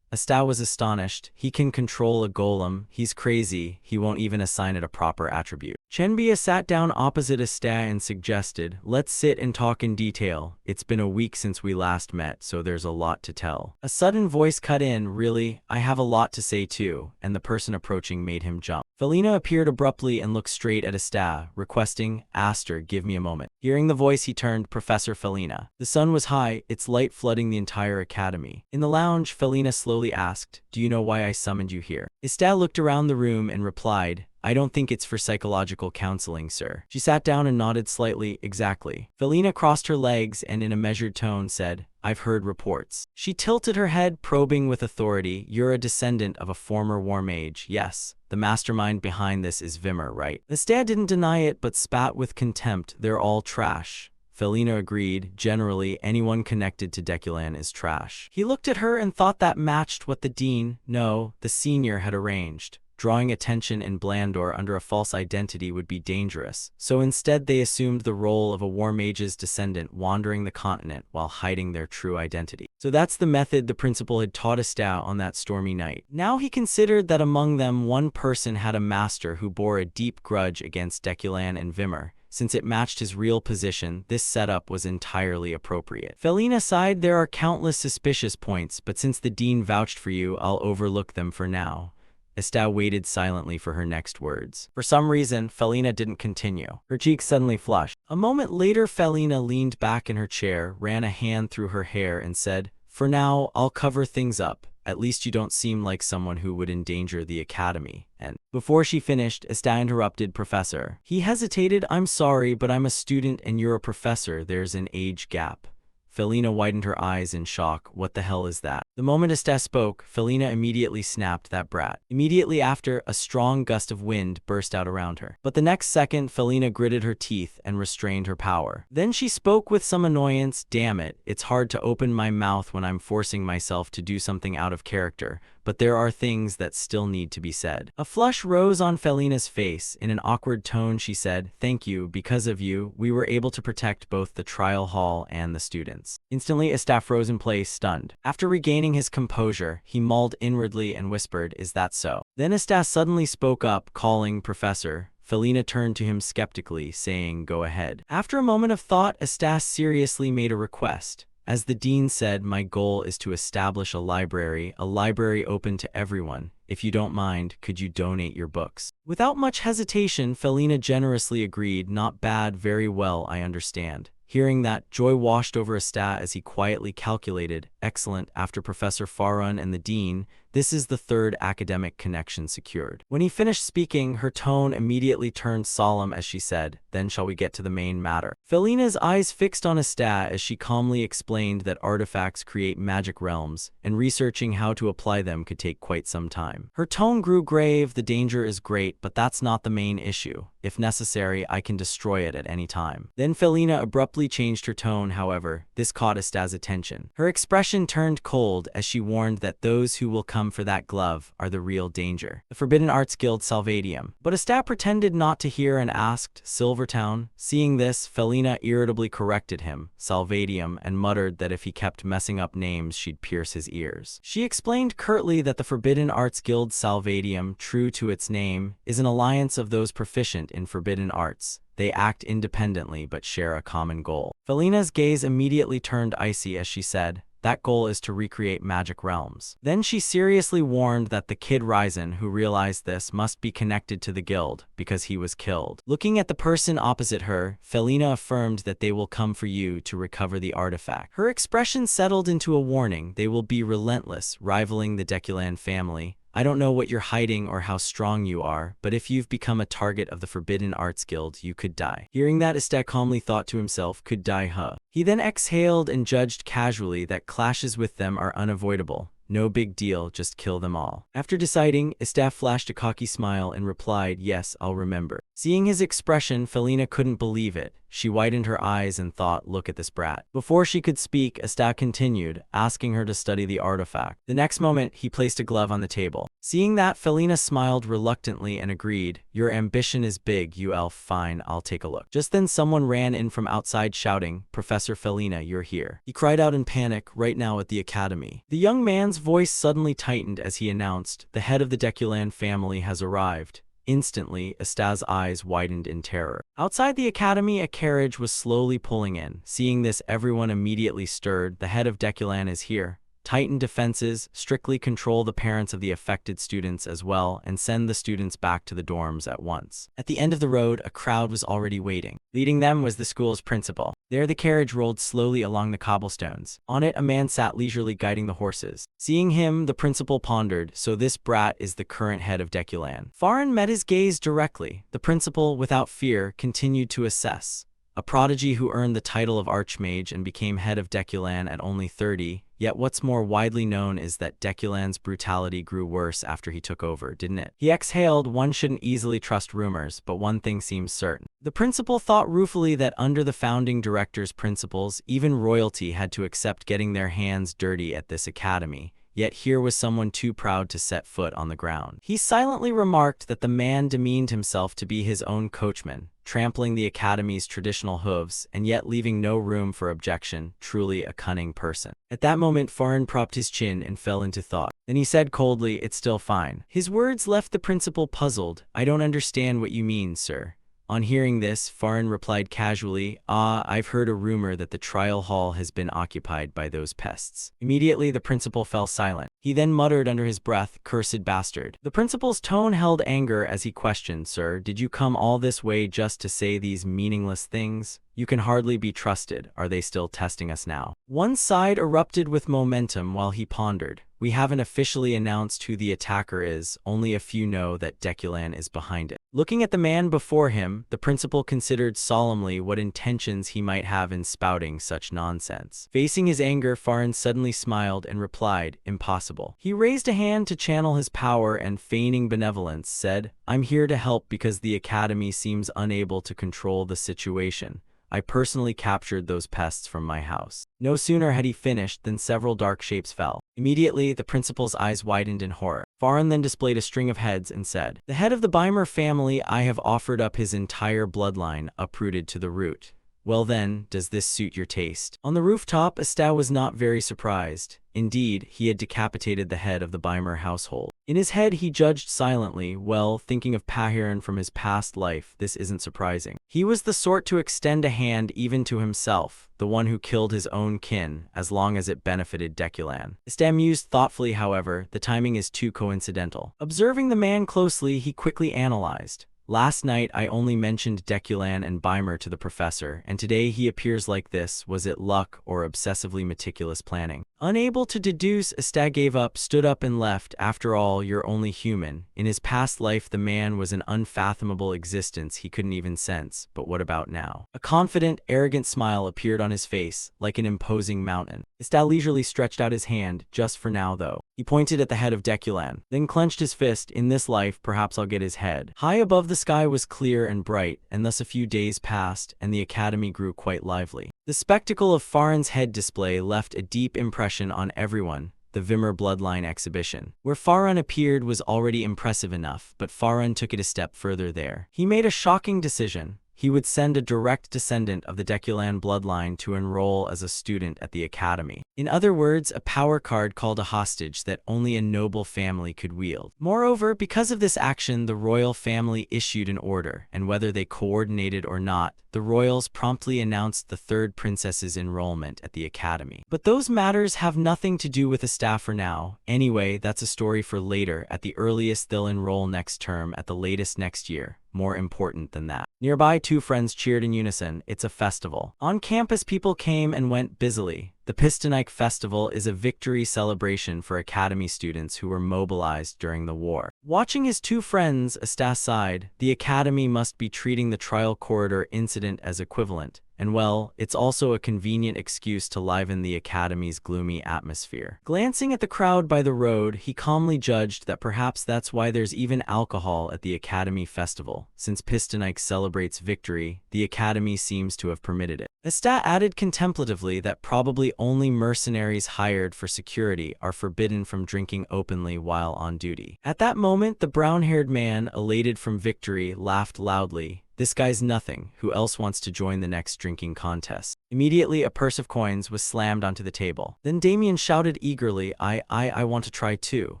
Asta was astonished. He can control a golem. He's crazy. He won't even assign it a proper attribute. Chenbia sat down opposite Asta and suggested, let's sit and talk in detail. It's been a week since we last met, so there's a lot to tell. A sudden voice cut in. Really? I have a lot to say too, and the person approaching made him jump. Felina appeared abruptly and looked straight at Asta, requesting, Aster, give me a moment. Hearing the voice, he turned. Professor Felina. The sun was high, its light flooding the entire academy. In the lounge, Felina slowly asked, do you know why I summoned you here? Asta looked around the room and replied, I don't think it's for psychological counseling, sir. She sat down and nodded slightly. Exactly. Felina crossed her legs and in a measured tone said, I've heard reports. She tilted her head, probing with authority. You're a descendant of a former war mage. Yes. The mastermind behind this is Vimmer, right? Estea didn't deny it, but spat with contempt. They're all trash. Felina agreed. Generally, anyone connected to Deculan is trash. He looked at her and thought that matched what the dean, no, the senior, had arranged. Drawing attention in Blandor under a false identity would be dangerous, so instead they assumed the role of a war mage's descendant wandering the continent while hiding their true identity. So that's the method the principal had taught Estea on that stormy night. Now he considered that among them one person had a master who bore a deep grudge against Deculan and Vimmer. Since it matched his real position, this setup was entirely appropriate. Felina sighed. There are countless suspicious points, but since the dean vouched for you, I'll overlook them for now. Estea waited silently for her next words. For some reason, Felina didn't continue. Her cheeks suddenly flushed. A moment later, Felina leaned back in her chair, ran a hand through her hair, and said, For now, I'll cover things up. At least you don't seem like someone who would endanger the academy. And before she finished, Estea interrupted. Professor. He hesitated. I'm sorry, but I'm a student and you're a professor. There's an age gap. Felina widened her eyes in shock. What the hell is that? The moment Estea spoke, Felina immediately snapped. That brat. Immediately after, a strong gust of wind burst out around her. But the next second, Felina gritted her teeth and restrained her power. Then she spoke with some annoyance. Damn it, it's hard to open my mouth when I'm forcing myself to do something out of character, but there are things that still need to be said. A flush rose on Felina's face. In an awkward tone, she said, Thank you. Because of you, we were able to protect both the trial hall and the students. Instantly, Estea froze in place, stunned. After regaining his composure, he mulled inwardly and whispered, Is that so? Then Estea suddenly spoke up, calling, Professor. Felina turned to him skeptically, saying, Go ahead. After a moment of thought, Estea seriously made a request. As the dean said, my goal is to establish a library open to everyone. If you don't mind, could you donate your books? Without much hesitation, Felina generously agreed. Not bad, very well, I understand. Hearing that, joy washed over Estea as he quietly calculated, Excellent, after Professor Farun and the dean, this is the third academic connection secured. When he finished speaking, her tone immediately turned solemn as she said, Then shall we get to the main matter? Felina's eyes fixed on Estea as she calmly explained that artifacts create magic realms, and researching how to apply them could take quite some time. Her tone grew grave. The danger is great, but that's not the main issue. If necessary, I can destroy it at any time. Then Felina abruptly changed her tone, however. This caught Estea's attention. Her expression turned cold as she warned that those who will come for that glove are the real danger. The Forbidden Arts Guild Salvadium. But Estea pretended not to hear and asked, Silvertown? Seeing this, Felina irritably corrected him, Salvadium, and muttered that if he kept messing up names, she'd pierce his ears. She explained curtly that the Forbidden Arts Guild Salvadium, true to its name, is an alliance of those proficient in forbidden arts. They act independently but share a common goal. Felina's gaze immediately turned icy as she said, That goal is to recreate magic realms. Then she seriously warned that the kid Ryzen who realized this must be connected to the guild, because he was killed. Looking at the person opposite her, Felina affirmed that they will come for you to recover the artifact. Her expression settled into a warning. They will be relentless, rivaling the Deculan family. I don't know what you're hiding or how strong you are, but if you've become a target of the Forbidden Arts Guild, you could die. Hearing that, Estea calmly thought to himself, could die, huh? He then exhaled and judged casually that clashes with them are unavoidable. No big deal, just kill them all. After deciding, Estea flashed a cocky smile and replied, Yes, I'll remember. Seeing his expression, Felina couldn't believe it. She widened her eyes and thought, Look at this brat. Before she could speak, Estea continued, asking her to study the artifact. The next moment, he placed a glove on the table. Seeing that, Felina smiled reluctantly and agreed, Your ambition is big, you elf. Fine, I'll take a look. Just then someone ran in from outside shouting, Professor Felina, you're here. He cried out in panic, right now at the academy. The young man's voice suddenly tightened as he announced, The head of the Deculan family has arrived. Instantly, Estea's eyes widened in terror. Outside the academy, a carriage was slowly pulling in. Seeing this, everyone immediately stirred. The head of Deculan is here. Tighten defenses, strictly control the parents of the affected students as well, and send the students back to the dorms at once. At the end of the road, a crowd was already waiting. Leading them was the school's principal. There the carriage rolled slowly along the cobblestones. On it a man sat leisurely guiding the horses. Seeing him, the principal pondered, so this brat is the current head of Deculan. Farin met his gaze directly. The principal, without fear, continued to assess. A prodigy who earned the title of Archmage and became head of Deculan at only 30, yet what's more widely known is that Deculan's brutality grew worse after he took over, didn't it? He exhaled. One shouldn't easily trust rumors, but one thing seems certain. The principal thought ruefully that under the founding director's principles, even royalty had to accept getting their hands dirty at this academy. Yet here was someone too proud to set foot on the ground. He silently remarked that the man demeaned himself to be his own coachman, trampling the academy's traditional hooves, and yet leaving no room for objection, truly a cunning person. At that moment Farin propped his chin and fell into thought. Then he said coldly, "It's still fine." His words left the principal puzzled. "I don't understand what you mean, sir." On hearing this, Farin replied casually, I've heard a rumor that the trial hall has been occupied by those pests." Immediately the principal fell silent. He then muttered under his breath, "Cursed bastard." The principal's tone held anger as he questioned, "Sir, did you come all this way just to say these meaningless things? You can hardly be trusted. Are they still testing us now?" One side erupted with momentum while he pondered. "We haven't officially announced who the attacker is. Only a few know that Deculan is behind it." Looking at the man before him, the principal considered solemnly what intentions he might have in spouting such nonsense. Facing his anger, Farin suddenly smiled and replied, "Impossible." He raised a hand to channel his power and, feigning benevolence, said, "I'm here to help because the academy seems unable to control the situation. I personally captured those pests from my house." No sooner had he finished than several dark shapes fell. Immediately, the principal's eyes widened in horror. Farin then displayed a string of heads and said, "The head of the Beimer family, I have offered up his entire bloodline, uprooted to the root. Well then, does this suit your taste?" On the rooftop, Asta was not very surprised. Indeed, he had decapitated the head of the Beimer household. In his head, he judged silently, well, thinking of Pahiran from his past life, this isn't surprising. He was the sort to extend a hand even to himself, the one who killed his own kin, as long as it benefited Deculan. Asta mused thoughtfully, however, the timing is too coincidental. Observing the man closely, he quickly analyzed. "Last night I only mentioned Deculan and Beimer to the professor, and today he appears like this. Was it luck or obsessively meticulous planning?" Unable to deduce, Asta gave up, stood up and left. "After all, you're only human. In his past life the man was an unfathomable existence he couldn't even sense, but what about now?" A confident, arrogant smile appeared on his face, like an imposing mountain. Asta leisurely stretched out his hand, "Just for now though." He pointed at the head of Deculan, then clenched his fist. "In this life, perhaps I'll get his head." High above the sky was clear and bright, and thus a few days passed, and the academy grew quite lively. The spectacle of Farin's head display left a deep impression on everyone. The Vimmer bloodline exhibition. Where Farin appeared was already impressive enough, but Farin took it a step further there. He made a shocking decision. He would send a direct descendant of the Deculan bloodline to enroll as a student at the academy. In other words, a power card called a hostage that only a noble family could wield. Moreover, because of this action, the royal family issued an order, and whether they coordinated or not, the royals promptly announced the third princess's enrollment at the academy. But those matters have nothing to do with the staff for now. Anyway, that's a story for later. At the earliest, they'll enroll next term, at the latest next year. More important than that. Nearby, two friends cheered in unison. It's a festival. On campus, people came and went busily. The Pistonike Festival is a victory celebration for academy students who were mobilized during the war. Watching his two friends, Asta sighed. The academy must be treating the trial corridor incident as equivalent. And well, it's also a convenient excuse to liven the academy's gloomy atmosphere. Glancing at the crowd by the road, he calmly judged that perhaps that's why there's even alcohol at the academy festival. Since Pistonike celebrates victory, the academy seems to have permitted it. Asta added contemplatively that probably only mercenaries hired for security are forbidden from drinking openly while on duty. At that moment, the brown-haired man, elated from victory, laughed loudly. "This guy's nothing. Who else wants to join the next drinking contest?" Immediately, a purse of coins was slammed onto the table. Then Damien shouted eagerly, I want to try too."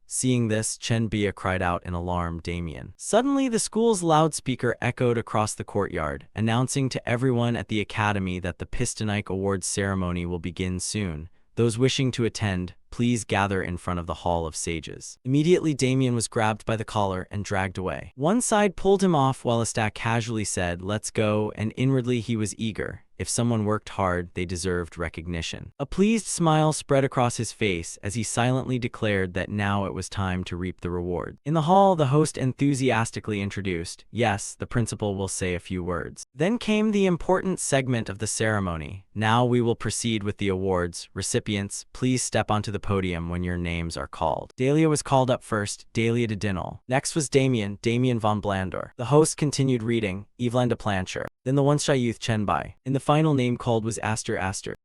Seeing this, Chen Bia cried out in alarm, "Damien." Suddenly, the school's loudspeaker echoed across the courtyard, announcing to everyone at the academy that the Pistonike Awards ceremony will begin soon. Those wishing to attend, please gather in front of the Hall of Sages. Immediately, Damien was grabbed by the collar and dragged away. One side pulled him off while Asta casually said, "Let's go," and inwardly he was eager. If someone worked hard, they deserved recognition. A pleased smile spread across his face as he silently declared that now it was time to reap the reward. In the hall, the host enthusiastically introduced, "Yes, the principal will say a few words." Then came the important segment of the ceremony. "Now we will proceed with the awards. Recipients, please step onto the podium when your names are called." Dahlia was called up first, Dahlia de Dinel. Next was Damien von Blandor. The host continued reading, Evelyn de Plancher. Then the once shy youth Chen Bai. And the final name called was Aster.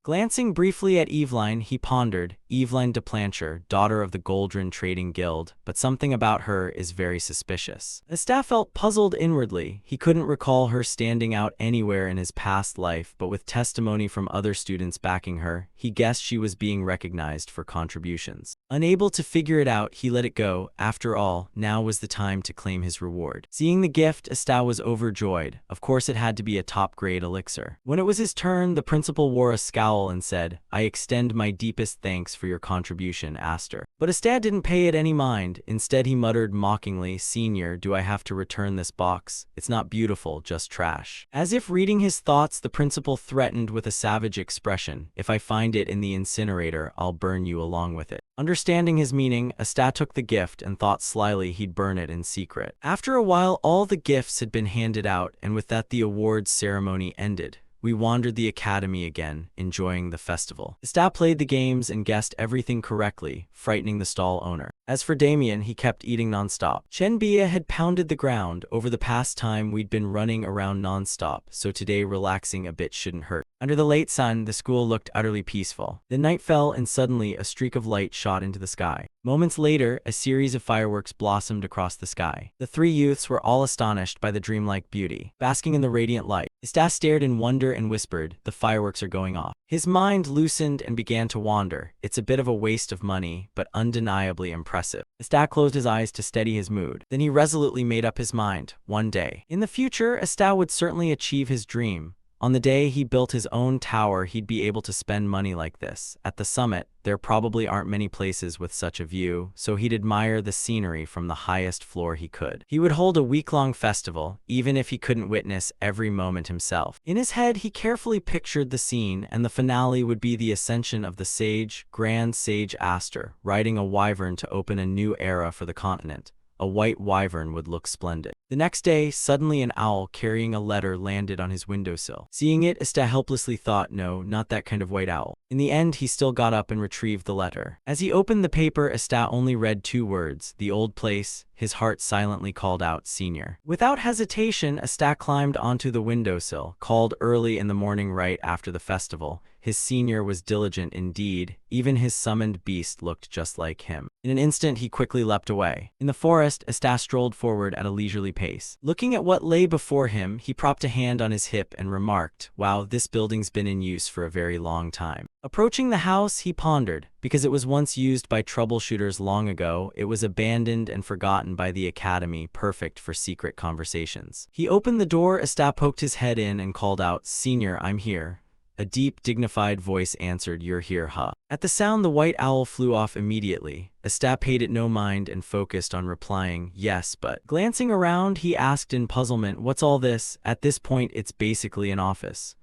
Glancing briefly at Evelyn, he pondered, Evelyn de Plancher, daughter of the Goldran Trading Guild, but something about her is very suspicious. Estat felt puzzled inwardly. He couldn't recall her standing out anywhere in his past life, but with testimony from other students backing her, he guessed she was being recognized for contributions. Unable to figure it out, he let it go. After all, now was the time to claim his reward. Seeing the gift, Estat was overjoyed. Of course it had to be a top-grade elixir. When it was his turn, the principal wore a scowl and said, "I extend my deepest thanks for your contribution, Aster." But Estat didn't pay it any mind. Instead, he muttered mockingly, "Senior, do I have to return this box? It's not beautiful, just trash." As if reading his thoughts, the principal threatened with a savage expression, "If I find it in the incinerator, I'll burn you along with it." Understanding his meaning, Estat took the gift and thought slyly he'd burn it in secret. After a while, all the gifts had been handed out, and with that the awards ceremony ended. We wandered the academy again, enjoying the festival. Estat played the games and guessed everything correctly, frightening the stall owner. As for Damien, he kept eating nonstop. Chen Bia had pounded the ground. Over the past time, we'd been running around nonstop, so today relaxing a bit shouldn't hurt. Under the late sun, the school looked utterly peaceful. The night fell and suddenly a streak of light shot into the sky. Moments later, a series of fireworks blossomed across the sky. The three youths were all astonished by the dreamlike beauty. Basking in the radiant light, Estat stared in wonder and whispered, "The fireworks are going off." His mind loosened and began to wander. It's a bit of a waste of money, but undeniably impressive. Estat closed his eyes to steady his mood. Then he resolutely made up his mind. One day, in the future, Estat would certainly achieve his dream. On the day he built his own tower, he'd be able to spend money like this. At the summit, there probably aren't many places with such a view, so he'd admire the scenery from the highest floor he could. He would hold a week-long festival, even if he couldn't witness every moment himself. In his head, he carefully pictured the scene, and the finale would be the ascension of the sage, grand sage Aster, riding a wyvern to open a new era for the continent. A white wyvern would look splendid. The next day, suddenly an owl carrying a letter landed on his windowsill. Seeing it, Estat helplessly thought, no, not that kind of white owl. In the end, he still got up and retrieved the letter. As he opened the paper, Estat only read two words, "The old place." His heart silently called out, "Senior." Without hesitation, Estat climbed onto the windowsill, called early in the morning right after the festival. His senior was diligent indeed. Even his summoned beast looked just like him. In an instant, he quickly leapt away. In the forest, Estat strolled forward at a leisurely pace. Looking at what lay before him, he propped a hand on his hip and remarked, "Wow, this building's been in use for a very long time." Approaching the house, he pondered. Because it was once used by troubleshooters long ago, it was abandoned and forgotten by the academy, perfect for secret conversations. He opened the door, Estat poked his head in and called out, "Senior, I'm here." A deep, dignified voice answered, "You're here, huh?" At the sound, the white owl flew off immediately. Estat paid it no mind and focused on replying, "Yes, but..." Glancing around, he asked in puzzlement, "What's all this?" At this point, it's basically an office.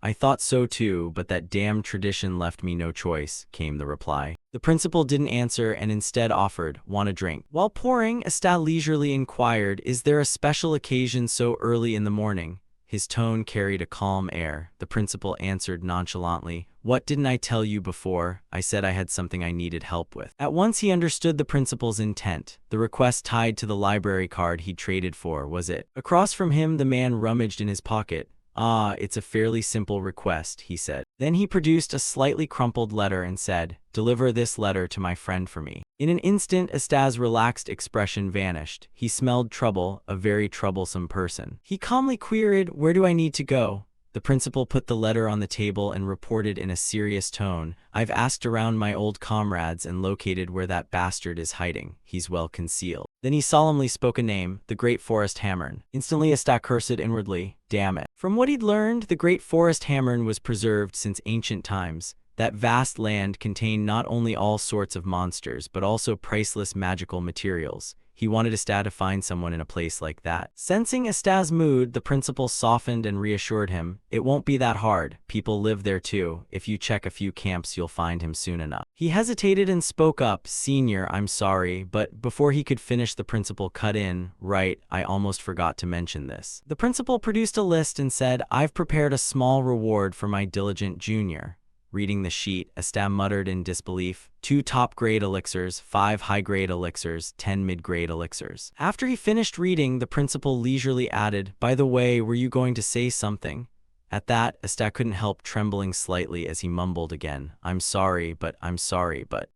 "I thought so too, but that damn tradition left me no choice," came the reply. The principal didn't answer and instead offered, "Want a drink?" While pouring, Estat leisurely inquired, "Is there a special occasion so early in the morning?" His tone carried a calm air. The principal answered nonchalantly, "What didn't I tell you before? I said I had something I needed help with." At once he understood the principal's intent. The request tied to the library card he'd traded for, was it? Across from him, the man rummaged in his pocket. "Ah, it's a fairly simple request," he said. Then he produced a slightly crumpled letter and said, "Deliver this letter to my friend for me." In an instant, Estat's relaxed expression vanished. He smelled trouble, a very troublesome person. He calmly queried, "Where do I need to go?" The principal put the letter on the table and reported in a serious tone, "I've asked around my old comrades and located where that bastard is hiding. He's well concealed." Then he solemnly spoke a name, the Great Forest Hammern. Instantly Estat cursed inwardly, "Damn it." From what he'd learned, the Great Forest Hammern was preserved since ancient times. That vast land contained not only all sorts of monsters but also priceless magical materials. He wanted Asta to find someone in a place like that. Sensing Asta's mood, the principal softened and reassured him, "It won't be that hard. People live there too. If you check a few camps, you'll find him soon enough." He hesitated and spoke up, "Senior, I'm sorry," but before he could finish, the principal cut in, "Right, I almost forgot to mention this." The principal produced a list and said, "I've prepared a small reward for my diligent junior." Reading the sheet, Asta muttered in disbelief, 2 top-grade elixirs, 5 high-grade elixirs, 10 mid-grade elixirs. After he finished reading, the principal leisurely added, "By the way, were you going to say something?" At that, Asta couldn't help trembling slightly as he mumbled again, I'm sorry, but."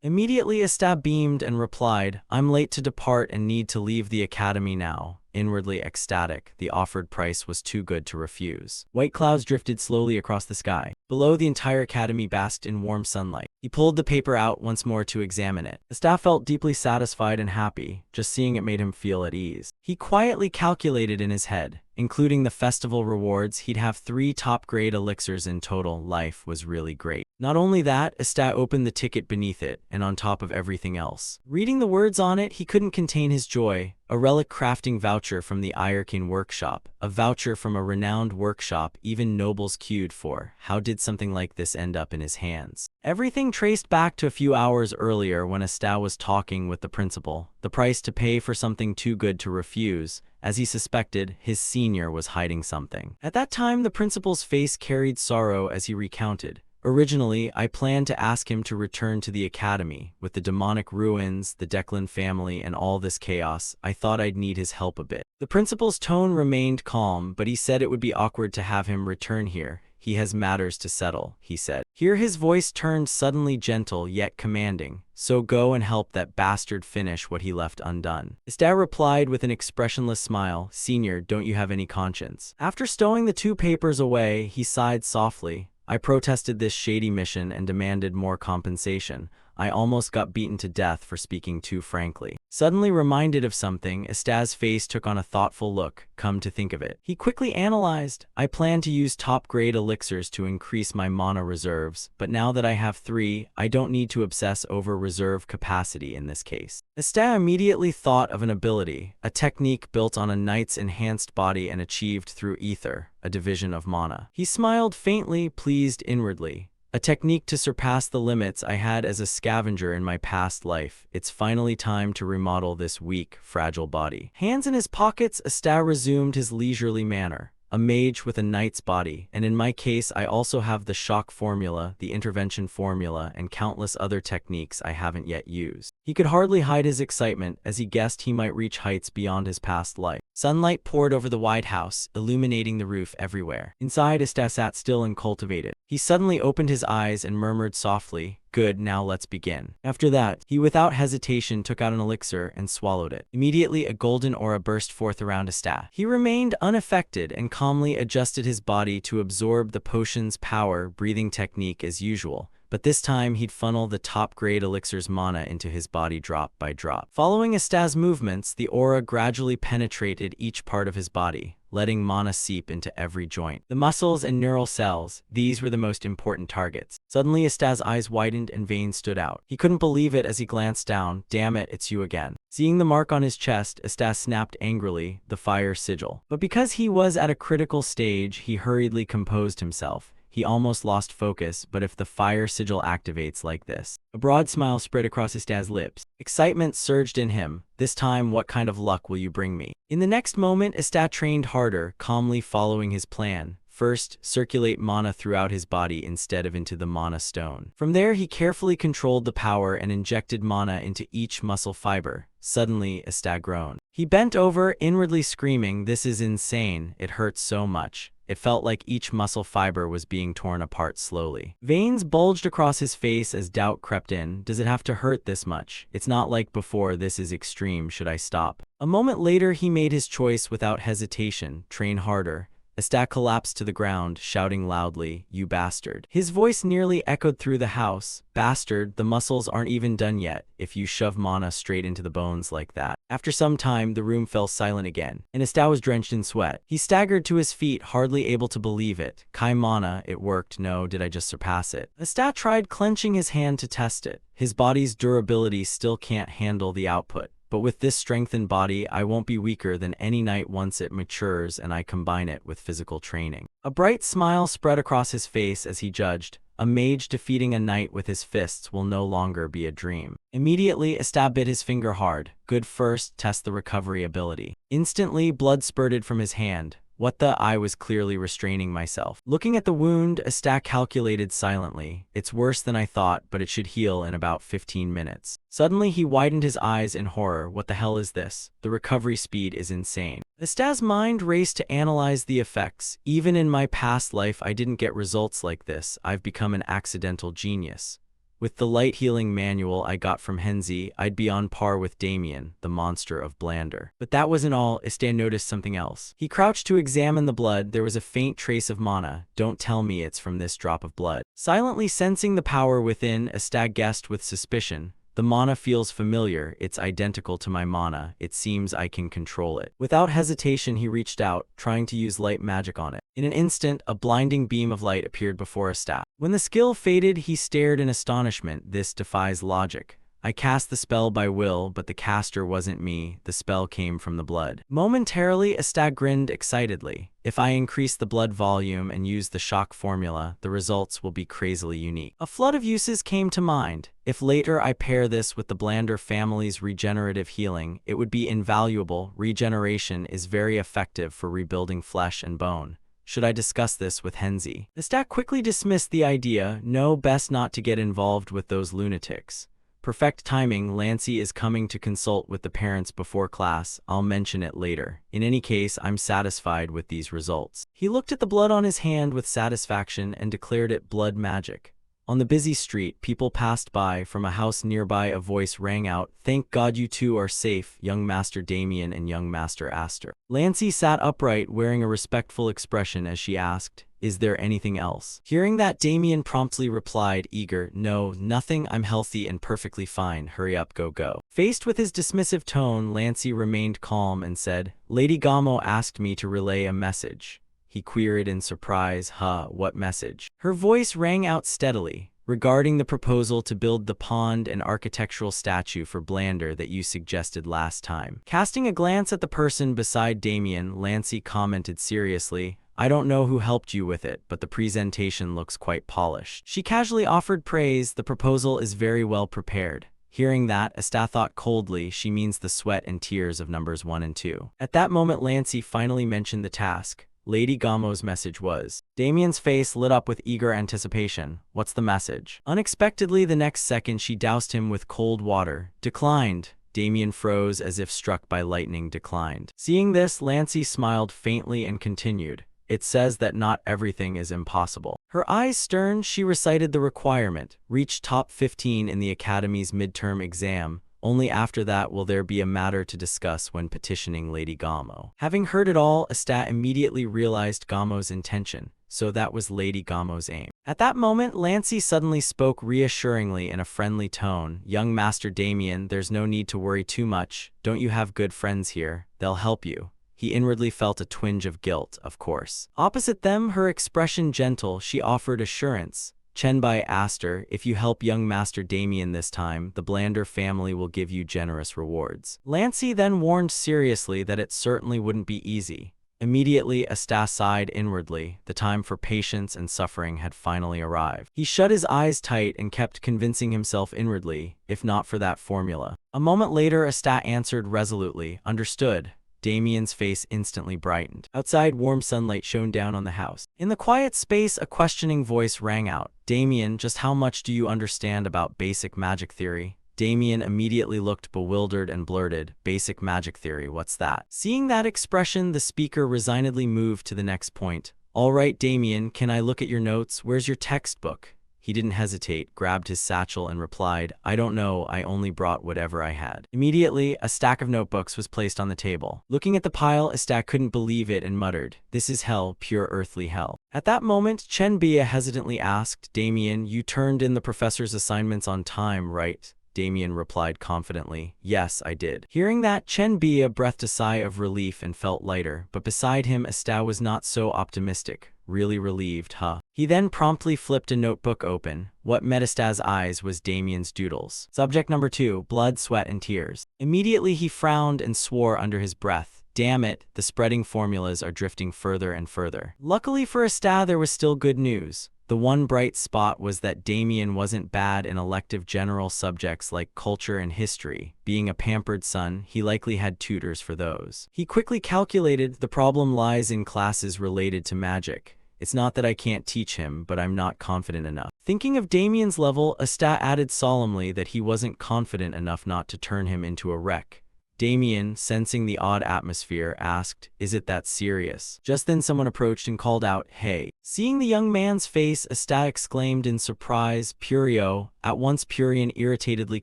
Immediately Asta beamed and replied, "I'm late to depart and need to leave the academy now." Inwardly ecstatic, the offered price was too good to refuse. White clouds drifted slowly across the sky. Below, the entire academy basked in warm sunlight. He pulled the paper out once more to examine it. Asta felt deeply satisfied and happy. Just seeing it made him feel at ease. He quietly calculated in his head. Including the festival rewards, he'd have 3 top-grade elixirs in total. Life was really great. Not only that, Asta opened the ticket beneath it, and on top of everything else. Reading the words on it, he couldn't contain his joy. A relic crafting voucher from the Ayerkin workshop. A voucher from a renowned workshop even nobles queued for. How did something like this end up in his hands? Everything traced back to a few hours earlier when Asta was talking with the principal. The price to pay for something too good to refuse. As he suspected, his senior was hiding something. At that time, the principal's face carried sorrow as he recounted. Originally, I planned to ask him to return to the academy. With the demonic ruins, the Declan family, and all this chaos, I thought I'd need his help a bit. The principal's tone remained calm, but he said it would be awkward to have him return here. He has matters to settle, he said. Here his voice turned suddenly gentle yet commanding. So go and help that bastard finish what he left undone. Asta replied with an expressionless smile, Senior, don't you have any conscience? After stowing the 2 papers away, he sighed softly. I protested this shady mission and demanded more compensation. I almost got beaten to death for speaking too frankly. Suddenly reminded of something, Asta's face took on a thoughtful look. Come to think of it, he quickly analyzed. I plan to use top-grade elixirs to increase my mana reserves, but now that I have 3, I don't need to obsess over reserve capacity in this case. Asta immediately thought of an ability, a technique built on a knight's enhanced body and achieved through ether, a division of mana. He smiled faintly, pleased inwardly. A technique to surpass the limits I had as a scavenger in my past life. It's finally time to remodel this weak, fragile body. Hands in his pockets, Asta resumed his leisurely manner. A mage with a knight's body, and in my case I also have the shock formula, the intervention formula, and countless other techniques I haven't yet used. He could hardly hide his excitement as he guessed he might reach heights beyond his past life. Sunlight poured over the wide house, illuminating the roof everywhere. Inside, Asta sat still and cultivated. He suddenly opened his eyes and murmured softly, Good, now let's begin. After that, he without hesitation took out an elixir and swallowed it. Immediately, a golden aura burst forth around Asta. He remained unaffected and calmly adjusted his body to absorb the potion's power, breathing technique as usual. But this time, he'd funnel the top-grade elixir's mana into his body drop by drop. Following Asta's movements, the aura gradually penetrated each part of his body, letting mana seep into every joint. The muscles and neural cells, these were the most important targets. Suddenly, Asta's eyes widened and veins stood out. He couldn't believe it as he glanced down. Damn it, it's you again. Seeing the mark on his chest, Asta snapped angrily, the fire sigil. But because he was at a critical stage, he hurriedly composed himself. He almost lost focus, but if the fire sigil activates like this. A broad smile spread across Asta's lips. Excitement surged in him. This time, what kind of luck will you bring me? In the next moment, Asta trained harder, calmly following his plan. First, circulate mana throughout his body instead of into the mana stone. From there, he carefully controlled the power and injected mana into each muscle fiber. Suddenly, Asta groaned. He bent over, inwardly screaming, This is insane, it hurts so much. It felt like each muscle fiber was being torn apart slowly. Veins bulged across his face as doubt crept in. Does it have to hurt this much? It's not like before, this is extreme, should I stop? A moment later, he made his choice without hesitation, train harder. Asta collapsed to the ground, shouting loudly, You bastard. His voice nearly echoed through the house. Bastard, the muscles aren't even done yet, if you shove mana straight into the bones like that. After some time, the room fell silent again, and Asta was drenched in sweat. He staggered to his feet, hardly able to believe it. Kai mana, it worked. No, did I just surpass it? Asta tried clenching his hand to test it. His body's durability still can't handle the output. but with this strengthened body, I won't be weaker than any knight once it matures and I combine it with physical training. A bright smile spread across his face as he judged. A mage defeating a knight with his fists will no longer be a dream. Immediately, Asta bit his finger hard. Good, first, test the recovery ability. Instantly, blood spurted from his hand. What the? I was clearly restraining myself. Looking at the wound, Asta calculated silently. It's worse than I thought, but it should heal in about 15 minutes. Suddenly, he widened his eyes in horror. What the hell is this? The recovery speed is insane. Asta's mind raced to analyze the effects. Even in my past life, I didn't get results like this. I've become an accidental genius. With the light healing manual I got from Henzi, I'd be on par with Damien, the monster of Blander. But that wasn't all. Asta noticed something else. He crouched to examine the blood. There was a faint trace of mana. Don't tell me it's from this drop of blood. Silently sensing the power within, Asta guessed with suspicion. The mana feels familiar. It's identical to my mana. It seems I can control it. Without hesitation, he reached out, trying to use light magic on it. In an instant, a blinding beam of light appeared before Asta. When the skill faded, he stared in astonishment. This defies logic. I cast the spell by will, but the caster wasn't me. The spell came from the blood. Momentarily, Asta grinned excitedly. If I increase the blood volume and use the shock formula, the results will be crazily unique. A flood of uses came to mind. If later I pair this with the Blander family's regenerative healing, it would be invaluable. Regeneration is very effective for rebuilding flesh and bone. Should I discuss this with Henzi? Asta quickly dismissed the idea. No, best not to get involved with those lunatics. Perfect timing. Lancey is coming to consult with the parents before class. I'll mention it later. In any case, I'm satisfied with these results. He looked at the blood on his hand with satisfaction and declared it blood magic. On the busy street, people passed by. From a house nearby, a voice rang out, "Thank God you two are safe, young Master Damien and young Master Aster." Lancey sat upright, wearing a respectful expression as she asked, "Is there anything else?" Hearing that, Damien promptly replied, eager, "No, nothing. I'm healthy and perfectly fine. Hurry up, go." Faced with his dismissive tone, Lancey remained calm and said, "Lady Gamo asked me to relay a message." He queried in surprise, what message? Her voice rang out steadily. "Regarding the proposal to build the pond and architectural statue for Blander that you suggested last time." Casting a glance at the person beside Damien, Lancey commented seriously, "I don't know who helped you with it, but the presentation looks quite polished." She casually offered praise. "The proposal is very well prepared." Hearing that, Asta thought coldly, she means the sweat and tears of numbers 1 and 2. At that moment, Lancey finally mentioned the task. Lady Gamo's message was. Damien's face lit up with eager anticipation. "What's the message?" Unexpectedly, the next second, she doused him with cold water. "Declined." Damien froze as if struck by lightning. "Declined." Seeing this, Lancey smiled faintly and continued. "It says that not everything is impossible." Her eyes stern, she recited the requirement. Reach top 15 in the Academy's midterm exam. Only after that will there be a matter to discuss when petitioning Lady Gamo. Having heard it all, Asta immediately realized Gamo's intention. So that was Lady Gamo's aim. At that moment, Lancey suddenly spoke reassuringly in a friendly tone. "Young Master Damien, there's no need to worry too much. Don't you have good friends here? They'll help you." He inwardly felt a twinge of guilt, of course. Opposite them, her expression gentle, she offered assurance. "Chenbai Aster, if you help young Master Damien this time, the Blander family will give you generous rewards." Lancey then warned seriously that it certainly wouldn't be easy. Immediately, Asta sighed inwardly. The time for patience and suffering had finally arrived. He shut his eyes tight and kept convincing himself inwardly, if not for that formula. A moment later, Asta answered resolutely, "Understood." Damien's face instantly brightened. Outside, warm sunlight shone down on the house. In the quiet space, a questioning voice rang out. "Damien, just how much do you understand about basic magic theory?" Damien immediately looked bewildered and blurted, "Basic magic theory, what's that?" Seeing that expression, the speaker resignedly moved to the next point. "All right, Damien, can I look at your notes? Where's your textbook?" He didn't hesitate, grabbed his satchel and replied, "I don't know, I only brought whatever I had." Immediately, a stack of notebooks was placed on the table. Looking at the pile, Asta couldn't believe it and muttered, "This is hell, pure earthly hell." At that moment, Chen Bia hesitantly asked, "Damien, you turned in the professor's assignments on time, right?" Damien replied confidently. Yes, I did. Hearing that, Chen Bia breathed a sigh of relief and felt lighter, but beside him Asta was not so optimistic. Really relieved, huh? He then promptly flipped a notebook open. What met Asta's eyes was Damien's doodles. Subject number 2, blood, sweat, and tears. Immediately he frowned and swore under his breath. Damn it, the spreading formulas are drifting further and further. Luckily for Asta, there was still good news. The one bright spot was that Damien wasn't bad in elective general subjects like culture and history. Being a pampered son, he likely had tutors for those. He quickly calculated the problem lies in classes related to magic. It's not that I can't teach him, but I'm not confident enough. Thinking of Damien's level, Asta added solemnly that he wasn't confident enough not to turn him into a wreck. Damien, sensing the odd atmosphere, asked, "Is it that serious?" Just then someone approached and called out, "Hey." Seeing the young man's face, Asta exclaimed in surprise, "Purio." At once Purion irritatedly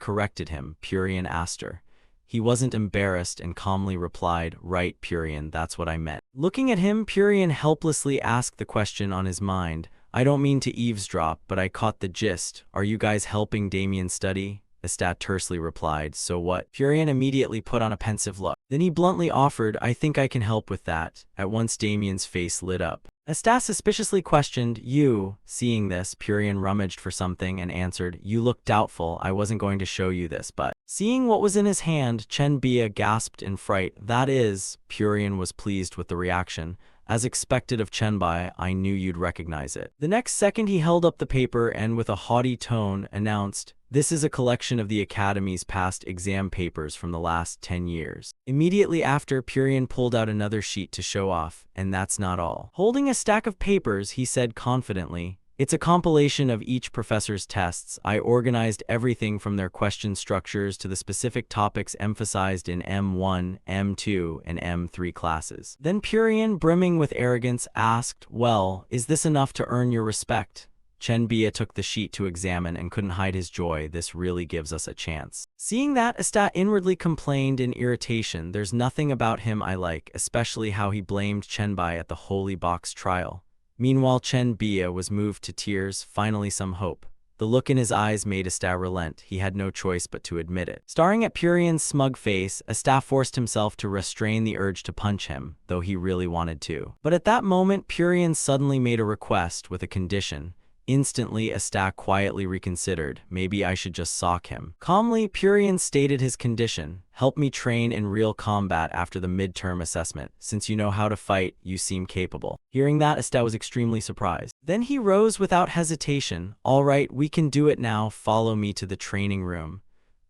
corrected him. Purion asked her. He wasn't embarrassed and calmly replied, "Right, Purion, that's what I meant." Looking at him, Purion helplessly asked the question on his mind. "I don't mean to eavesdrop, but I caught the gist. Are you guys helping Damien study?" Asta tersely replied, "So what?" Purion immediately put on a pensive look. Then he bluntly offered, "I think I can help with that." At once Damien's face lit up. Asta suspiciously questioned, "You?" Seeing this, Purion rummaged for something and answered, "You look doubtful. I wasn't going to show you this, but..." Seeing what was in his hand, Chen Bia gasped in fright. "That is..." Purion was pleased with the reaction. "As expected of Chenbai, I knew you'd recognize it." The next second he held up the paper and with a haughty tone announced, "This is a collection of the Academy's past exam papers from the last 10 years. Immediately after, Purion pulled out another sheet to show off, and that's not all. Holding a stack of papers, he said confidently, "It's a compilation of each professor's tests. I organized everything from their question structures to the specific topics emphasized in M1, M2, and M3 classes." Then Purion, brimming with arrogance, asked, "Well, is this enough to earn your respect?" Chen Bia took the sheet to examine and couldn't hide his joy. "This really gives us a chance." Seeing that, Asta inwardly complained in irritation. "There's nothing about him I like, especially how he blamed Chenbai at the Holy Box trial." Meanwhile, Chen Bia was moved to tears, finally some hope. The look in his eyes made Asta relent. He had no choice but to admit it. Staring at Purion's smug face, Asta forced himself to restrain the urge to punch him, though he really wanted to. But at that moment, Purion suddenly made a request with a condition. Instantly, Asta quietly reconsidered. "Maybe I should just sock him." Calmly, Purion stated his condition. "Help me train in real combat after the midterm assessment. Since you know how to fight, you seem capable." Hearing that, Asta was extremely surprised. Then he rose without hesitation. "All right, we can do it now. Follow me to the training room."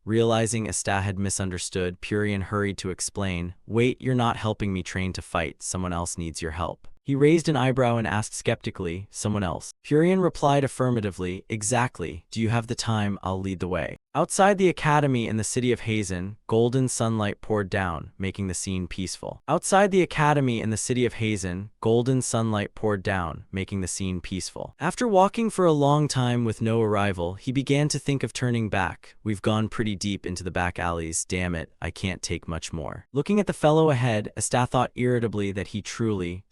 Realizing Asta had misunderstood, Purion hurried to explain, "Wait, you're not helping me train to fight. Someone else needs your help." He raised an eyebrow and asked skeptically, "Someone else?" Purion replied affirmatively, "Exactly. Do you have the time? I'll lead the way." Outside the academy in the city of Hazen, golden sunlight poured down, making the scene peaceful. Outside the academy in the city of Hazen, golden sunlight poured down, making the scene peaceful. After walking for a long time with no arrival, he began to think of turning back. "We've gone pretty deep into the back alleys. Damn it, I can't take much more." Looking at the fellow ahead, Asta thought irritably that he truly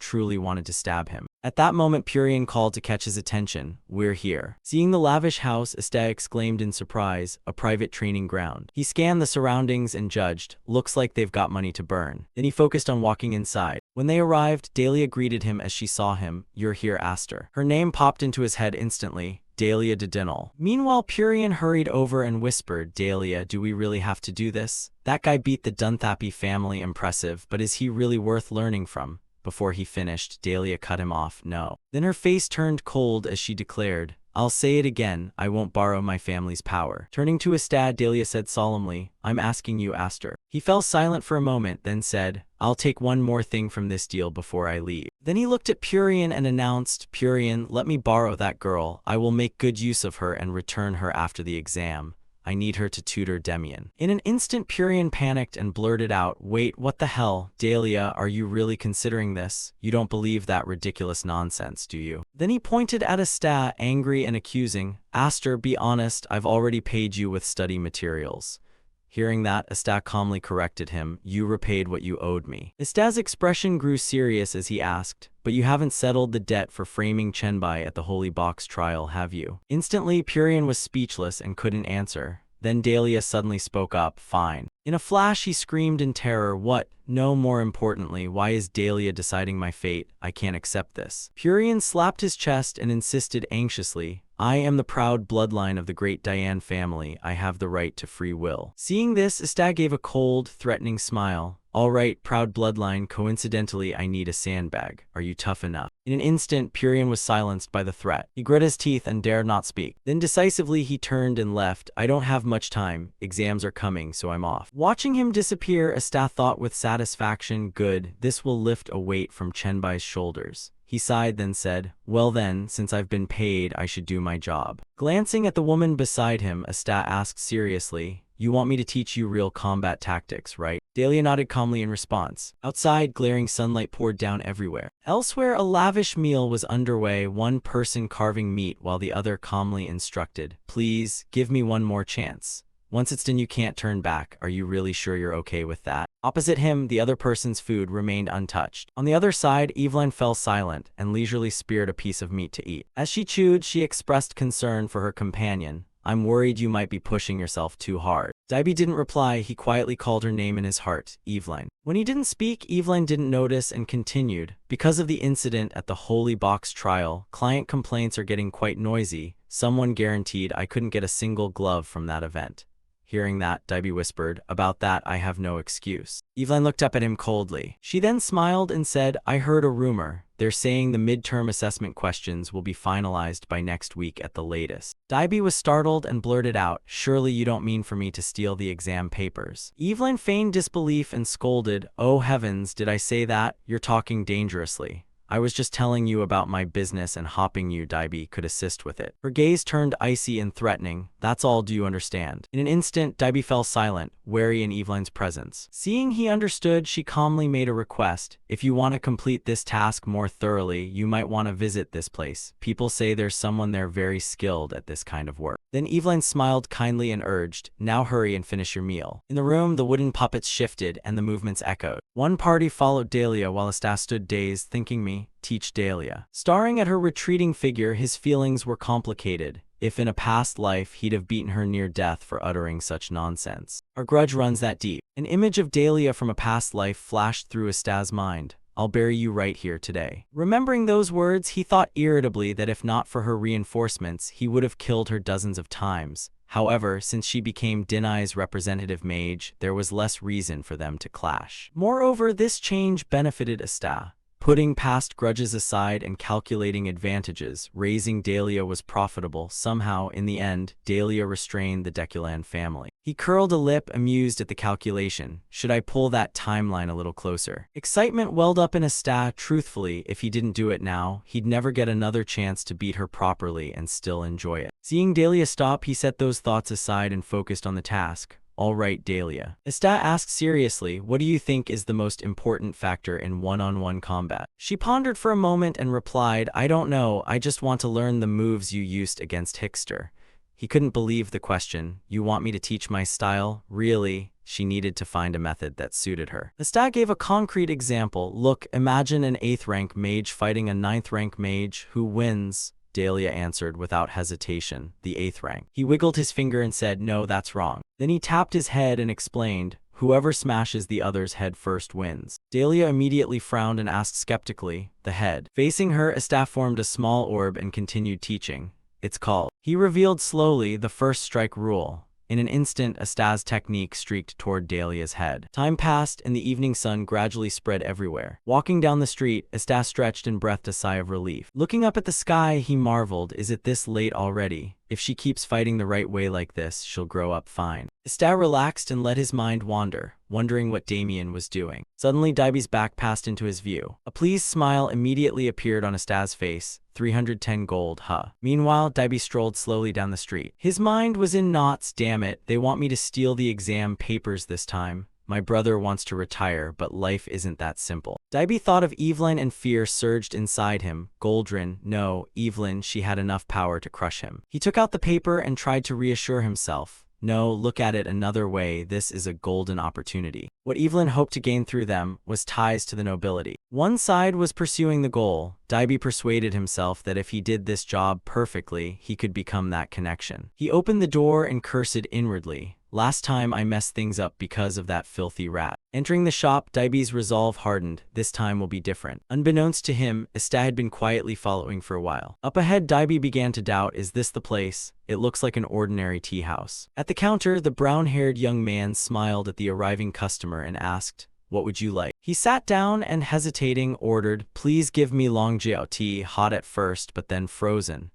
wanted to stab him. At that moment, Purion called to catch his attention. "We're here." Seeing the lavish house, Asta exclaimed in surprise, "A private training ground." He scanned the surroundings and judged, "Looks like they've got money to burn." Then he focused on walking inside. When they arrived, Dahlia greeted him as she saw him. "You're here, Aster." Her name popped into his head instantly. Dahlia Dedinal. Meanwhile, Purion hurried over and whispered, "Dahlia, do we really have to do this? That guy beat the Dunthapi family, impressive, but is he really worth learning from?" Before he finished, Dahlia cut him off. "No." Then her face turned cold as she declared, "I'll say it again, I won't borrow my family's power." Turning to Asta, Dahlia said solemnly, "I'm asking you, Aster." He fell silent for a moment, then said, "I'll take one more thing from this deal before I leave." Then he looked at Purion and announced, "Purion, let me borrow that girl. I will make good use of her and return her after the exam. I need her to tutor Demian." In an instant, Purion panicked and blurted out, "Wait, what the hell? Dahlia, are you really considering this? You don't believe that ridiculous nonsense, do you?" Then he pointed at Asta, angry and accusing. "Aster, be honest, I've already paid you with study materials." Hearing that, Asta calmly corrected him, "You repaid what you owed me." Asta's expression grew serious as he asked, "But you haven't settled the debt for framing Chenbai at the Holy Box trial, have you?" Instantly, Purion was speechless and couldn't answer. Then Dahlia suddenly spoke up, fine. In a flash, he screamed in terror, what? No, more importantly, why is Dahlia deciding my fate? I can't accept this. Purian slapped his chest and insisted anxiously, I am the proud bloodline of the great Diane family. I have the right to free will. Seeing this, Asta gave a cold, threatening smile. All right, proud bloodline, coincidentally, I need a sandbag. Are you tough enough? In an instant, Purian was silenced by the threat. He grit his teeth and dared not speak. Then decisively, he turned and left. I don't have much time. Exams are coming, so I'm off. Watching him disappear, Asta thought with satisfaction, good, this will lift a weight from Chenbai's shoulders. He sighed, then said, well then, since I've been paid, I should do my job. Glancing at the woman beside him, Asta asked seriously, you want me to teach you real combat tactics, right? Dahlia nodded calmly in response. Outside, glaring sunlight poured down everywhere. Elsewhere, a lavish meal was underway, one person carving meat while the other calmly instructed, please, give me one more chance. Once it's done, you can't turn back. Are you really sure you're okay with that? Opposite him, the other person's food remained untouched. On the other side, Evelyn fell silent and leisurely speared a piece of meat to eat. As she chewed, she expressed concern for her companion. I'm worried you might be pushing yourself too hard. Daibi didn't reply. He quietly called her name in his heart, Evelyn. When he didn't speak, Evelyn didn't notice and continued. Because of the incident at the Holy Box trial, client complaints are getting quite noisy. Someone guaranteed I couldn't get a single glove from that event. Hearing that, Daibi whispered, about that I have no excuse. Evelyn looked up at him coldly. She then smiled and said, I heard a rumor. They're saying the midterm assessment questions will be finalized by next week at the latest. Daibi was startled and blurted out, surely you don't mean for me to steal the exam papers. Evelyn feigned disbelief and scolded, oh heavens, did I say that? You're talking dangerously. I was just telling you about my business and hoping you, Daibi, could assist with it. Her gaze turned icy and threatening. That's all, do you understand? In an instant, Daibi fell silent, wary in Evelyn's presence. Seeing he understood, she calmly made a request. If you want to complete this task more thoroughly, you might want to visit this place. People say there's someone there very skilled at this kind of work. Then Evelyn smiled kindly and urged, now hurry and finish your meal. In the room, the wooden puppets shifted and the movements echoed. One party followed Dahlia while Asta stood dazed, thinking me, teach Dahlia. Staring at her retreating figure, his feelings were complicated. If in a past life he'd have beaten her near death for uttering such nonsense. Our grudge runs that deep. An image of Dahlia from a past life flashed through Asta's mind. I'll bury you right here today. Remembering those words, he thought irritably that if not for her reinforcements, he would have killed her dozens of times. However, since she became Dinai's representative mage, there was less reason for them to clash. Moreover, this change benefited Asta. Putting past grudges aside and calculating advantages, raising Dahlia was profitable. Somehow, in the end, Dahlia restrained the Deculan family. He curled a lip, amused at the calculation. Should I pull that timeline a little closer? Excitement welled up in Asta. Truthfully, if he didn't do it now, he'd never get another chance to beat her properly and still enjoy it. Seeing Dahlia stop, he set those thoughts aside and focused on the task. All right, Dahlia. Asta asked seriously, what do you think is the most important factor in one-on-one combat? She pondered for a moment and replied, I don't know, I just want to learn the moves you used against Hickster. He couldn't believe the question. You want me to teach my style? Really? She needed to find a method that suited her. Asta gave a concrete example. Look, imagine an 8th rank mage fighting a 9th rank mage. Who wins? Dahlia answered without hesitation, the 8th rank. He wiggled his finger and said, no, that's wrong. Then he tapped his head and explained, whoever smashes the other's head first wins. Dahlia immediately frowned and asked skeptically, the head. Facing her, Asta formed a small orb and continued teaching. It's called. He revealed slowly the first strike rule. In an instant, Asta's technique streaked toward Dahlia's head. Time passed, and the evening sun gradually spread everywhere. Walking down the street, Asta stretched and breathed a sigh of relief. Looking up at the sky, he marveled, is it this late already? If she keeps fighting the right way like this, she'll grow up fine. Asta relaxed and let his mind wander, wondering what Damien was doing. Suddenly, Daibi's back passed into his view. A pleased smile immediately appeared on Asta's face. 310 gold, huh? Meanwhile, Daibi strolled slowly down the street. His mind was in knots. Damn it, they want me to steal the exam papers this time. My brother wants to retire, but life isn't that simple. Daibi thought of Evelyn and fear surged inside him. Goldrin, no, Evelyn, she had enough power to crush him. He took out the paper and tried to reassure himself. No, look at it another way, this is a golden opportunity. What Evelyn hoped to gain through them was ties to the nobility. One side was pursuing the goal. Daibi persuaded himself that if he did this job perfectly, he could become that connection. He opened the door and cursed inwardly. Last time I messed things up because of that filthy rat. Entering the shop, Daibi's resolve hardened. This time will be different. Unbeknownst to him, Ista had been quietly following for a while. Up ahead, Daibi began to doubt, is this the place? It looks like an ordinary tea house. At the counter, the brown-haired young man smiled at the arriving customer and asked, what would you like? He sat down and, hesitating, ordered, please give me long jiao tea, hot at first but then frozen.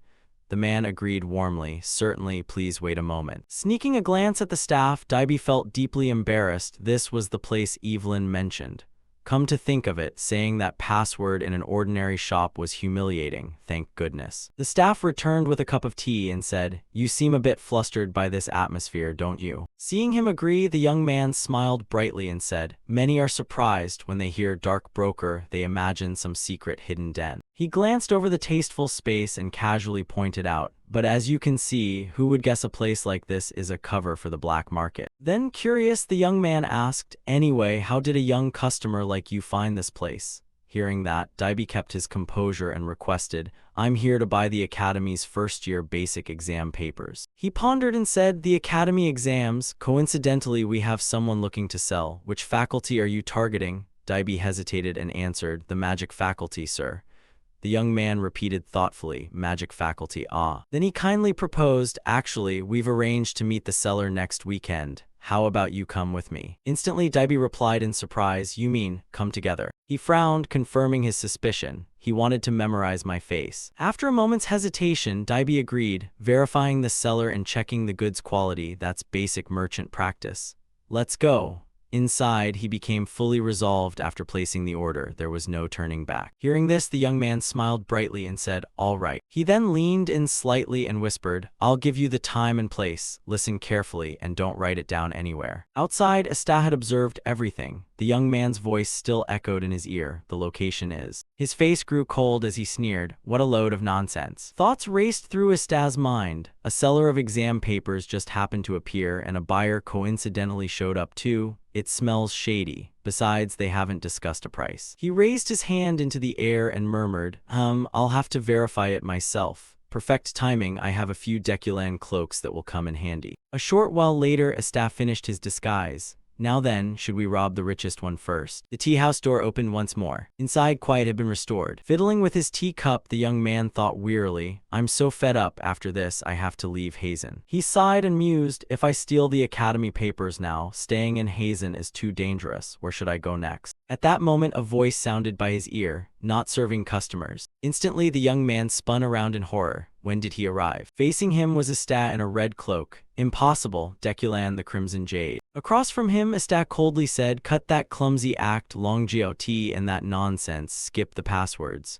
The man agreed warmly, certainly, please wait a moment. Sneaking a glance at the staff, Daibi felt deeply embarrassed. This was the place Evelyn mentioned. Come to think of it, saying that password in an ordinary shop was humiliating, thank goodness. The staff returned with a cup of tea and said, you seem a bit flustered by this atmosphere, don't you? Seeing him agree, the young man smiled brightly and said, many are surprised when they hear dark broker, they imagine some secret hidden den. He glanced over the tasteful space and casually pointed out, but as you can see, who would guess a place like this is a cover for the black market? Then, curious, the young man asked, anyway, how did a young customer like you find this place? Hearing that, Daibi kept his composure and requested, I'm here to buy the Academy's first-year basic exam papers. He pondered and said, the Academy exams, coincidentally we have someone looking to sell. Which faculty are you targeting? Daibi hesitated and answered, the magic faculty, sir. The young man repeated thoughtfully, magic faculty, ah. Then he kindly proposed, actually, we've arranged to meet the seller next weekend. How about you come with me? Instantly, Daibi replied in surprise, you mean, come together. He frowned, confirming his suspicion. He wanted to memorize my face. After a moment's hesitation, Daibi agreed, verifying the seller and checking the goods quality, that's basic merchant practice. Let's go. Inside, he became fully resolved after placing the order. There was no turning back. Hearing this, the young man smiled brightly and said, all right. He then leaned in slightly and whispered, I'll give you the time and place. Listen carefully and don't write it down anywhere. Outside, Ista had observed everything. The young man's voice still echoed in his ear. The location is. His face grew cold as he sneered. What a load of nonsense. Thoughts raced through Ista's mind. A seller of exam papers just happened to appear and a buyer coincidentally showed up too. It smells shady. Besides, they haven't discussed a price. He raised his hand into the air and murmured, I'll have to verify it myself. Perfect timing, I have a few Deculan cloaks that will come in handy. A short while later, Ista finished his disguise. Now then, should we rob the richest one first? The tea house door opened once more. Inside, quiet had been restored. Fiddling with his teacup, the young man thought wearily, I'm so fed up, after this I have to leave Hazen. He sighed and mused, if I steal the Academy papers now, staying in Hazen is too dangerous. Where should I go next? At that moment, a voice sounded by his ear, not serving customers. Instantly, the young man spun around in horror. When did he arrive? Facing him was Ista in a red cloak. Impossible, Deculan the Crimson Jade. Across from him, Ista coldly said, cut that clumsy act, long GOT, and that nonsense, skip the passwords.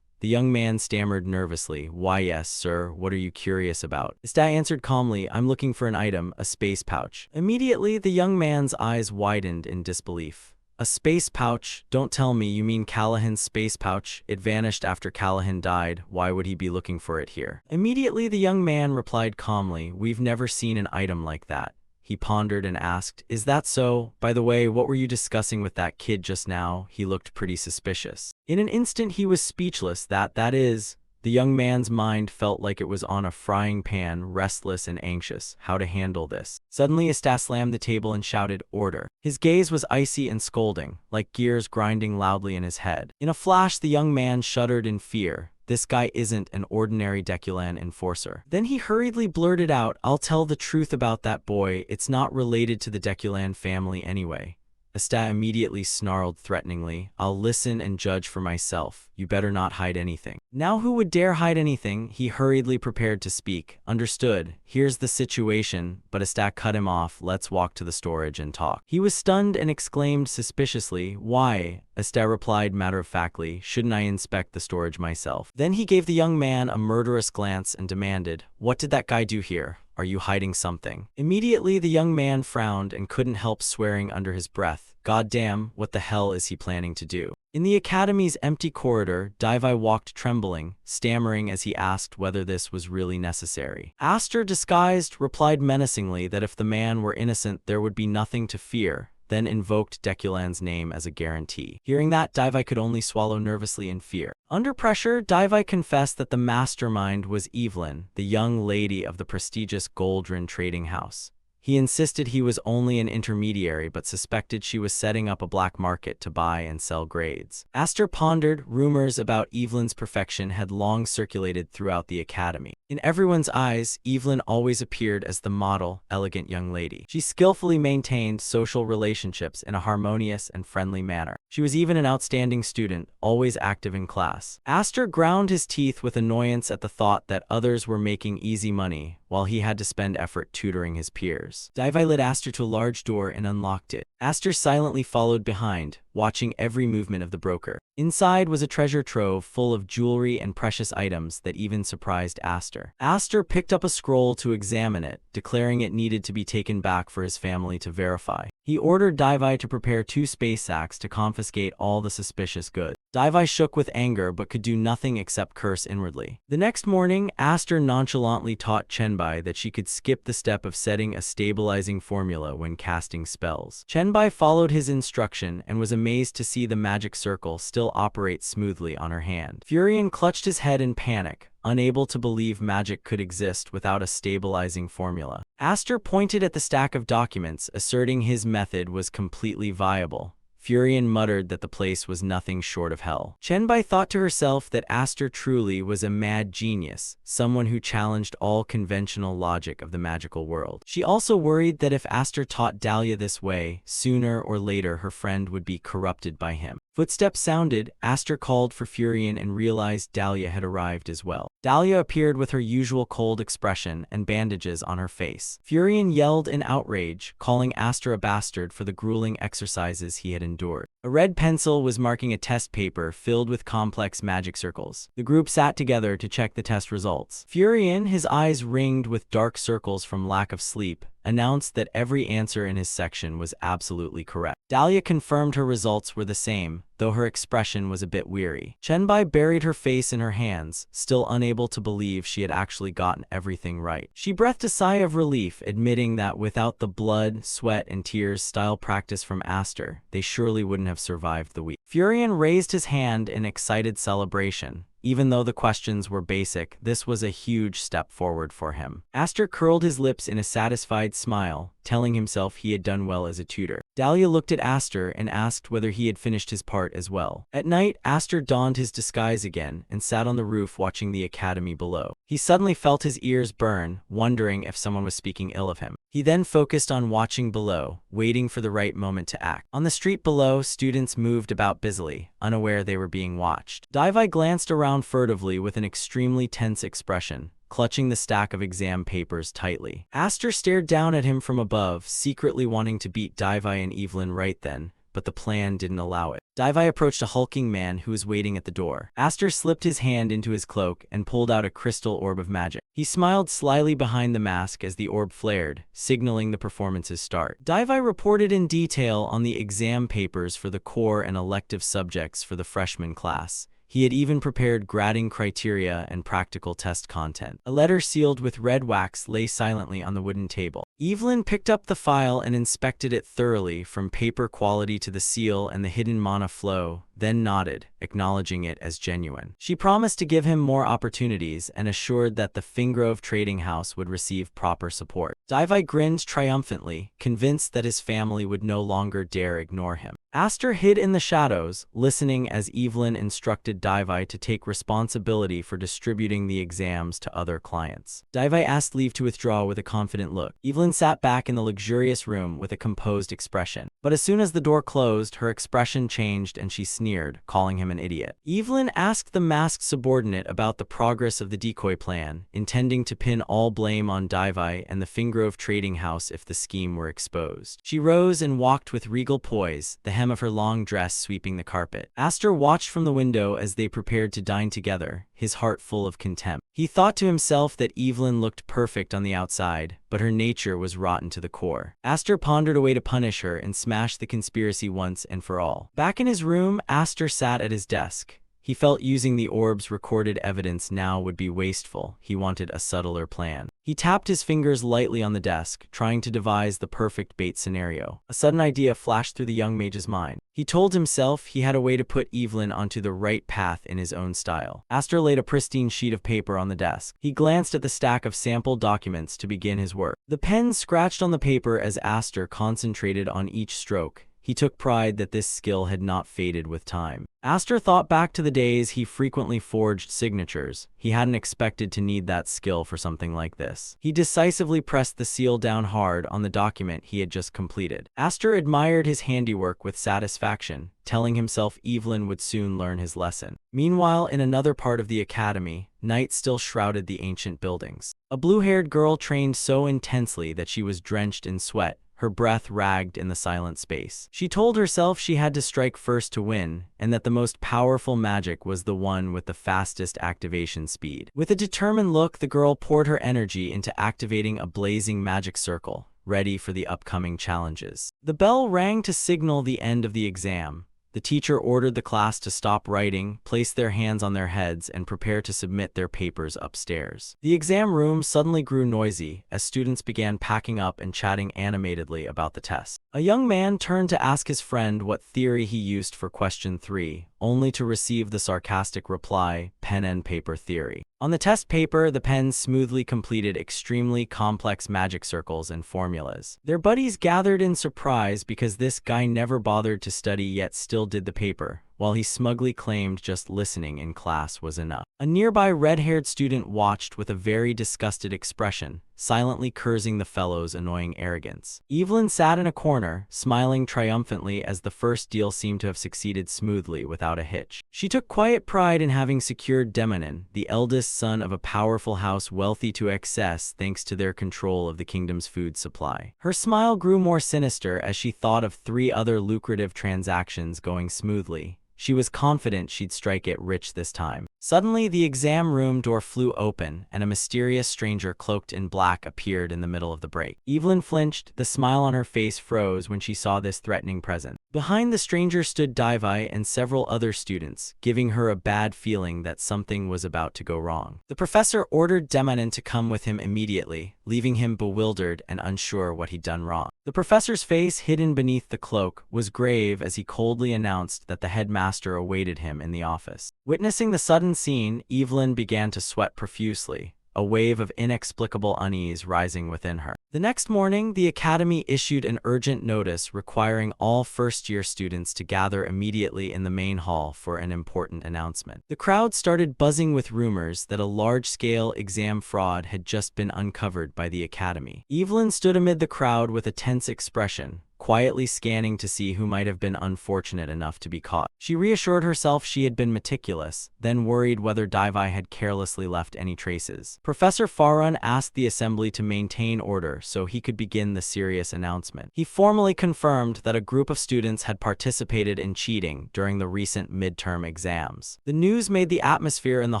The young man stammered nervously, why yes, sir, what are you curious about? Ista answered calmly, I'm looking for an item, a space pouch. Immediately, the young man's eyes widened in disbelief. A space pouch? Don't tell me you mean Callahan's space pouch. It vanished after Callahan died. Why would he be looking for it here? Immediately, the young man replied calmly, we've never seen an item like that. He pondered and asked, is that so? By the way, what were you discussing with that kid just now? He looked pretty suspicious. In an instant, he was speechless. That is... The young man's mind felt like it was on a frying pan, restless and anxious. How to handle this? Suddenly, Ista slammed the table and shouted, order. His gaze was icy and scolding, like gears grinding loudly in his head. In a flash, the young man shuddered in fear. This guy isn't an ordinary Deculan enforcer. Then he hurriedly blurted out, I'll tell the truth about that boy. It's not related to the Deculan family anyway. Ista immediately snarled threateningly, I'll listen and judge for myself. You better not hide anything. Now who would dare hide anything? He hurriedly prepared to speak. Understood. Here's the situation, but Ista cut him off. Let's walk to the storage and talk. He was stunned and exclaimed suspiciously, why? Ista replied matter-of-factly, shouldn't I inspect the storage myself? Then he gave the young man a murderous glance and demanded, what did that guy do here? Are you hiding something? Immediately, the young man frowned and couldn't help swearing under his breath. Goddamn, what the hell is he planning to do? In the academy's empty corridor, Davai walked trembling, stammering as he asked whether this was really necessary. Aster, disguised, replied menacingly that if the man were innocent there would be nothing to fear, then invoked Deculan's name as a guarantee. Hearing that, Davai could only swallow nervously in fear. Under pressure, Davai confessed that the mastermind was Evelyn, the young lady of the prestigious Goldrin trading house. He insisted he was only an intermediary but suspected she was setting up a black market to buy and sell grades. Aster pondered. Rumors about Evelyn's perfection had long circulated throughout the academy. In everyone's eyes, Evelyn always appeared as the model, elegant young lady. She skillfully maintained social relationships in a harmonious and friendly manner. She was even an outstanding student, always active in class. Aster ground his teeth with annoyance at the thought that others were making easy money, while he had to spend effort tutoring his peers. Davai led Aster to a large door and unlocked it. Aster silently followed behind, watching every movement of the broker. Inside was a treasure trove full of jewelry and precious items that even surprised Aster. Aster picked up a scroll to examine it, declaring it needed to be taken back for his family to verify. He ordered Davai to prepare 2 space sacks to confiscate all the suspicious goods. Davai shook with anger but could do nothing except curse inwardly. The next morning, Aster nonchalantly taught Chenbai that she could skip the step of setting a stabilizing formula when casting spells. Chenbai followed his instruction and was amazed to see the magic circle still operate smoothly on her hand. Furion clutched his head in panic, unable to believe magic could exist without a stabilizing formula. Aster pointed at the stack of documents, asserting his method was completely viable. Furion muttered that the place was nothing short of hell. Chenbai thought to herself that Aster truly was a mad genius, someone who challenged all conventional logic of the magical world. She also worried that if Aster taught Dahlia this way, sooner or later her friend would be corrupted by him. Footsteps sounded. Aster called for Furion and realized Dahlia had arrived as well. Dahlia appeared with her usual cold expression and bandages on her face. Furion yelled in outrage, calling Aster a bastard for the grueling exercises he had endured. A red pencil was marking a test paper filled with complex magic circles. The group sat together to check the test results. Furion, his eyes ringed with dark circles from lack of sleep, announced that every answer in his section was absolutely correct. Dahlia confirmed her results were the same, though her expression was a bit weary. Chenbai buried her face in her hands, still unable to believe she had actually gotten everything right. She breathed a sigh of relief, admitting that without the blood, sweat, and tears style practice from Aster, they surely wouldn't have survived the week. Furion raised his hand in excited celebration. Even though the questions were basic, this was a huge step forward for him. Aster curled his lips in a satisfied smile, telling himself he had done well as a tutor. Dahlia looked at Aster and asked whether he had finished his part as well. At night, Aster donned his disguise again and sat on the roof watching the academy below. He suddenly felt his ears burn, wondering if someone was speaking ill of him. He then focused on watching below, waiting for the right moment to act. On the street below, students moved about busily, unaware they were being watched. Davai glanced around furtively with an extremely tense expression, clutching the stack of exam papers tightly. Aster stared down at him from above, secretly wanting to beat Davai and Evelyn right then, but the plan didn't allow it. Davai approached a hulking man who was waiting at the door. Aster slipped his hand into his cloak and pulled out a crystal orb of magic. He smiled slyly behind the mask as the orb flared, signaling the performance's start. Davai reported in detail on the exam papers for the core and elective subjects for the freshman class. He had even prepared grading criteria and practical test content. A letter sealed with red wax lay silently on the wooden table. Evelyn picked up the file and inspected it thoroughly, from paper quality to the seal and the hidden mana flow, then nodded, acknowledging it as genuine. She promised to give him more opportunities and assured that the Fingrove trading house would receive proper support. Davai grinned triumphantly, convinced that his family would no longer dare ignore him. Aster hid in the shadows, listening as Evelyn instructed Davai to take responsibility for distributing the exams to other clients. Davai asked leave to withdraw with a confident look. Evelyn sat back in the luxurious room with a composed expression. But as soon as the door closed, her expression changed and she sneered, calling him an idiot. Evelyn asked the masked subordinate about the progress of the decoy plan, intending to pin all blame on Davai and the Fingrove trading house if the scheme were exposed. She rose and walked with regal poise, the hem of her long dress sweeping the carpet. Aster watched from the window as they prepared to dine together, his heart full of contempt. He thought to himself that Evelyn looked perfect on the outside, but her nature was rotten to the core. Astor pondered a way to punish her and smash the conspiracy once and for all. Back in his room, Astor sat at his desk. He felt using the orb's recorded evidence now would be wasteful. He wanted a subtler plan. He tapped his fingers lightly on the desk, trying to devise the perfect bait scenario. A sudden idea flashed through the young mage's mind. He told himself he had a way to put Evelyn onto the right path in his own style. Astor laid a pristine sheet of paper on the desk. He glanced at the stack of sample documents to begin his work. The pen scratched on the paper as Astor concentrated on each stroke. He took pride that this skill had not faded with time. Astor thought back to the days he frequently forged signatures. He hadn't expected to need that skill for something like this. He decisively pressed the seal down hard on the document he had just completed. Astor admired his handiwork with satisfaction, telling himself Evelyn would soon learn his lesson. Meanwhile, in another part of the academy, night still shrouded the ancient buildings. A blue-haired girl trained so intensely that she was drenched in sweat. Her breath ragged in the silent space. She told herself she had to strike first to win, and that the most powerful magic was the one with the fastest activation speed. With a determined look, the girl poured her energy into activating a blazing magic circle, ready for the upcoming challenges. The bell rang to signal the end of the exam. The teacher ordered the class to stop writing, place their hands on their heads, and prepare to submit their papers upstairs. The exam room suddenly grew noisy as students began packing up and chatting animatedly about the test. A young man turned to ask his friend what theory he used for question 3, only to receive the sarcastic reply, pen and paper theory. On the test paper, the pen smoothly completed extremely complex magic circles and formulas. Their buddies gathered in surprise because this guy never bothered to study yet still did the paper, while he smugly claimed just listening in class was enough. A nearby red-haired student watched with a very disgusted expression, silently cursing the fellow's annoying arrogance. Evelyn sat in a corner, smiling triumphantly as the first deal seemed to have succeeded smoothly without a hitch. She took quiet pride in having secured Demonin, the eldest son of a powerful house wealthy to excess thanks to their control of the kingdom's food supply. Her smile grew more sinister as she thought of 3 other lucrative transactions going smoothly. She was confident she'd strike it rich this time. Suddenly, the exam room door flew open, and a mysterious stranger cloaked in black appeared in the middle of the break. Evelyn flinched, the smile on her face froze when she saw this threatening presence. Behind the stranger stood Daivai and several other students, giving her a bad feeling that something was about to go wrong. The professor ordered Demonin to come with him immediately, leaving him bewildered and unsure what he'd done wrong. The professor's face, hidden beneath the cloak, was grave as he coldly announced that the headmaster awaited him in the office. Witnessing the sudden scene, Evelyn began to sweat profusely, a wave of inexplicable unease rising within her. The next morning, the academy issued an urgent notice requiring all first-year students to gather immediately in the main hall for an important announcement. The crowd started buzzing with rumors that a large-scale exam fraud had just been uncovered by the academy. Evelyn stood amid the crowd with a tense expression, quietly scanning to see who might have been unfortunate enough to be caught. She reassured herself she had been meticulous, then worried whether Daivai had carelessly left any traces. Professor Farun asked the assembly to maintain order so he could begin the serious announcement. He formally confirmed that a group of students had participated in cheating during the recent midterm exams. The news made the atmosphere in the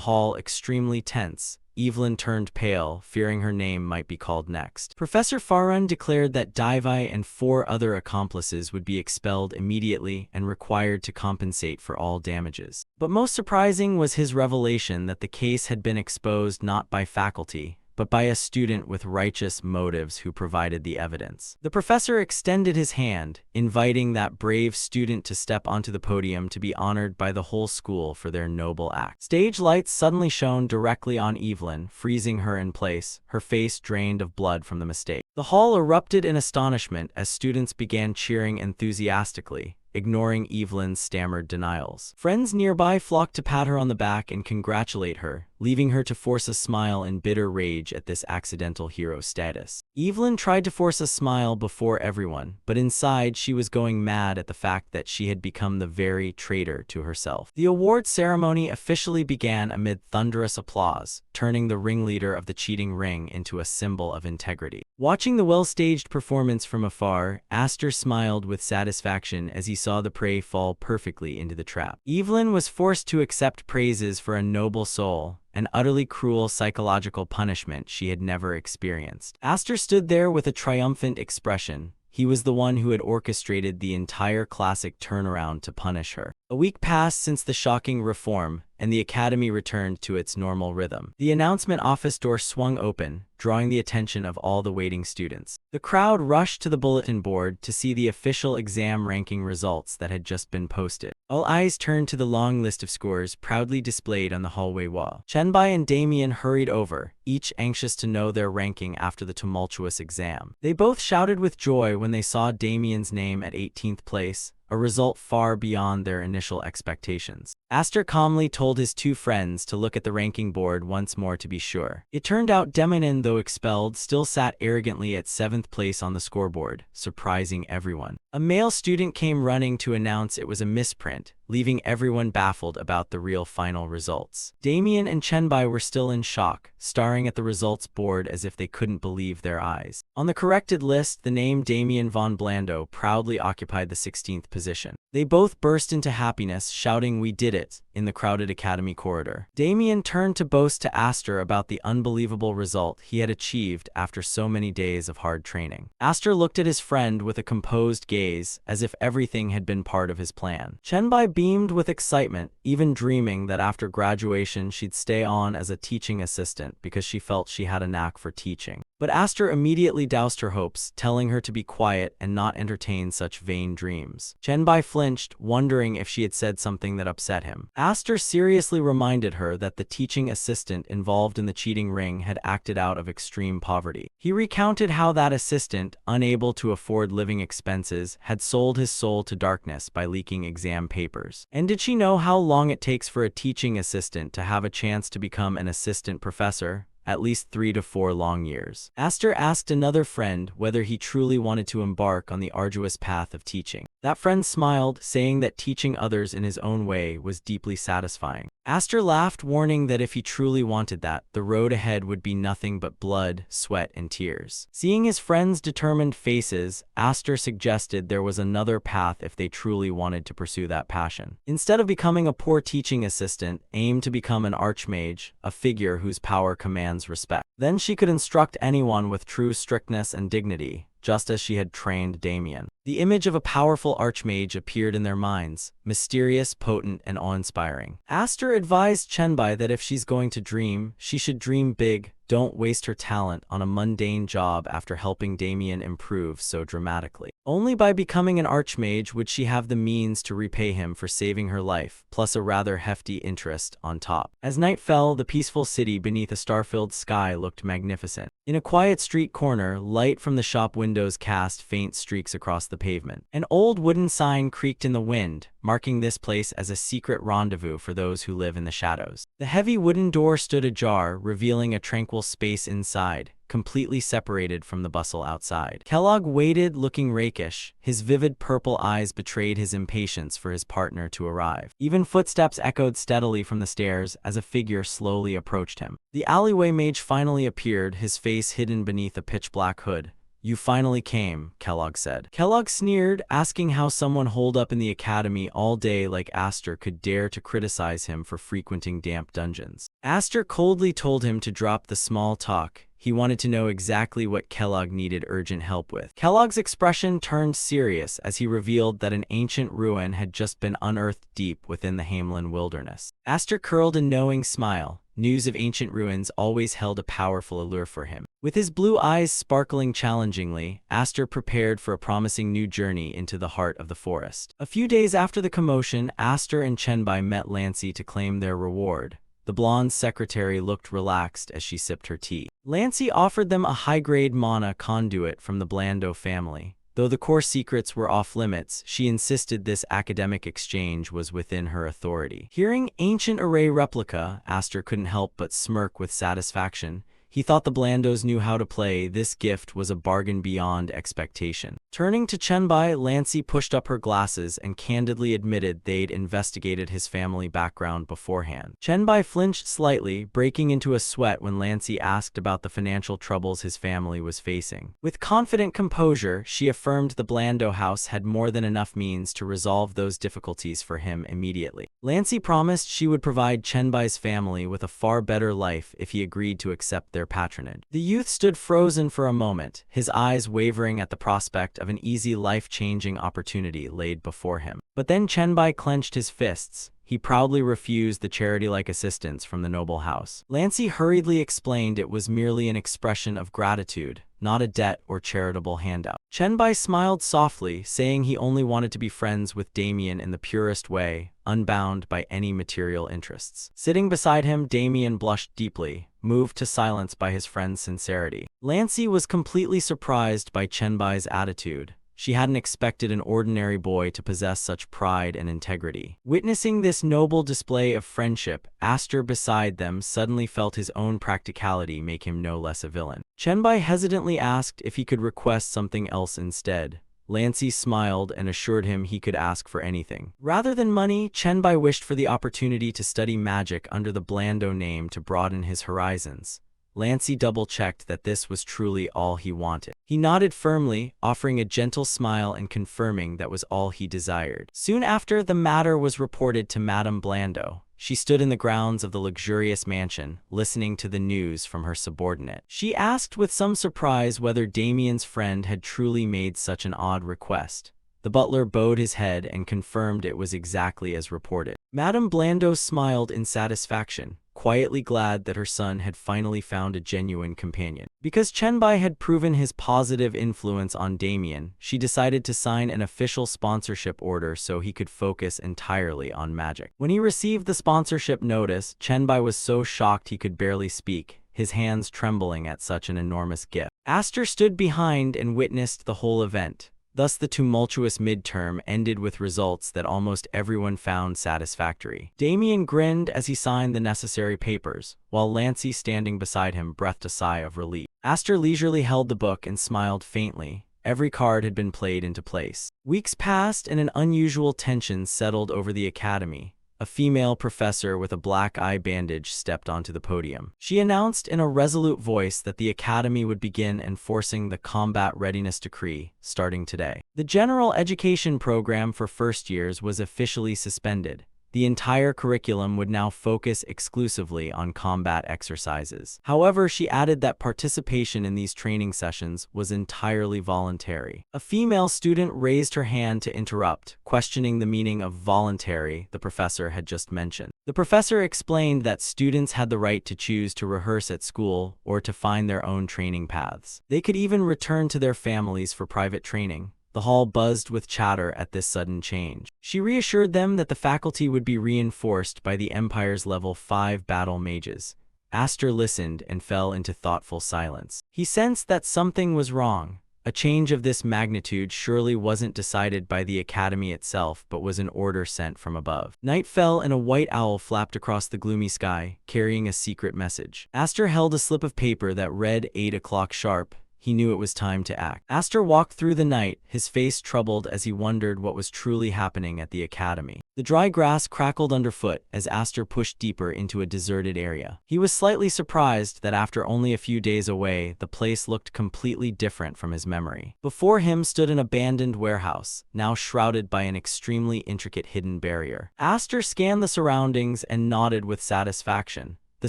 hall extremely tense. Evelyn turned pale, fearing her name might be called next. Professor Farun declared that Daivai and 4 other accomplices would be expelled immediately and required to compensate for all damages. But most surprising was his revelation that the case had been exposed not by faculty, but by a student with righteous motives who provided the evidence. The professor extended his hand, inviting that brave student to step onto the podium to be honored by the whole school for their noble act. Stage lights suddenly shone directly on Evelyn, freezing her in place, her face drained of blood from the mistake. The hall erupted in astonishment as students began cheering enthusiastically, ignoring Evelyn's stammered denials. Friends nearby flocked to pat her on the back and congratulate her, leaving her to force a smile in bitter rage at this accidental hero status. Evelyn tried to force a smile before everyone, but inside she was going mad at the fact that she had become the very traitor to herself. The award ceremony officially began amid thunderous applause, turning the ringleader of the cheating ring into a symbol of integrity. Watching the well-staged performance from afar, Aster smiled with satisfaction as he saw the prey fall perfectly into the trap. Evelyn was forced to accept praises for a noble soul, an utterly cruel psychological punishment she had never experienced. Aster stood there with a triumphant expression. He was the one who had orchestrated the entire classic turnaround to punish her. A week passed since the shocking reform, and the academy returned to its normal rhythm. The announcement office door swung open, drawing the attention of all the waiting students. The crowd rushed to the bulletin board to see the official exam ranking results that had just been posted. All eyes turned to the long list of scores proudly displayed on the hallway wall. Chenbai and Damien hurried over, each anxious to know their ranking after the tumultuous exam. They both shouted with joy when they saw Damien's name at 18th place, a result far beyond their initial expectations. Aster calmly told his two friends to look at the ranking board once more to be sure. It turned out Damien, though expelled, still sat arrogantly at 7th place on the scoreboard, surprising everyone. A male student came running to announce it was a misprint, leaving everyone baffled about the real final results. Damien and Chenbai were still in shock, staring at the results board as if they couldn't believe their eyes. On the corrected list, the name Damien von Blando proudly occupied the 16th position. They both burst into happiness, shouting, "We did it," in the crowded academy corridor. Damien turned to boast to Aster about the unbelievable result he had achieved after so many days of hard training. Aster looked at his friend with a composed gaze, as if everything had been part of his plan. Chenbai beamed with excitement, even dreaming that after graduation she'd stay on as a teaching assistant because she felt she had a knack for teaching. But Aster immediately doused her hopes, telling her to be quiet and not entertain such vain dreams. Chenbai flinched, wondering if she had said something that upset him. Aster seriously reminded her that the teaching assistant involved in the cheating ring had acted out of extreme poverty. He recounted how that assistant, unable to afford living expenses, had sold his soul to darkness by leaking exam papers. And did she know how long it takes for a teaching assistant to have a chance to become an assistant professor? At least 3 to 4 long years. Aster asked another friend whether he truly wanted to embark on the arduous path of teaching. That friend smiled, saying that teaching others in his own way was deeply satisfying. Aster laughed, warning that if he truly wanted that, the road ahead would be nothing but blood, sweat, and tears. Seeing his friends' determined faces, Aster suggested there was another path if they truly wanted to pursue that passion. Instead of becoming a poor teaching assistant, aim to become an archmage, a figure whose power commands respect. Then she could instruct anyone with true strictness and dignity, just as she had trained Damien. The image of a powerful archmage appeared in their minds, mysterious, potent, and awe-inspiring. Aster advised Chenbai that if she's going to dream, she should dream big. Don't waste her talent on a mundane job after helping Damien improve so dramatically. Only by becoming an archmage would she have the means to repay him for saving her life, plus a rather hefty interest on top. As night fell, the peaceful city beneath a star-filled sky looked magnificent. In a quiet street corner, light from the shop windows cast faint streaks across the pavement. An old wooden sign creaked in the wind, marking this place as a secret rendezvous for those who live in the shadows. The heavy wooden door stood ajar, revealing a tranquil space inside, completely separated from the bustle outside. Kellogg waited, looking rakish. His vivid purple eyes betrayed his impatience for his partner to arrive. Even footsteps echoed steadily from the stairs as a figure slowly approached him. The alleyway mage finally appeared, his face hidden beneath a pitch-black hood. "You finally came," Kellogg said. Kellogg sneered, asking how someone holed up in the academy all day like Aster could dare to criticize him for frequenting damp dungeons. Aster coldly told him to drop the small talk. He wanted to know exactly what Kellogg needed urgent help with. Kellogg's expression turned serious as he revealed that an ancient ruin had just been unearthed deep within the Hamelin wilderness. Aster curled a knowing smile. News of ancient ruins always held a powerful allure for him. With his blue eyes sparkling challengingly, Aster prepared for a promising new journey into the heart of the forest. A few days after the commotion, Aster and Chenbai met Lancy to claim their reward. The blonde secretary looked relaxed as she sipped her tea. Lancy offered them a high-grade mana conduit from the Blando family. Though the core secrets were off-limits, she insisted this academic exchange was within her authority. Hearing ancient array replica, Aster couldn't help but smirk with satisfaction. He thought the Blandos knew how to play. This gift was a bargain beyond expectation. Turning to Chenbai, Lancy pushed up her glasses and candidly admitted they'd investigated his family background beforehand. Chenbai flinched slightly, breaking into a sweat when Lancy asked about the financial troubles his family was facing. With confident composure, she affirmed the Blando house had more than enough means to resolve those difficulties for him immediately. Lancy promised she would provide Chenbai's family with a far better life if he agreed to accept their patronage. The youth stood frozen for a moment, his eyes wavering at the prospect of an easy, life-changing opportunity laid before him. But then Chenbai clenched his fists. He proudly refused the charity-like assistance from the noble house. Lancy hurriedly explained it was merely an expression of gratitude, not a debt or charitable handout. Chenbai smiled softly, saying he only wanted to be friends with Damien in the purest way, unbound by any material interests. Sitting beside him, Damien blushed deeply, moved to silence by his friend's sincerity. Lancy was completely surprised by Chenbai's attitude. She hadn't expected an ordinary boy to possess such pride and integrity. Witnessing this noble display of friendship, Aster beside them suddenly felt his own practicality make him no less a villain. Chenbai hesitantly asked if he could request something else instead. Lancy smiled and assured him he could ask for anything. Rather than money, Chenbai wished for the opportunity to study magic under the Blando name to broaden his horizons. Lancy double-checked that this was truly all he wanted. He nodded firmly, offering a gentle smile and confirming that was all he desired. Soon after, the matter was reported to Madame Blando. She stood in the grounds of the luxurious mansion, listening to the news from her subordinate. She asked with some surprise whether Damien's friend had truly made such an odd request. The butler bowed his head and confirmed it was exactly as reported. Madame Blando smiled in satisfaction, quietly glad that her son had finally found a genuine companion. Because Chenbai had proven his positive influence on Damien, she decided to sign an official sponsorship order so he could focus entirely on magic. When he received the sponsorship notice, Chenbai was so shocked he could barely speak, his hands trembling at such an enormous gift. Aster stood behind and witnessed the whole event. Thus the tumultuous midterm ended with results that almost everyone found satisfactory. Damien grinned as he signed the necessary papers, while Lancy, standing beside him, breathed a sigh of relief. Aster leisurely held the book and smiled faintly. Every card had been played into place. Weeks passed and an unusual tension settled over the academy. A female professor with a black eye bandage stepped onto the podium. She announced in a resolute voice that the academy would begin enforcing the combat readiness decree, starting today. The general education program for first years was officially suspended. The entire curriculum would now focus exclusively on combat exercises. However, she added that participation in these training sessions was entirely voluntary. A female student raised her hand to interrupt, questioning the meaning of voluntary the professor had just mentioned. The professor explained that students had the right to choose to rehearse at school or to find their own training paths. They could even return to their families for private training. The hall buzzed with chatter at this sudden change. She reassured them that the faculty would be reinforced by the Empire's level 5 battle mages. Aster listened and fell into thoughtful silence. He sensed that something was wrong. A change of this magnitude surely wasn't decided by the academy itself, but was an order sent from above. Night fell and a white owl flapped across the gloomy sky, carrying a secret message. Aster held a slip of paper that read 8 o'clock sharp. He knew it was time to act. Aster walked through the night, his face troubled as he wondered what was truly happening at the academy. The dry grass crackled underfoot as Aster pushed deeper into a deserted area. He was slightly surprised that after only a few days away, the place looked completely different from his memory. Before him stood an abandoned warehouse, now shrouded by an extremely intricate hidden barrier. Aster scanned the surroundings and nodded with satisfaction. The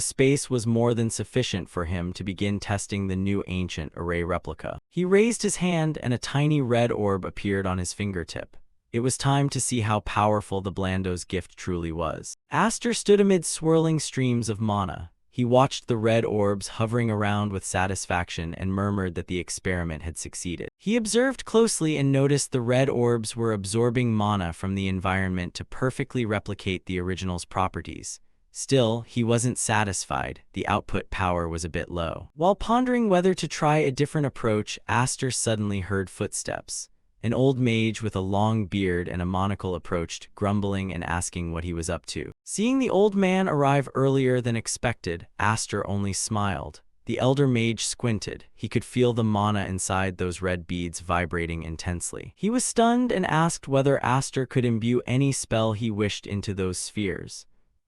space was more than sufficient for him to begin testing the new ancient array replica. He raised his hand and a tiny red orb appeared on his fingertip. It was time to see how powerful the Blando's gift truly was. Aster stood amid swirling streams of mana. He watched the red orbs hovering around with satisfaction and murmured that the experiment had succeeded. He observed closely and noticed the red orbs were absorbing mana from the environment to perfectly replicate the original's properties. Still, he wasn't satisfied. The output power was a bit low. While pondering whether to try a different approach, Aster suddenly heard footsteps. An old mage with a long beard and a monocle approached, grumbling and asking what he was up to. Seeing the old man arrive earlier than expected, Aster only smiled. The elder mage squinted. He could feel the mana inside those red beads vibrating intensely. He was stunned and asked whether Aster could imbue any spell he wished into those spheres.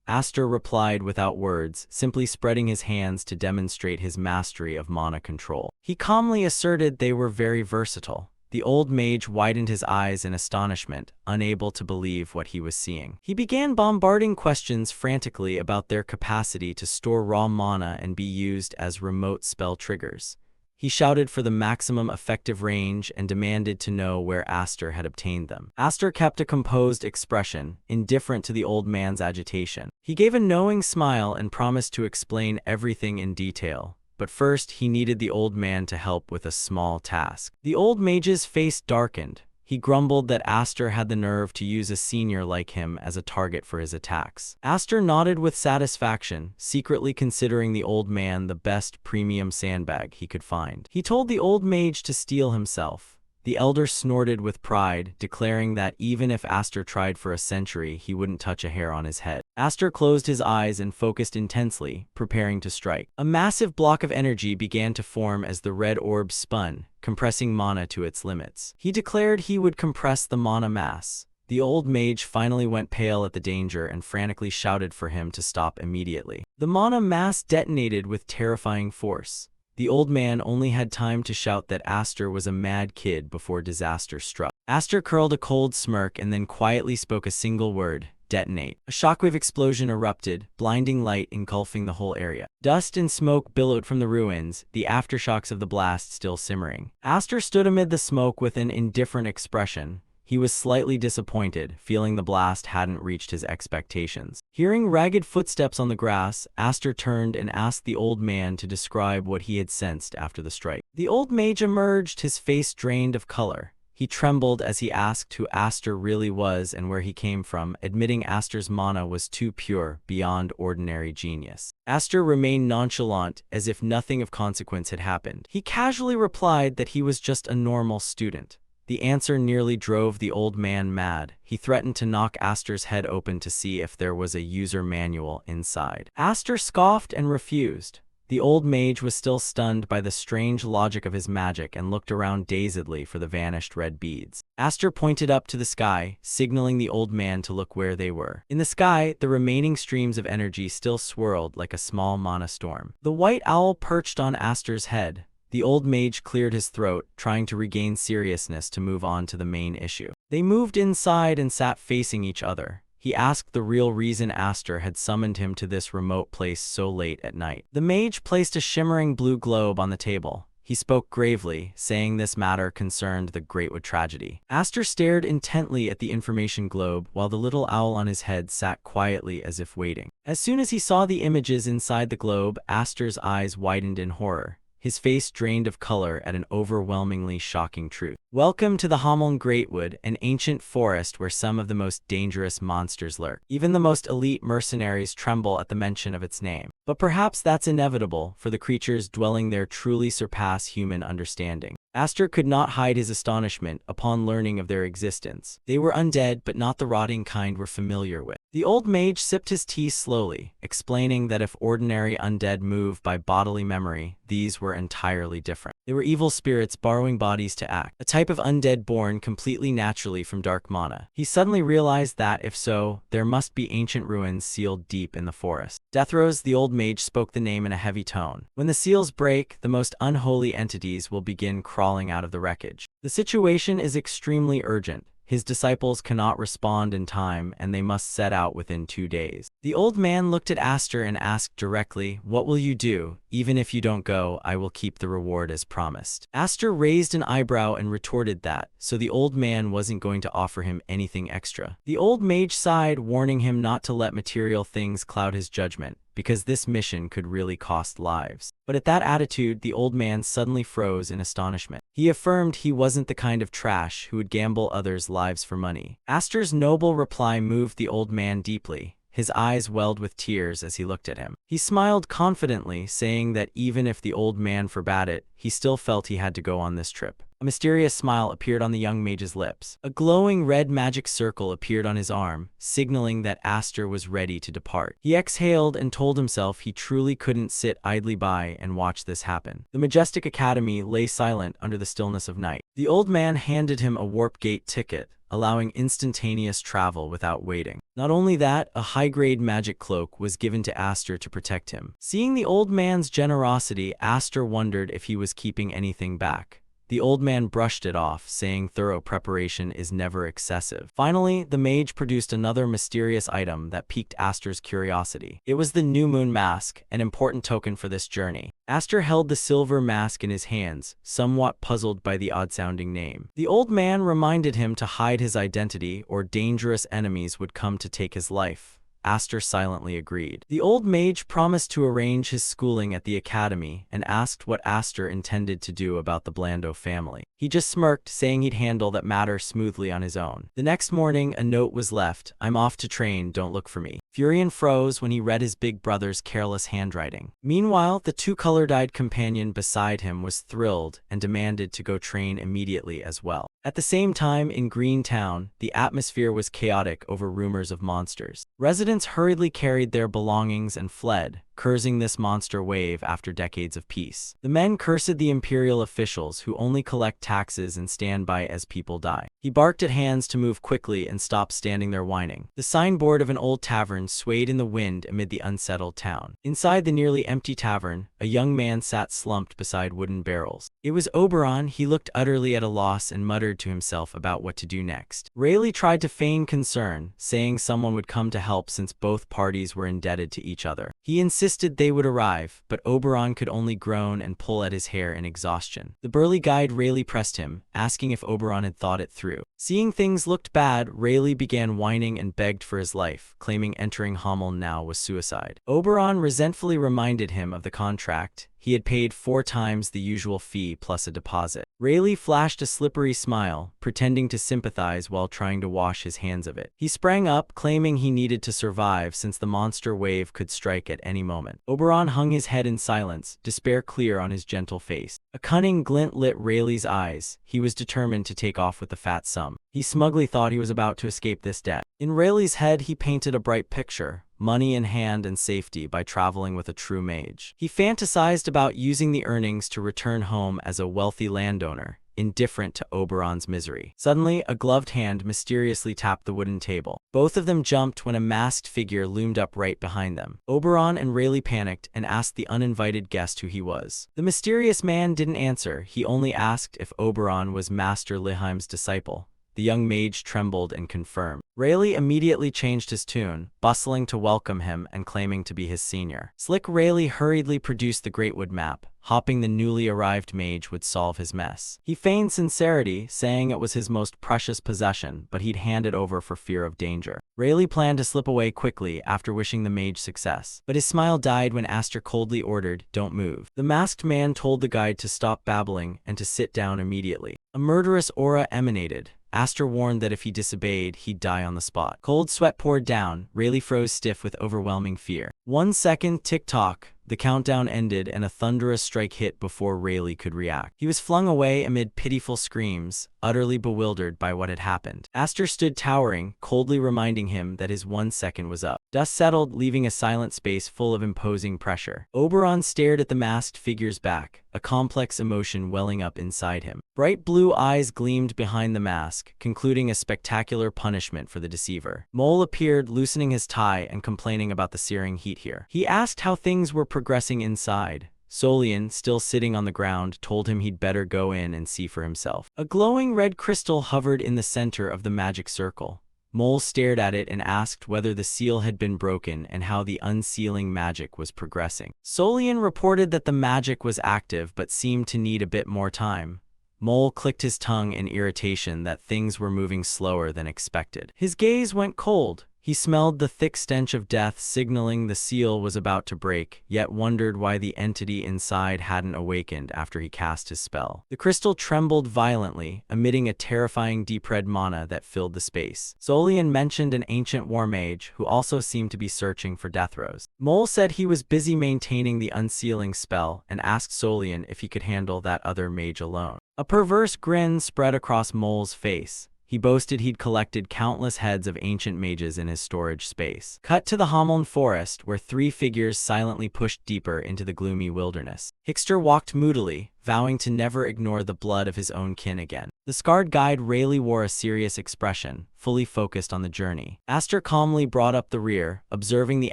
Aster replied without words, simply spreading his hands to demonstrate his mastery of mana control. He calmly asserted they were very versatile. The old mage widened his eyes in astonishment, unable to believe what he was seeing. He began bombarding questions frantically about their capacity to store raw mana and be used as remote spell triggers. He shouted for the maximum effective range and demanded to know where Aster had obtained them. Aster kept a composed expression, indifferent to the old man's agitation. He gave a knowing smile and promised to explain everything in detail. But first, he needed the old man to help with a small task. The old mage's face darkened. He grumbled that Aster had the nerve to use a senior like him as a target for his attacks. Aster nodded with satisfaction, secretly considering the old man the best premium sandbag he could find. He told the old mage to steel himself. The elder snorted with pride, declaring that even if Aster tried for a century, he wouldn't touch a hair on his head. Aster closed his eyes and focused intensely, preparing to strike. A massive block of energy began to form as the red orb spun, compressing mana to its limits. He declared he would compress the mana mass. The old mage finally went pale at the danger and frantically shouted for him to stop immediately. The mana mass detonated with terrifying force. The old man only had time to shout that Aster was a mad kid before disaster struck. Aster curled a cold smirk and then quietly spoke a single word: detonate. A shockwave explosion erupted, blinding light engulfing the whole area. Dust and smoke billowed from the ruins, the aftershocks of the blast still simmering. Aster stood amid the smoke with an indifferent expression. He was slightly disappointed, feeling the blast hadn't reached his expectations. Hearing ragged footsteps on the grass, Aster turned and asked the old man to describe what he had sensed after the strike. The old mage emerged, his face drained of color. He trembled as he asked who Aster really was and where he came from, admitting Aster's mana was too pure, beyond ordinary genius. Aster remained nonchalant, as if nothing of consequence had happened. He casually replied that he was just a normal student. The answer nearly drove the old man mad. He threatened to knock Aster's head open to see if there was a user manual inside. Aster scoffed and refused. The old mage was still stunned by the strange logic of his magic and looked around dazedly for the vanished red beads. Aster pointed up to the sky, signaling the old man to look where they were. In the sky, the remaining streams of energy still swirled like a small mana storm. The white owl perched on Aster's head. The old mage cleared his throat, trying to regain seriousness to move on to the main issue. They moved inside and sat facing each other. He asked the real reason Aster had summoned him to this remote place so late at night. The mage placed a shimmering blue globe on the table. He spoke gravely, saying this matter concerned the Greatwood tragedy. Aster stared intently at the information globe while the little owl on his head sat quietly as if waiting. As soon as he saw the images inside the globe, Aster's eyes widened in horror. His face drained of color at an overwhelmingly shocking truth. Welcome to the Hameln Greatwood, an ancient forest where some of the most dangerous monsters lurk. Even the most elite mercenaries tremble at the mention of its name. But perhaps that's inevitable, for the creatures dwelling there truly surpass human understanding. Aster could not hide his astonishment upon learning of their existence. They were undead, but not the rotting kind we're familiar with. The old mage sipped his tea slowly, explaining that if ordinary undead move by bodily memory, these were entirely different. They were evil spirits borrowing bodies to act, a type of undead born completely naturally from dark mana. He suddenly realized that, if so, there must be ancient ruins sealed deep in the forest. Deathrose, the old mage, spoke the name in a heavy tone. When the seals break, the most unholy entities will begin crawling out of the wreckage. The situation is extremely urgent. His disciples cannot respond in time, and they must set out within 2 days. The old man looked at Aster and asked directly, "What will you do? Even if you don't go, I will keep the reward as promised." Aster raised an eyebrow and retorted that, so the old man wasn't going to offer him anything extra. The old mage sighed, warning him not to let material things cloud his judgment, because this mission could really cost lives. But at that attitude, the old man suddenly froze in astonishment. He affirmed he wasn't the kind of trash who would gamble others' lives for money. Aster's noble reply moved the old man deeply. His eyes welled with tears as he looked at him. He smiled confidently, saying that even if the old man forbade it, he still felt he had to go on this trip. A mysterious smile appeared on the young mage's lips. A glowing red magic circle appeared on his arm, signaling that Aster was ready to depart. He exhaled and told himself he truly couldn't sit idly by and watch this happen. The majestic academy lay silent under the stillness of night. The old man handed him a warp gate ticket, allowing instantaneous travel without waiting. Not only that, a high-grade magic cloak was given to Aster to protect him. Seeing the old man's generosity, Aster wondered if he was keeping anything back. The old man brushed it off, saying thorough preparation is never excessive. Finally, the mage produced another mysterious item that piqued Aster's curiosity. It was the new moon mask, an important token for this journey. Aster held the silver mask in his hands, somewhat puzzled by the odd-sounding name. The old man reminded him to hide his identity or dangerous enemies would come to take his life. Aster silently agreed. The old mage promised to arrange his schooling at the academy and asked what Aster intended to do about the Blando family. He just smirked, saying he'd handle that matter smoothly on his own. The next morning, a note was left: "I'm off to train, don't look for me." Furion froze when he read his big brother's careless handwriting. Meanwhile, the two-color-dyed companion beside him was thrilled and demanded to go train immediately as well. At the same time, in Green Town, the atmosphere was chaotic over rumors of monsters. Residents hurriedly carried their belongings and fled, cursing this monster wave after decades of peace. The men cursed the imperial officials who only collect taxes and stand by as people die. He barked at Hands to move quickly and stop standing there whining. The signboard of an old tavern swayed in the wind amid the unsettled town. Inside the nearly empty tavern, a young man sat slumped beside wooden barrels. It was Oberon. He looked utterly at a loss and muttered to himself about what to do next. Rayleigh tried to feign concern, saying someone would come to help since both parties were indebted to each other. He insisted they would arrive, but Oberon could only groan and pull at his hair in exhaustion. The burly guide Rayleigh pressed him, asking if Oberon had thought it through. Seeing things looked bad, Rayleigh began whining and begged for his life, claiming entering Hamel now was suicide. Oberon resentfully reminded him of the contract. He had paid 4 times the usual fee plus a deposit. Rayleigh flashed a slippery smile, pretending to sympathize while trying to wash his hands of it. He sprang up, claiming he needed to survive since the monster wave could strike at any moment. Oberon hung his head in silence, despair clear on his gentle face. A cunning glint lit Rayleigh's eyes. He was determined to take off with the fat sum. He smugly thought he was about to escape this debt. In Rayleigh's head, he painted a bright picture: money in hand and safety by traveling with a true mage. He fantasized about using the earnings to return home as a wealthy landowner, indifferent to Oberon's misery. Suddenly, a gloved hand mysteriously tapped the wooden table. Both of them jumped when a masked figure loomed up right behind them. Oberon and Rayleigh panicked and asked the uninvited guest who he was. The mysterious man didn't answer. He only asked if Oberon was Master Liheim's disciple. The young mage trembled and confirmed. Rayleigh immediately changed his tune, bustling to welcome him and claiming to be his senior. Slick Rayleigh hurriedly produced the Greatwood map, hoping the newly arrived mage would solve his mess. He feigned sincerity, saying it was his most precious possession, but he'd hand it over for fear of danger. Rayleigh planned to slip away quickly after wishing the mage success, but his smile died when Aster coldly ordered, "Don't move." The masked man told the guide to stop babbling and to sit down immediately. A murderous aura emanated. Aster warned that if he disobeyed, he'd die on the spot. Cold sweat poured down. Rayleigh froze stiff with overwhelming fear. 1 second, tick-tock. The countdown ended and a thunderous strike hit before Rayleigh could react. He was flung away amid pitiful screams, utterly bewildered by what had happened. Aster stood towering, coldly reminding him that his 1 second was up. Dust settled, leaving a silent space full of imposing pressure. Oberon stared at the masked figure's back, a complex emotion welling up inside him. Bright blue eyes gleamed behind the mask, concluding a spectacular punishment for the deceiver. Mole appeared, loosening his tie and complaining about the searing heat here. He asked how things were progressing inside. Solian, still sitting on the ground, told him he'd better go in and see for himself. A glowing red crystal hovered in the center of the magic circle. Mole stared at it and asked whether the seal had been broken and how the unsealing magic was progressing. Solian reported that the magic was active but seemed to need a bit more time. Mole clicked his tongue in irritation that things were moving slower than expected. His gaze went cold. He smelled the thick stench of death, signaling the seal was about to break, yet wondered why the entity inside hadn't awakened after he cast his spell. The crystal trembled violently, emitting a terrifying deep red mana that filled the space. Solian mentioned an ancient war mage who also seemed to be searching for death throes. Mole said he was busy maintaining the unsealing spell and asked Solian if he could handle that other mage alone. A perverse grin spread across Mole's face. He boasted he'd collected countless heads of ancient mages in his storage space. Cut to the Hameln forest, where three figures silently pushed deeper into the gloomy wilderness. Hickster walked moodily, vowing to never ignore the blood of his own kin again. The scarred guide Rayleigh wore a serious expression, fully focused on the journey. Aster calmly brought up the rear, observing the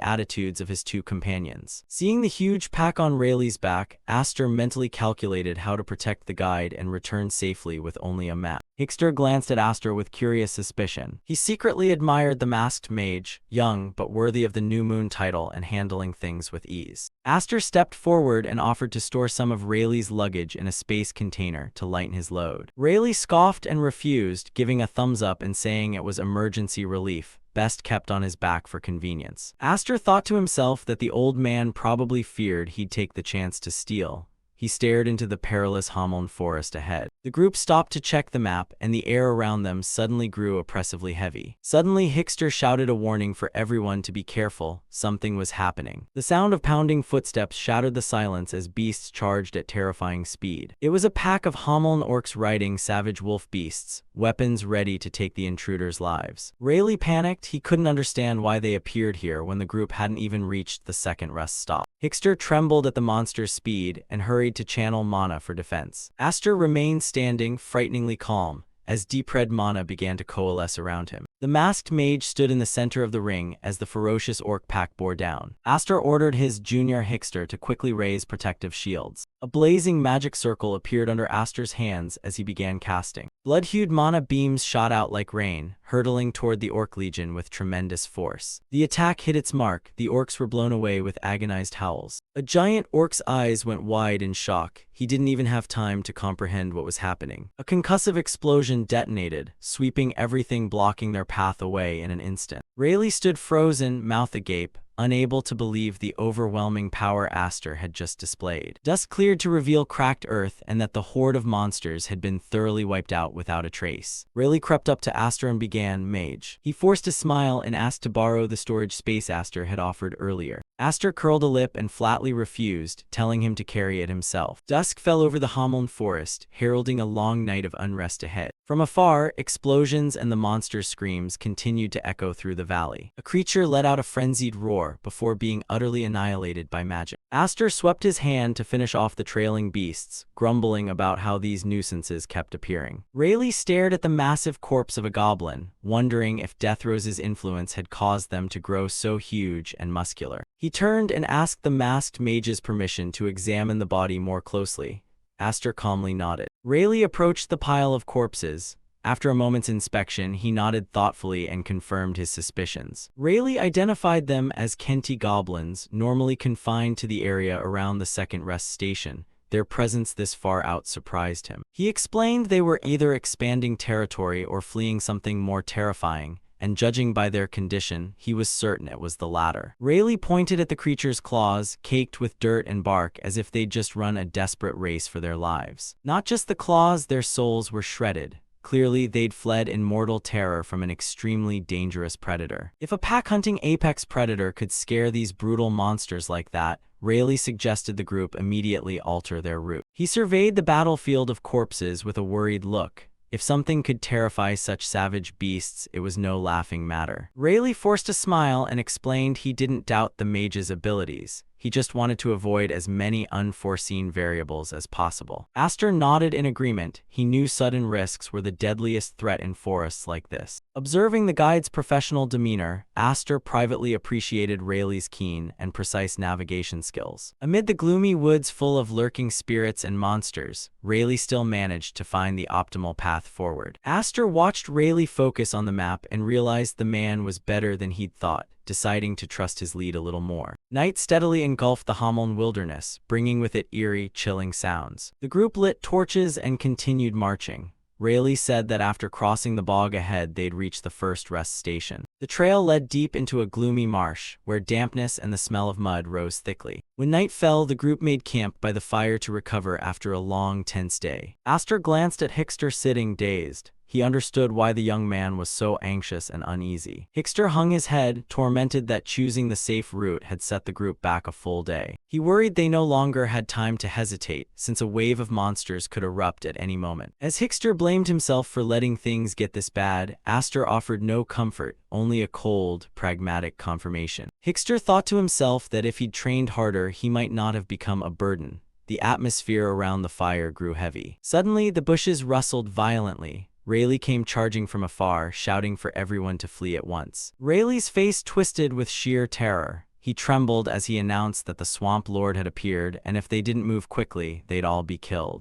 attitudes of his two companions. Seeing the huge pack on Rayleigh's back, Aster mentally calculated how to protect the guide and return safely with only a map. Hickster glanced at Aster with curious suspicion. He secretly admired the masked mage, young but worthy of the New Moon title and handling things with ease. Aster stepped forward and offered to store some of Rayleigh's luggage in a space container to lighten his load. Rayleigh scoffed and refused, giving a thumbs up and saying it was emergency relief, best kept on his back for convenience. Aster thought to himself that the old man probably feared he'd take the chance to steal. He stared into the perilous Hameln forest ahead. The group stopped to check the map, and the air around them suddenly grew oppressively heavy. Suddenly, Hickster shouted a warning for everyone to be careful. Something was happening. The sound of pounding footsteps shattered the silence as beasts charged at terrifying speed. It was a pack of Hameln orcs riding savage wolf beasts, weapons ready to take the intruders' lives. Rayleigh panicked. He couldn't understand why they appeared here when the group hadn't even reached the second rest stop. Hickster trembled at the monster's speed and hurried to channel mana for defense. Aster remained standing, frighteningly calm, as deep red mana began to coalesce around him. The masked mage stood in the center of the ring as the ferocious orc pack bore down. Aster ordered his junior Hickster to quickly raise protective shields. A blazing magic circle appeared under Aster's hands as he began casting. Blood-hued mana beams shot out like rain, hurtling toward the Orc Legion with tremendous force. The attack hit its mark. The orcs were blown away with agonized howls. A giant orc's eyes went wide in shock. He didn't even have time to comprehend what was happening. A concussive explosion detonated, sweeping everything blocking their path away in an instant. Rayleigh stood frozen, mouth agape, unable to believe the overwhelming power Aster had just displayed. Dust cleared to reveal cracked earth and that the horde of monsters had been thoroughly wiped out without a trace. Rayleigh crept up to Aster and began, "Mage." He forced a smile and asked to borrow the storage space Aster had offered earlier. Aster curled a lip and flatly refused, telling him to carry it himself. Dusk fell over the Hameln forest, heralding a long night of unrest ahead. From afar, explosions and the monster's screams continued to echo through the valley. A creature let out a frenzied roar before being utterly annihilated by magic. Aster swept his hand to finish off the trailing beasts, grumbling about how these nuisances kept appearing. Rayleigh stared at the massive corpse of a goblin, wondering if Deathrose's influence had caused them to grow so huge and muscular. He turned and asked the masked mage's permission to examine the body more closely. Aster calmly nodded. Rayleigh approached the pile of corpses. After a moment's inspection, he nodded thoughtfully and confirmed his suspicions. Rayleigh identified them as Kenti goblins, normally confined to the area around the second rest station. Their presence this far out surprised him. He explained they were either expanding territory or fleeing something more terrifying, and judging by their condition, he was certain it was the latter. Rayleigh pointed at the creature's claws, caked with dirt and bark, as if they'd just run a desperate race for their lives. Not just the claws, their souls were shredded. Clearly, they'd fled in mortal terror from an extremely dangerous predator. If a pack-hunting apex predator could scare these brutal monsters like that, Rayleigh suggested the group immediately alter their route. He surveyed the battlefield of corpses with a worried look. If something could terrify such savage beasts, it was no laughing matter. Rayleigh forced a smile and explained he didn't doubt the mage's abilities. He just wanted to avoid as many unforeseen variables as possible. Aster nodded in agreement. He knew sudden risks were the deadliest threat in forests like this. Observing the guide's professional demeanor, Aster privately appreciated Rayleigh's keen and precise navigation skills. Amid the gloomy woods full of lurking spirits and monsters, Rayleigh still managed to find the optimal path forward. Aster watched Rayleigh focus on the map and realized the man was better than he'd thought, deciding to trust his lead a little more. Night steadily engulfed the Hameln wilderness, bringing with it eerie, chilling sounds. The group lit torches and continued marching. Rayleigh said that after crossing the bog ahead, they'd reach the first rest station. The trail led deep into a gloomy marsh, where dampness and the smell of mud rose thickly. When night fell, the group made camp by the fire to recover after a long, tense day. Aster glanced at Hickster sitting dazed. He understood why the young man was so anxious and uneasy. Hickster hung his head, tormented that choosing the safe route had set the group back a full day. He worried they no longer had time to hesitate, since a wave of monsters could erupt at any moment. As Hickster blamed himself for letting things get this bad, Aster offered no comfort, only a cold, pragmatic confirmation. Hickster thought to himself that if he'd trained harder, he might not have become a burden. The atmosphere around the fire grew heavy. Suddenly, the bushes rustled violently. Rayleigh came charging from afar, shouting for everyone to flee at once. Rayleigh's face twisted with sheer terror. He trembled as he announced that the Swamp Lord had appeared, and if they didn't move quickly, they'd all be killed.